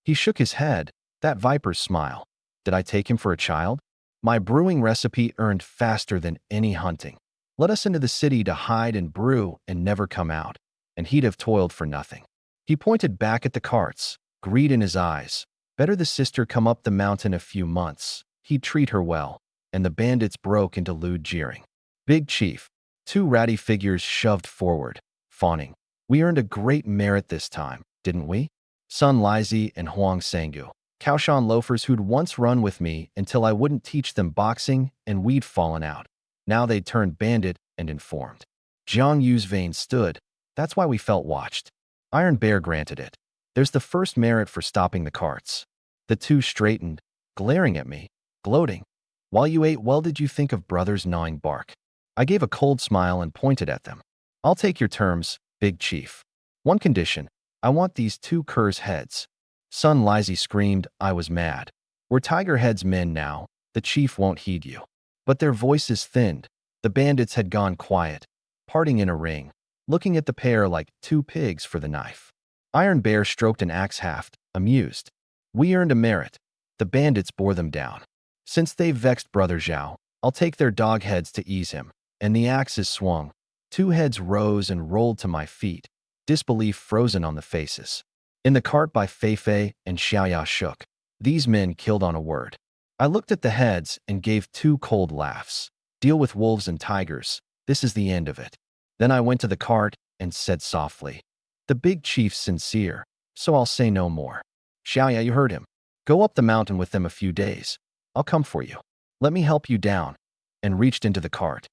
Speaker 1: He shook his head, that viper's smile. Did I take him for a child? My brewing recipe earned faster than any hunting. Let us into the city to hide and brew and never come out, and he'd have toiled for nothing. He pointed back at the carts, greed in his eyes. Better the sister come up the mountain a few months. He'd treat her well, and the bandits broke into lewd jeering. Big Chief, 2 ratty figures shoved forward, fawning. We earned a great merit this time, didn't we? Sun Lizi and Huang Sangu, Kaoshan loafers who'd once run with me until I wouldn't teach them boxing and we'd fallen out. Now they'd turned bandit and informed. Jang Yu's veins stood. That's why we felt watched. Iron Bear granted it. There's the first merit for stopping the carts. The 2 straightened, glaring at me, gloating. While you ate, well, did you think of brothers gnawing bark? I gave a cold smile and pointed at them. I'll take your terms, Big Chief. One condition. I want these two curs' heads. Son Lizzie screamed. I was mad. We're Tigerhead's men now. The chief won't heed you. But their voices thinned. The bandits had gone quiet, parting in a ring, looking at the pair like two pigs for the knife. Iron Bear stroked an axe haft, amused. We earned a merit. The bandits bore them down. Since they've vexed Brother Zhao, I'll take their dog heads to ease him. And the axes swung. Two heads rose and rolled to my feet, disbelief frozen on the faces. In the cart by Fei Fei and Xiaoya shook. These men killed on a word. I looked at the heads and gave two cold laughs. Deal with wolves and tigers. This is the end of it. Then I went to the cart and said softly, the big chief's sincere, so I'll say no more. Xiaoya, you heard him. Go up the mountain with them a few days. I'll come for you. Let me help you down. And reached into the cart.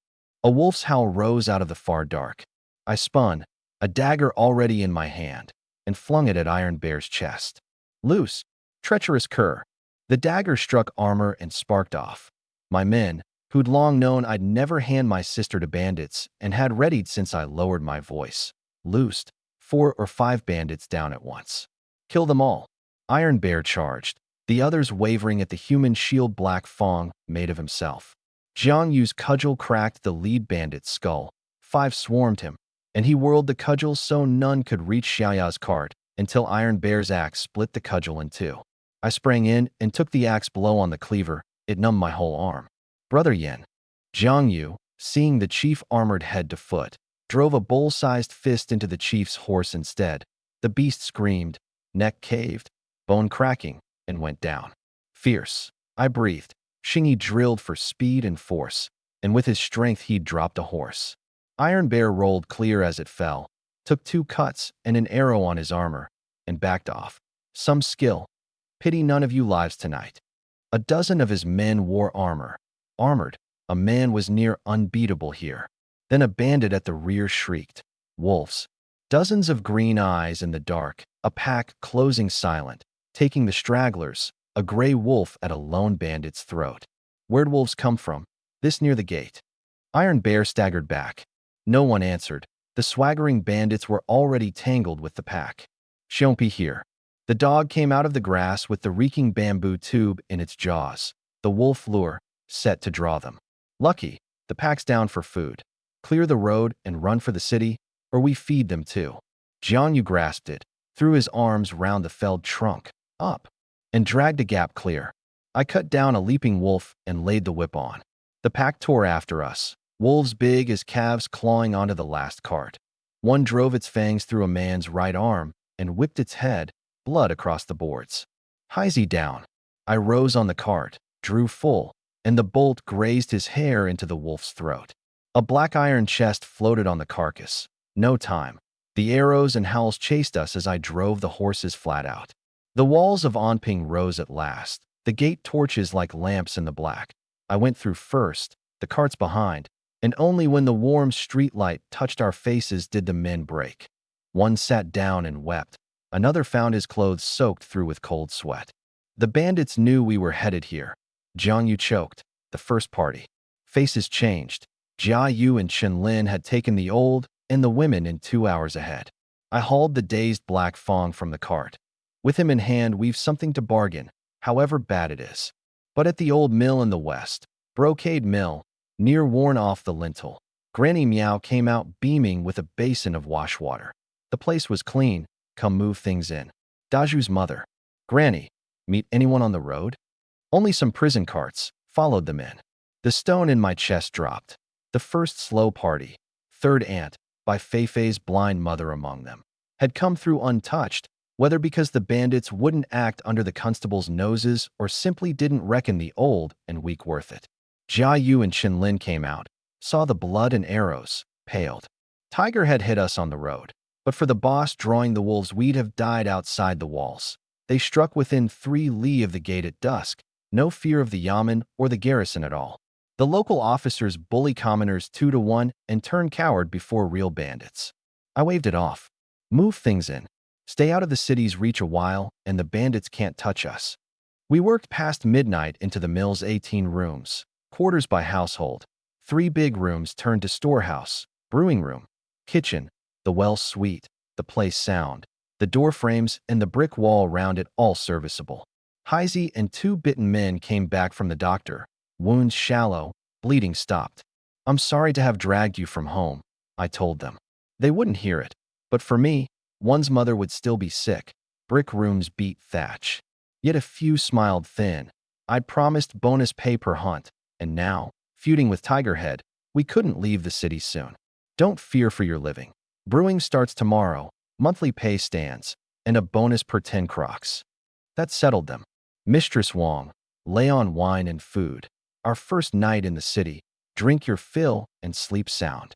Speaker 1: A wolf's howl rose out of the far dark. I spun, a dagger already in my hand, and flung it at Iron Bear's chest. Loose, treacherous cur. The dagger struck armor and sparked off. My men, who'd long known I'd never hand my sister to bandits and had readied since I lowered my voice, loosed 4 or 5 bandits down at once. Kill them all. Iron Bear charged, the others wavering at the human shield Black Fong made of himself. Jang Yu's cudgel cracked the lead bandit's skull. 5 swarmed him, and he whirled the cudgel so none could reach Xiaoya's cart until Iron Bear's axe split the cudgel in two. I sprang in and took the axe blow on the cleaver. It numbed my whole arm. Brother Yen. Jang Yu, seeing the chief armored head to foot, drove a bowl-sized fist into the chief's horse instead. The beast screamed, neck caved, bone cracking, and went down. Fierce. I breathed. Shingy drilled for speed and force, and with his strength he'd dropped a horse. Iron Bear rolled clear as it fell, took 2 cuts and an arrow on his armor, and backed off. Some skill. Pity none of you lives tonight. A dozen of his men wore armor. Armored, a man was near unbeatable here. Then a bandit at the rear shrieked. Wolves. Dozens of green eyes in the dark, a pack closing silent, taking the stragglers, a gray wolf at a lone bandit's throat. Where'd wolves come from? This near the gate. Iron Bear staggered back. No one answered. The swaggering bandits were already tangled with the pack. Shompi here. The dog came out of the grass with the reeking bamboo tube in its jaws, the wolf lure, set to draw them. Lucky, the pack's down for food. Clear the road and run for the city, or we feed them too. Jang Yu grasped it, threw his arms round the felled trunk, up, and dragged a gap clear. I cut down a leaping wolf and laid the whip on. The pack tore after us, wolves big as calves clawing onto the last cart. One drove its fangs through a man's right arm and whipped its head, blood across the boards. Heisey down. I rose on the cart, drew full, and the bolt grazed his hair into the wolf's throat. A black iron chest floated on the carcass. No time. The arrows and howls chased us as I drove the horses flat out. The walls of Anping rose at last, the gate torches like lamps in the black. I went through first, the carts behind, and only when the warm street light touched our faces did the men break. One sat down and wept. Another found his clothes soaked through with cold sweat. The bandits knew we were headed here. Jang Yu choked. The first party. Faces changed. Jia Yu and Chen Lin had taken the old and the women in 2 hours ahead. I hauled the dazed Black Fong from the cart. With him in hand, we've something to bargain, however bad it is. But at the old mill in the west, Brocade Mill, near worn off the lintel, Granny Meow came out beaming with a basin of wash water. The place was clean. Come move things in. Daju's mother. Granny, meet anyone on the road? Only some prison carts. Followed them in. The stone in my chest dropped. The first slow party, third aunt, by Fei Fei's blind mother among them, had come through untouched, whether because the bandits wouldn't act under the constable's noses or simply didn't reckon the old and weak worth it. Jia Yu and Chen Lin came out, saw the blood and arrows, paled. Tiger had hit us on the road, but for the boss drawing the wolves we'd have died outside the walls. They struck within 3 li of the gate at dusk, no fear of the yamen or the garrison at all. The local officers bully commoners 2 to 1 and turn coward before real bandits. I waved it off. Move things in. Stay out of the city's reach a while, and the bandits can't touch us. We worked past midnight into the mill's 18 rooms, quarters by household. 3 big rooms turned to storehouse, brewing room, kitchen, the well suite, the place sound. The door frames and the brick wall around it all serviceable. Heisey and 2 bitten men came back from the doctor. Wounds shallow, bleeding stopped. I'm sorry to have dragged you from home, I told them. They wouldn't hear it, but for me, one's mother would still be sick. Brick rooms beat thatch. Yet a few smiled thin. I'd promised bonus pay per hunt, and now, feuding with Tigerhead, we couldn't leave the city soon. Don't fear for your living. Brewing starts tomorrow, monthly pay stands, and a bonus per 10 crocs. That settled them. Mistress Wong, lay on wine and food. Our first night in the city, drink your fill and sleep sound.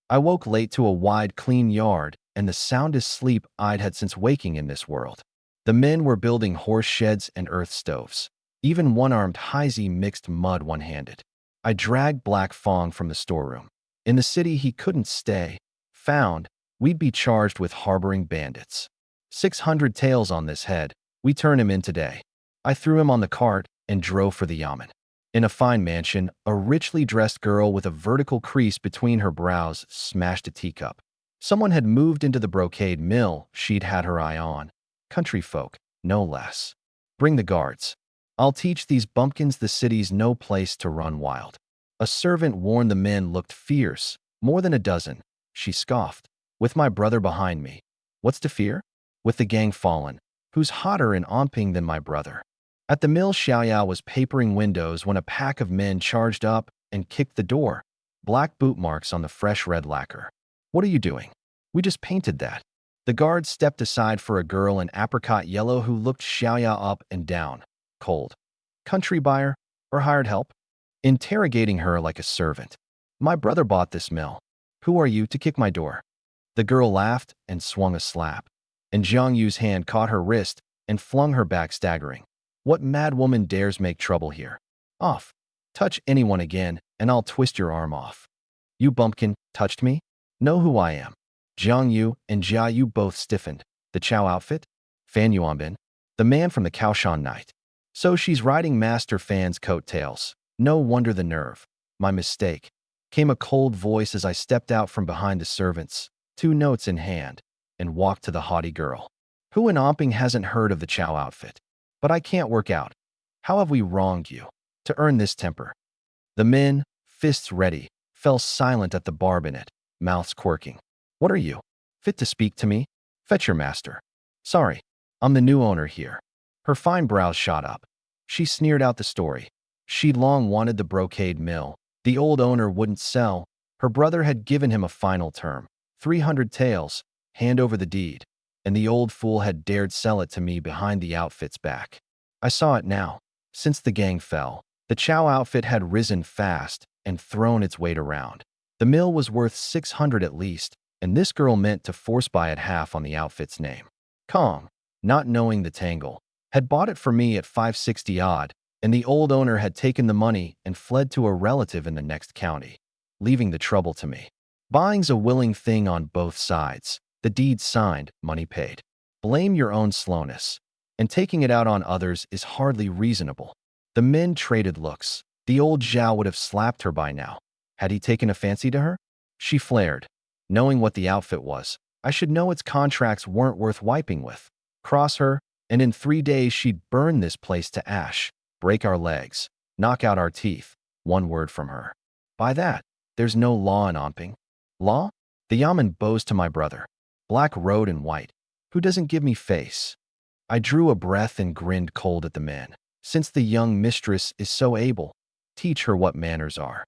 Speaker 1: I woke late to a wide, clean yard and the soundest sleep I'd had since waking in this world. The men were building horse sheds and earth stoves. Even one-armed Heisey mixed mud one-handed. I dragged Black Fong from the storeroom. In the city he couldn't stay. Found, we'd be charged with harboring bandits. 600 taels on this head. We turn him in today. I threw him on the cart and drove for the yamen. In a fine mansion, a richly dressed girl with a vertical crease between her brows smashed a teacup. Someone had moved into the brocade mill she'd had her eye on. Country folk, no less. Bring the guards. I'll teach these bumpkins the city's no place to run wild. A servant warned the men looked fierce, more than a dozen. She scoffed. With my brother behind me. What's to fear? With the gang fallen. Who's hotter in Onping than my brother? At the mill, Xiaoyao was papering windows when a pack of men charged up and kicked the door. Black boot marks on the fresh red lacquer. What are you doing? We just painted that. The guard stepped aside for a girl in apricot yellow who looked Xiaoyao up and down. Cold. Country buyer or hired help? Interrogating her like a servant. My brother bought this mill. Who are you to kick my door? The girl laughed and swung a slap. And Jang Yu's hand caught her wrist and flung her back staggering. What mad woman dares make trouble here? Off. Touch anyone again, and I'll twist your arm off. You bumpkin, touched me? Know who I am. Jang Yu and Jia Yu both stiffened. The Chow outfit? Fan Yuanbin? The man from the Kaoshan night. So she's riding Master Fan's coattails. No wonder the nerve. My mistake. Came a cold voice as I stepped out from behind the servants, 2 notes in hand, and walked to the haughty girl. Who in Omping hasn't heard of the Chow outfit? But I can't work out. How have we wronged you? To earn this temper. The men, fists ready, fell silent at the barbinet, mouths quirking. What are you? Fit to speak to me? Fetch your master. Sorry, I'm the new owner here. Her fine brows shot up. She sneered out the story. She'd long wanted the brocade mill. The old owner wouldn't sell. Her brother had given him a final term. 300 taels, hand over the deed. And the old fool had dared sell it to me behind the outfit's back. I saw it now. Since the gang fell, the Chow outfit had risen fast and thrown its weight around. The mill was worth 600 at least, and this girl meant to force buy it half on the outfit's name. Kong, not knowing the tangle, had bought it for me at 560 odd, and the old owner had taken the money and fled to a relative in the next county, leaving the trouble to me. Buying's a willing thing on both sides. The deed signed, money paid. Blame your own slowness. And taking it out on others is hardly reasonable. The men traded looks. The old Zhao would have slapped her by now. Had he taken a fancy to her? She flared. Knowing what the outfit was, I should know its contracts weren't worth wiping with. Cross her, and in 3 days she'd burn this place to ash, break our legs, knock out our teeth. 1 word from her. By that, there's no law in Onping. Law? The yamen bows to my brother. Black road and white. Who doesn't give me face? I drew a breath and grinned cold at the men. Since the young mistress is so able, teach her what manners are.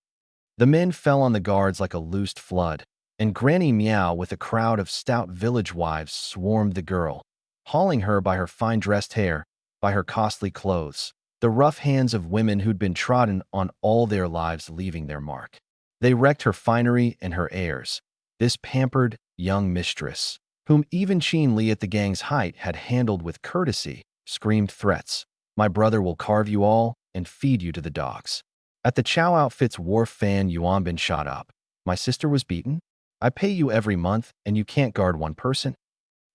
Speaker 1: The men fell on the guards like a loosed flood, and Granny Meow with a crowd of stout village wives swarmed the girl, hauling her by her fine-dressed hair, by her costly clothes, the rough hands of women who'd been trodden on all their lives leaving their mark. They wrecked her finery and her airs. This pampered, young mistress, whom even Qin Li at the gang's height had handled with courtesy, screamed threats. My brother will carve you all and feed you to the dogs. At the Chow outfit's wharf, Fan Yuanbin shot up. My sister was beaten? I pay you every month and you can't guard 1 person?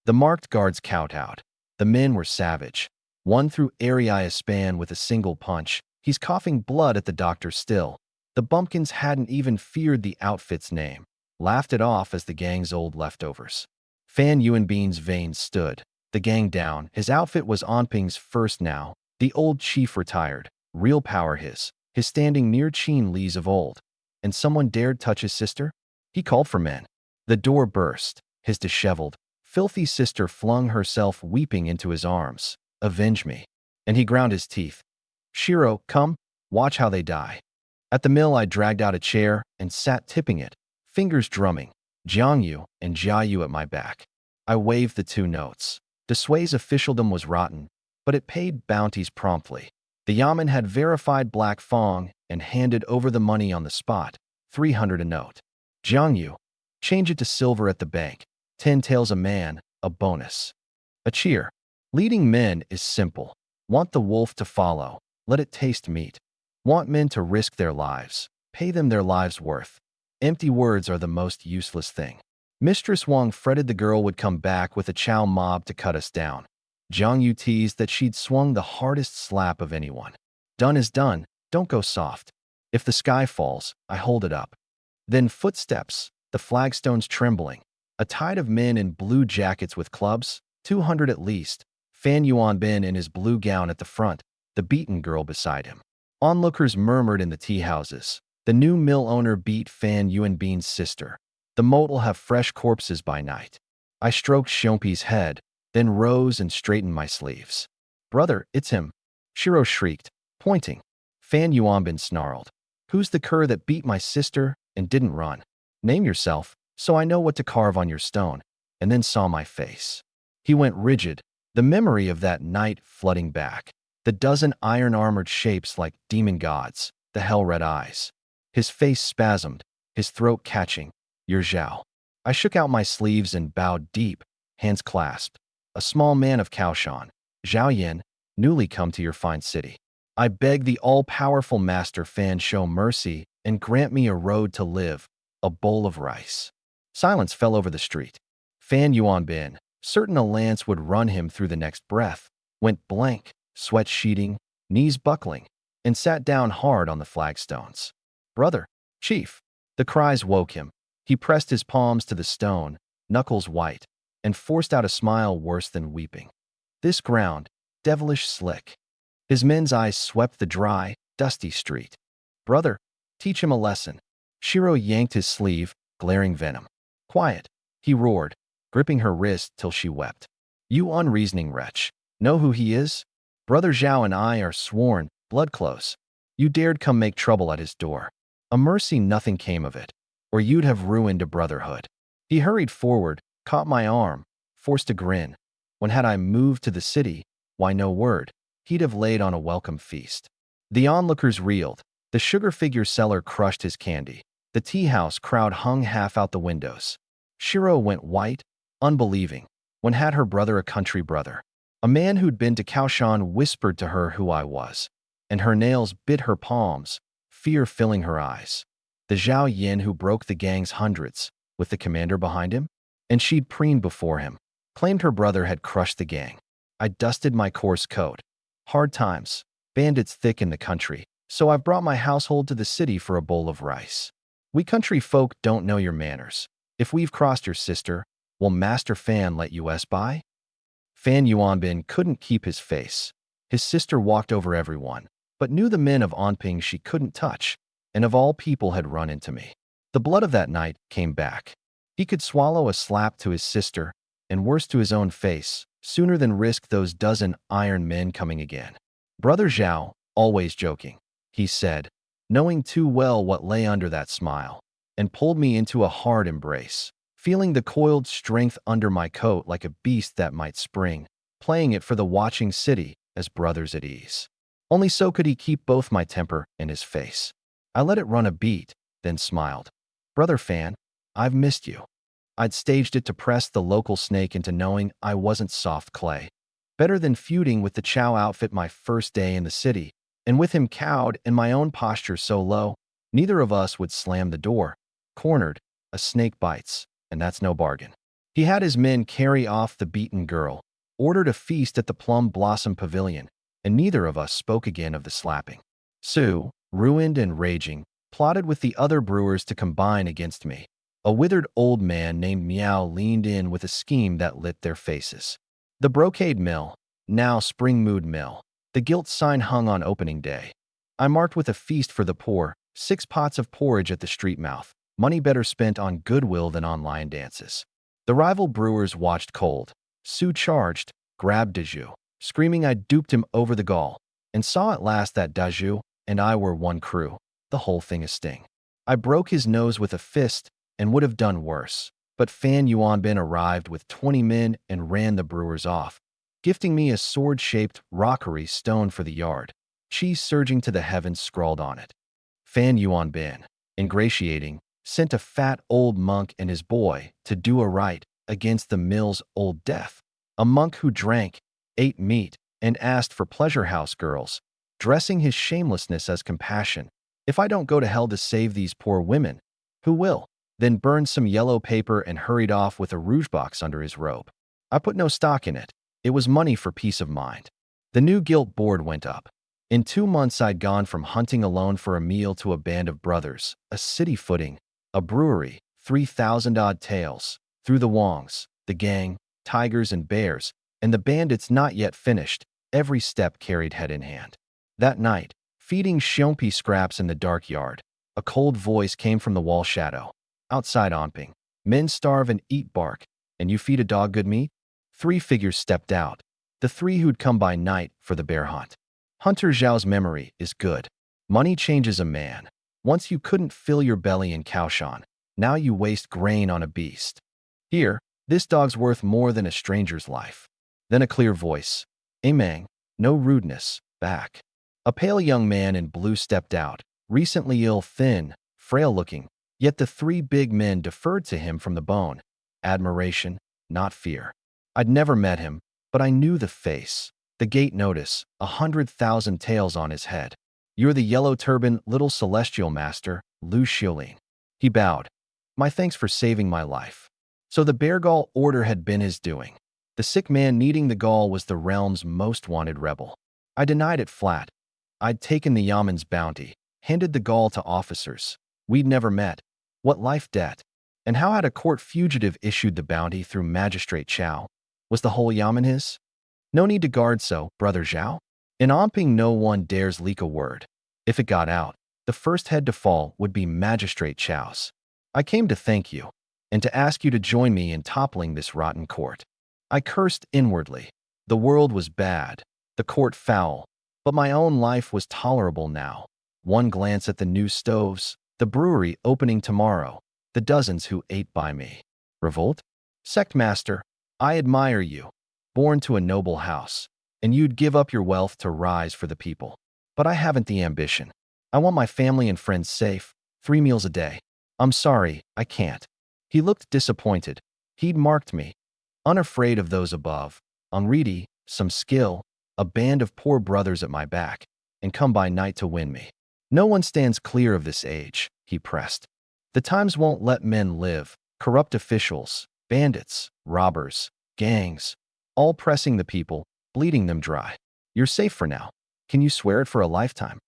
Speaker 1: The marked guards kowtowed. The men were savage. One threw Ariai span with a single punch. He's coughing blood at the doctor still. The bumpkins hadn't even feared the outfit's name. Laughed it off as the gang's old leftovers. Fan Yuanbin's veins stood. The gang down. His outfit was Onping's first now. The old chief retired. Real power his. His standing near Qin Li's of old. And someone dared touch his sister? He called for men. The door burst. His disheveled, filthy sister flung herself weeping into his arms. Avenge me. And he ground his teeth. Shiro, come, watch how they die. At the mill I dragged out a chair and sat tipping it, fingers drumming, Jang Yu and Jia Yu at my back. I waved the two notes. Desue's officialdom was rotten, but it paid bounties promptly. The Yamen had verified Black Fong and handed over the money on the spot, 300 a note. Jang Yu, change it to silver at the bank. 10 taels a man, a bonus. A cheer. Leading men is simple. Want the wolf to follow, let it taste meat. Want men to risk their lives, pay them their lives' worth. Empty words are the most useless thing. Mistress Wang fretted the girl would come back with a chow mob to cut us down. Jang Yu teased that she'd swung the hardest slap of anyone. Done is done, don't go soft. If the sky falls, I hold it up. Then footsteps, the flagstones trembling. A tide of men in blue jackets with clubs, 200 at least. Fan Yuanbin in his blue gown at the front, the beaten girl beside him. Onlookers murmured in the tea houses. The new mill owner beat Fan Yuanbin's sister. The moat'll have fresh corpses by night. I stroked Shompi's head, then rose and straightened my sleeves. Brother, it's him. Shiro shrieked, pointing. Fan Yuanbin snarled. Who's the cur that beat my sister and didn't run? Name yourself, so I know what to carve on your stone, and then saw my face. He went rigid, the memory of that night flooding back. The dozen iron-armored shapes like demon gods, the hell-red eyes. His face spasmed, his throat catching. You're Zhao. I shook out my sleeves and bowed deep, hands clasped. A small man of Kaoshan, Zhao Yin, newly come to your fine city. I beg the all-powerful Master Fan show mercy and grant me a road to live, a bowl of rice. Silence fell over the street. Fan Yuanbin, certain a lance would run him through the next breath, went blank, sweat sheeting, knees buckling, and sat down hard on the flagstones. Brother, chief. The cries woke him. He pressed his palms to the stone, knuckles white, and forced out a smile worse than weeping. This ground, devilish slick. His men's eyes swept the dry, dusty street. Brother, teach him a lesson. Shiro yanked his sleeve, glaring venom. Quiet, he roared, gripping her wrist till she wept. You unreasoning wretch. Know who he is? Brother Zhao and I are sworn, blood close. You dared come make trouble at his door. A mercy nothing came of it, or you'd have ruined a brotherhood. He hurried forward, caught my arm, forced a grin. When had I moved to the city, why no word, he'd have laid on a welcome feast. The onlookers reeled. The sugar figure seller crushed his candy. The tea house crowd hung half out the windows. Shiro went white, unbelieving. When had her brother a country brother? A man who'd been to Kaoshan whispered to her who I was, and her nails bit her palms, fear filling her eyes. The Zhao Yin who broke the gang's hundreds, with the commander behind him? And she'd preened before him, claimed her brother had crushed the gang. I dusted my coarse coat. Hard times, bandits thick in the country, so I've brought my household to the city for a bowl of rice. We country folk don't know your manners. If we've crossed your sister, will Master Fan let us by? Fan Yuanbin couldn't keep his face. His sister walked over everyone, but knew the men of Onping she couldn't touch, and of all people had run into me. The blood of that night came back. He could swallow a slap to his sister, and worse to his own face, sooner than risk those dozen iron men coming again. Brother Zhao, always joking, he said, knowing too well what lay under that smile, and pulled me into a hard embrace, feeling the coiled strength under my coat like a beast that might spring, playing it for the watching city as brothers at ease. Only so could he keep both my temper and his face. I let it run a beat, then smiled. Brother Fan, I've missed you. I'd staged it to press the local snake into knowing I wasn't soft clay. Better than feuding with the Chow outfit my first day in the city, and with him cowed and my own posture so low, neither of us would slam the door. Cornered, a snake bites, and that's no bargain. He had his men carry off the beaten girl, ordered a feast at the Plum Blossom Pavilion, and neither of us spoke again of the slapping. Sue, ruined and raging, plotted with the other brewers to combine against me. A withered old man named Meow leaned in with a scheme that lit their faces. The brocade mill, now Spring Mood Mill. The gilt sign hung on opening day. I marked with a feast for the poor, 6 pots of porridge at the street mouth, money better spent on goodwill than on lion dances. The rival brewers watched cold. Sue charged, grabbed Daju, screaming I duped him over the gall, and saw at last that Daju and I were one crew, the whole thing a sting. I broke his nose with a fist and would have done worse, but Fan Yuanbin arrived with 20 men and ran the brewers off, gifting me a sword-shaped rockery stone for the yard, cheese surging to the heavens scrawled on it. Fan Yuanbin, ingratiating, sent a fat old monk and his boy to do a rite against the mill's old death, a monk who drank, ate meat, and asked for pleasure house girls, dressing his shamelessness as compassion. If I don't go to hell to save these poor women, who will? Then burned some yellow paper and hurried off with a rouge box under his robe. I put no stock in it. It was money for peace of mind. The new guilt board went up. In 2 months I'd gone from hunting alone for a meal to a band of brothers, a city footing, a brewery, 3,000-odd tales, through the Wongs, the gang, tigers and bears, and the bandits not yet finished, every step carried head in hand. That night, feeding Xiongpi scraps in the dark yard, a cold voice came from the wall shadow. Outside Onping, men starve and eat bark, and you feed a dog good meat? 3 figures stepped out, the 3 who'd come by night for the bear hunt. Hunter Zhao's memory is good. Money changes a man. Once you couldn't fill your belly in Kaoshan, now you waste grain on a beast. Here, this dog's worth more than a stranger's life. Then a clear voice. Amang, no rudeness, back. A pale young man in blue stepped out, recently ill, thin, frail-looking, yet the 3 big men deferred to him from the bone. Admiration, not fear. I'd never met him, but I knew the face. The gate notice, 100,000 tails on his head. You're the yellow turban little celestial master, Lu Xiulin. He bowed. My thanks for saving my life. So the bear gall order had been his doing. The sick man needing the gall was the realm's most wanted rebel. I denied it flat. I'd taken the Yaman's bounty, handed the gall to officers. We'd never met. What life debt? And how had a court fugitive issued the bounty through Magistrate Chow? Was the whole Yaman his? No need to guard so, Brother Zhao. In Onping no one dares leak a word. If it got out, the first head to fall would be Magistrate Chow's. I came to thank you, and to ask you to join me in toppling this rotten court. I cursed inwardly. The world was bad, the court foul, but my own life was tolerable now. One glance at the new stoves, the brewery opening tomorrow, the dozens who ate by me. Revolt? Sect Master, I admire you. Born to a noble house, and you'd give up your wealth to rise for the people. But I haven't the ambition. I want my family and friends safe, 3 meals a day. I'm sorry, I can't. He looked disappointed. He'd marked me. Unafraid of those above, unready, some skill, a band of poor brothers at my back, and come by night to win me. No one stands clear of this age, he pressed. The times won't let men live, corrupt officials, bandits, robbers, gangs, all pressing the people, bleeding them dry. You're safe for now. Can you swear it for a lifetime?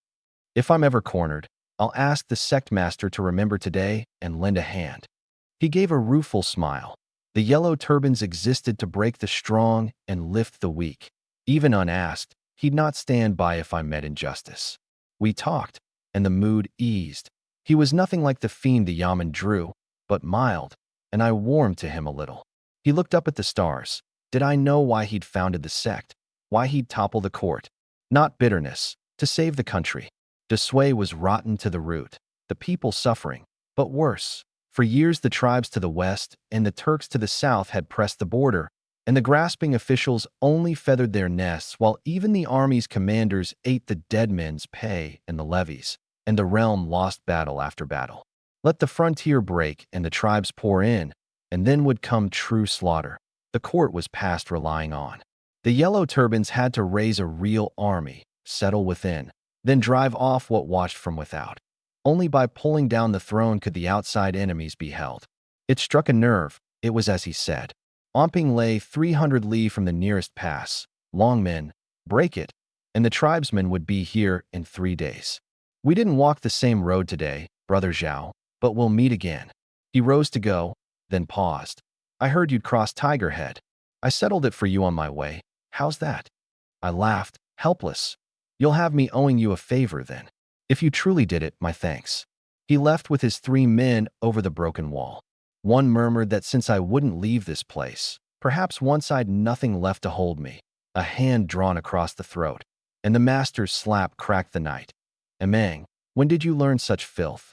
Speaker 1: If I'm ever cornered, I'll ask the sect master to remember today and lend a hand. He gave a rueful smile. The yellow turbans existed to break the strong and lift the weak. Even unasked, he'd not stand by if I met injustice. We talked, and the mood eased. He was nothing like the fiend the Yaman drew, but mild, and I warmed to him a little. He looked up at the stars. Did I know why he'd founded the sect? Why he'd topple the court? Not bitterness, to save the country. Desway was rotten to the root, the people suffering, but worse. For years the tribes to the west and the Turks to the south had pressed the border, and the grasping officials only feathered their nests while even the army's commanders ate the dead men's pay and the levies, and the realm lost battle after battle. Let the frontier break and the tribes pour in, and then would come true slaughter. The court was past relying on. The yellow turbans had to raise a real army, settle within, then drive off what watched from without. Only by pulling down the throne could the outside enemies be held. It struck a nerve. It was as he said. Onping lay 300 li from the nearest pass. Longmen, break it, and the tribesmen would be here in 3 days. We didn't walk the same road today, Brother Zhao, but we'll meet again. He rose to go, then paused. I heard you'd cross Tiger Head. I settled it for you on my way. How's that? I laughed, helpless. You'll have me owing you a favor then. If you truly did it, my thanks. He left with his 3 men over the broken wall. One murmured that since I wouldn't leave this place, perhaps once I'd nothing left to hold me, a hand drawn across the throat, and the master's slap cracked the night. Emang, when did you learn such filth?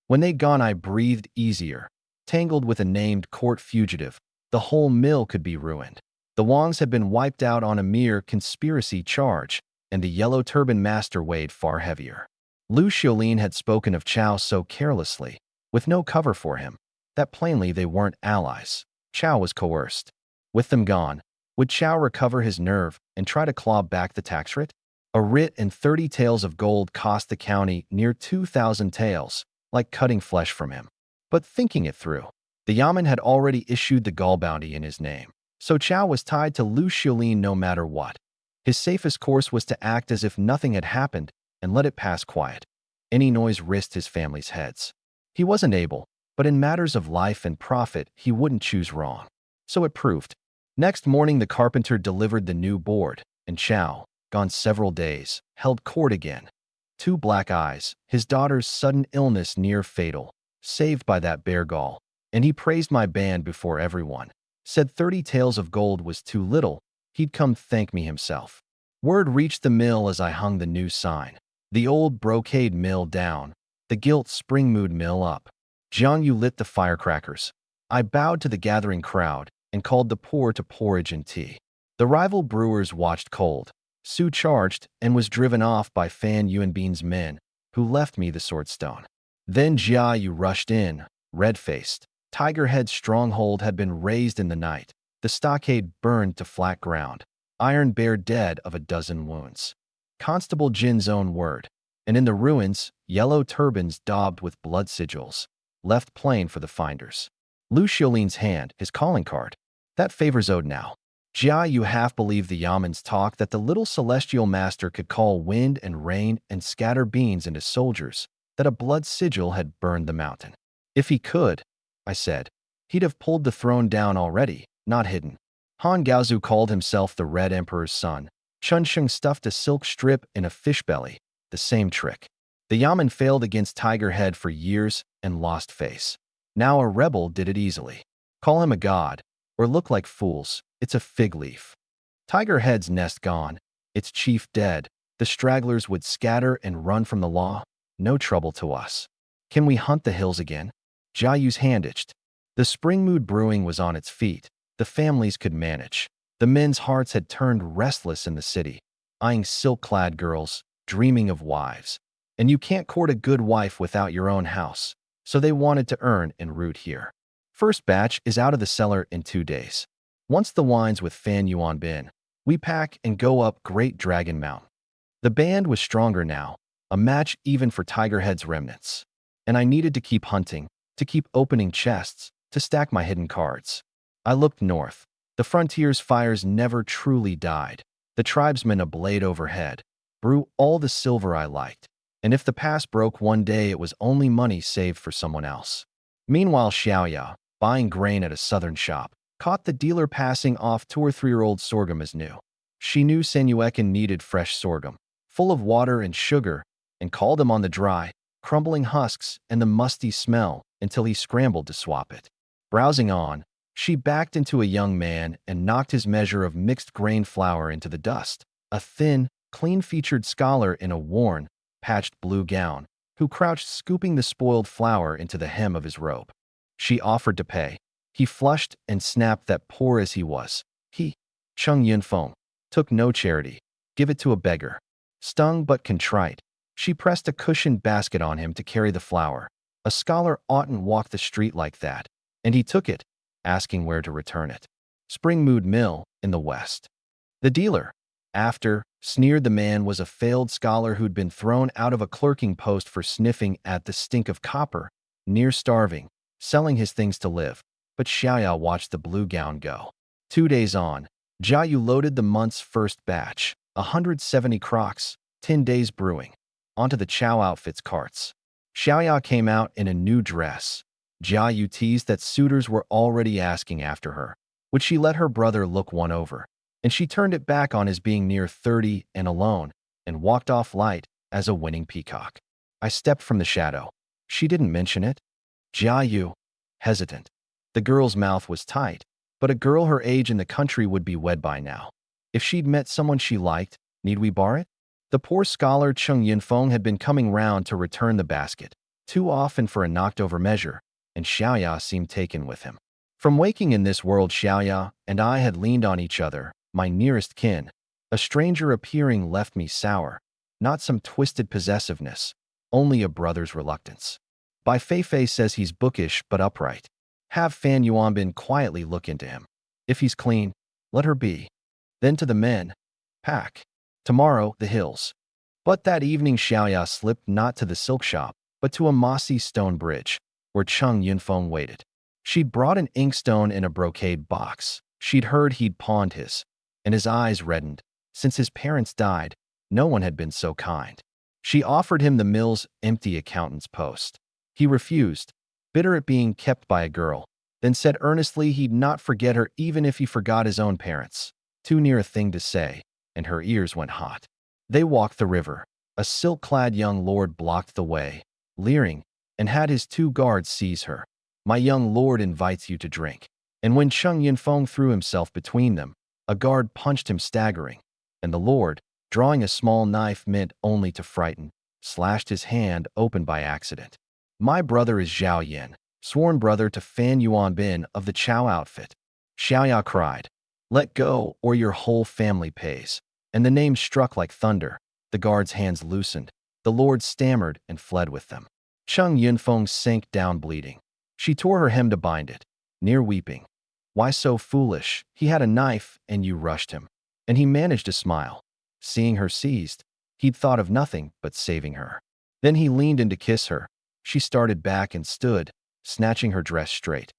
Speaker 1: When they'd gone, I breathed easier. Tangled with a named court fugitive, the whole mill could be ruined. The Wangs had been wiped out on a mere conspiracy charge, and the yellow turban master weighed far heavier. Lu Xiaolin had spoken of Chao so carelessly, with no cover for him, that plainly they weren't allies. Chao was coerced. With them gone, would Chao recover his nerve and try to claw back the tax writ? A writ and 30 taels of gold cost the county near 2,000 taels, like cutting flesh from him. But thinking it through, the Yamen had already issued the gall bounty in his name, so Chao was tied to Lu Xiaolin no matter what. His safest course was to act as if nothing had happened and let it pass quiet. Any noise risked his family's heads. He wasn't able, but in matters of life and profit, he wouldn't choose wrong. So it proved. Next morning, the carpenter delivered the new board, and Chao, gone several days, held court again. 2 black eyes, his daughter's sudden illness near fatal, saved by that bear gall, and he praised my band before everyone. Said 30 taels of gold was too little, he'd come thank me himself. Word reached the mill as I hung the new sign. The old brocade mill down, the gilt spring-mood mill up. Jang Yu lit the firecrackers. I bowed to the gathering crowd and called the poor to porridge and tea. The rival brewers watched cold. Su charged and was driven off by Fan Yuanbin's men, who left me the swordstone. Then Jia Yu rushed in, red-faced. Tiger Head's stronghold had been razed in the night. The stockade burned to flat ground. Iron Bear dead of a dozen wounds. Constable Jin's own word. And in the ruins, yellow turbans daubed with blood sigils, left plain for the finders. Lu Xiaolin's hand, his calling card. That favor's owed now. Jia Yu half believed the Yamen's talk that the little celestial master could call wind and rain and scatter beans into soldiers, that a blood sigil had burned the mountain. If he could, I said, he'd have pulled the throne down already, not hidden. Han Gaozu called himself the Red Emperor's son. Chun Sheng stuffed a silk strip in a fish belly, the same trick. The Yamen failed against Tiger Head for years and lost face. Now a rebel did it easily. Call him a god, or look like fools, it's a fig leaf. Tiger Head's nest gone, its chief dead, the stragglers would scatter and run from the law, no trouble to us. Can we hunt the hills again? Jia Yu's hand itched. The spring mood brewing was on its feet. The families could manage. The men's hearts had turned restless in the city, eyeing silk-clad girls, dreaming of wives. And you can't court a good wife without your own house, so they wanted to earn and root here. First batch is out of the cellar in 2 days. Once the wines with Fan Yuan bin, we pack and go up Great Dragon Mountain. The band was stronger now, a match even for Tiger Head's remnants. And I needed to keep hunting, to keep opening chests, to stack my hidden cards. I looked north. The frontier's fires never truly died. The tribesmen a blade overhead, brew all the silver I liked. And if the pass broke one day, it was only money saved for someone else. Meanwhile, Xiaoya, buying grain at a southern shop, caught the dealer passing off 2 or 3-year-old sorghum as new. She knew Senuekan needed fresh sorghum, full of water and sugar, and called him on the dry, crumbling husks and the musty smell until he scrambled to swap it. Browsing on, she backed into a young man and knocked his measure of mixed grain flour into the dust, a thin, clean-featured scholar in a worn, patched blue gown, who crouched scooping the spoiled flour into the hem of his robe. She offered to pay. He flushed and snapped that poor as he was. He, Chung Yunfeng, took no charity. Give it to a beggar. Stung but contrite, she pressed a cushioned basket on him to carry the flour. A scholar oughtn't walk the street like that, and he took it, asking where to return it. Springmood Mill, in the west. The dealer, after, sneered the man was a failed scholar who'd been thrown out of a clerking post for sniffing at the stink of copper, near starving, selling his things to live. But Xiaoya watched the blue gown go. 2 days on, Jia Yu loaded the month's first batch, 170 crocks, 10 days brewing, onto the Chow outfit's carts. Xiaoya came out in a new dress, Jia Yu teased that suitors were already asking after her. Would she let her brother look one over? And she turned it back on his being near 30 and alone, and walked off light as a winning peacock. I stepped from the shadow. She didn't mention it. Jia Yu, hesitant. The girl's mouth was tight, but a girl her age in the country would be wed by now. If she'd met someone she liked, need we bar it? The poor scholar Chung Yunfeng had been coming round to return the basket, too often for a knocked-over measure, and Xiaoya seemed taken with him. From waking in this world, Xiaoya and I had leaned on each other, my nearest kin. A stranger appearing left me sour, not some twisted possessiveness, only a brother's reluctance. Bai Feifei says he's bookish but upright. Have Fan Yuanbin quietly look into him. If he's clean, let her be. Then to the men, pack. Tomorrow, the hills. But that evening Xiaoya slipped not to the silk shop, but to a mossy stone bridge, where Chung Yunfeng waited. She'd brought an inkstone in a brocade box. She'd heard he'd pawned his, and his eyes reddened. Since his parents died, no one had been so kind. She offered him the mill's empty accountant's post. He refused, bitter at being kept by a girl, then said earnestly he'd not forget her even if he forgot his own parents. Too near a thing to say, and her ears went hot. They walked the river. A silk-clad young lord blocked the way, leering, and had his 2 guards seize her. My young lord invites you to drink. And when Chung Yunfeng threw himself between them, a guard punched him staggering, and the lord, drawing a small knife meant only to frighten, slashed his hand open by accident. My brother is Zhao Yin, sworn brother to Fan Yuanbin of the Chow outfit. Xiaoya cried, let go or your whole family pays. And the name struck like thunder. The guard's hands loosened. The lord stammered and fled with them. Chung Yunfeng sank down bleeding. She tore her hem to bind it, near weeping. Why so foolish? He had a knife and you rushed him. And he managed to smile. Seeing her seized, he'd thought of nothing but saving her. Then he leaned in to kiss her. She started back and stood, snatching her dress straight.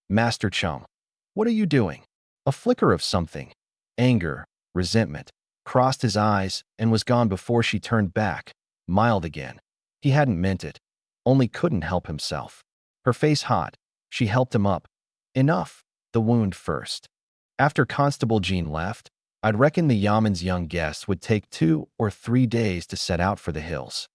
Speaker 1: Master Chung, what are you doing? A flicker of something, anger, resentment, crossed his eyes and was gone before she turned back, mild again. He hadn't meant it, only couldn't help himself. Her face hot, she helped him up. Enough, the wound first. After Constable Jean left, I'd reckon the Yaman's young guests would take 2 or 3 days to set out for the hills.